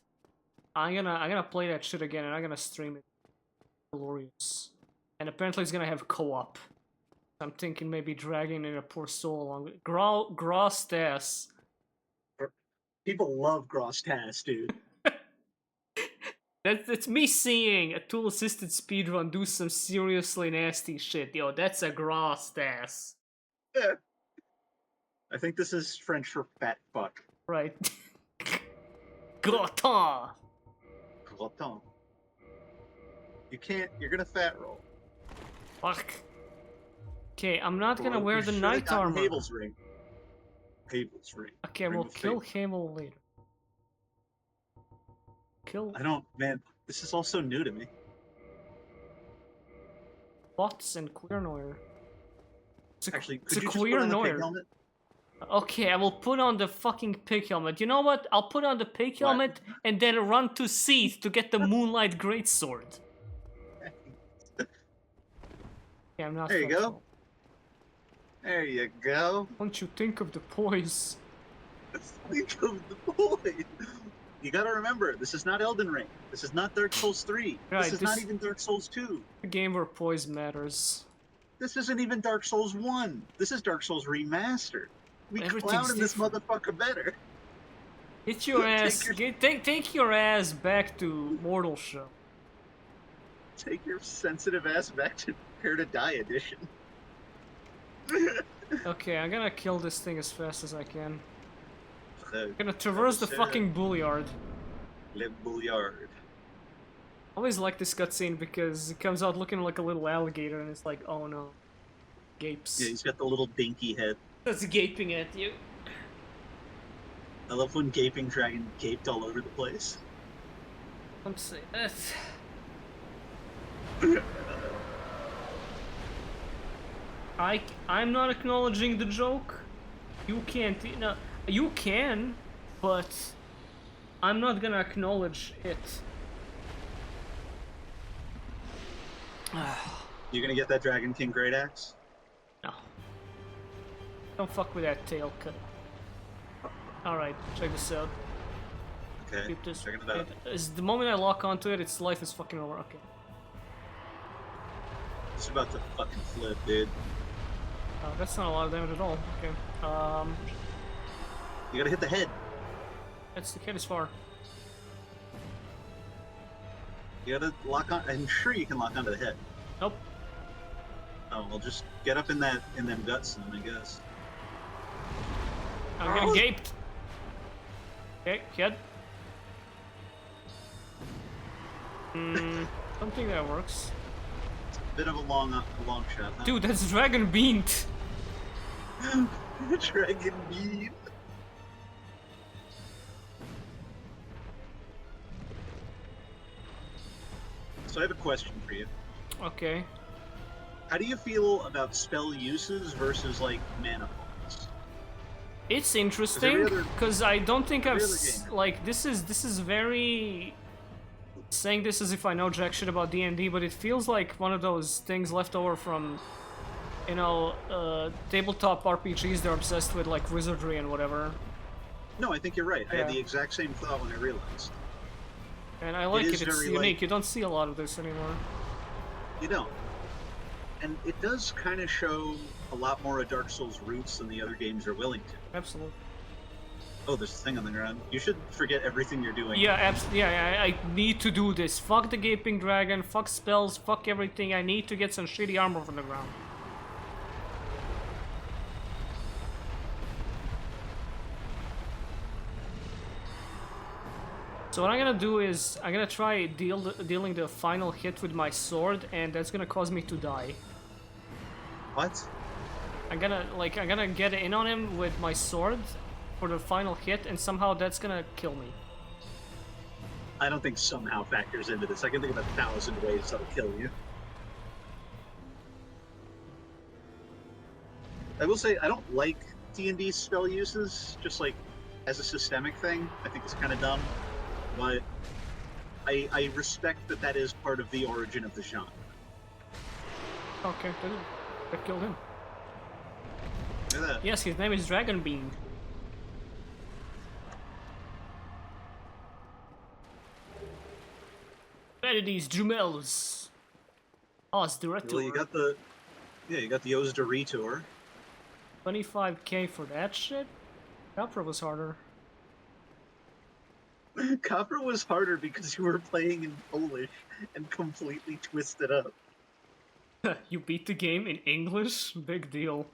I'm gonna play that shit again and I'm gonna stream it. Glorious. And apparently it's gonna have co-op. I'm thinking maybe dragging in a poor soul along with Grostas. People love Grostas, dude. That's me seeing a tool-assisted speedrun do some seriously nasty shit. Yo, that's a Grostas. Yeah. I think this is French for fat fuck. Right. Gratin! Gratin. You can't, you're gonna fat roll. Fuck. Okay, I'm not gonna Well, wear you the should've knight gotten armor. Havel's ring. Havel's ring. Okay, Ring we'll of kill fate. Havel later. Kill I don't, man, this is all so new to me. bots and queer noir. Actually, it's could a you just queer put on the noir. pig helmet? Okay, I will put on the fucking pig helmet. You know what? I'll put on the pig What? helmet and then run to Seath to get the Moonlight Greatsword. Yeah, I'm not. There you go. functional. There you go. Don't you think of the poise? Think of the boy. You gotta remember, this is not Elden Ring. This is not Dark Souls 3. Right, this is not this- even Dark Souls 2. A game where poise matters. This isn't even Dark Souls 1. This is Dark Souls Remastered. We Everything's clouded this different. motherfucker better. Get your Take ass. your- Take your ass back to Mortal Show. Take your sensitive ass back to Prepare to Die edition. Okay, I'm gonna kill this thing as fast as I can. The I'm gonna traverse the fucking Bullyard. Le Bouillard. I always like this cutscene because it comes out looking like a little alligator and it's like, oh no. Gapes. Yeah, he's got the little dinky head. That's gaping at you. I love when Gaping Dragon gaped all over the place. I'm saying that. I'm not acknowledging the joke. You can't. No, you can, but I'm not gonna acknowledge it. You gonna get that Dragon King Great Axe? No. Don't fuck with that tail cut. Alright, check this out. Okay, Keep this. checking it out. Is the moment I lock onto it, its life is fucking over. Okay. It's about to fucking flip, dude. That's not a lot of damage at all. Okay. You gotta hit the head. That's the kid is far. You gotta lock on. I'm sure you can lock onto the head. Nope. Oh, well, just get up in them guts, then I guess. I'm getting gaped. Okay, kid. Don't think that works. Bit of a long shot, huh? Dude, that's Dragon Beamed. Dragon Beam. So I have a question for you. Okay. How do you feel about spell uses versus like mana points? It's interesting other- because I don't think I've every other game. like this is very saying this as if I know jack shit about D&D, but it feels like one of those things left over from, you know, tabletop RPGs they're obsessed with, like wizardry and whatever. No, I think you're right. I had Yeah. the exact same thought when I realized. And I like is it. It's very, unique. like- You don't see a lot of this anymore. You don't. And it does kind of show a lot more of Dark Souls' roots than the other games are willing to. Absolutely. Oh, there's a thing on the ground. You should forget everything you're doing. Yeah, yeah, I need to do this. Fuck the Gaping Dragon, fuck spells, fuck everything. I need to get some shitty armor from the ground. So what I'm gonna do is, I'm gonna try dealing the final hit with my sword, and that's gonna cause me to die. What? I'm gonna get in on him with my sword for the final hit, and somehow that's gonna kill me. I don't think somehow factors into this. I can think of 1,000 ways that'll kill you. I will say, I don't like D&D spell uses, just like as a systemic thing. I think it's kind of dumb. But I respect that that is part of the origin of the genre. Okay, that killed him. Look at that. Yes, his name is Dragonbeam. Benedis Jumels. Os Director. Well, you got the Ozda Retour. 25k for that shit? Capra was harder. Copper was harder because you were playing in Polish and completely twisted up. You beat the game in English? Big deal.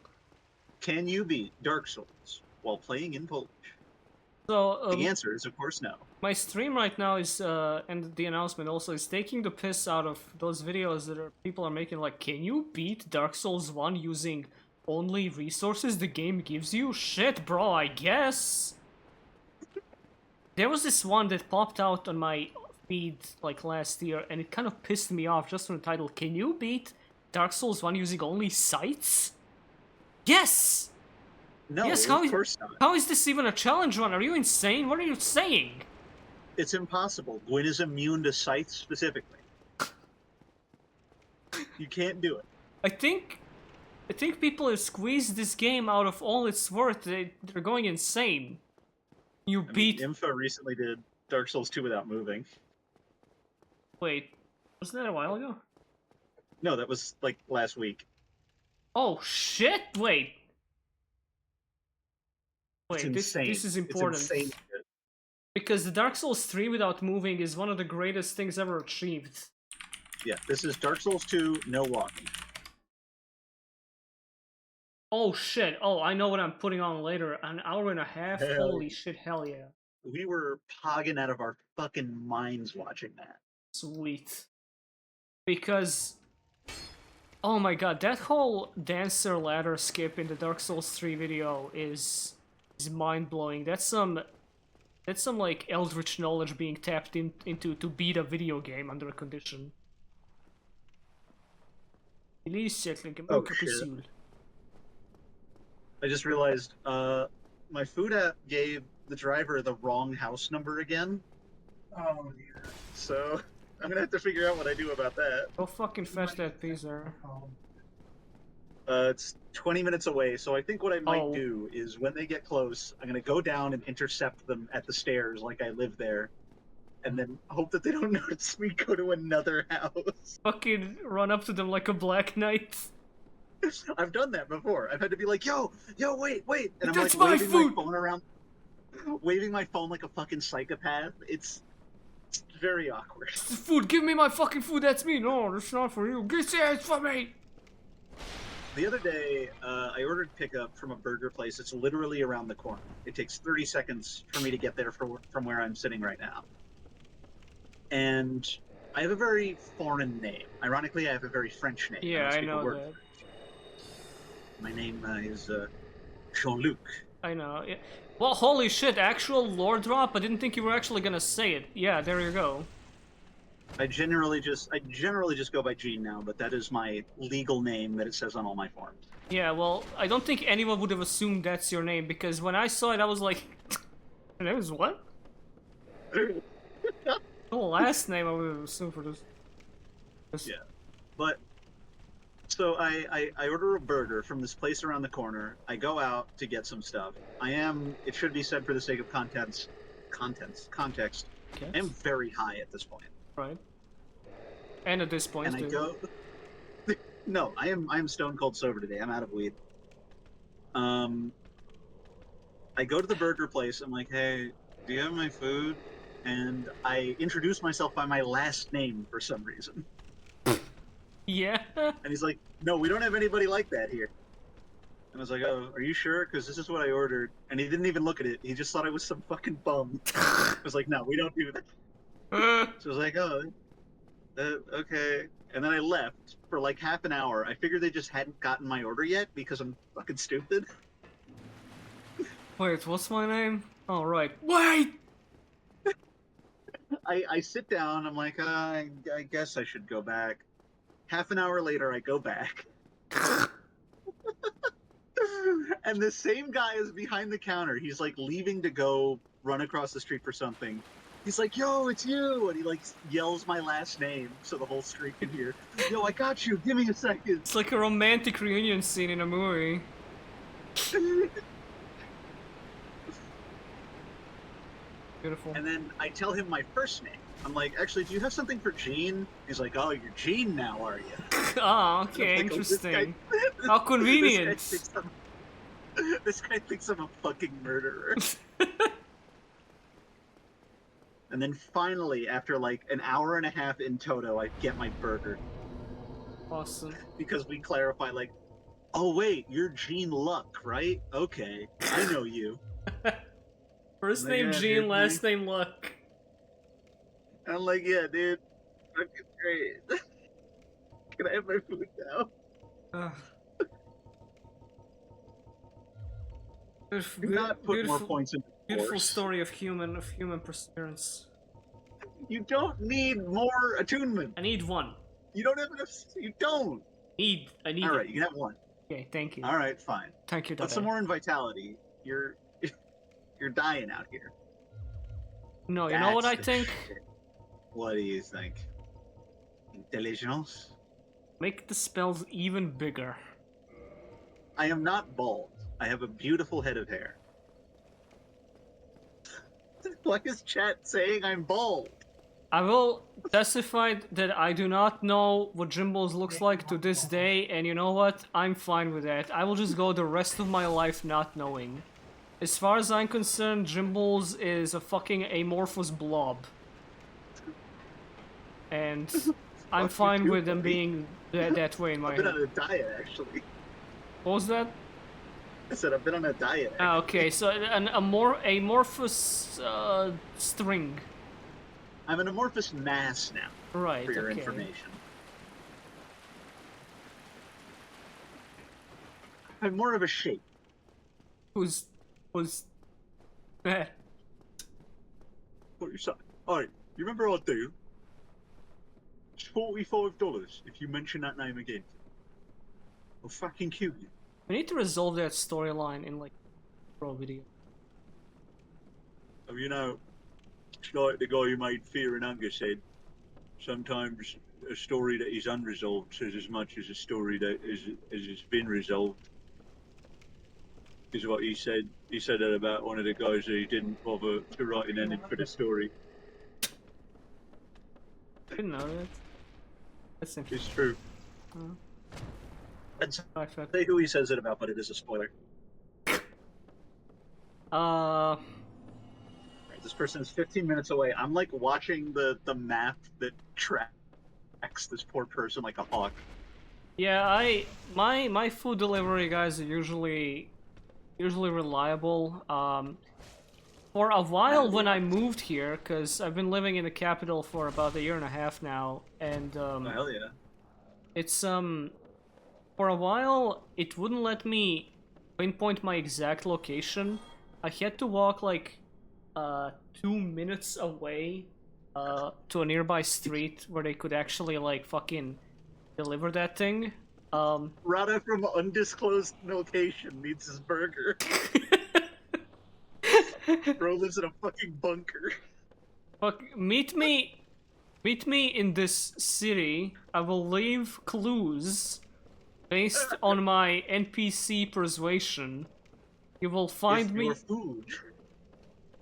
Can you beat Dark Souls while playing in Polish? So, The answer is, of course, no. my stream right now is, and the announcement also, is taking the piss out of those videos that people are making, like, can you beat Dark Souls 1 using only resources the game gives you? Shit, bro, I guess. There was this one that popped out on my feed, like, last year, and it kind of pissed me off just from the title. Can you beat Dark Souls 1 using only sights? Yes! No, Yes, of course not. how is this even a challenge run? Are you insane? What are you saying? It's impossible. Gwyn is immune to scythe specifically. You can't do it. I think people have squeezed this game out of all its worth. They're going insane. You beat... Info recently did Dark Souls 2 without moving. Wait, wasn't that a while ago? No, that was like last week. Oh shit! Wait, It's this insane. is important. It's insane. Because the Dark Souls 3 without moving is one of the greatest things ever achieved. Yeah, this is Dark Souls 2, no walking. Oh shit! Oh, I know what I'm putting on later. An hour and a half. Hell. Holy shit! Hell yeah! We were pogging out of our fucking minds watching that. Sweet. Because, oh my god, that whole dancer ladder skip in the Dark Souls 3 video is mind blowing. That's some like eldritch knowledge being tapped into to beat a video game under a condition. Oh, shit. I just realized, my food app gave the driver the wrong house number again, Oh, dear. so I'm gonna have to figure out what I do about that. Go fucking fetch that pizza. It's 20 minutes away, so I think what I might Oh. do is when they get close, I'm gonna go down and intercept them at the stairs like I live there, and then hope that they don't notice me go to another house. Fucking run up to them like a Black Knight. I've done that before. I've had to be like, yo, wait, and I'm That's like my waving food! my phone around, waving my phone like a fucking psychopath. It's very awkward. Food, give me my fucking food, that's me. No, that's not for you. Get your ass for me! The other day, I ordered pickup from a burger place. It's literally around the corner. It takes 30 seconds for me to get there from where I'm sitting right now. And I have a very foreign name. Ironically, I have a very French name. Yeah, Most I people know work that. French. My name is Jean-Luc. I know. Yeah. Well, holy shit, actual lore drop? I didn't think you were actually gonna say it. Yeah, there you go. I generally just go by Gene now, but that is my legal name that it says on all my forms. Yeah, well, I don't think anyone would have assumed that's your name, because when I saw it, I was like, your name is what? The last name I would have assumed for this. Yeah. But so I order a burger from this place around the corner. I go out to get some stuff. It should be said for the sake of context, I am very high at this point. Right. And at this point, And I go No, I am stone cold sober today. I'm out of weed. I go to the burger place. I'm like, "Hey, do you have my food?" And I introduce myself by my last name for some reason. Yeah. And he's like, "No, we don't have anybody like that here." And I was like, "Oh, are you sure? Because this is what I ordered." And he didn't even look at it. He just thought I was some fucking bum. I was like, "No, we don't do that." So I was like, "Oh, okay." And then I left for like half an hour. I figured they just hadn't gotten my order yet because I'm fucking stupid. Wait, what's my name? Oh, right. Wait! I sit down. I'm like, I guess I should go back. Half an hour later, I go back. And the same guy is behind the counter. He's like leaving to go run across the street for something. He's like, "Yo, it's you!" And he like yells my last name so the whole street can hear. "Yo, I got you. Give me a second." It's like a romantic reunion scene in a movie. Beautiful. And then I tell him my first name. I'm like, "Actually, do you have something for Gene?" He's like, "Oh, you're Gene now, are you?" Ah, okay, Like, oh, interesting. How convenient. This guy thinks I'm a fucking murderer. And then finally, after like an hour and a half in toto, I get my burger. Awesome. Because we clarify, like, "Oh wait, you're Gene Luck, right? Okay, I know you." First Like, name yeah, Gene, dude, last name Luck. And I'm like, "Yeah, dude, fucking great." Can I have my food now? Ugh. Do not put more points in the beautiful course. story of human perseverance. You don't need more attunement. I need one. You don't have enough. You don't. I need All it. right, you can have one. Okay, thank you. All right, fine. Thank you, Put Dada. some more in vitality. You're dying out here. No, you know what I That's the think? shit. What do you think? Intelligence? Make the spells even bigger. I am not bald. I have a beautiful head of hair. Why is chat saying I'm bald? I will testify that I do not know what Jimbo's looks like to this day, and you know what? I'm fine with that. I will just go the rest of my life not knowing. As far as I'm concerned, Jimbo's is a fucking amorphous blob. And I'm Fuck fine you, with them buddy. being that way in my I've been head. on a diet, actually. What was that? I said I've been on a diet. Ah, okay, so an amorphous string. I'm an amorphous mass now, Right, for your okay. information. I'm more of a shape. Was eh, What you say? Alright, you remember our deal? It's $45 if you mention that name again. I'll fucking kill you. we need to resolve that storyline in like pro video. Oh, you know, it's like the guy who made Fear and Hunger said, sometimes a story that is unresolved says as much as a story that has been resolved. Is what he said. He said that about one of the guys who didn't bother to write an ending for the story. I didn't know that. That's interesting. It's true. Uh, I'd I felt- say who he says it about, but it is a spoiler. This person is 15 minutes away. I'm like watching the map that tracks this poor person like a hawk. yeah, my food delivery guys are usually reliable. For a while when I moved here, because I've been living in the capital for about a year and a half now, and Oh, hell yeah. it's for a while it wouldn't let me pinpoint my exact location. I had to walk like 2 minutes away to a nearby street where they could actually like fucking deliver that thing. Rada from undisclosed location needs his burger. Bro lives in a fucking bunker. Fuck, meet me in this city. I will leave clues based on my NPC persuasion. You will find Is me. your food.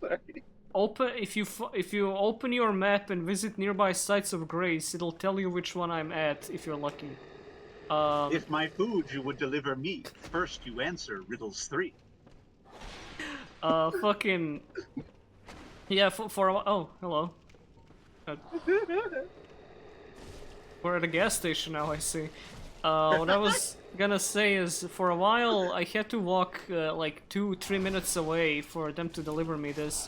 Sorry. Open if you open your map and visit nearby sites of grace, it'll tell you which one I'm at if you're lucky. If my food you would deliver me, first you answer riddles 3. Fucking yeah. For a while. Oh, hello. We're at a gas station now. I see. What I was gonna say is, for a while I had to walk like 2-3 minutes away for them to deliver me this,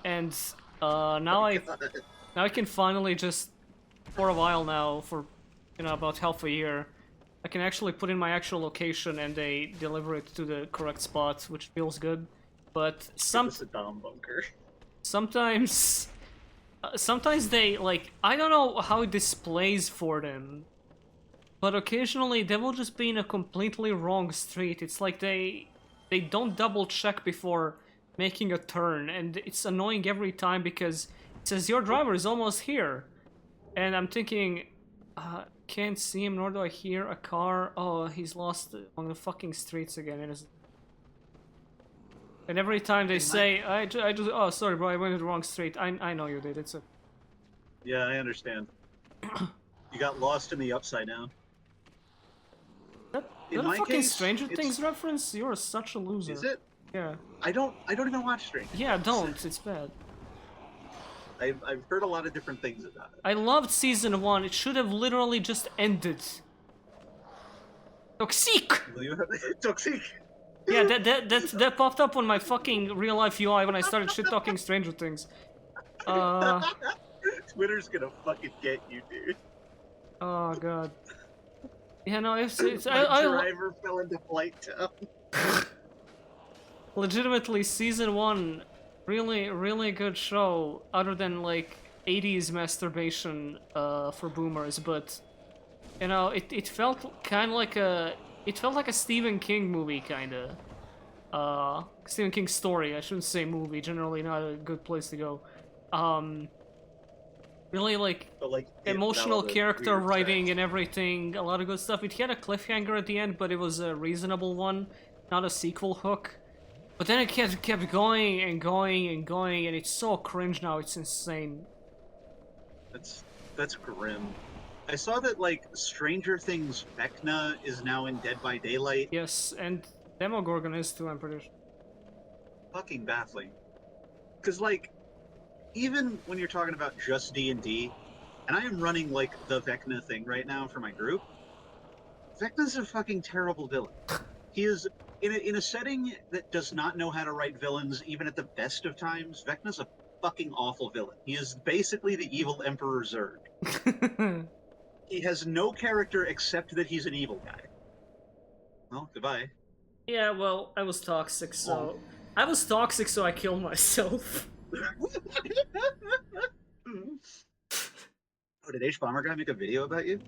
and now I can finally just, for a while now, for about half a year, I can actually put in my actual location and they deliver it to the correct spot, which feels good. But It's a Dom bunker. sometimes they, like, I don't know how it displays for them, but occasionally they will just be in a completely wrong street. It's like they don't double check before making a turn, and it's annoying every time because it says your driver is almost here, and I'm thinking, can't see him, nor do I hear a car. Oh, he's lost on the fucking streets again. And every time they say, I just, oh, sorry, bro, I went to the wrong street. I know you did. It's a. Yeah, I understand. You got lost in the upside down. That In a my fucking case, Stranger it's- Things reference? You're such a loser. Is it? Yeah. I don't even watch Stranger. Yeah, don't. It's bad. I've heard a lot of different things about it. I loved season 1. It should have literally just ended. Toxic! Will you have toxic? Yeah, that popped up on my fucking real life UI when I started shit talking Stranger Things. Twitter's gonna fucking get you, dude. Oh god. Yeah, no, it's My driver fell into Flight Town. legitimately season 1, really good show. Other than like 80s masturbation for boomers, but it felt kind of like a Stephen King movie, kinda. Stephen King story. I shouldn't say movie. Generally, not a good place to go. Really like But like emotional without the character weird writing text. and everything. A lot of good stuff. It had a cliffhanger at the end, but it was a reasonable one, not a sequel hook. But then it kept going and going and going, and it's so cringe now. It's insane. That's grim. I saw that like Stranger Things Vecna is now in Dead by Daylight. Yes, and Demogorgon is too, I'm pretty sure. Fucking baffling. Cause like, even when you're talking about just D&D, and I am running like the Vecna thing right now for my group, Vecna's a fucking terrible villain. He is in a setting that does not know how to write villains, even at the best of times. Vecna's a fucking awful villain. He is basically the evil Emperor Zurg. He has no character except that he's an evil guy. Well, goodbye. Yeah, well, I was toxic, so I killed myself. Oh, did H Bomber Guy make a video about you?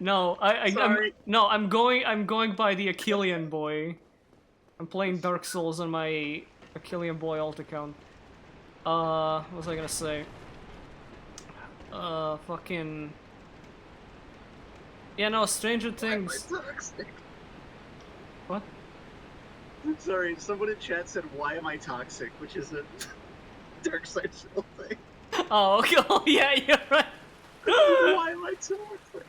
No, Sorry. I'm going by the Achillean boy. I'm playing Dark Souls on my Achillean boy alt account. What was I gonna say? Fucking. Yeah, no, Stranger Things. Why am I toxic? What? Sorry, someone in chat said, "Why am I toxic?" Which is a Dark Side Show thing. Oh, okay. Oh, yeah, you're right. Why am I toxic?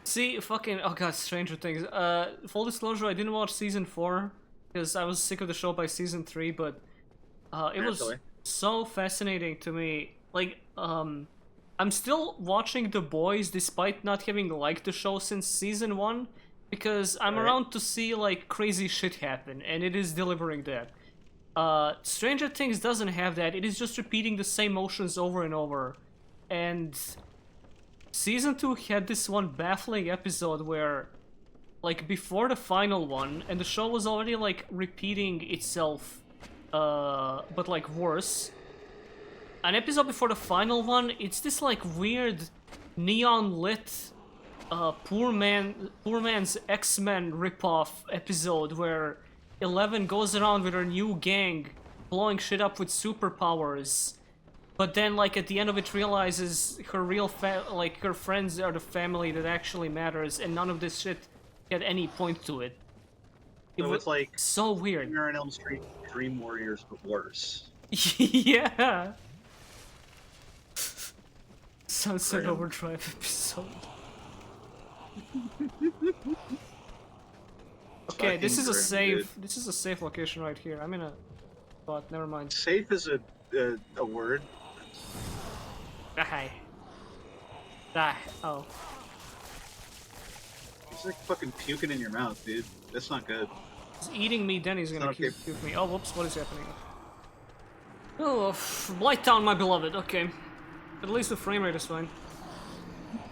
See, fucking, oh god, Stranger Things. Full disclosure, I didn't watch season 4 because I was sick of the show by season 3, but it was Naturally. so fascinating to me. Like, I'm still watching The Boys despite not having liked the show since season 1 because I'm Alright. around to see like crazy shit happen, and it is delivering that. Stranger Things doesn't have that. It is just repeating the same motions over and over. And season 2 had this one baffling episode where, like, before the final one, and the show was already like repeating itself but like worse. An episode before the final one, it's this like weird neon lit poor man's X-Men ripoff episode where Eleven goes around with her new gang blowing shit up with superpowers, but then like at the end of it realizes her real her friends are the family that actually matters, and none of this shit had any point to it. So it's like so weird. Nightmare on Elm Street, Dream Warriors, but worse. Yeah. Sunset Graham. Overdrive episode. Okay, this is a Fucking safe. grim, This is a safe location right here. I'm in a spot. Never mind. Safe is a word. Die. Die. Oh. It's like fucking puking in your mouth, dude. That's not good. He's eating me. Then he's gonna Okay. puke me. Oh, whoops! What is happening? Oh, Blighttown, my beloved. Okay. At least the frame rate is fine.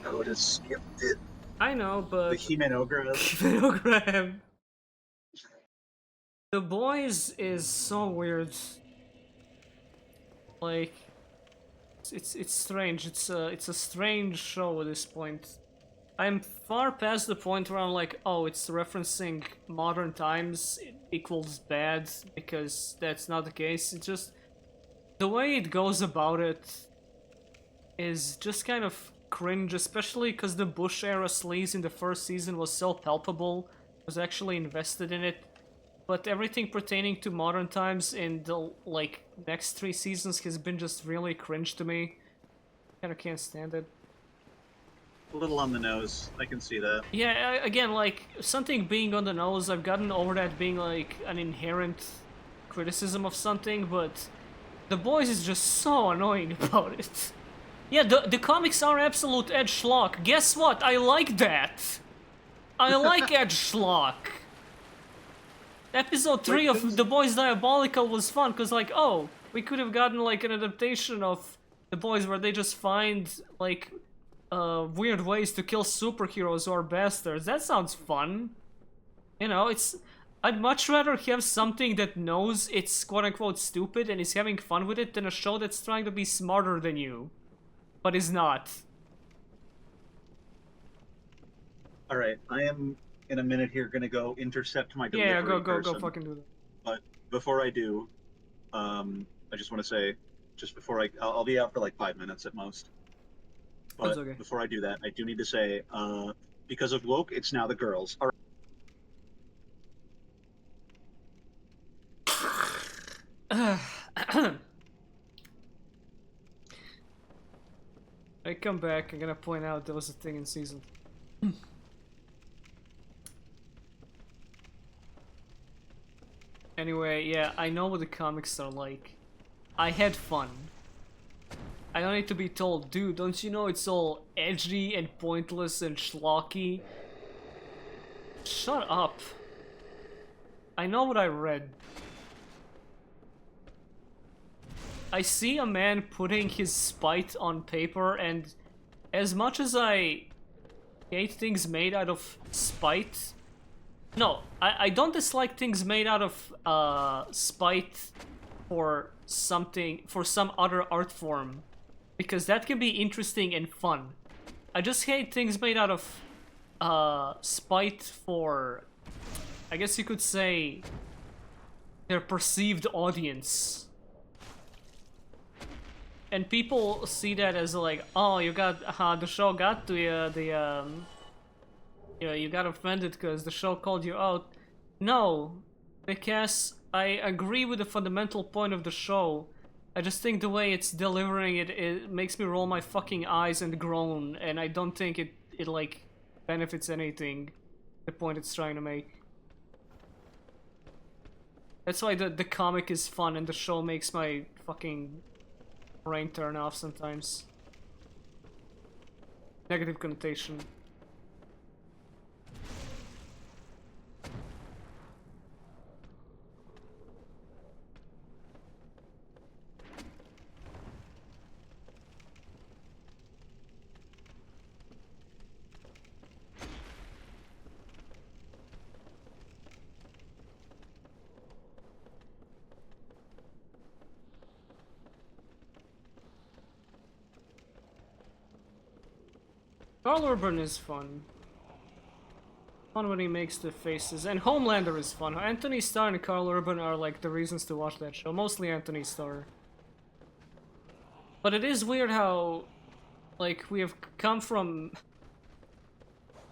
I would have skipped it. I know, but The He-Man Ogre. Kilogram. The Boys is so weird. Like, it's strange. It's a strange show at this point. I'm far past the point where I'm like, oh, it's referencing modern times equals bad, because that's not the case. It's just the way it goes about it is just kind of cringe, especially because the Bush era sleaze in the first season was so palpable. I was actually invested in it, but everything pertaining to modern times in the like next 3 seasons has been just really cringe to me. Kinda can't stand it. A little on the nose. I can see that. Yeah, again, like, something being on the nose, I've gotten over that being like an inherent criticism of something, but The Boys is just so annoying about it. Yeah, the comics are absolute edge schlock. Guess what? I like that. I like edge schlock. Episode 3 of The Boys Diabolical was fun, because like, oh, we could have gotten like an adaptation of The Boys where they just find like weird ways to kill superheroes or bastards. That sounds fun. You know, I'd much rather have something that knows it's quote-unquote stupid and is having fun with it than a show that's trying to be smarter than you, but is not. Alright, I am in a minute here gonna go intercept my delivery Yeah, go person. fucking do that. But before I do, I just want to say, just before I'll be out for like 5 minutes at most. But That's okay. before I do that, I do need to say, because of woke, it's now the girls. All I come back, I'm gonna point out there was a thing in season. Anyway, yeah, I know what the comics are like. I had fun. I don't need to be told, dude, don't you know it's all edgy and pointless and schlocky? Shut up. I know what I read. I see a man putting his spite on paper, and as much as I hate things made out of spite... No, I don't dislike things made out of spite for something, for some other art form, because that can be interesting and fun. I just hate things made out of spite for, I guess you could say, their perceived audience. And people see that as like, oh, you got, the show got to you, you got offended because the show called you out. No, because I agree with the fundamental point of the show. I just think the way it's delivering it makes me roll my fucking eyes and groan, and I don't think it like benefits anything, the point it's trying to make. That's why the comic is fun and the show makes my fucking brain turn off sometimes. Negative connotation. Carl Urban is fun. Fun when he makes the faces, and Homelander is fun. Anthony Starr and Carl Urban are like the reasons to watch that show. Mostly Anthony Starr. But it is weird how, like, we have come from,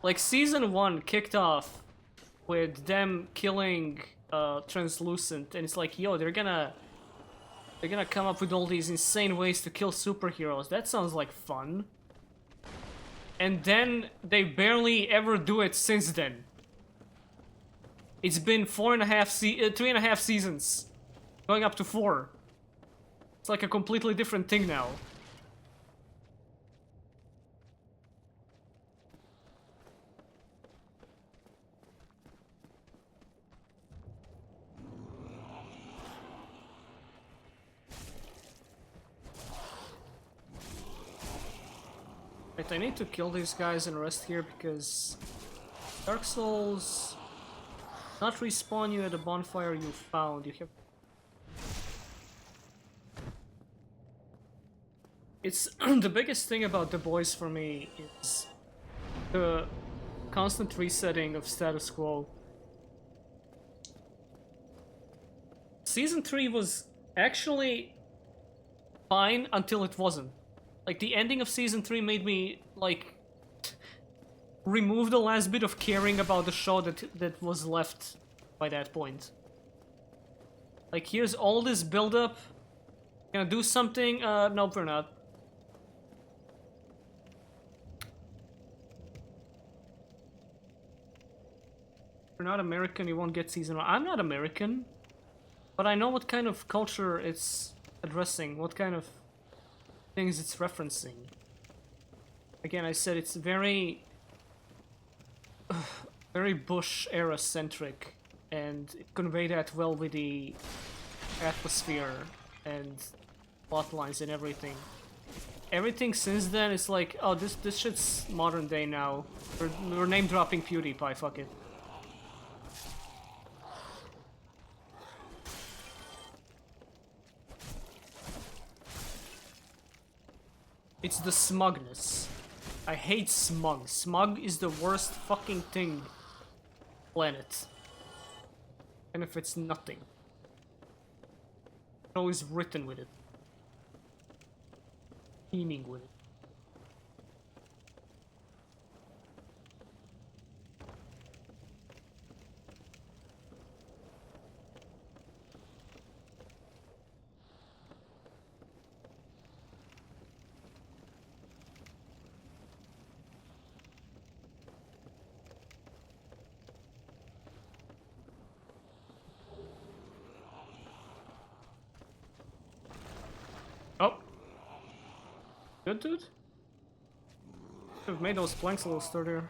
like, season 1 kicked off with them killing Translucent, and it's like, yo, they're gonna come up with all these insane ways to kill superheroes. That sounds like fun. And then they barely ever do it since then. It's been 3.5 seasons, going up to 4. It's like a completely different thing now. Wait, I need to kill these guys and rest here because Dark Souls not respawn you at a bonfire you found. You have. It's the biggest thing about The Boys for me is the constant resetting of status quo. Season 3 was actually fine until it wasn't. Like, the ending of Season 3 made me, like, remove the last bit of caring about the show that was left by that point. Like, here's all this build-up. Gonna do something? Nope, we're not. You're not American, you won't get season 1. I'm not American, but I know what kind of culture it's addressing, what kind of things it's referencing. Again, I said it's very very Bush era centric, and it conveyed that well with the atmosphere and plot lines and everything. Everything since then is like, oh, this shit's modern day now. We're name dropping PewDiePie, fuck it. It's the smugness. I hate smug. Smug is the worst fucking thing. Planet. And if it's nothing. Always written with it. Teaming with it. Oh. Good, dude. Should have made those planks a little sturdier.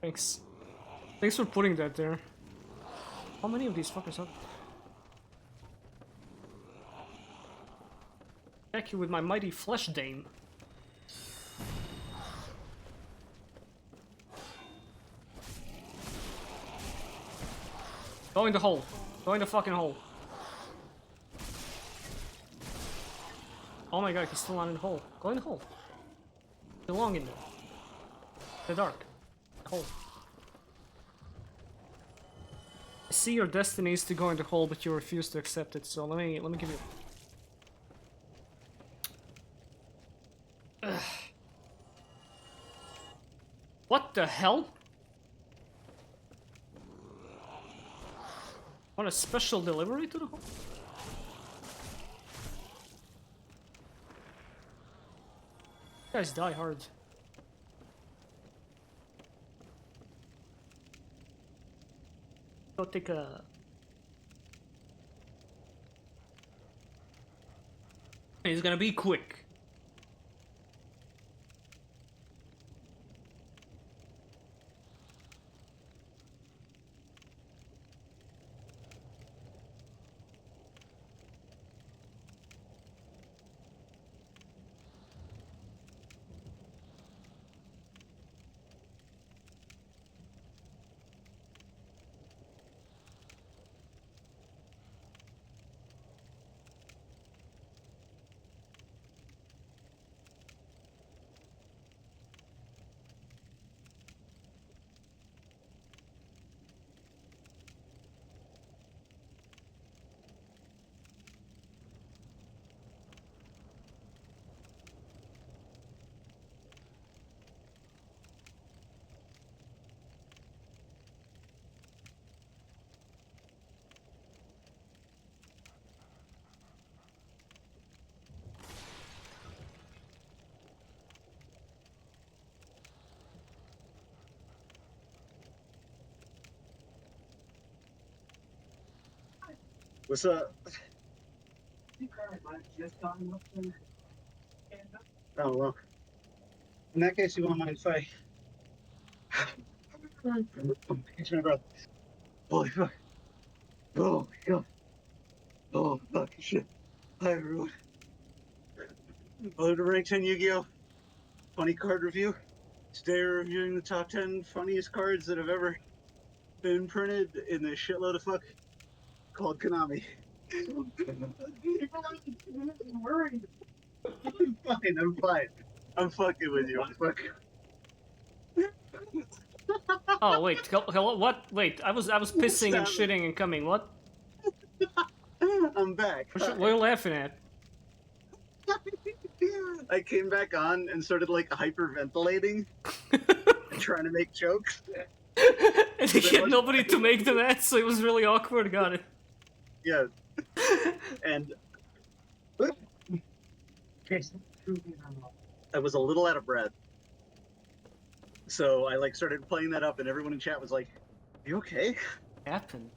Thanks. Thanks for putting that there. How many of these fuckers are? Attack you with my mighty flesh dame. Go in the hole. Go in the fucking hole. Oh my god, he's still not in the hole. Go in the hole. You belong in there. The dark. Hole. I see your destiny is to go in the hole, but you refuse to accept it, so let me give you. Ugh. What the hell? Want a special delivery to the hole? You guys die hard. Go take a... It's gonna be quick. What's up? I think I might have just gotten up there. And Oh well. In that case, you won't mind if I catch my breath. Holy fuck. Oh my god. Oh fucking shit. Hi everyone. Welcome to Rank 10 Yu-Gi-Oh! Funny card review. Today we're reviewing the top 10 funniest cards that have ever been printed in this shitload of fuck called Konami. I'm worried. I'm fine. I'm fucking with you. I'm fucking. Oh wait, hello, what? Wait, I was pissing and Stop. shitting and coming. What? I'm back. What are you laughing at? I came back on and started like hyperventilating and trying to make jokes. And he had nobody to make them at, so it was really awkward. Got it. Yeah. And Jason, prove me I'm wrong. I was a little out of breath. So I like started playing that up and everyone in chat was like, "You okay?" Happened.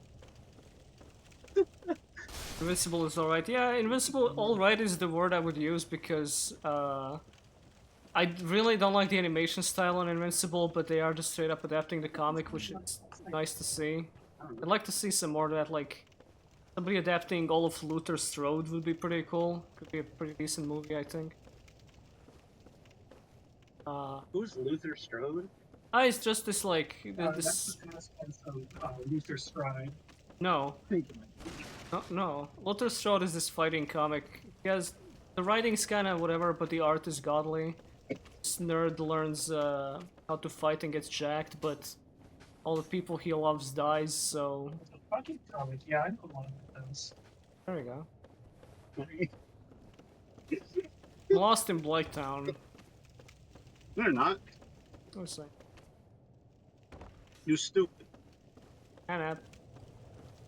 Invincible is alright. Yeah, Invincible alright is the word I would use because I really don't like the animation style on Invincible, but they are just straight up adapting the comic, which is nice to see. I'd like to see some more of that, like somebody adapting all of Luther Strode would be pretty cool. Could be a pretty decent movie, I think. Who's Luther Strode? It's just this like That's this. the consequence of Luther Stride. No, Thank you. no. Luther Strode is this fighting comic. He has the writing's kind of whatever, but the art is godly. This nerd learns how to fight and gets jacked, but all the people he loves dies. So It's a fucking comic. Yeah, I know one of those. there we go. I'm lost in Blighttown. They're not. What's that? You stupid. And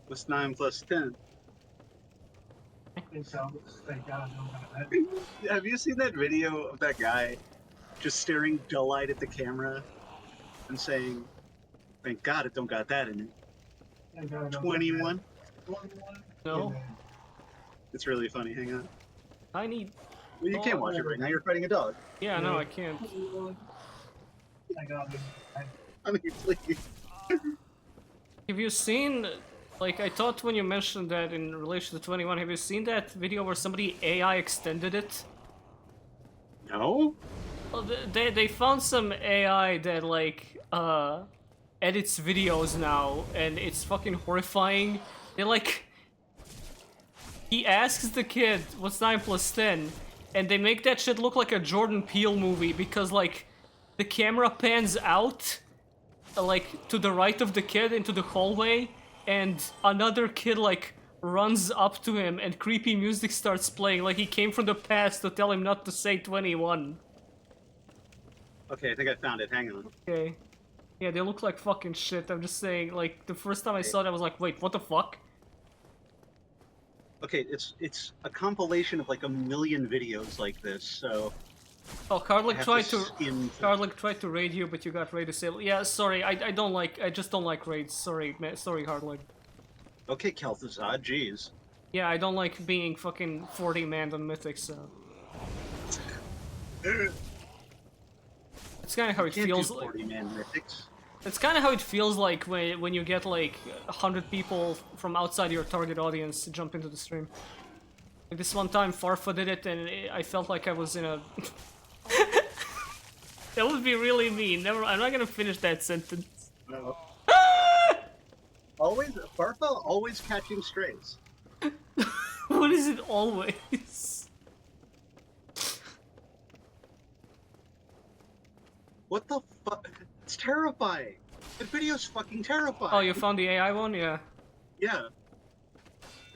What's 9 plus 10? They don't. They gotta know about that. Have you seen that video of that guy just staring dull-eyed at the camera and saying, "Thank God it don't got that in it." They gotta know 21. about that. no, It's really funny. Hang on. I need. Well, you can't watch it right now. You're fighting a dog. Yeah, no, I can't. I got it. I mean, please. Have you seen? Like, I thought when you mentioned that in relation to 21, have you seen that video where somebody AI extended it? No. Well, they found some AI that like edits videos now, and it's fucking horrifying. They like he asks the kid what's 9 plus 10, and they make that shit look like a Jordan Peele movie because like the camera pans out like to the right of the kid into the hallway, and another kid like runs up to him and creepy music starts playing like he came from the past to tell him not to say 21. Okay, I think I found it. Hang on. Okay. Yeah, they look like fucking shit. I'm just saying, like, the first time I saw it, I was like, wait, what the fuck? Okay, it's a compilation of like a million videos like this. So Oh, I Cardlick have tried to to... skim. Cardlick tried to raid you, but you got raid disabled. Yeah, sorry, I don't like... I just don't like raids. Sorry, sorry, Hardlick. Okay, Kel'Thuzad, jeez. Yeah, I don't like being fucking 40-man on Mythic, so... It's kind of how it Can't feels do like... 40-man mythics. It's kind of how it feels like when you get like 100 people from outside your target audience to jump into the stream. Like this one time Farfa did it and I felt like I was in a... That would be really mean. Never. I'm not gonna finish that sentence. No. Always, Farfa always catching strays. What is it always? What the fuck? It's terrifying. The video's fucking terrifying. Oh, you found the AI one? Yeah. Yeah.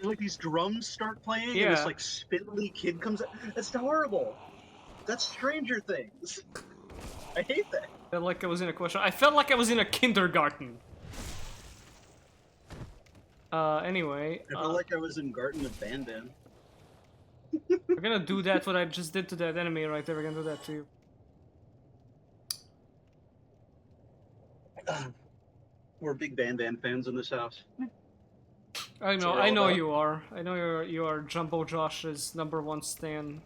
Like these drums start playing and Yeah. this like spindly kid comes out. That's horrible. That's Stranger Things. I hate that. Felt like I was in a question. I felt like I was in a kindergarten. Anyway. I felt like I was in Garten of Bandan. We're gonna do that what I just did to that enemy right there. We're gonna do that to you. We're big Bandan fans in this house. I know, we're I all know about. you are. I know you are Jumbo Josh's #1 stan.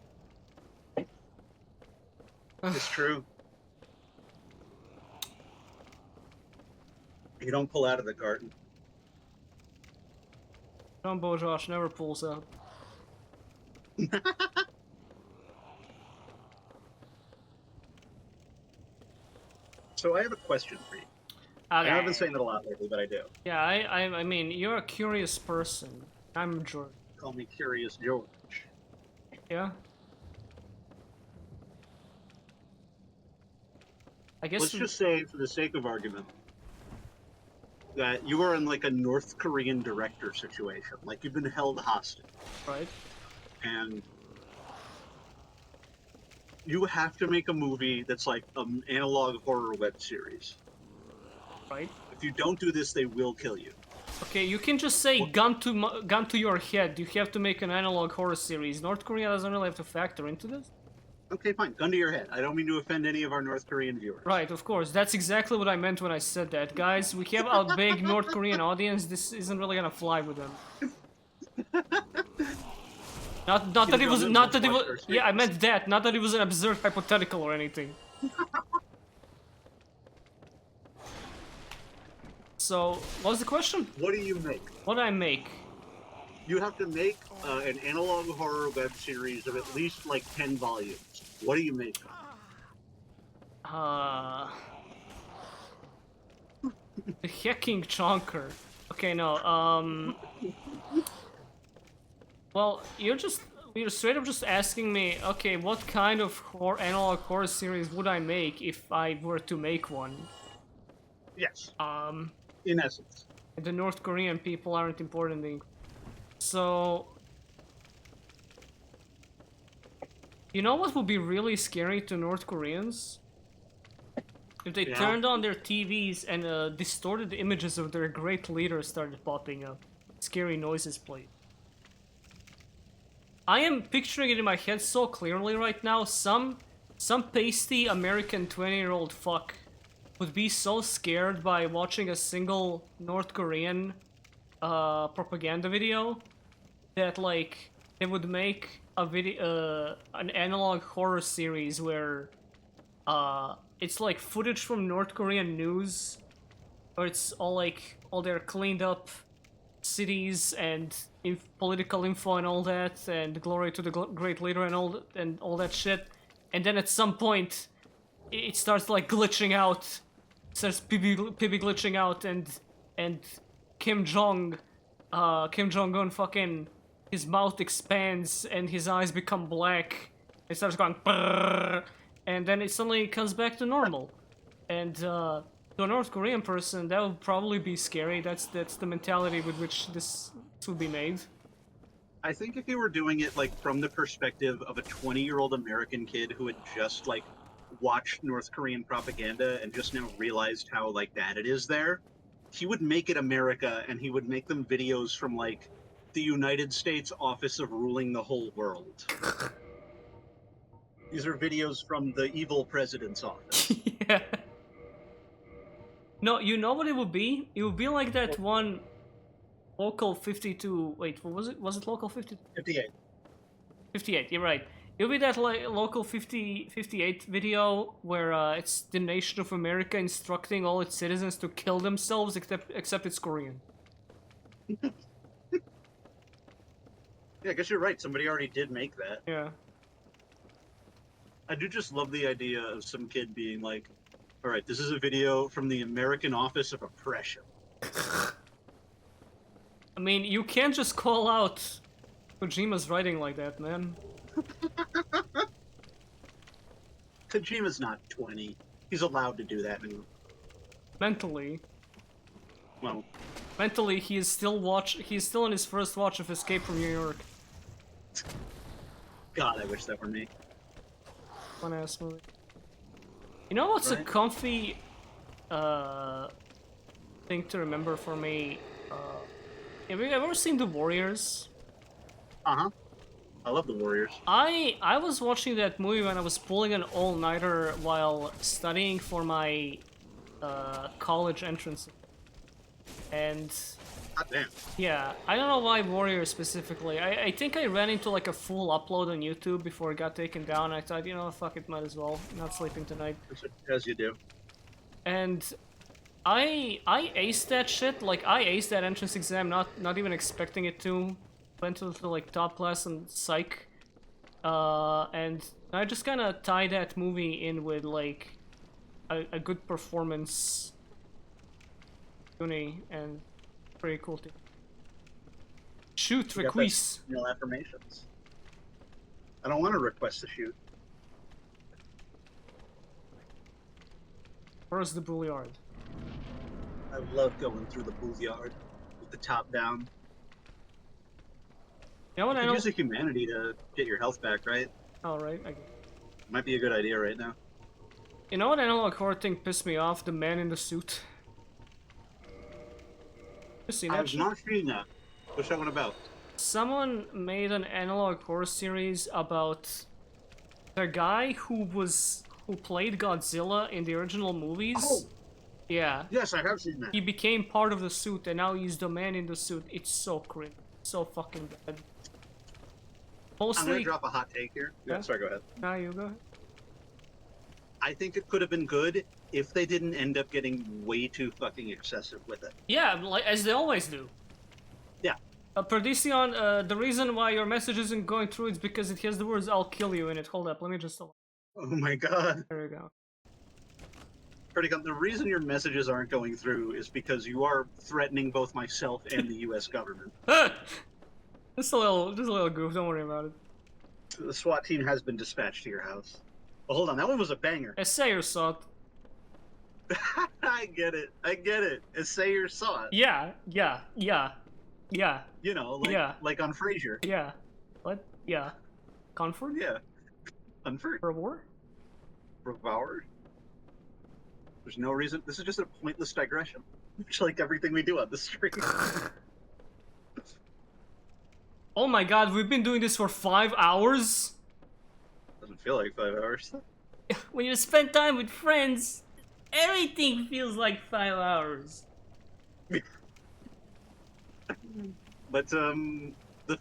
It's true. You don't pull out of the carton. Jumbo Josh never pulls out. So I have a question for you. I Okay. haven't been saying that a lot lately, but I do. Yeah, I mean, you're a curious person. I'm George. Call me Curious George. Yeah. I guess. Let's just say, for the sake of argument, that you are in like a North Korean director situation. Like you've been held hostage, Right. and you have to make a movie that's like an analog horror web series. Right. If you don't do this, they will kill you. Okay, you can just say gun to your head. You have to make an analog horror series. North Korea doesn't really have to factor into this. Okay, fine. Gun to your head. I don't mean to offend any of our North Korean viewers. Right, of course. That's exactly what I meant when I said that. Guys, we have a big North Korean audience. This isn't really gonna fly with them. Not that it was, not that it was, yeah, I meant that. Not that it was an absurd hypothetical or anything. So, what was the question? What do you make? What did I make? You have to make an analog horror web series of at least like 10 volumes. What do you make? The hacking chonker. Okay, no, well, you're straight up just asking me, okay, what kind of analog horror series would I make if I were to make one? Yes. In essence. The North Korean people aren't important. So, you know what would be really scary to North Koreans? If they turned on their TVs and distorted images of their great leader started popping up. Scary noises played. I am picturing it in my head so clearly right now. Some pasty American 20-year-old fuck would be so scared by watching a single North Korean propaganda video that like they would make a video, an analog horror series where it's like footage from North Korean news, or it's all their cleaned up cities and political info and all that, and glory to the great leader and all that shit, and then at some point it starts like glitching out. Starts PB glitching out, and Kim Jong-un fucking, his mouth expands and his eyes become black. It starts going brrr, and then it suddenly comes back to normal. And to a North Korean person, that would probably be scary. That's the mentality with which this would be made. I think if you were doing it like from the perspective of a 20-year-old American kid who had just like watched North Korean propaganda and just now realized how like bad it is there, he would make it America and he would make them videos from like the United States Office of Ruling the Whole World. These are videos from the evil president's office. Yeah. No, you know what it would be? It would be like that one Local 52. Wait, what was it? Was it Local 52? 58. 58, you're right. It would be that like Local 58 video where it's the nation of America instructing all its citizens to kill themselves, except it's Korean. Yeah, I guess you're right. Somebody already did make that. Yeah. I do just love the idea of some kid being like, all right, this is a video from the American Office of Oppression. I mean, you can't just call out Kojima's writing like that, man. Kojima's not 20. He's allowed to do that. Mentally. Well, Mentally, he's still in his first watch of Escape from New York. God, I wish that were me. Fun ass movie. You know what's a Right. comfy thing to remember for me? Have you ever seen The Warriors? Uh-huh. I love the Warriors. I was watching that movie when I was pulling an all-nighter while studying for my college entrance. And God damn. Yeah, I don't know why Warrior specifically. I think I ran into like a full upload on YouTube before it got taken down. I thought, you know, fuck it, might as well. Not sleeping tonight. As you do. And I aced that shit. Like I aced that entrance exam, not even expecting it to. Went to the like top class on psych. And I just kind of tie that movie in with like a good performance. Uni and pretty cool thing. Shoot, You got request. that, affirmations. I don't want to request a shoot. Where's the Bullyard? I love going through the boozyard with the top down. You know what I You know? could use a humanity to get your health back, right? Oh, right. I... Might be a good idea right now. You know what analog horror thing pissed me off? The man in the suit. You seen that I've shit? not seen that. What's that one about? Someone made an analog horror series about the guy who played Godzilla in the original movies. Oh. Yeah. Yes, I have seen that. He became part of the suit and now he's the man in the suit. It's so cringe. So fucking bad. I'm Mostly... gonna drop a hot take here. Yeah? Yeah, sorry, go ahead. Nah, you go ahead. I think it could have been good if they didn't end up getting way too fucking excessive with it. Yeah, like, as they always do. Yeah. Perdition, the reason why your message isn't going through is because it has the words "I'll kill you" in it. Hold up, let me just... Oh my god. There we go. Pretty the reason your messages aren't going through is because you are threatening both myself and the US government. Just a little goof, don't worry about it. The SWAT team has been dispatched to your house. Well, hold on, that one was a banger. Essay or salt. I get it. Say your saw it. Yeah. You know, like, Yeah. like on Frasier. Yeah. What? Yeah. Comfort? Yeah. On Frasier. For war? Devoured. There's no reason. This is just a pointless digression. Much like everything we do on the stream. Oh my god, we've been doing this for 5 hours? Doesn't feel like 5 hours. When you spend time with friends, everything feels like 5 hours. But the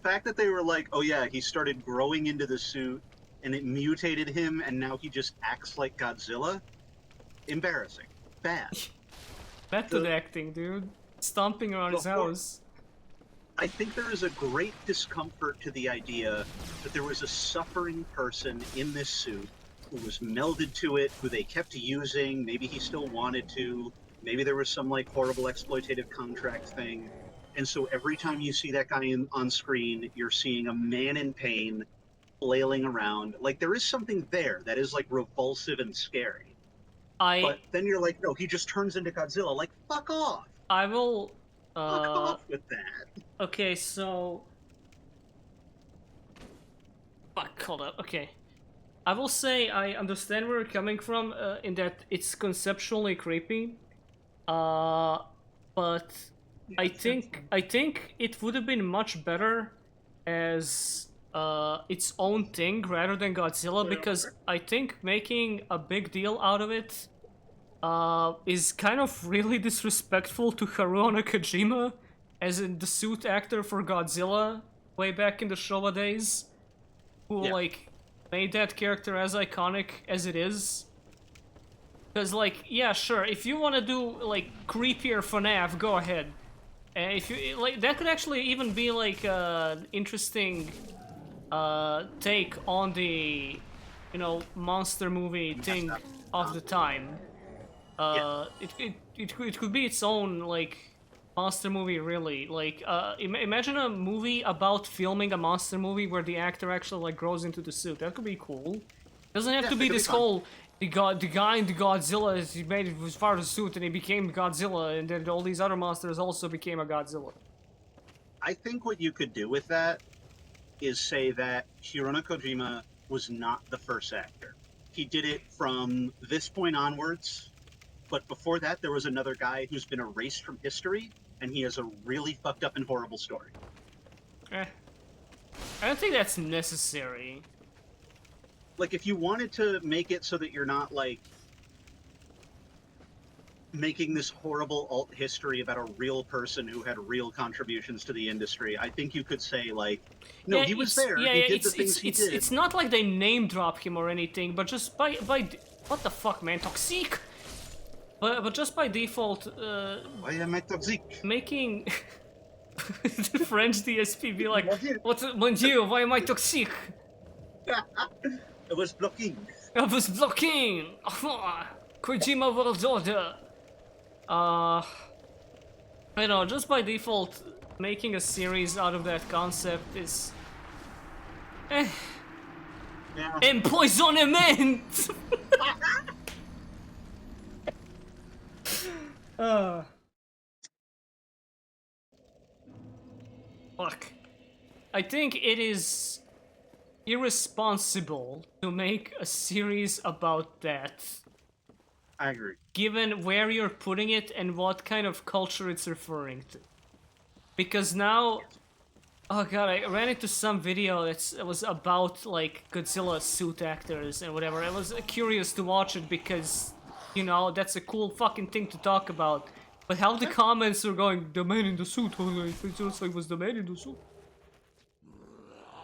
fact that they were like, oh yeah, he started growing into the suit and it mutated him and now he just acts like Godzilla. Embarrassing. Bad. Method acting, dude. Stomping around his Before- house. I think there is a great discomfort to the idea that there was a suffering person in this suit who was melded to it, who they kept using, maybe he still wanted to, maybe there was some like horrible exploitative contract thing. And so every time you see that guy on screen, you're seeing a man in pain flailing around. Like there is something there that is like revulsive and scary. But then you're like, no, he just turns into Godzilla. Like, fuck off. I will... Fuck off with that. Okay, so... Fuck, hold up, okay. I will say I understand where you're coming from, in that it's conceptually creepy. But I think it would have been much better as its own thing rather than Godzilla, because I think making a big deal out of it is kind of really disrespectful to Haruo Kojima, as in the suit actor for Godzilla way back in the Showa days, who like made that character as iconic as it is. Because like, yeah, sure, if you want to do like creepier FNAF, go ahead. If you like, that could actually even be like interesting take on the, you know, monster movie thing of the time. It could be its own like monster movie, really. Like imagine a movie about filming a monster movie where the actor actually like grows into the suit. That could be cool. Doesn't have to be this whole the guy in the Godzilla he made it was part of the suit and he became Godzilla, and then all these other monsters also became a Godzilla. I think what you could do with that is say that Hirono Kojima was not the first actor. He did it from this point onwards, but before that there was another guy who's been erased from history, and he has a really fucked up and horrible story. I don't think that's necessary. Like, if you wanted to make it so that you're not, like... making this horrible alt history about a real person who had real contributions to the industry. I think you could say like, no, Yeah, he was it's- there. Yeah, He yeah, did the things he did. it's not like they name drop him or anything, but just by what the fuck, man, toxic. But just by default, Why am I toxic? making the French DSP be like, Mon Dieu. "What's mon Dieu? Why am I toxic? It was blocking. I was blocking. Kojima World Order." I know, just by default, making a series out of that concept is Yeah. empoisonnement. Fuck. I think it is irresponsible to make a series about that, I agree. given where you're putting it and what kind of culture it's referring to. Because now, oh god, I ran into some video that was about like Godzilla suit actors and whatever. I was curious to watch it because, you know, that's a cool fucking thing to talk about. But how the comments were going, the man in the suit, oh, like, it just like was the man in the suit.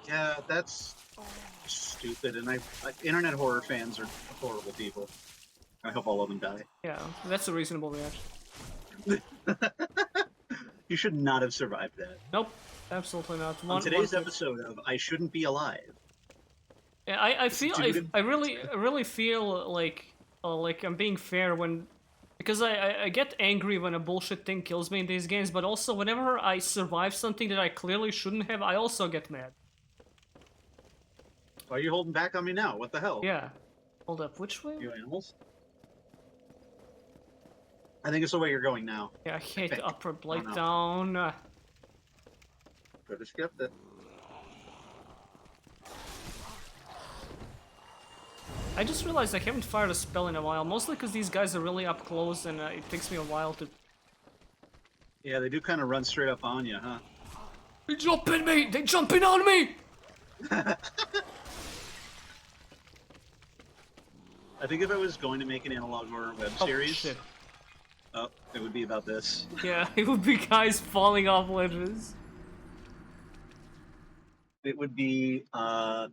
Yeah, that's stupid. And internet horror fans are horrible people. I hope all of them die. Yeah, that's a reasonable reaction. You should not have survived that. Nope, absolutely not. On today's episode of I Shouldn't Be Alive. Yeah, I feel Dude. I really feel like I'm being fair when, because I get angry when a bullshit thing kills me in these games, but also whenever I survive something that I clearly shouldn't have, I also get mad. Why are you holding back on me now? What the hell? Yeah. Hold up, which way? You animals? I think it's the way you're going now. Yeah, I hate think. upper blight no. down. Could have skipped it. I just realized I haven't fired a spell in a while, mostly because these guys are really up close and it takes me a while to... Yeah, they do kind of run straight up on you, huh? They jumping me! They jumping on me! I think if I was going to make an analog horror web Oh, series, shit. it would be about this. Yeah, it would be guys falling off ledges. It would be about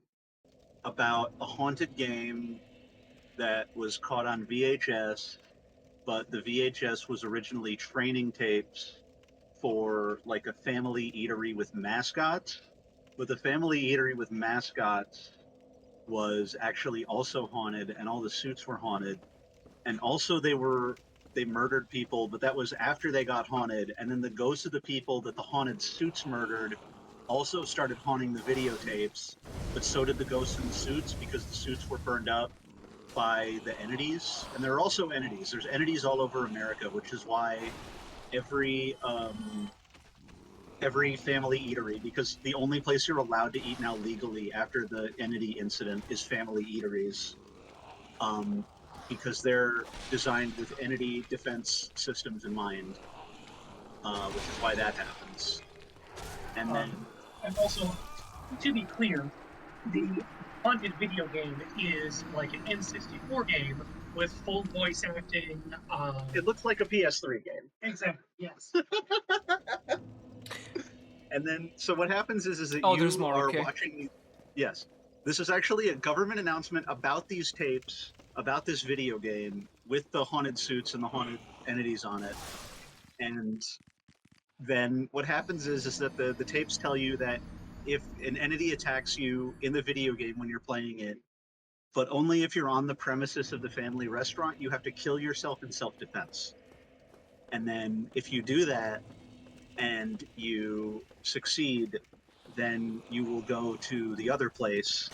a haunted game that was caught on VHS, but the VHS was originally training tapes for like a family eatery with mascots. But the family eatery with mascots was actually also haunted, and all the suits were haunted. And also they murdered people, but that was after they got haunted. And then the ghosts of the people that the haunted suits murdered also started haunting the videotapes, but so did the ghosts in the suits because the suits were burned up by the entities. And there are also entities. There's entities all over America, which is why every family eatery, because the only place you're allowed to eat now legally after the entity incident is family eateries, because they're designed with entity defense systems in mind, which is why that happens. And then And also, to be clear, the haunted video game is like an N64 game with full voice acting. it looks like a PS3 game. Exactly. Yes. And then, so what happens is that Oh, you there's more, are okay. watching. Yes, this is actually a government announcement about these tapes, about this video game with the haunted suits and the haunted entities on it. And then what happens is that the tapes tell you that if an entity attacks you in the video game when you're playing it, but only if you're on the premises of the family restaurant, you have to kill yourself in self-defense. And then if you do that and you succeed, then you will go to the other place,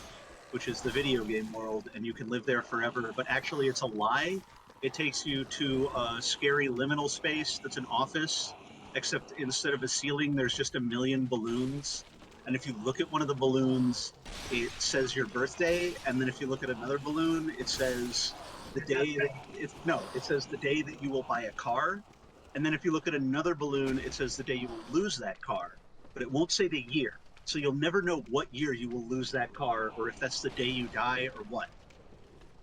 which is the video game world, and you can live there forever. But actually it's a lie. It takes you to a scary liminal space that's an office, except instead of a ceiling, there's just a million balloons. And if you look at one of the balloons, it says your birthday, and then if you look at another balloon, it says the day it says the day that you will buy a car. And then if you look at another balloon, it says the day you will lose that car, but it won't say the year. So you'll never know what year you will lose that car, or if that's the day you die or what.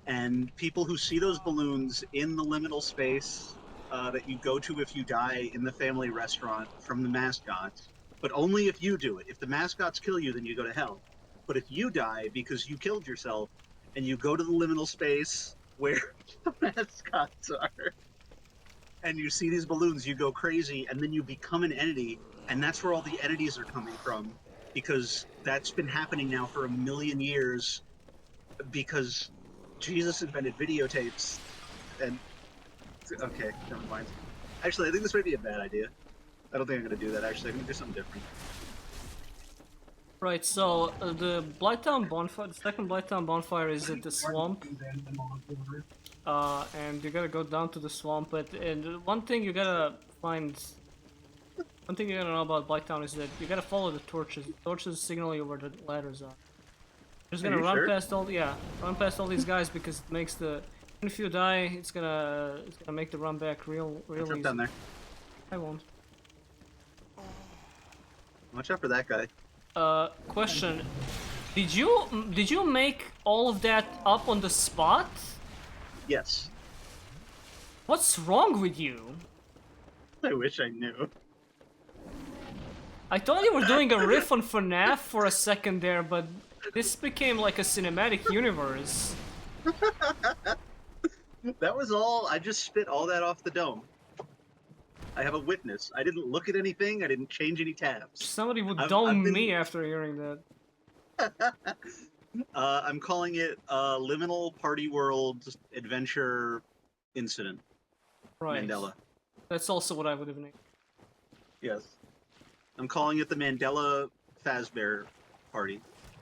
And people who see those balloons in the liminal space that you go to if you die in the family restaurant from the mascots, but only if you do it. If the mascots kill you, then you go to hell. But if you die because you killed yourself and you go to the liminal space where the mascots are, and you see these balloons, you go crazy, and then you become an entity, and that's where all the entities are coming from, because that's been happening now for 1,000,000 years, because Jesus invented videotapes, and okay, never mind. Actually, I think this might be a bad idea. I don't think I'm gonna do that. Actually, I'm gonna do something different. Right, so the Blighttown bonfire, the second Blighttown bonfire is at the swamp. And you gotta go down to the swamp, and one thing you gotta know about Blighttown is that you gotta follow the torches. The torches signal you where the ladders are. Just gonna run past run past all these guys because it makes the, even if you die, it's gonna make the run back real easy. Down there. I won't. Watch out for that guy. Question: Did you make all of that up on the spot? Yes. What's wrong with you? I wish I knew. I thought you were doing a riff on FNAF for a second there, but this became like a cinematic universe. That was all. I just spit all that off the dome. I have a witness. I didn't look at anything. I didn't change any tabs. Somebody would I've dome been- me after hearing that. I'm calling it Liminal Party World Adventure Incident. Right. Mandela. That's also what I would have named. Yes. I'm calling it the Mandela Fazbear Party,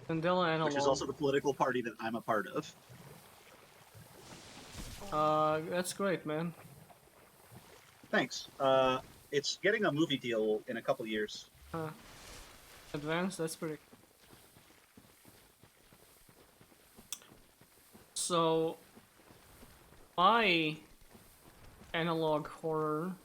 Mandela Analog. which is also the political party that I'm a part of. That's great, man. Thanks. It's getting a movie deal in a couple years. Advanced, that's pretty. So, my analog horror.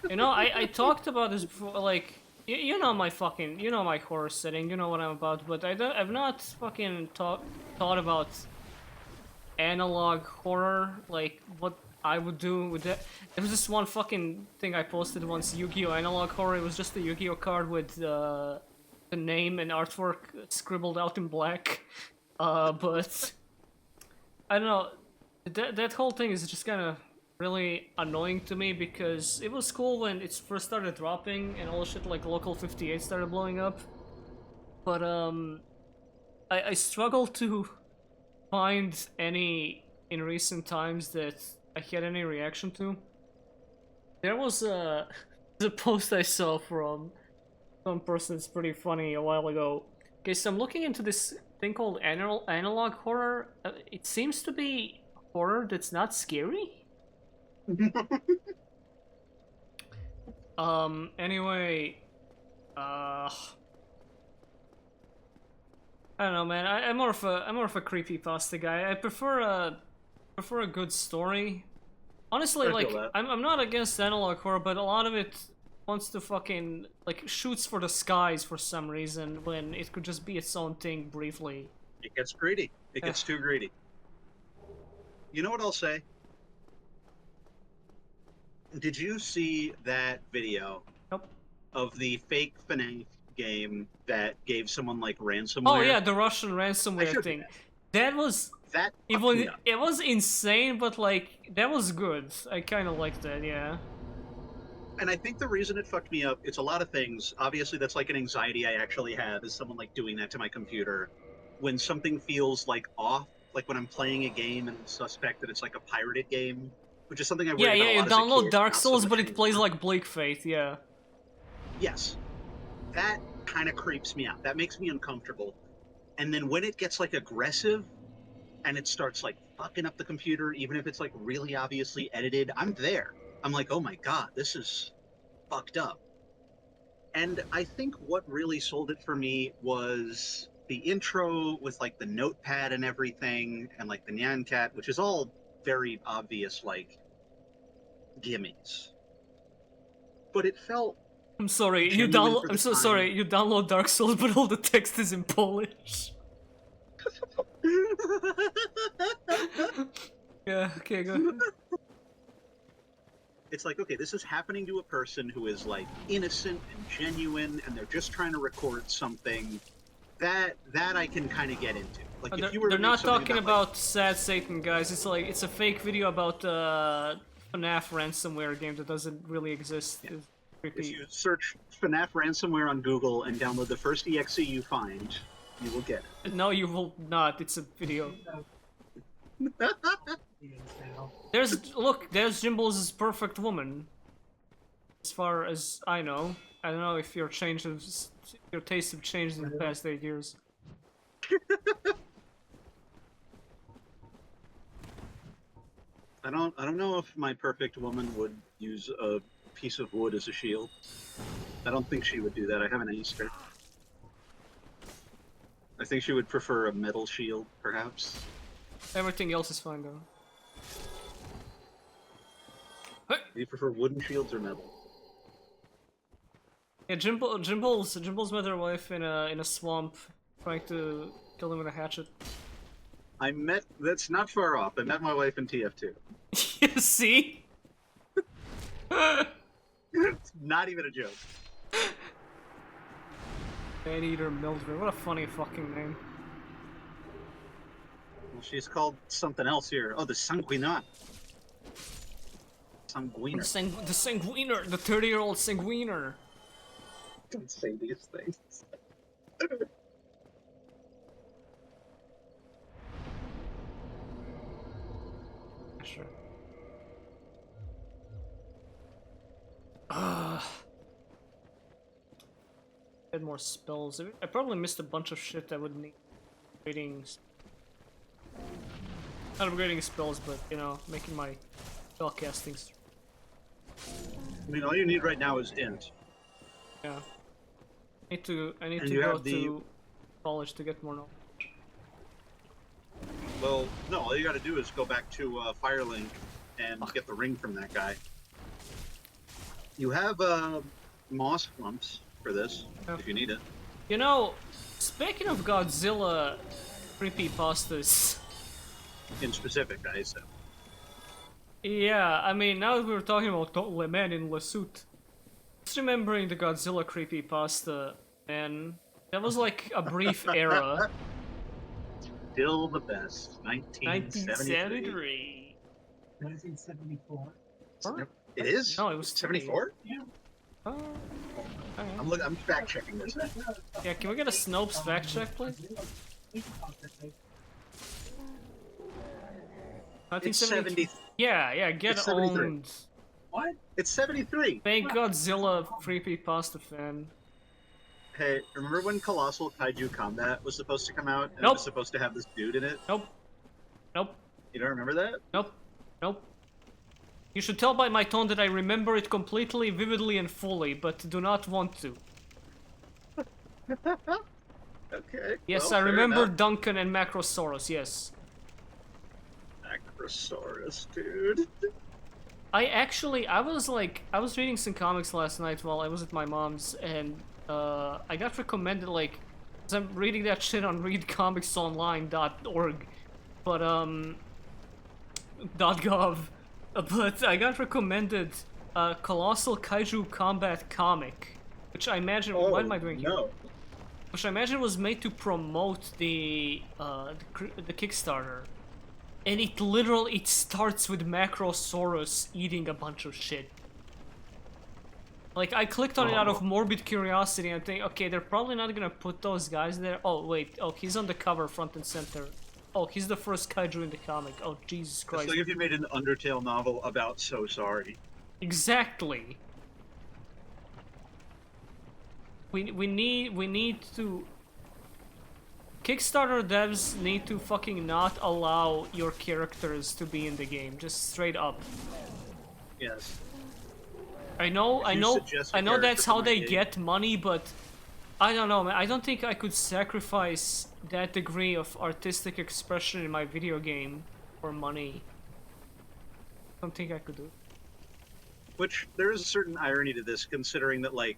You know, I talked about this before, like, you know my horror setting, you know what I'm about, but I've not fucking thought about analog horror, like, what I would do with that. There was this one fucking thing I posted once, Yu-Gi-Oh! Analog horror. It was just a Yu-Gi-Oh! Card with the name and artwork scribbled out in black. But I don't know. That whole thing is just kind of really annoying to me because it was cool when it first started dropping and all the shit like Local 58 started blowing up. But I struggle to find any in recent times that I had any reaction to. There was the post I saw from some person that's pretty funny a while ago. Okay, so I'm looking into this thing called analog horror. It seems to be horror that's not scary. Anyway, I don't know, man. I'm more of a creepypasta guy. I prefer a good story. Honestly, like, I'm not against analog horror, but a lot of it wants to fucking, like, shoots for the skies for some reason when it could just be its own thing briefly. It gets greedy. It gets too greedy. You know what I'll say? Did you see that video Nope. of the fake FNAF game that gave someone, like, ransomware? Oh yeah, the Russian I ransomware showed you thing. that. That was... That It fucked me was, up. it was insane, but, like, that was good. I kind of liked that, yeah. And I think the reason it fucked me up, it's a lot of things. Obviously, that's like an anxiety I actually have, is someone like doing that to my computer. When something feels like off, like when I'm playing a game and suspect that it's like a pirated game, which is something I worry Yeah, about yeah, a you lot as a download kid, Dark not so Souls, much but it anymore. plays like Bleak Faith, yeah. Yes. That kind of creeps me out. That makes me uncomfortable. And then when it gets like aggressive and it starts like fucking up the computer, even if it's like really obviously edited, I'm there. I'm like, oh my god, this is fucked up. And I think what really sold it for me was the intro with like the notepad and everything, and like the Nyan Cat, which is all very obvious, like gimmies. But it felt I'm sorry, genuine for the I'm so time. sorry, you download Dark Souls, but all the text is in Polish. Yeah, okay, go ahead. It's like, okay, this is happening to a person who is like innocent and genuine, and they're just trying to record something. That I can kind of get into. Like, if you were to They're make not something talking like, about Sad Satan, guys. It's like it's a fake video about FNAF ransomware game that doesn't really exist. Yeah. It's if creepy. you search FNAF ransomware on Google and download the first exe you find, you will get it. No, you will not. It's a video. Now. There's there's Jimbo's Perfect Woman. As far as I know, I don't know if your tastes have changed in the past 8 years. I don't know if my perfect woman would use a piece of wood as a shield. I don't think she would do that. I haven't asked her. I think she would prefer a metal shield, perhaps. Everything else is fine though. Do you prefer wooden shields or metal? Yeah, Jimbo's met her wife in a swamp, trying to kill him with a hatchet. That's not far off. I met my wife in TF2. You see? It's not even a joke. Maneater Mildred, what a funny fucking name. Well, she's called something else here. Oh, the Sanguinat. Sanguiner. The Sanguiner, the 30-year-old Sanguiner. Don't say these things. Sure. Had more spells. I probably missed a bunch of shit I would need. Upgrading. Not upgrading spells, but you know, making my spell castings. I mean, all you need right now is int. Yeah. I need to And go you have to college to get more knowledge. Well, no, all you gotta do is go back to Firelink and get the ring from that guy. You have moss clumps for this, Yeah. if you need it. You know, speaking of Godzilla creepypastas. In specific, I assume. Yeah, I mean, now that we were talking about Le Man in Le Suit, just remembering the Godzilla creepypasta, and that was like a brief era. Still the best. 1973. 1974. It is? No, it was 74? Yeah. Oh, okay. I'm fact checking this. Yeah, can we get a Snopes fact check, please? It's 1970. 70. Yeah, get It's 73. owned. What? It's 73. Thank Godzilla creepypasta fan. Hey, remember when Colossal Kaiju Combat was supposed to come out? And it Nope. was supposed to have this dude in it? Nope. Nope. You don't remember that? Nope. Nope. You should tell by my tone that I remember it completely, vividly, and fully, but do not want to. Okay. Yes, well, I fair remember enough. Duncan and Macrosaurus, yes. Macrosaurus, dude. I was reading some comics last night while I was at my mom's, and I got recommended, like, 'cause I'm reading that shit on readcomicsonline.org, but, .gov, but I got recommended a Colossal Kaiju Combat comic, which I imagine, what am I doing here? No. Which I imagine was made to promote the Kickstarter. And it starts with Macrosaurus eating a bunch of shit. Like, I clicked on it out of morbid curiosity and think, okay, they're probably not gonna put those guys there. Oh, wait, oh, he's on the cover, front and center. Oh, he's the first kaiju in the comic. Oh, Jesus It's Christ. like if you made an Undertale novel about So Sorry. Exactly. We need to... Kickstarter devs need to fucking not allow your characters to be in the game, just straight up. Yes. I know If you suggest a that's character how for my they game- get money, but I don't know, man. I don't think I could sacrifice that degree of artistic expression in my video game for money. I don't think I could do it. Which, there is a certain irony to this, considering that, like,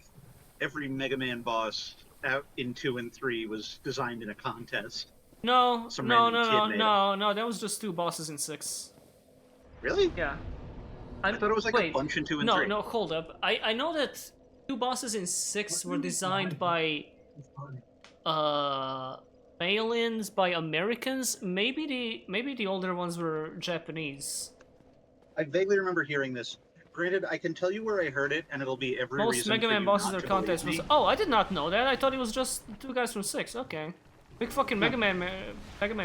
every Mega Man boss out in 2 and 3 was designed in a contest. No, Some no, random kid made no, that was just 2 bosses in 6. Really? Yeah. I thought it was like wait, a bunch in 2 and no, 3. no, hold up. I know that 2 bosses in 6 were designed by aliens, by Americans. Maybe the older ones were Japanese. I vaguely remember hearing this. Granted, I can tell you where I heard it, and ittle be every Most reason Mega for Man you bosses not are to believe contests. me. Oh, I did not know that. I thought it was just the 2 guys from 6. Okay, big fucking Mega Man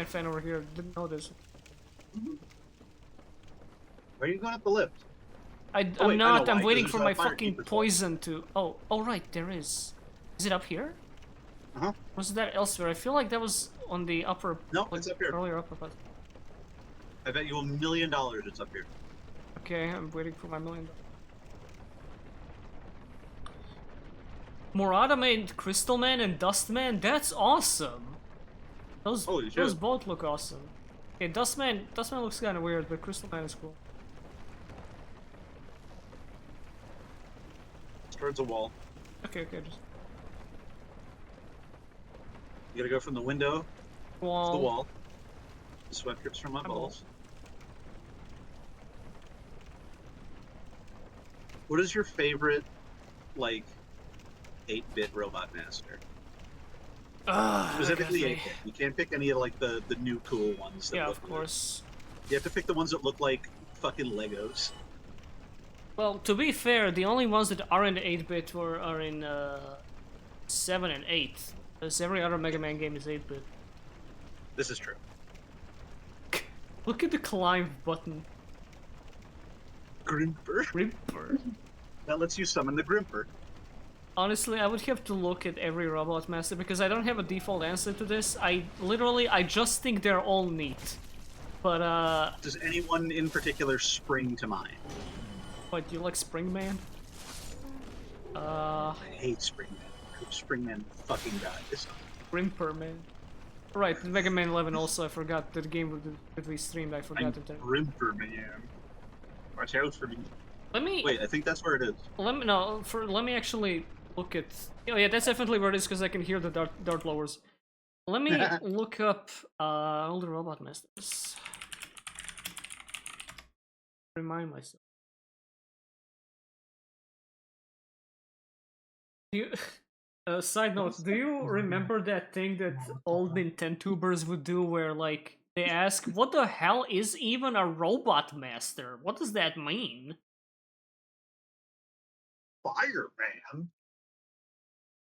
fan over here. Didn't know this. Where are you going up the lift? I'm Oh, wait, I know not. I'm why, 'cause waiting there's for a my fire fucking keeper's poison to. Oh, right, there is. Is it up here? Uh-huh. Was that elsewhere? I feel like that was on the upper. No, it's up here. Earlier upper part. I bet you $1 million it's up here. Okay, I'm waiting for my $1 million. Murata made Crystal Man and Dust Man. That's awesome. Those both look awesome. Okay, Dust Man looks kind of weird, but Crystal Man is cool. Towards a wall. Okay, just You gotta go from the window wall. to the wall. The sweat drips from my balls. What is your favorite, like, 8-bit Robot Master? Specifically 8-bit. You can't pick any of, like, the new cool ones. That Yeah, look of course. You have to pick the ones that look like fucking Legos. Well, to be fair, the only ones that aren't 8-bit are in 7 and 8. Because every other Mega Man game is 8-bit. This is true. Look at the climb button. Grimper. Grimper. That lets you summon the Grimper. Honestly, I would have to look at every Robot Master because I don't have a default answer to this. I just think they're all neat. But, Does anyone in particular spring to mind? what, do you like Spring Man? I hate Springman. I hope Springman fucking dies. Grimper Man. Right, Mega Man 11 also, I forgot that game that we streamed, I forgot it. Grimper Man. Watch out for me. Let me... Wait, I think that's where it is. Let me actually look at... Oh yeah, that's definitely where it is, because I can hear the dart blowers. Let me look up all the Robot Masters. Remind myself. Side note, do you remember that thing that old Nintendobers would do where, like, they ask, what the hell is even a Robot Master? What does that mean? Fireman?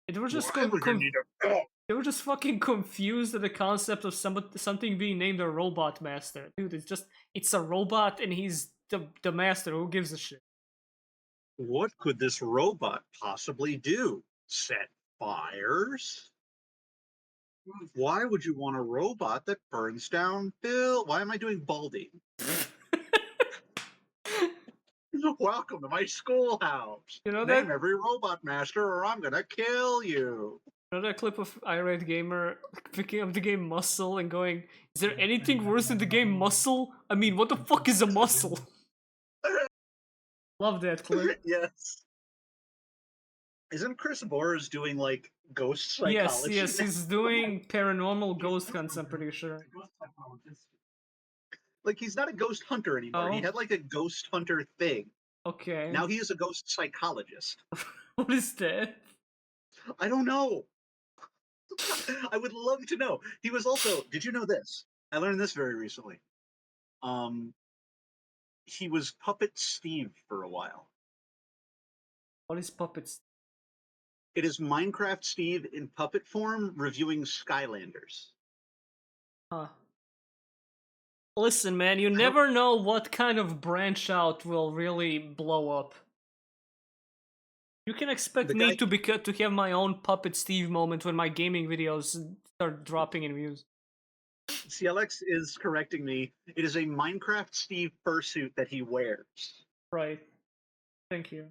They were just Why would you need a... they were just fucking confused at the concept of something being named a Robot Master. Dude, it's a robot and he's the master. Who gives a shit? What could this robot possibly do? Set fires? Why would you want a robot that burns down Bill? Why am I doing Baldy? Welcome to my schoolhouse. You know Name that? every robot master or I'm gonna kill you. You know that clip of Irate Gamer picking up the game Muscle and going, is there anything worse than the game Muscle? I mean, what the fuck is a muscle? Love that clip. Yes. Isn't Chris Boers doing like ghost psychology? Yes, he's doing paranormal ghost hunts, I'm pretty sure. Like he's not a ghost hunter anymore. Oh. He had like a ghost hunter thing. Okay. Now he is a ghost psychologist. What is that? I don't know. I would love to know. He was also, did you know this? I learned this very recently. He was Puppet Steve for a while. What is puppets? It is Minecraft Steve in puppet form reviewing Skylanders. Huh. Listen, man, you never know what kind of branch out will really blow up. You can expect me to have my own Puppet Steve moment when my gaming videos start dropping in views. CLX is correcting me. It is a Minecraft Steve fursuit that he wears. Right. Thank you.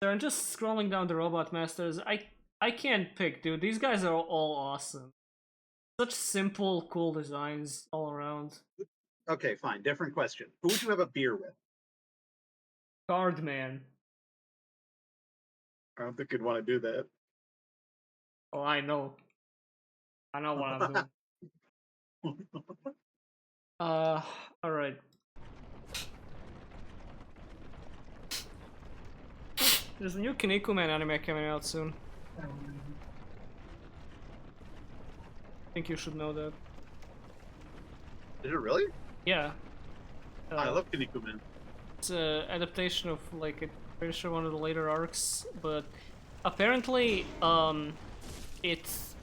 So I'm just scrolling down the Robot Masters. I can't pick, dude. These guys are all awesome. Such simple, cool designs all around. Okay, fine. Different question. Who would you have a beer with? Cardman. I don't think you'd want to do that. Oh, I know. I know what I'm doing. Alright. There's a new Kinnikuman anime coming out soon. I think you should know that. Is it really? Yeah. I love Kinnikuman. It's an adaptation of, like, I'm pretty sure one of the later arcs, but apparently, it's...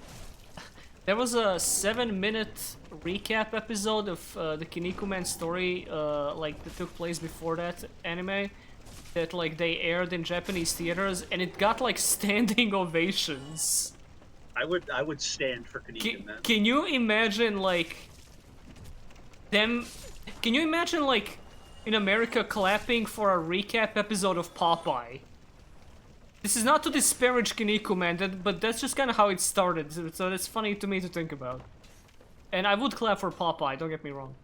There was a 7-minute recap episode of the Kinnikuman story, like, that took place before that anime, that, like, they aired in Japanese theaters, and it got, like, standing ovations. I would stand for Kinnikuman. Can you imagine, like, them... Can you imagine, like, in America clapping for a recap episode of Popeye? This is not to disparage Kinnikuman, but that's just kind of how it started, so it's funny to me to think about. And I would clap for Popeye, don't get me wrong.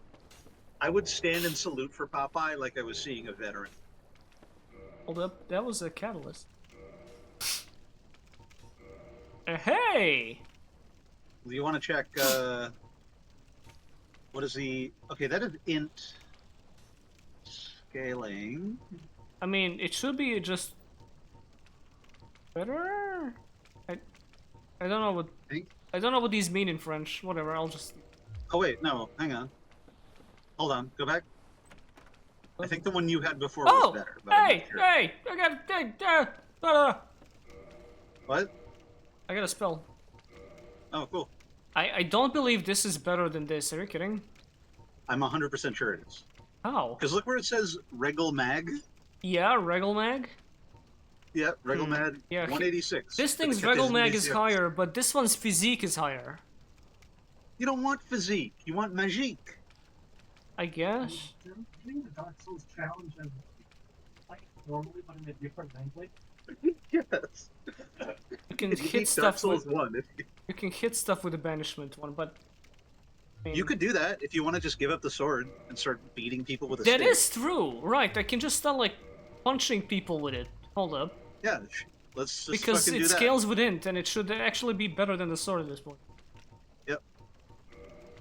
I would stand and salute for Popeye like I was seeing a veteran. Hold up, that was a catalyst. Hey! Do you want to check, what is the... Okay, that is int... Scaling... I mean, it should be just... better? I don't know what... I don't know what these mean in French. Whatever, I'll just... Oh wait, no, hang on. Hold on, go back. I think the one you had before was better. But I'm Hey! not sure. Hey! I got... What? I got a spell. Oh, cool. I don't believe this is better than this. Are you kidding? I'm 100% sure it is. How? Because look where it says Regal Mag. Yeah, Regal Mag? Yeah, Regal Mag, Yeah, 186. This For the thing's Regal Mag is 96. higher, but this one's Physique is higher. You don't want physique, you want magique. I guess. Doing the Dark Souls challenge and like normally, but in a different language. Yes. You can If you hit beat Dark stuff Souls with 1, you can hit stuff with the banishment one, but I mean, you could do that if you want to just give up the sword and start beating people with a That stick. is true, right? I can just start like punching people with it. Hold up, Yeah, let's just because fucking it do that. scales with int, and it should actually be better than the sword at this point. Yep.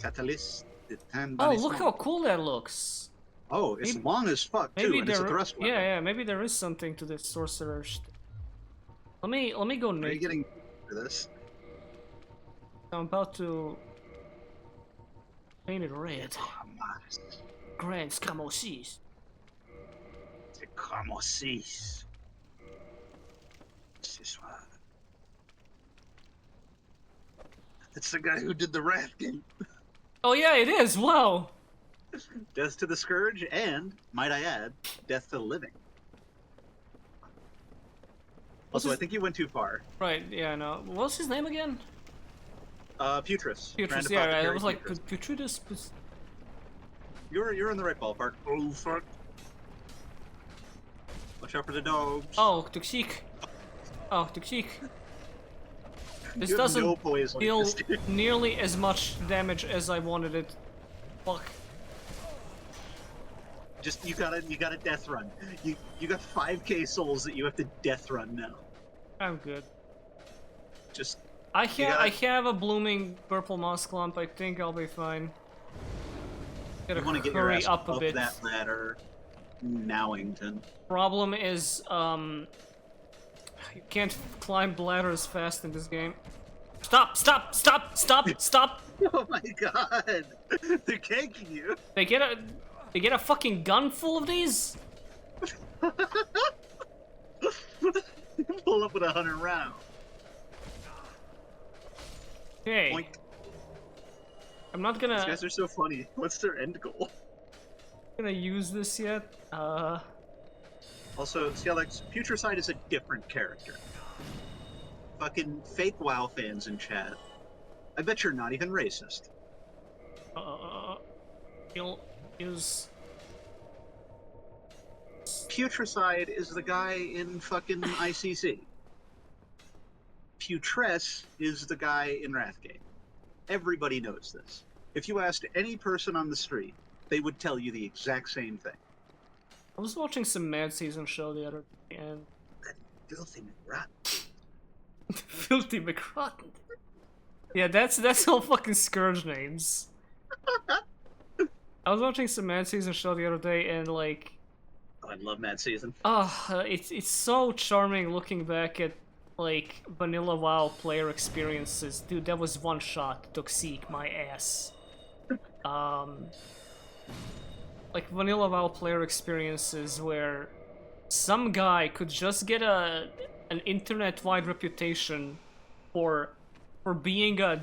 Catalyst. the tan Oh, bunny look song. how cool that looks. Oh, it's Maybe- long as fuck too, Maybe and it's a there, thrust weapon. yeah, maybe there is something to this sorcerer. Let me go Are you naked. getting for this? I'm about to paint it red. Grand Scamosis. Como sis. This one. It's the guy who did the Wrath game. Oh yeah, it is. Wow. Death to the Scourge, and, might I add, Death to the Living. Also, I think you went too far. Right. Yeah. No. What's his name again? Putris. Putris. Grand Yeah. Right. I Apothecary was like Putris. Putridus. You're in the right ballpark. Oh fuck! Watch out for the dogs. Oh, Tuxik. Oh, Tuxik. This You have doesn't no poise like deal this, dude. nearly as much damage as I wanted it. Fuck. Just you got a death run. You got 5k souls that you have to death run now. I'm good. Just I gotta- have a blooming purple moss clump. I think I'll be fine. Gotta you want to get your hurry ass up a up bit. that ladder. Nowington. Problem is, you can't climb ladders fast in this game. Stop! Stop! Stop! Stop! Stop! Oh my god! They're ganking you. They get a fucking gun full of these? Pull up with 100 rounds. Hey, Boink. I'm not These gonna guys are so funny. What's their end goal? use this yet. Also, Skelex, Putricide is a different character. Fucking fake WoW fans in chat. I bet you're not even racist. He'll use. Putricide is the guy in fucking ICC. Putress is the guy in Wrathgate. Everybody knows this. If you asked any person on the street, they would tell you the exact same thing. I was watching some Mad Season show the other day, and Filthy McRat. Filthy McRotten. Yeah, that's all fucking Scourge names. I was watching some Mad Season show the other day, and like, Oh, I love Mad Season. It's so charming looking back at like vanilla WoW player experiences. Dude, that was one shot, Toxic, my ass. Like vanilla WoW player experiences where some guy could just get an internet-wide reputation for being a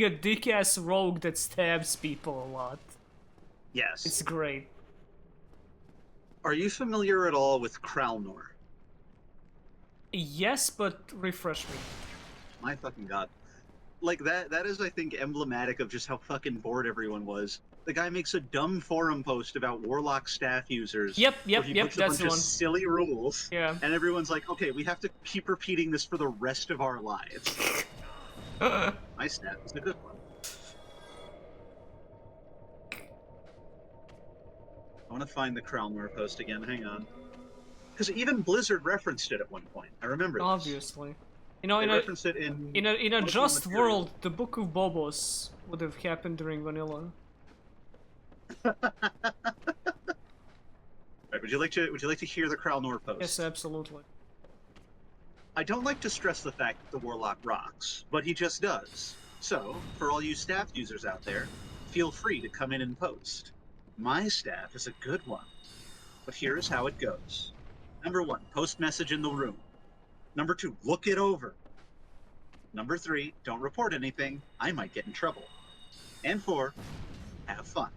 dick-ass rogue that stabs people a lot. Yes. It's great. Are you familiar at all with Kralnor? Yes, but refresh me. My fucking god. Like, that is, I think, emblematic of just how fucking bored everyone was. The guy makes a dumb forum post about Warlock staff users. Yep, where he puts a that's bunch the of one. silly rules. Yeah. And everyone's like, okay, we have to keep repeating this for the rest of our lives. My staff is a good one. I want to find the Kralnor post again, hang on. Because even Blizzard referenced it at one point. I remember this. Obviously. You know, They in referenced it in a most just material. world, the Book of Bobos would have happened during vanilla. Right, would you like to hear the Kralnor post? Yes, absolutely. I don't like to stress the fact that the Warlock rocks, but he just does. So, for all you staff users out there, feel free to come in and post. My staff is a good one. But here is how it goes. Number 1, post message in the room. Number 2, look it over. Number 3, don't report anything. I might get in trouble. And 4, have fun.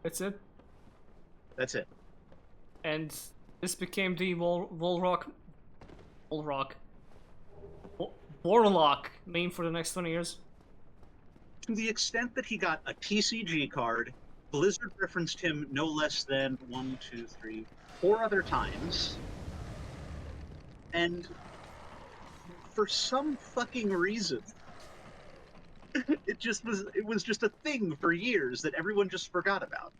That's it. That's it. And this became the Warlock meme for the next 20 years. To the extent that he got a TCG card, Blizzard referenced him no less than 1, 2, 3, 4 other times. And for some fucking reason, it was just a thing for years that everyone just forgot about.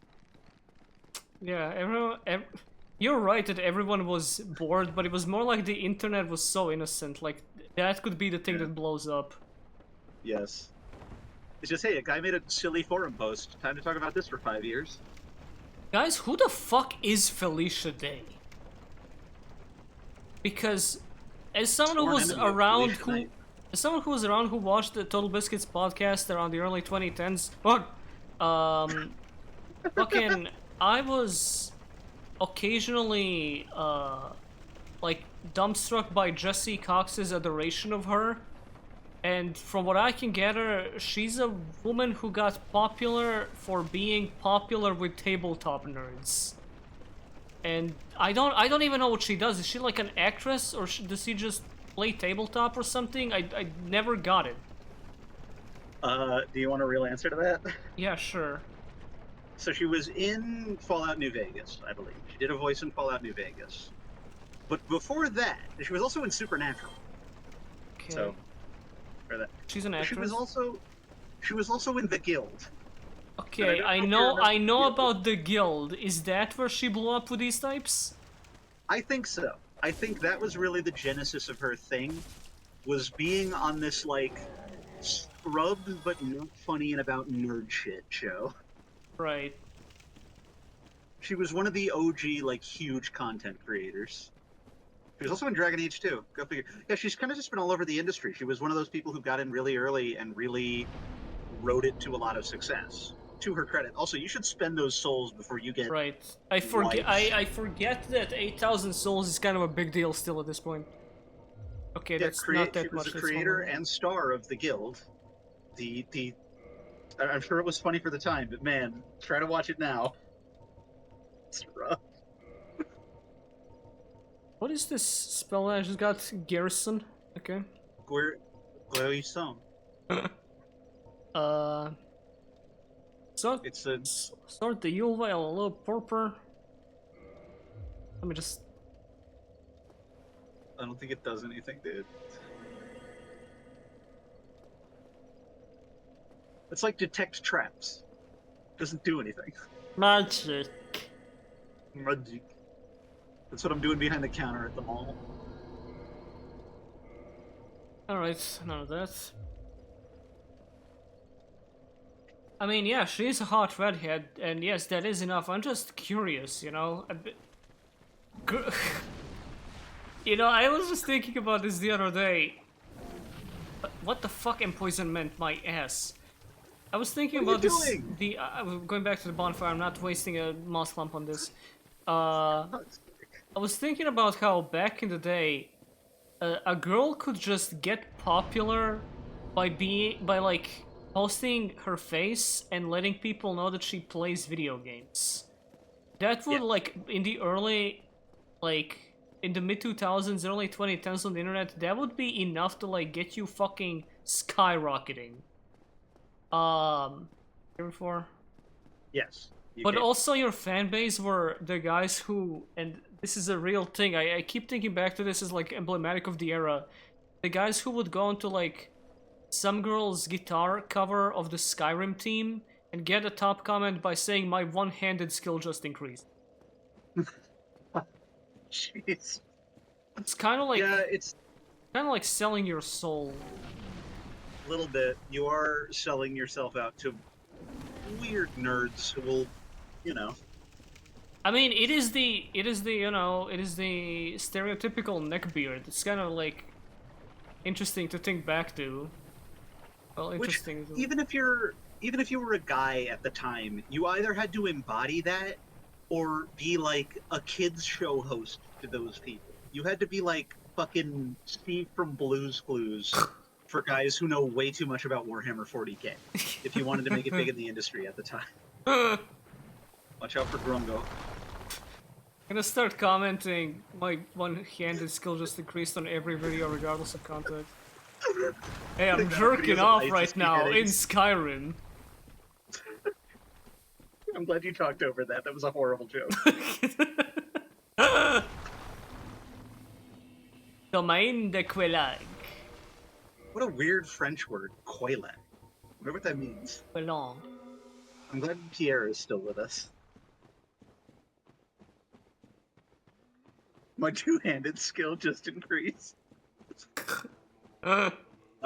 Yeah, you're right that everyone was bored, but it was more like the internet was so innocent. Like, that could be the thing that blows up. Yes. It's just, hey, a guy made a silly forum post. Time to talk about this for 5 years. Guys, who the fuck is Felicia Day? Because as someone who Sworn was enemy of around Felicia Day. as someone who was around who watched the Total Biscuits podcast around the early 2010s, fucking, I was occasionally like dumbstruck by Jesse Cox's adoration of her. And from what I can gather, she's a woman who got popular for being popular with tabletop nerds. And I don't even know what she does. Is she like an actress, or does she just play tabletop or something? I never got it. Do you want a real answer to that? Yeah, sure. So she was in Fallout New Vegas, I believe. She did a voice in Fallout New Vegas. But before that, she was also in Supernatural. Okay. So, for that. She's an actress. She was also in The Guild. Okay, I don't know if I you're know enough- about the Guild. Is that where she blew up with these types? I think so. I think that was really the genesis of her thing, was being on this, like, scrubbed but not funny and about nerd shit show. Right. She was one of the OG, like, huge content creators. She was also in Dragon Age 2. Go figure. Yeah, she's kind of just been all over the industry. She was one of those people who got in really early and really rode it to a lot of success. To her credit. Also, you should spend those souls before you get... Right. I forget. Wipes. I forget that 8,000 souls is kind of a big deal still at this point. Okay, Yeah, that's not that she was much. the that's creator one more. and star of the Guild. I'm sure it was funny for the time, but man, try to watch it now. It's rough. What is this spell? I just got Garrison. Okay. Guerison. So It's a... start the Yulva, a little purple. Let me just. I don't think it does anything, dude. It's like detect traps. Doesn't do anything. Magic. Magic. That's what I'm doing behind the counter at the mall. Alright, none of that. I mean, yeah, she's a hot redhead, and yes, that is enough. I'm just curious, you know? A bit... You know, I was just thinking about this the other day. What the fuck empoisonment my ass? I was thinking What are about you this. doing? Going back to the bonfire. I'm not wasting a moss lump on this. I was thinking about how back in the day, a girl could just get popular by like posting her face and letting people know that she plays video games. That would Yes. like in the early, like in the mid 2000s, early 2010s on the internet, that would be enough to like get you fucking skyrocketing. Here before. Yes. You But can. also your fan base were the guys who, and this is a real thing, I keep thinking back to this as like emblematic of the era. The guys who would go into like some girl's guitar cover of the Skyrim team and get a top comment by saying my one-handed skill just increased. Jeez. It's kind of like Yeah, it's selling your soul. a little bit. You are selling yourself out to weird nerds who will, you know. I mean, it is the you know, it is the stereotypical neckbeard. It's kind of like interesting to think back to. Well, Which, interesting. even if you were a guy at the time, you either had to embody that or be like a kids show host to those people. You had to be like fucking Steve from Blue's Clues for guys who know way too much about Warhammer 40k. If you wanted to make it big in the industry at the time. Watch out for Grungo. I'm gonna start commenting my one-handed skill just increased on every video regardless of context. Hey, I'm jerking Videos of off ISIS right now in beheadings. Skyrim. I'm glad you talked over that. That was a horrible joke. Domaine de Quelag. What a weird French word, Quailac. I wonder what that means. Quelon. I'm glad Pierre is still with us. My two-handed skill just increased. I'm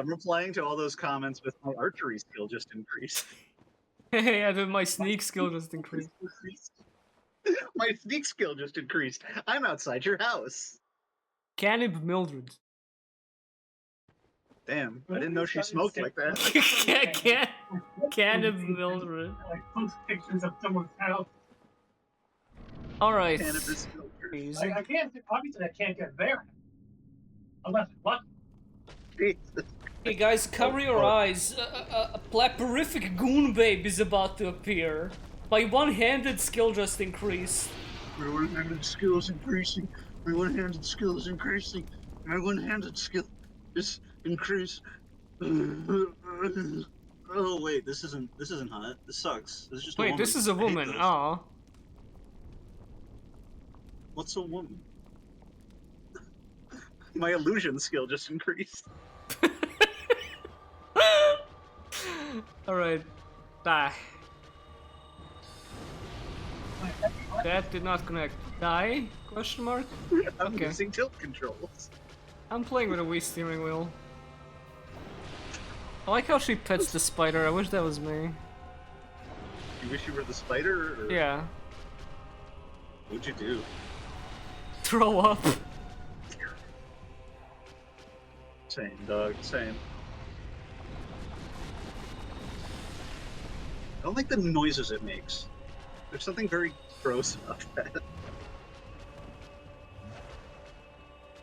replying to all those comments with my archery skill just increased. Hey, I did my sneak skill just increased. My sneak skill just increased. I'm outside your house. Canib Mildred. Damn, I didn't know she smoked like that. Canib Mildred. Like post pictures of someone's house. Alright. Cannabis filter. Easy. I can't. Obviously, I can't get there. Unless it's lucky. Jesus. Hey guys, cover your eyes. A plaperific goon babe is about to appear. My one-handed skill just increased. My one-handed skill is increasing. My one-handed skill is increasing. My one-handed skill is increased. Oh wait, this isn't hot. This sucks. This is just a Wait, woman. this is a I hate woman. those. Aw. What's a woman? My illusion skill just increased. Alright. Die. That did not connect. Die? Question mark? I'm Okay. using tilt controls. I'm playing with a Wii steering wheel. I like how she pets the spider. I wish that was me. You wish you were the spider? Or Yeah. What'd you do? Throw up. Same, dog. Same. I don't like the noises it makes. There's something very gross about that.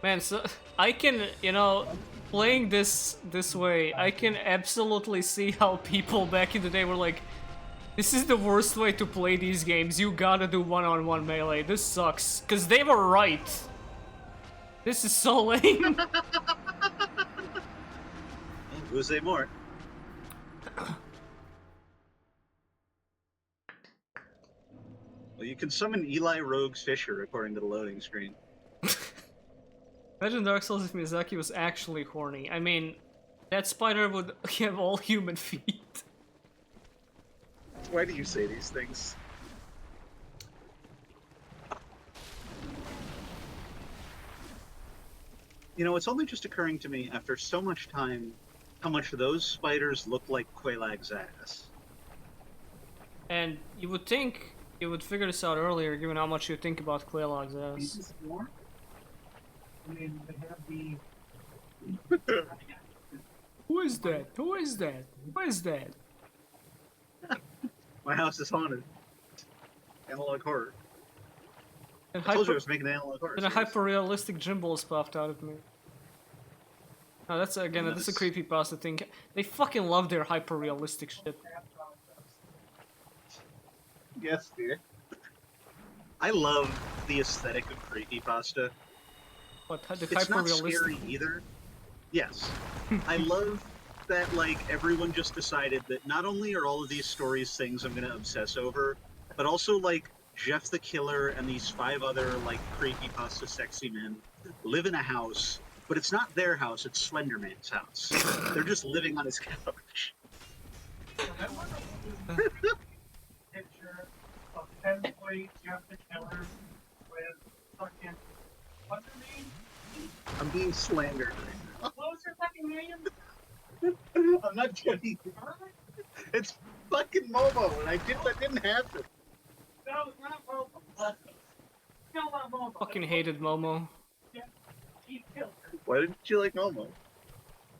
Man, so I can, you know, playing this way, I can absolutely see how people back in the day were like, this is the worst way to play these games. You gotta do one-on-one melee. This sucks. Cause they were right. This is so lame. Who's say more? Well, you can summon Eli Rogue's Fisher according to the loading screen. Imagine Dark Souls if Miyazaki was actually horny. I mean, that spider would have all human feet. Why do you say these things? You know, it's only just occurring to me after so much time how much those spiders look like Quailag's ass. And you would think you would figure this out earlier, given how much you think about Quelaag's ass. Pieces more. I mean, they have the. Who is that? Who is that? Who is that? My house is haunted. Analog horror. And I told you I was making an analog horror. Then a series. hyper-realistic Jimballs popped out of me. Oh, that's again, that's a Nice. creepypasta thing. They fucking love their hyper-realistic shit. Yes, dear. I love the aesthetic of creepypasta. What, the It's not hyper-realistic? scary either. Yes. I love that, like, everyone just decided that not only are all of these stories things I'm gonna obsess over, but also, like, Jeff the Killer and these 5 other, like, creepypasta sexy men live in a house, but it's not their house, it's Slender Man's house. They're just living on his couch. Picture of Heavyweight Jeff the Killer with fucking. What's her name? I'm being slandered right What was her fucking name? now. I'm not kidding. It's fucking Momo, and that didn't happen. No, it's not Momo. Still not Momo. Fucking hated Momo. He killed her. Why didn't you like Momo?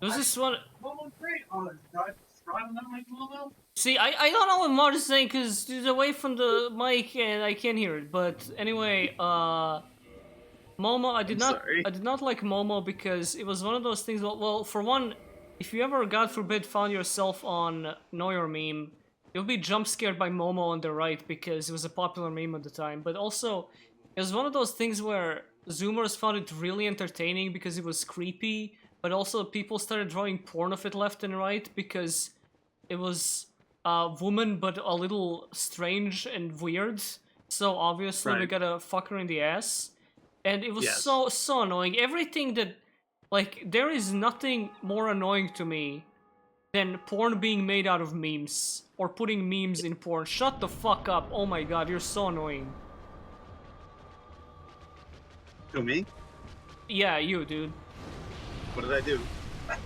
There's this one. Momo's great. Oh, God, Strong not like Momo? See, I don't know what Marge is saying because he's away from the mic and I can't hear it. But anyway, Momo, I did not like Momo because it was one of those things. Well, for one, if you ever, God forbid, found yourself on Know Your Meme, you'll be jump scared by Momo on the right because it was a popular meme at the time. But also, it was one of those things where Zoomers found it really entertaining because it was creepy, but also people started drawing porn of it left and right because it was a woman but a little strange and weird. So obviously we Right. gotta fuck her in the ass. And it was Yes. so annoying. Everything that, like, there is nothing more annoying to me than porn being made out of memes or putting memes in porn. Shut the fuck up. Oh my god, you're so annoying. To me? Yeah, you, dude. What did I do?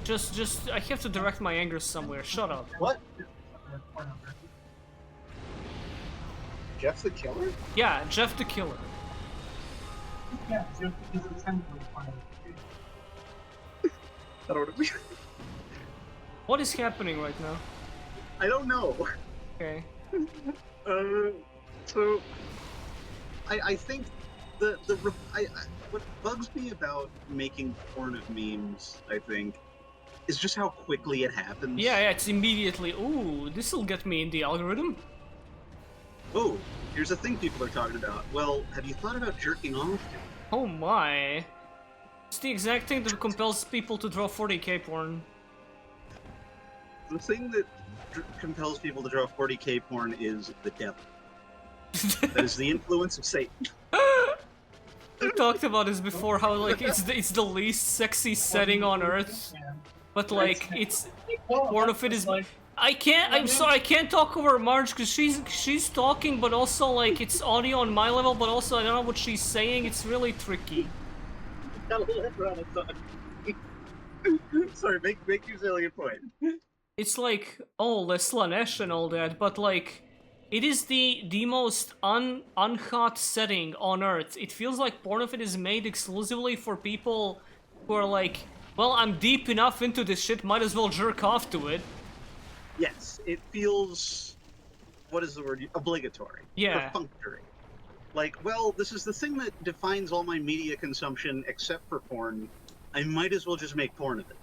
Just, I have to direct my anger somewhere. Shut up. What? Jeff the Killer? Yeah, Jeff the Killer. Yeah, just because it's essentially fine. I don't know. What is happening right now? I don't know. Okay. So I think what bugs me about making porn of memes, I think, is just how quickly it happens. Yeah, it's immediately, ooh, this'll get me in the algorithm. Oh, here's a thing people are talking about. Well, have you thought about jerking off? Oh my. It's the exact thing that compels people to draw 40k porn. The thing that compels people to draw 40k porn is the devil. That is the influence of Satan. We talked about this before, how like it's the least sexy setting on earth, but like it's part of it is. I'm sorry, I can't talk over Marge because she's talking, but also like it's audio on my level, but also I don't know what she's saying. It's really tricky. Sorry, make your salient point. It's like, oh, Les Slanesh and all that, but like, it is the most unhot setting on Earth. It feels like porn of it is made exclusively for people who are like, well, I'm deep enough into this shit, might as well jerk off to it. Yes, it feels, what is the word? Obligatory. Yeah. Perfunctory. Like, well, this is the thing that defines all my media consumption except for porn. I might as well just make porn of it.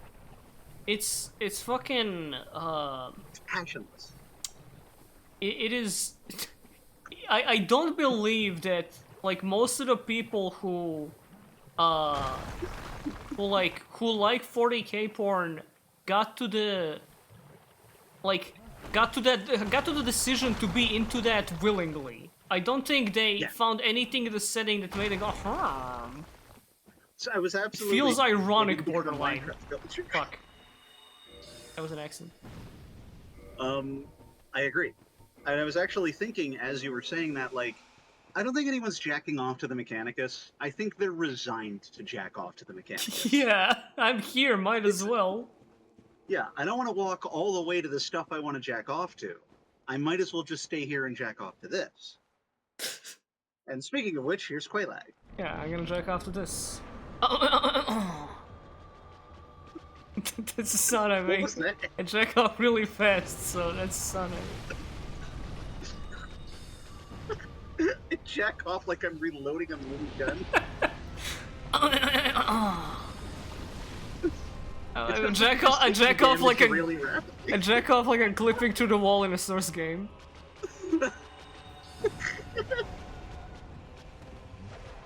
It's fucking, It's passionless. it is, I don't believe that, like, most of the people who like 40k porn got to the decision to be into that willingly. I don't think they found anything in the setting that made it go, So I was absolutely... Feels ironic, ready to become a borderline. Minecraft villager. Fuck. That was an accent. I agree. And I was actually thinking, as you were saying that, like, I don't think anyone's jacking off to the Mechanicus. I think they're resigned to jack off to the Mechanicus. Yeah, I'm here, might as well. Yeah, I don't want to walk all the way to the stuff I want to jack off to. I might as well just stay here and jack off to this. And speaking of which, here's Quaylag. Yeah, I'm gonna jack off to this. That's the sound I What make. was that? I jack off really fast, so that's the sound I jack off like I'm reloading a mini gun. I It's jack off. I jack off like a. really rapidly. I jack off like I'm clipping through the wall in a Source game.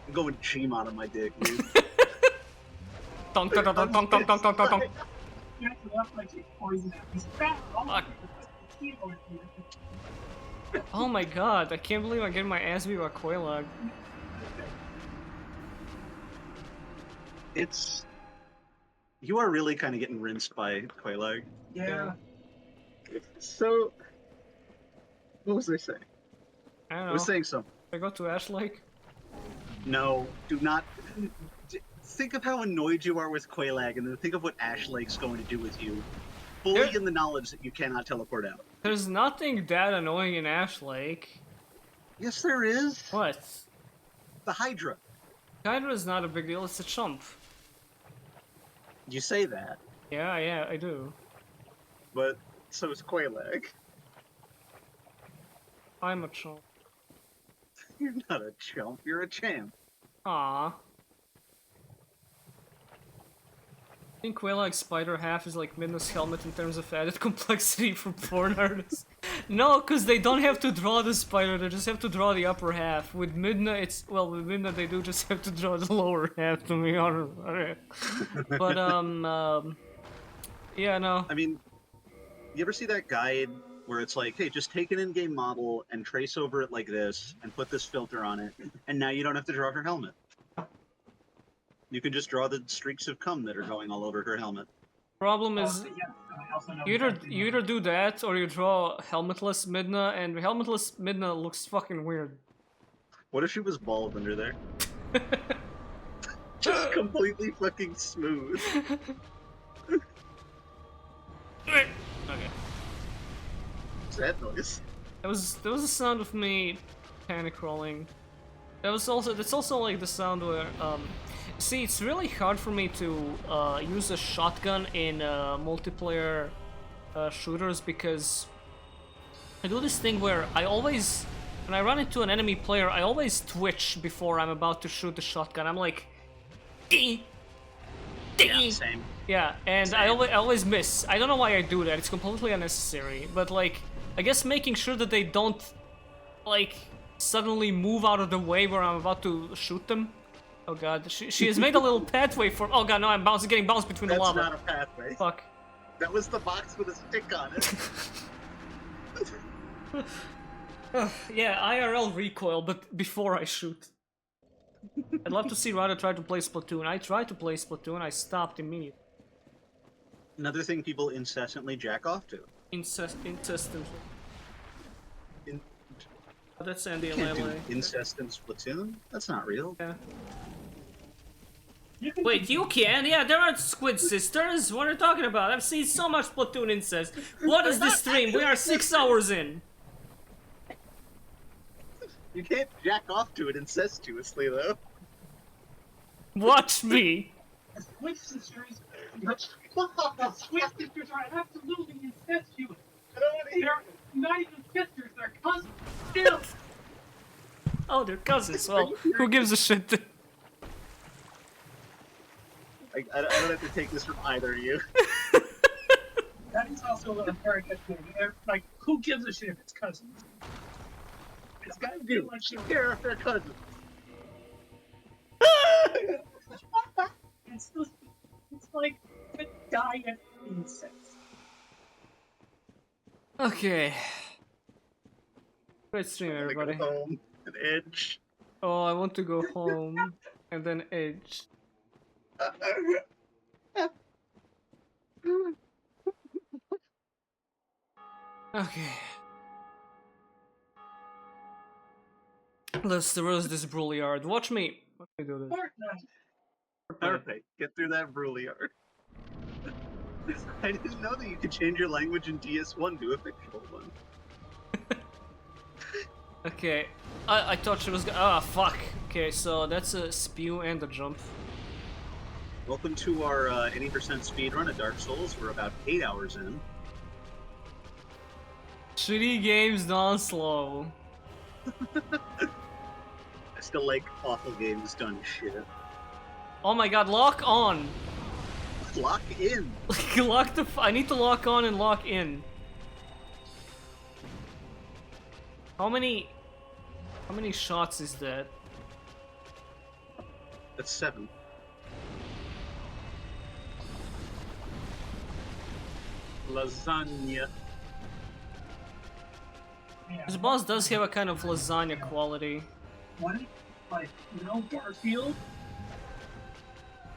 I'm going Gmod on my dick, dude. Dunk, dunk, dunk, dunk, dunk, dunk, dunk, dunk, dunk. You have to laugh like it's poison at me. Fuck. Oh my god, I can't believe I'm getting my ass beat by Quaylag. It's... You are really kind of getting rinsed by Quaylag. Yeah. So... What was I saying? I don't I know. was saying something. I go to Ash Lake. No, do not... Think of how annoyed you are with Quaylag, and then think of what Ash Lake's going to do with you. Fully There- in the knowledge that you cannot teleport out. There's nothing that annoying in Ash Lake. Yes, there is. What? The Hydra. Hydra is not a big deal, it's a chump. You say that, Yeah, I do. but so is Quaylag. I'm a chump. You're not a chump, you're a champ. Aww. I think Quaylag's spider half is like Midna's helmet in terms of added complexity for porn artists. No, because they don't have to draw the spider, they just have to draw the upper half. With Midna, it's... Well, with Midna they do just have to draw the lower half, to be honest. But, yeah, no. I mean, you ever see that guide where it's like, hey, just take an in-game model and trace over it like this, and put this filter on it, and now you don't have to draw her helmet. You can just draw the streaks of cum that are going all over her helmet. Problem is, Yeah, I also know you exactly either do that, or you draw helmetless Midna, and helmetless Midna looks fucking weird. What if she was bald under there? Just completely fucking smooth. Okay. What's that noise? There was the sound of me panic rolling. That's also like the sound where see, it's really hard for me to use a shotgun in multiplayer shooters because I do this thing where I always, when I run into an enemy player, I always twitch before I'm about to shoot the shotgun. I'm like, ding, ding. Yeah, same. Yeah, and I always miss. I don't know why I do that. It's completely unnecessary. But like, I guess making sure that they don't like suddenly move out of the way where I'm about to shoot them. Oh god, she has made a little pathway for. Oh god, no, I'm getting bounced between That's the lava. not a pathway. Fuck. That was the box with a stick on it. Yeah, IRL recoil, but before I shoot. I'd love to see Ryder try to play Splatoon. I tried to play Splatoon, I stopped immediately. Another thing people incessantly jack off to. Incessantly. In- Oh, that's Andy Can't do Lele. incest in Splatoon? That's not real. Yeah. You can Wait, you can? Yeah, there are Squid Sisters. What are you talking about? I've seen so much Splatoon incest. What is this stream? We are 6 hours in. You can't jack off to it incestuously, though. Watch me. The Squid Sisters. The Squid Sisters are absolutely incestuous. I don't want to hear They're not even sisters. They're cousins. Still. Oh, they're cousins. Well, who gives a shit? I don't have to take this from either of you. That is also a very good thing. Like, who gives a shit if it's cousins? It's gotta be like you. Care if they're cousins. It's like the diet incest. Okay. Great stream, I go everybody. home and edge. Oh, I want to go home and then edge. Okay. Let's roast this Brouillard. Watch me. Watch me do this. Fortnite. Alright, get through that Brouillard. I didn't know that you could change your language in DS1 to a fictional one. Okay, I thought she was ah, fuck. Okay, so that's a spew and a jump. Welcome to our 80% speed run at Dark Souls. We're about 8 hours in. Shitty games done slow. I still like awful games done shit. Oh my god, lock on! Lock in. Lock the I need to lock on and lock in. How many shots is that? That's 7. Lasagna. Yeah. This boss does have a kind of lasagna quality. What if, like, you know, Garfield?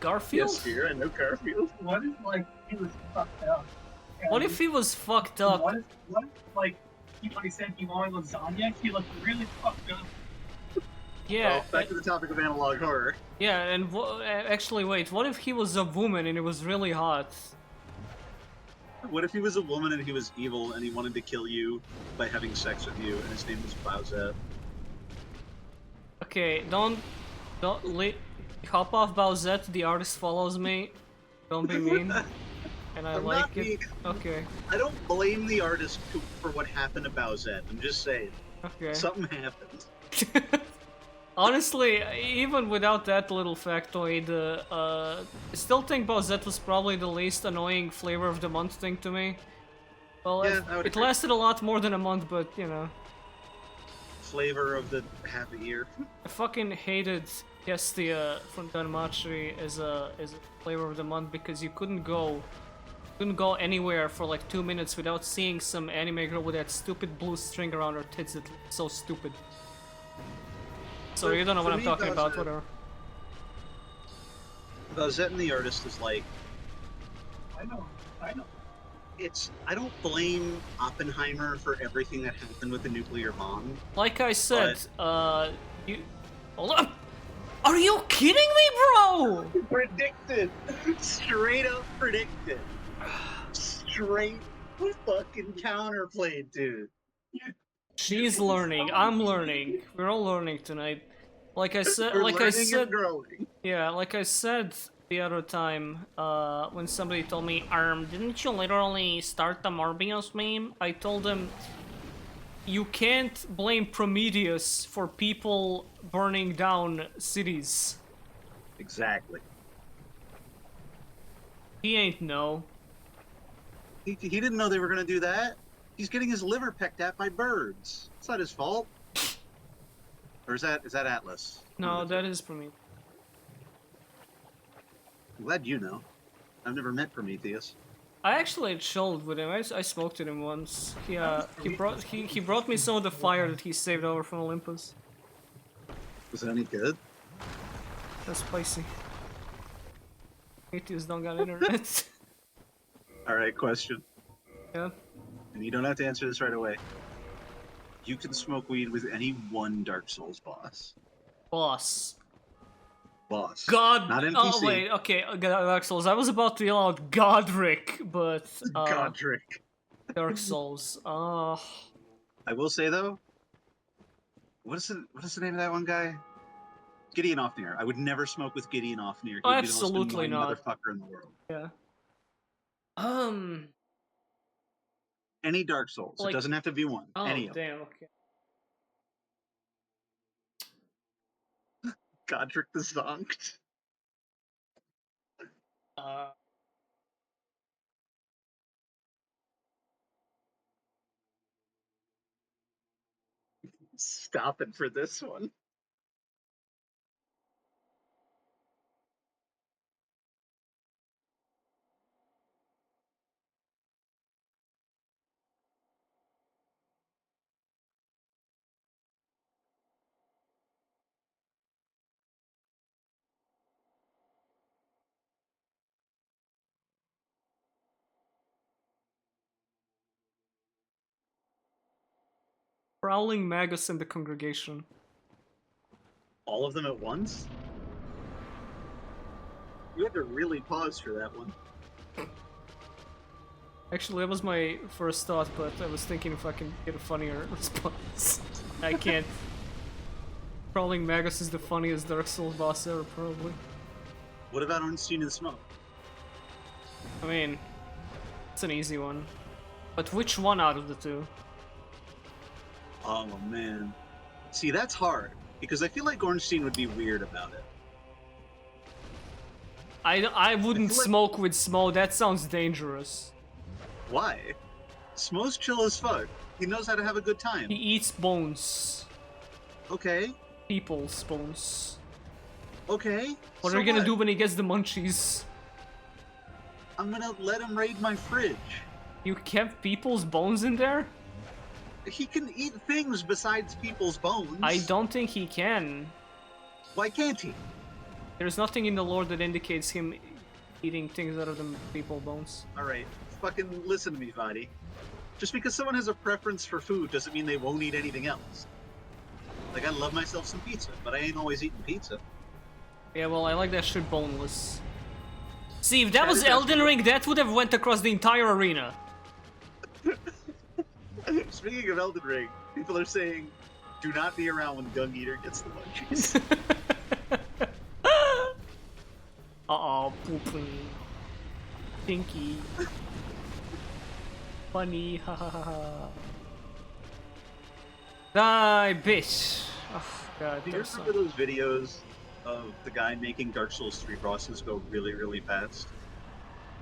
Garfield? Yes, dear, I know Garfield. What if, like, he was fucked up? What And if he was fucked up? What if, like, when he said he wanted lasagna, he looked really fucked up. Yeah, Well, back to the topic of analog horror. yeah, and actually, wait. What if he was a woman and it was really hot? What if he was a woman and he was evil and he wanted to kill you by having sex with you and his name was Bowsette? Okay, don't hop off Bowsette. The artist follows me. Don't be mean. And I I'm like not it. mean. Okay, I don't blame the artist for what happened to Bowsette. I'm just saying. okay. Something happened. Honestly, even without that little factoid, I still think Bowsette was probably the least annoying flavor of the month thing to me. Well, Yeah, I would it agree. lasted a lot more than a month, but you know. Flavor of the half a year. I fucking hated Kestia from Danmachi as a flavor of the month because you couldn't go anywhere for like 2 minutes without seeing some anime girl with that stupid blue string around her tits that looked so stupid. So For- you don't know what for I'm me, talking about, Bowsette- whatever. Bowsette and the artist is like, I know. I don't blame Oppenheimer for everything that happened with the nuclear bomb. Like I said, you hold up. Are you kidding me, bro? Predicted! Straight up predicted! Straight fucking counterplayed, dude. She's learning. I'm learning. We're all learning tonight. Like I said, We're like I learning said, and growing. yeah, like I said the other time, when somebody told me, didn't you literally start the Morbius meme? I told them, you can't blame Prometheus for people burning down cities. Exactly. He ain't know. He didn't know they were gonna do that. He's getting his liver pecked at by birds. It's not his fault. Or is that Atlas? No, that is Prometheus. I'm glad you know. I've never met Prometheus. I actually chilled with him. I smoked with him once. He brought me some of the fire that he saved over from Olympus. Was it any good? That's spicy. Prometheus don't got internet. Alright, question. Yeah. And you don't have to answer this right away. You can smoke weed with any one Dark Souls boss. Boss. Not NPC. Oh wait, okay, Dark Souls. I was about to yell out Godric, but Godric. Dark Souls. I will say though, what is the name of that one guy? Gideon Ofnir. I would never smoke with Gideon Ofnir. He'd Absolutely be the most annoying not. motherfucker in the world. yeah. Any Dark Souls. Like- It doesn't have to be one. Oh Any of them. damn. Okay. Godric the Zonked. Stopping for this one. Prowling Magus in the congregation. All of them at once? You had to really pause for that one. Actually, that was my first thought, but I was thinking if I can get a funnier response. I can't. Crawling Magus is the funniest Dark Souls boss ever, probably. What about Ornstein and Smoke? I mean, it's an easy one. But which one out of the two? Oh man. See, that's hard because I feel like Ornstein would be weird about it. I wouldn't feel like- smoke with Smo, that sounds dangerous. Why? Smoke's chill as fuck. He knows how to have a good time. He eats bones. Okay. People's bones. Okay. What so are you gonna do when he gets the munchies? I'm gonna let him raid my fridge. You kept people's bones in there? He can eat things besides people's bones. I don't think he can. Why can't he? There's nothing in the lore that indicates him eating things other than people's bones. Alright, fucking listen to me, Vadi. Just because someone has a preference for food doesn't mean they won't eat anything else. Like, I love myself some pizza, but I ain't always eating pizza. Yeah, well, I like that shit boneless. See, if that was is Elden actually- Ring, that would have went across the entire arena. Speaking of Elden Ring, people are saying, do not be around when Gung Eater gets the munchies. Uh-oh, pooping. Stinky. Funny, ha ha ha ha. Die, bitch! Oh, god, Do you there's remember those videos of the guy making Dark Souls 3 bosses go really, really fast?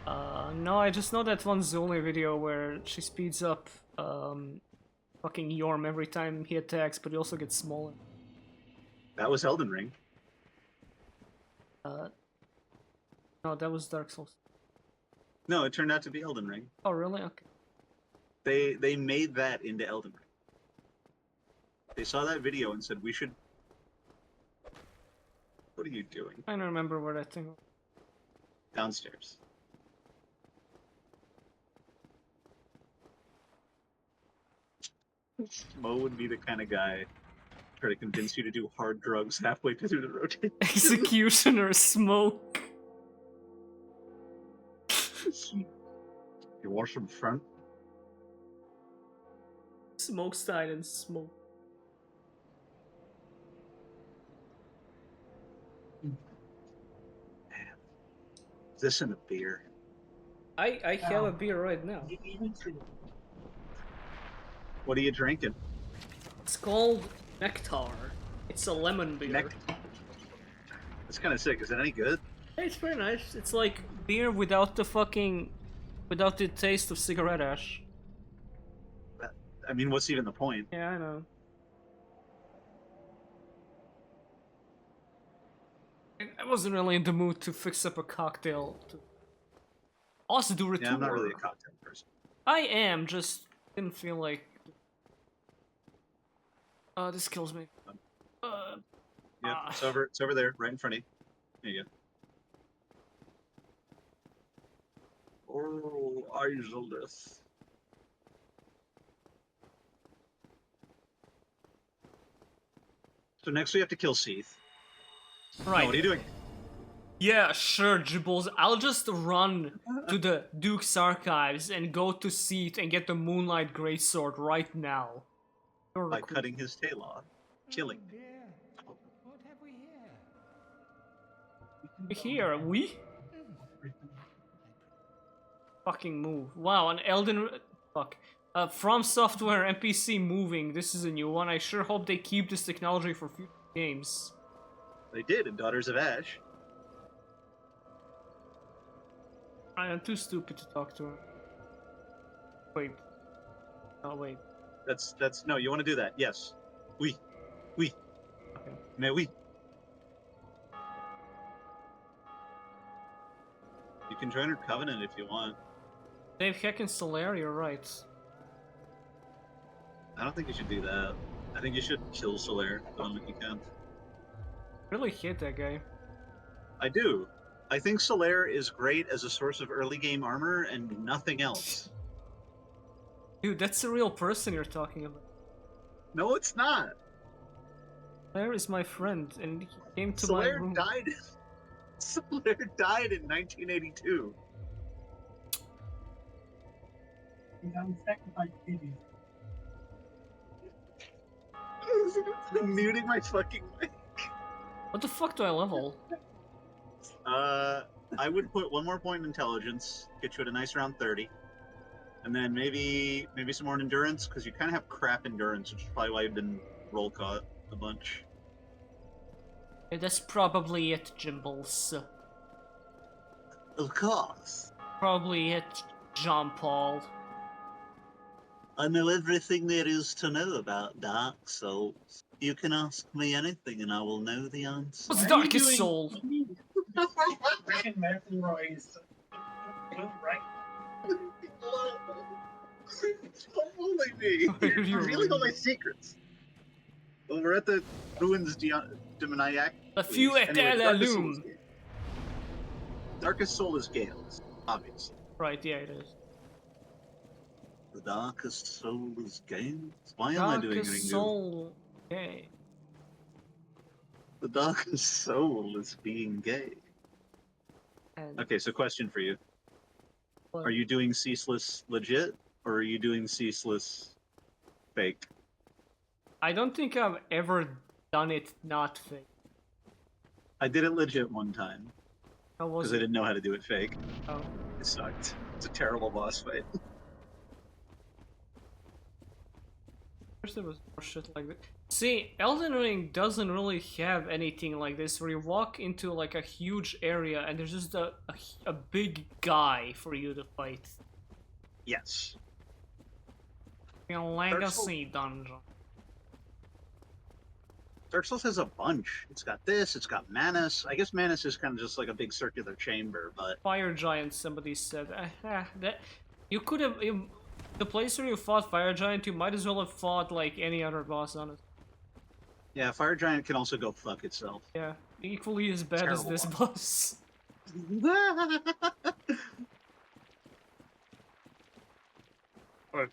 No, I just know that one Zully video where she speeds up, fucking Yorm every time he attacks, but he also gets smaller. That was Elden Ring. No, that was Dark Souls. No, it turned out to be Elden Ring. Oh, really? Okay. They made that into Elden Ring. They saw that video and said, we should... What are you doing? I don't remember where that thing was. Downstairs. Mo would be the kind of guy try to convince you to do hard drugs halfway through the rotation. Executioner smoke. You want some front? Smoke side and smoke. This and a beer. I have a beer right now. What are you drinking? It's called Nectar. It's a lemon beer. That's kind of sick. Is it any good? Hey, it's very nice. It's like beer without the taste of cigarette ash. I mean, what's even the point? Yeah, I know. I wasn't really in the mood to fix up a cocktail. Also do retour. Yeah, I'm not really a cocktail person. I am, just didn't feel like... this kills me. Yeah, it's over there, right in front of you. There you go. Oh, Isolus. So next we have to kill Seath. Right. No, what are you doing? Yeah, sure, Jibbles. I'll just run to the Duke's archives and go to Seath and get the Moonlight Greatsword right now. You're By cool. cutting his tail off. Killing. Dear, what have we here? Here, we? Fucking move. Wow, an Elden... Fuck. From Software NPC moving. This is a new one. I sure hope they keep this technology for future games. They did in Daughters of Ash. I am too stupid to talk to her. Wait. Oh, wait. That's no, you want to do that. Yes. Oui. Okay. Mais oui. You can join her covenant if you want. Dave Heck and Solaire, you're right. I don't think you should do that. I think you should kill Solaire the moment you can. Really hate that guy. I do. I think Solaire is great as a source of early game armor and nothing else. Dude, that's a real person you're talking about. No, it's not. Solaire is my friend, and he came to my Solaire room. died. Solaire died in 1982. I would sacrifice babies. I'm muting my fucking mic. What the fuck do I level? I would put one more point in intelligence, get you at a nice round 30, and then maybe some more in endurance because you kind of have crap endurance, which is probably why you've been roll caught a bunch. Yeah, that's probably it, Jimbles. Of course, Probably it, Jean Paul. I know everything there is to know about Dark Souls. You can ask me anything, and I will know the answer. What's Why the are you darkest doing- soul? Rick McElroy's Will Wright. Don't bully me. Why are you You're revealing all my rude? secrets. Well, we're at the ruins demoniac. A few Anyway, eternal Darkest Soul loom. is Gale. Darkest Soul is Gale's, obviously. Right, yeah, it is. The Darkest Soul is Gale's? Why am I doing Darkest anything new? soul. Okay. The Darkest Soul is being gay. And Okay, so question for you. what- Are you doing Ceaseless legit, or are you doing Ceaseless fake? I don't think I've ever done it not fake. I did it legit one time, How was because I it? didn't know how to do it fake. Oh. It sucked. It's a terrible boss fight. Wish there was more shit like that. See, Elden Ring doesn't really have anything like this where you walk into like a huge area and there's just a big guy for you to fight. Yes. In a legacy dungeon. Dark Souls has a bunch. It's got this, it's got Manus. I guess Manus is kind of just like a big circular chamber, but Fire Giant, somebody said. That you could have the place where you fought Fire Giant, you might as well have fought like any other boss on it. yeah, Fire Giant can also go fuck itself. Yeah, equally as bad as Terrible this boss. boss.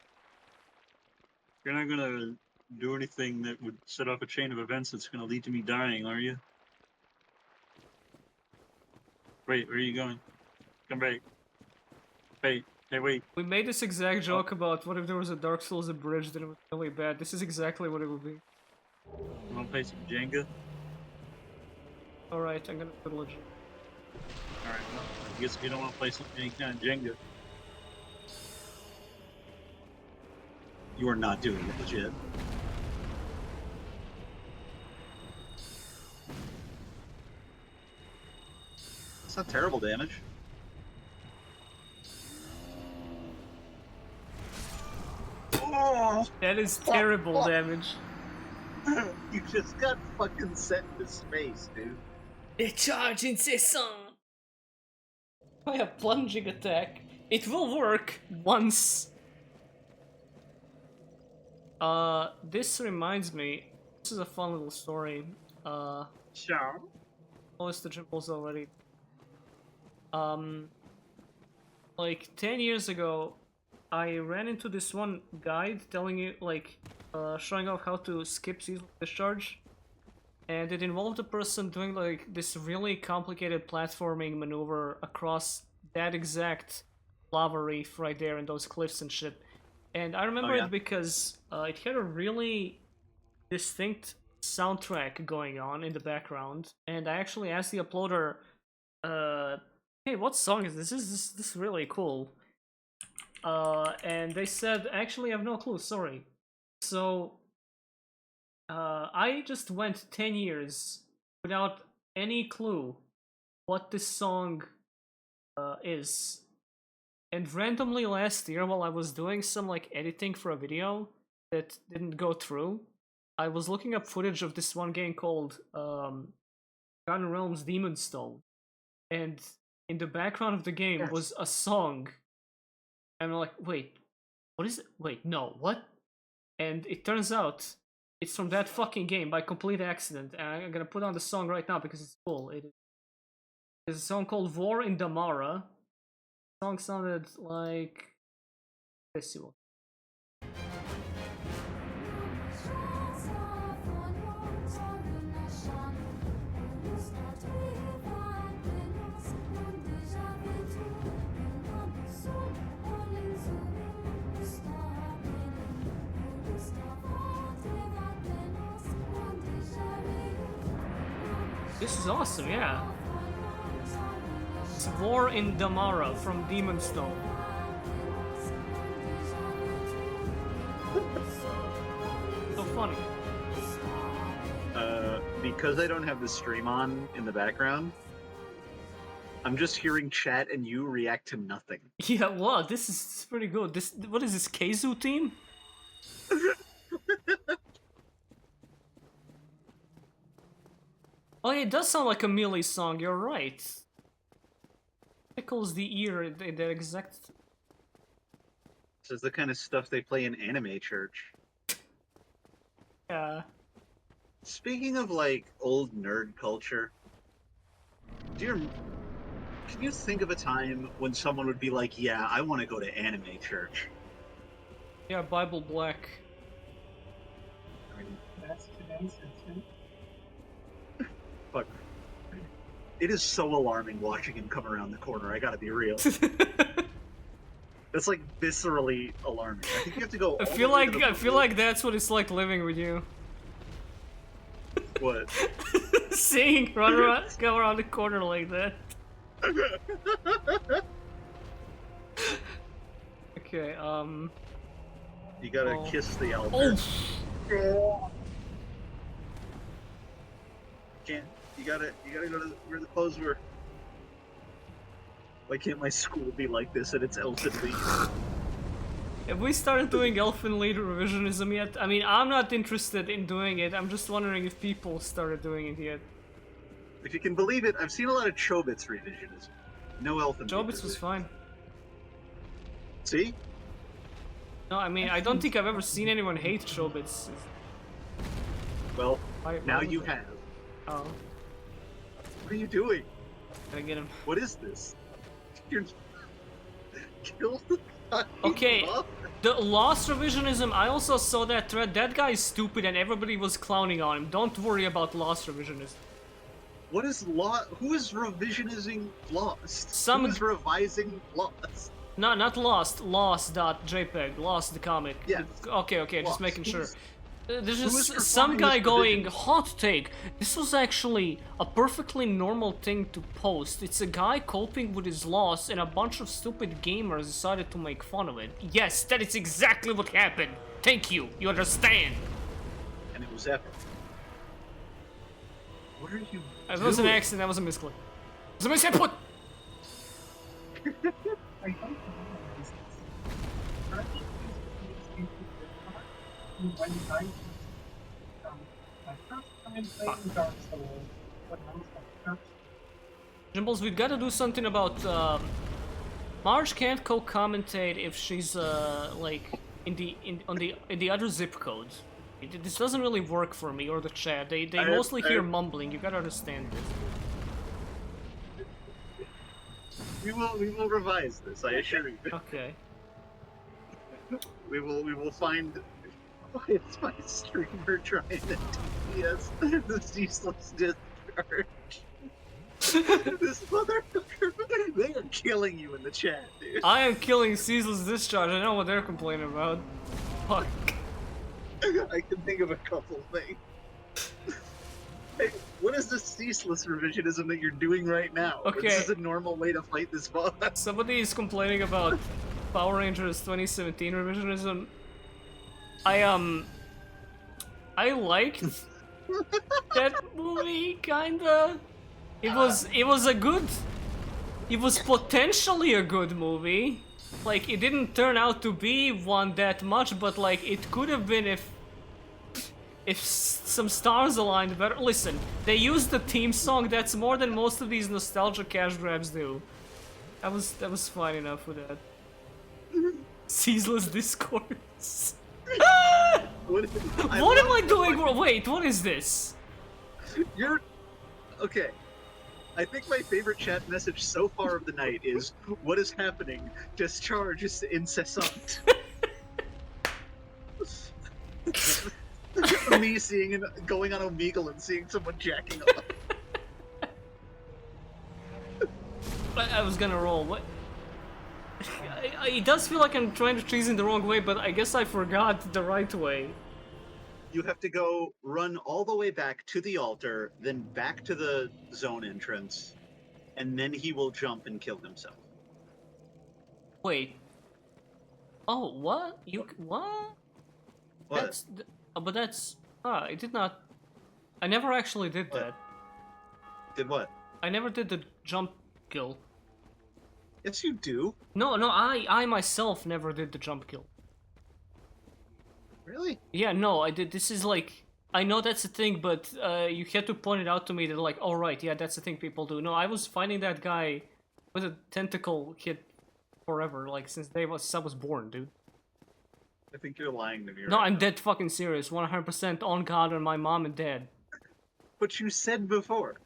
You're not gonna do anything that would set off a chain of events that's gonna lead to me dying, are you? Wait, where are you going? Come back. Wait, hey, wait. We made this exact joke about what if there was a Dark Souls abridged and it was really bad. This is exactly what it would be. You wanna play some Jenga? Alright, I'm gonna put legit. Alright, well, I guess if you don't wanna play some, any kind of Jenga. You are not doing it legit. It's not terrible damage. Oh! That is terrible damage. You just got fucking sent into space, dude. The charge incessant! By a plunging attack. It will work once. This reminds me. This is a fun little story. Sure. Most the Jimples already. Like 10 years ago, I ran into this one guide telling you, like, showing off how to skip seasonal discharge. And it involved a person doing, like, this really complicated platforming maneuver across that exact lava reef right there in those cliffs and shit. And I remember Oh, yeah. it because it had a really distinct soundtrack going on in the background. And I actually asked the uploader, hey, what song is this? This is really cool. And they said, actually, I have no clue, sorry. So, I just went 10 years without any clue what this song is. And randomly last year, while I was doing some like editing for a video that didn't go through, I was looking up footage of this one game called Forgotten Realms Demon Stone. And in the background of the game Yes. was a song. And I'm like, wait, what is it? Wait, no, what? And it turns out it's from that fucking game by complete accident. And I'm gonna put on the song right now because it's cool. It is a song called War in Damara. The song sounded like let's see what. This is awesome, yeah. It's War in Damara from Demon Stone. So funny. Because I don't have the stream on in the background, I'm just hearing chat and you react to nothing. Yeah, wow, this is pretty good. This, what is this, Keizu team? Oh, yeah, it does sound like a Melee song, you're right. Tickles the ear, the exact... This is the kind of stuff they play in anime church. Yeah. Speaking of, like, old nerd culture, can you think of a time when someone would be like, yeah, I want to go to anime church? Yeah, Bible Black. I mean, That's today's instant. fuck. It is so alarming watching him come around the corner, I gotta be real. That's like viscerally alarming. I think you have to go. I all feel the way like to the I feel like that's what it's like living with you. What? Seeing run around, go around the corner like that. Okay, You gotta Oh. kiss the elder. Oh, Can't. You gotta go to where the clothes were. Why can't my school be like this at its Elfin League? have we started doing Elfin Lead revisionism yet? I mean, I'm not interested in doing it. I'm just wondering if people started doing it yet. If you can believe it, I've seen a lot of Chobits revisionism. No Elfin League Jobits was revision. fine. See? No, I mean, I don't think I've ever seen anyone hate Chobits. Well, Why now would you they? have. Oh, What are you doing? gotta get him. What is this? You're... Kill the fucking Okay. mob? The Lost Revisionism, I also saw that thread. That guy is stupid and everybody was clowning on him. Don't worry about Lost Revisionism. What is Who is revisionizing Lost? Some- Who is revising Lost? No, not Lost. Lost.jpg. Lost the comic. Yes. Okay, just Lost. making sure. Who's- There's who is just some performing guy this going, revision? hot take. This was actually a perfectly normal thing to post. It's a guy coping with his loss and a bunch of stupid gamers decided to make fun of it. Yes, that is exactly what happened. Thank you. You understand. And it was epic. What are you That was an doing? accident. That was a misclick. It was a misinput. I don't know this. Currently, it's when I my first time playing Dark Souls, when I was like 13. Jimbles, we've got to do something about. Marge can't co-commentate if she's like in the other zip codes. This doesn't really work for me or the chat. They mostly hear mumbling. You gotta understand this. We will revise this, I assure you. Okay. We will find. Why is my streamer trying to TPS the ceaseless discharge? This motherfucker, they are killing you in the chat, dude. I am killing ceaseless discharge. I know what they're complaining about. Fuck. I can think of a couple things. Hey, what is the ceaseless revisionism that you're doing right now? Okay. This is a normal way to fight this boss. Somebody is complaining about Power Rangers 2017 revisionism. I liked that movie, kinda. It was potentially a good movie. Like, it didn't turn out to be one that much, but like, it could have been if some stars aligned better. Listen, they used the theme song. That's more than most of these nostalgia cash grabs do. That was fine enough with that. Ceaseless discourse. What What am I doing? Wait, what is this? You're okay. I think my favorite chat message so far of the night is, "What is happening? Discharge is incessant." Me going on Omegle and seeing someone jacking off. I was gonna roll. What? It does feel like I'm trying to cheese in the wrong way, but I guess I forgot the right way. You have to go run all the way back to the altar, then back to the zone entrance, and then he will jump and kill himself. Wait. Oh, what? What? What? That's... but that's... I did not... I never actually did What? that. Did what? I never did the jump kill. Yes, you do. No, I myself never did the jump kill. Really? Yeah, no, I did. This is like... I know that's a thing, but you had to point it out to me that like, oh right, yeah, that's the thing people do. No, I was fighting that guy with a tentacle hit forever, like since I was born, dude. I think you're lying to me. No, right I'm now. dead fucking serious. 100% on God and my mom and dad. But you said before.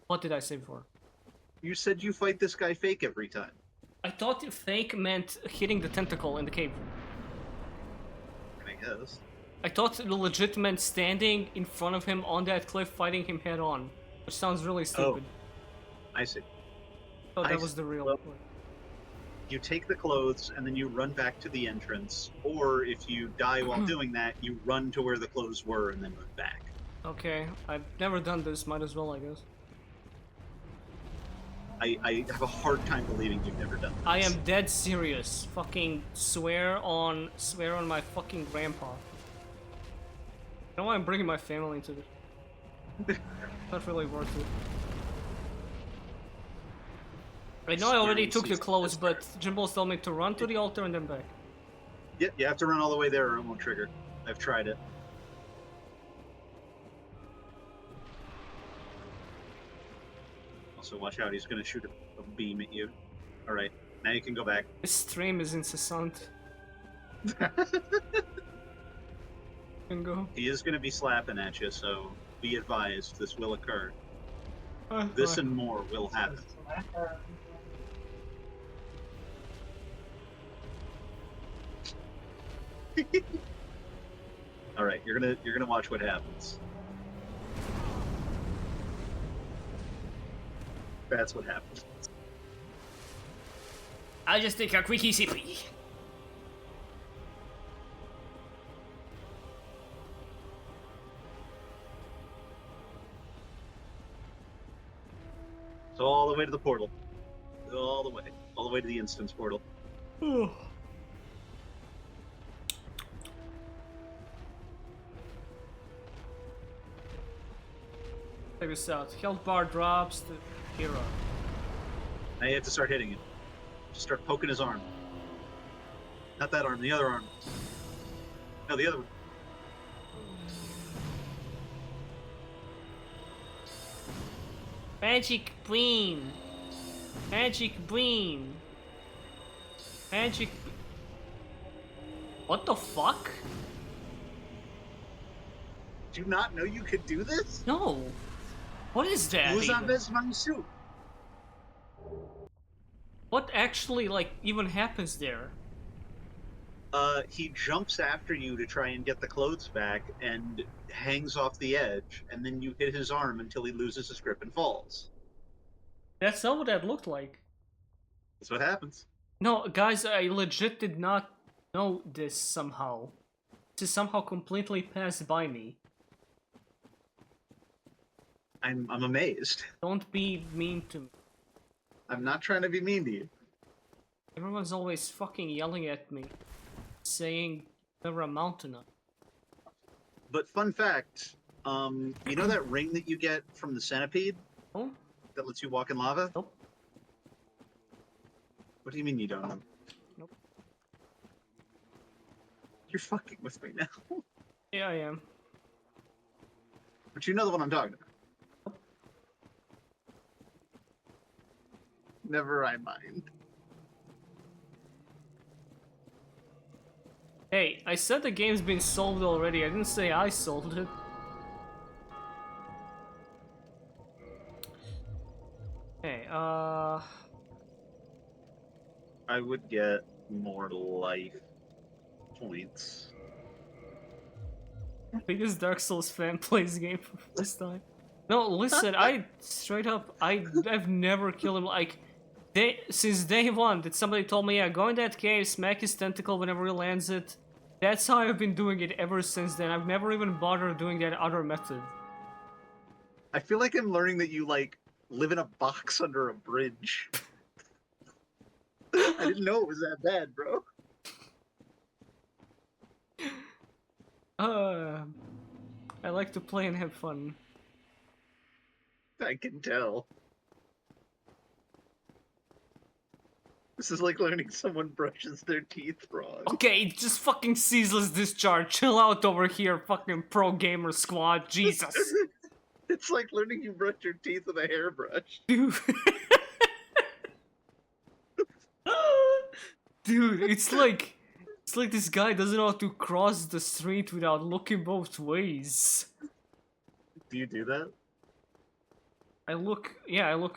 What did I say before? You said you fight this guy fake every time. I thought fake meant hitting the tentacle in the cave. I guess. I thought the legit meant standing in front of him on that cliff fighting him head on. Which sounds really stupid. I see. Oh, that I was the real... well- You take the clothes and then you run back to the entrance, or if you die while doing that, you run to where the clothes were and then run back. Okay, I've never done this, might as well, I guess. I have a hard time believing you've never done this. I am dead serious. Fucking swear on my fucking grandpa. You know why I'm bringing my family into this? Not really worth it. I know I already took the clothes, but Jimbo's told me to run to the altar and then back. Yep, you have to run all the way there or it won't trigger. I've tried it. Also, watch out, he's gonna shoot a beam at you. Alright, now you can go back. This stream is incessant. Can go. He is gonna be slapping at you, so be advised, this will occur. This and more will happen. Alright, you're gonna watch what happens. That's what happens. I'll just take a quickie sippy. So all the way to the portal. All the way. All the way to the instance portal. Check this out. Health bar drops to hero. Now you have to start hitting him. Just start poking his arm. Not that arm, the other arm. No, the other one. Magic beam. Magic beam. Magic. What the fuck? Did you not know you could do this? No. What is that? Who's on even? this suit? What actually, like, even happens there? He jumps after you to try and get the clothes back and hangs off the edge, and then you hit his arm until he loses his grip and falls. That's not what that looked like. That's what happens. No, guys, I legit did not know this somehow. This somehow completely passed by me. I'm amazed. Don't be mean to me. I'm not trying to be mean to you. Everyone's always fucking yelling at me, saying never amount to nothing. But fun fact, you know that ring that you get from the centipede Oh? that lets you walk in lava? Nope. What do you mean you don't know? Nope. You're fucking with me now. Yeah, I am. But you know the one I'm talking about. Never I mind. Hey, I said the game's been solved already. I didn't say I solved it. Hey, I would get more life points. biggest Dark Souls fan plays game for the first time. No, listen, I straight up, I've never killed him. Like, since day one, that somebody told me, yeah, go in that cave, smack his tentacle whenever he lands it, That's how I've been doing it ever since then. I've never even bothered doing that other method. I feel like I'm learning that you, like, live in a box under a bridge. I didn't know it was that bad, bro. I like to play and have fun. I can tell. This is like learning someone brushes their teeth wrong. Okay, just fucking ceaseless discharge. Chill out over here, fucking pro gamer squad. Jesus. It's like learning you brush your teeth with a hairbrush. Dude. Dude, it's like this guy doesn't know how to cross the street without looking both ways. Do you do that? I look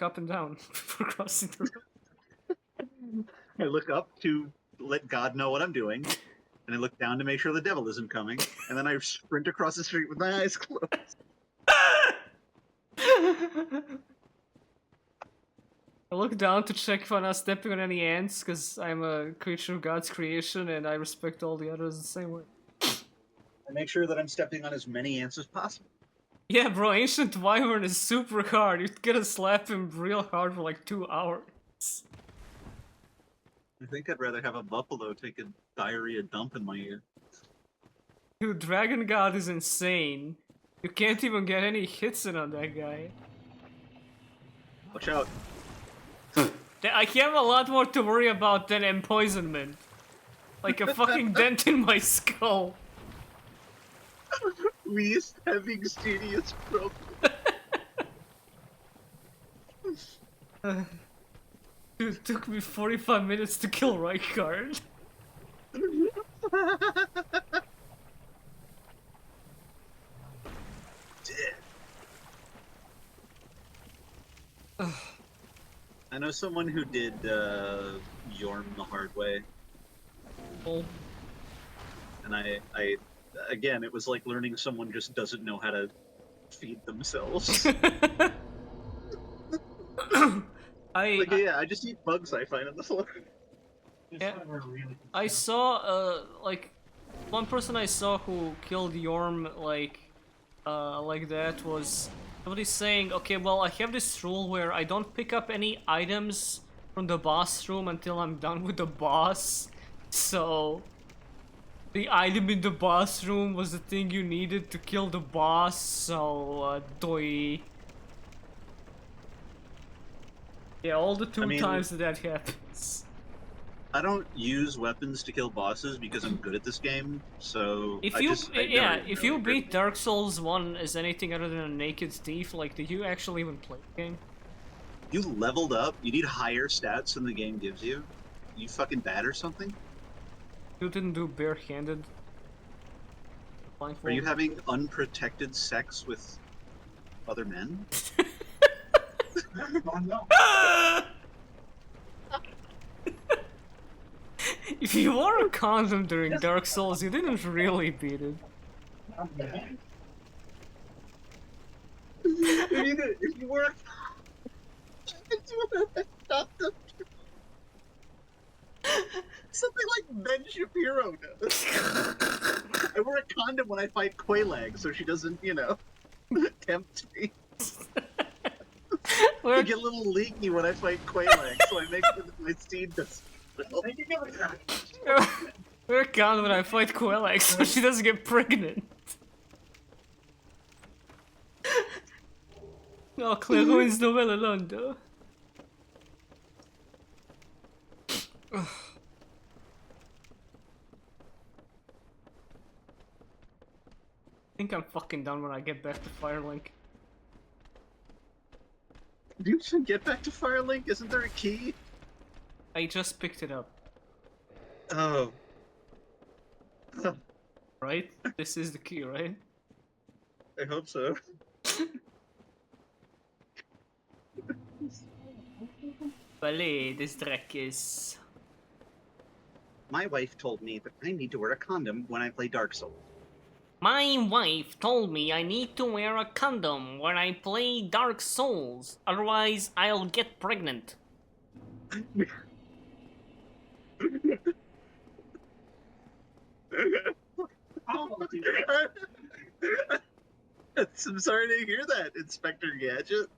up and down before crossing the road. I look up to let God know what I'm doing, and I look down to make sure the devil isn't coming, and then I sprint across the street with my eyes closed. I look down to check if I'm not stepping on any ants, because I'm a creature of God's creation and I respect all the others the same way. I make sure that I'm stepping on as many ants as possible. Yeah, bro, Ancient Wyvern is super hard. You gotta slap him real hard for like 2 hours. I think I'd rather have a buffalo take a diarrhea dump in my ear. Dude, Dragon God is insane. You can't even get any hits in on that guy. Watch out. I have a lot more to worry about than empoisonment. Like a fucking dent in my skull. Least having serious problem. Dude, it took me 45 minutes to kill Rykard. I know someone who did Yorm the hard way, Oh. and I again, it was like learning someone just doesn't know how to feed themselves. Like, yeah, I just eat bugs I find on the floor. Yeah. I saw, like, one person I saw who killed Yorm, like that was somebody saying, okay, well, I have this rule where I don't pick up any items from the boss room until I'm done with the boss. So, the item in the boss room was the thing you needed to kill the boss, so, doi. Yeah, all the two times that happens. I don't use weapons to kill bosses because I'm good at this game, so If I you just, I if you beat Dark Souls 1 as anything other than a naked thief, like, did you actually even play the game? You leveled up, you need higher stats than the game gives you. You fucking bad or something? You didn't do barehanded. Are you having unprotected sex with other men? If you wore a condom during Dark Souls, you didn't really beat it. If you were something like Ben Shapiro does. I wear a condom when I fight Quelaag, so she doesn't, you know, tempt me. I get a little leaky when I fight Quelaag, so I make sure that my seed doesn't. Wear a condom when I fight Quelaag so she doesn't get pregnant. No, Clairvoyant's novel alone, though. I think I'm fucking done when I get back to Firelink. You should get back to Firelink. Isn't there a key? I just picked it up. Oh. Right? This is the key, right? I hope so. Vale, this Drekis. My wife told me that I need to wear a condom when I play Dark Souls. My wife told me I need to wear a condom when I play Dark Souls, otherwise I'll get pregnant. Oh, dude. I'm sorry to hear that, Inspector Gadget.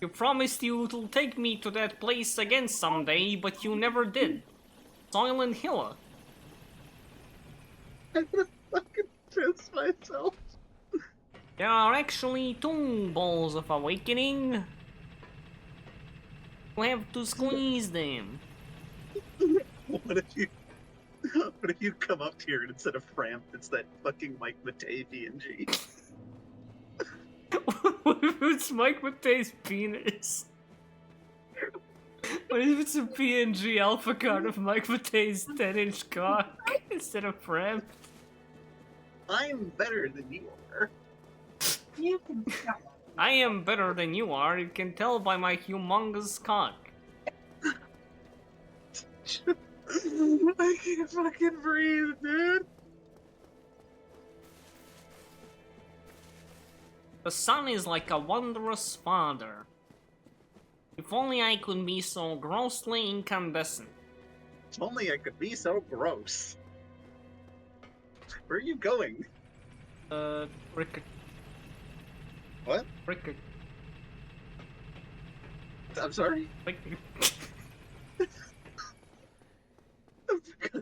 You promised you to take me to that place again someday, but you never did. Silent Hill. I'm gonna fucking piss myself. There are actually 2 balls of awakening. You have to squeeze them. What if you come up here and instead of Framp, it's that fucking Mike Matei PNG? What if it's Mike Matei's penis? What if it's a PNG alpha card of Mike Matei's 10-inch cock instead of Framp? I'm better than you are. You can tell. I am better than you are, you can tell by my humongous cock. I can't fucking breathe, dude. The sun is like a wondrous father. If only I could be so grossly incandescent. If only I could be so gross. Where are you going? Rickett. What? Rickett. I'm sorry? Rickett.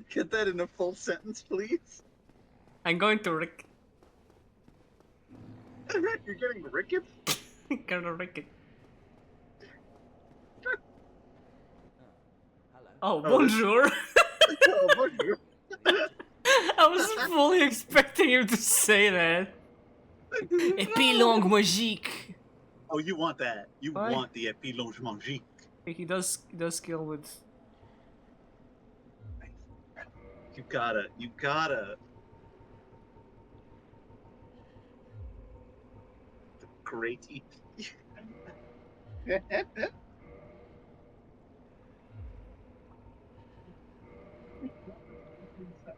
Get that in a full sentence, please. I'm going to Rick. You're getting Rickett? Gonna Rickett. Hello. Oh, bonjour! Oh, bonjour. I was fully expecting you to say that. Epilongue magique. Oh, you want that. You Why? want the Epilonge Magique. He does kill with. You gotta. The great EP.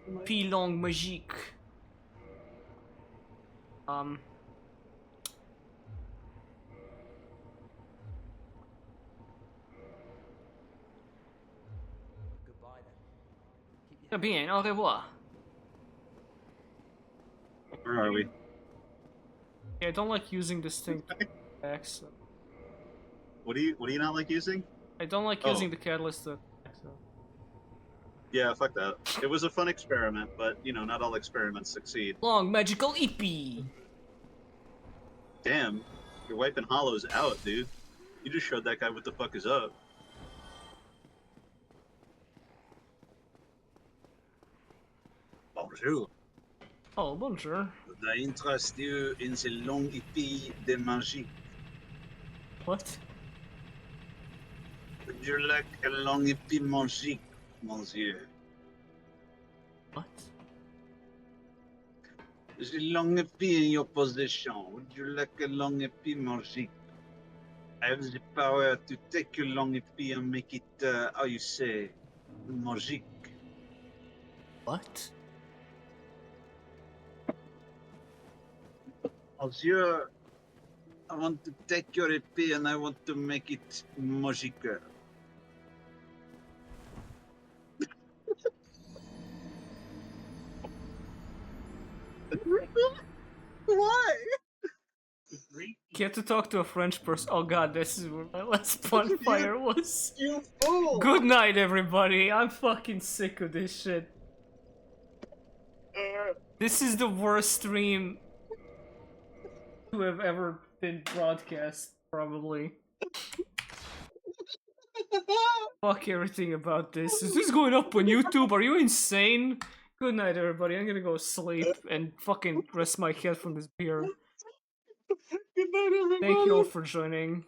Epilongue magique. Goodbye then. Keep your Bien, au revoir. Where are we? Yeah, I don't like using distinct accent. What do you not like using? I don't like Oh. using the catalyst accent. Yeah, fuck that. It was a fun experiment, but you know, not all experiments succeed. Long magical EP. Damn, you're wiping hollows out, dude. You just showed that guy what the fuck is up. Bonjour. Oh, bonjour. I interest you in the long EP de magie. What? Would you like a long EP magique, monsieur? What? The long EP in your possession. Would you like a long EP magique? I have the power to take your long EP and make it, how you say, magique. What? Monsieur, I want to take your EP and I want to make it magique. Why? Get to talk to a French person. Oh god, this is where my last bonfire was. You fool! Good night, everybody. I'm fucking sick of this shit. This is the worst stream to have ever been broadcast, probably. Fuck everything about this. Is this going up on YouTube? Are you insane? Good night, everybody. I'm gonna go sleep and fucking rest my head from this beer. Good night, everybody. Thank you all for joining.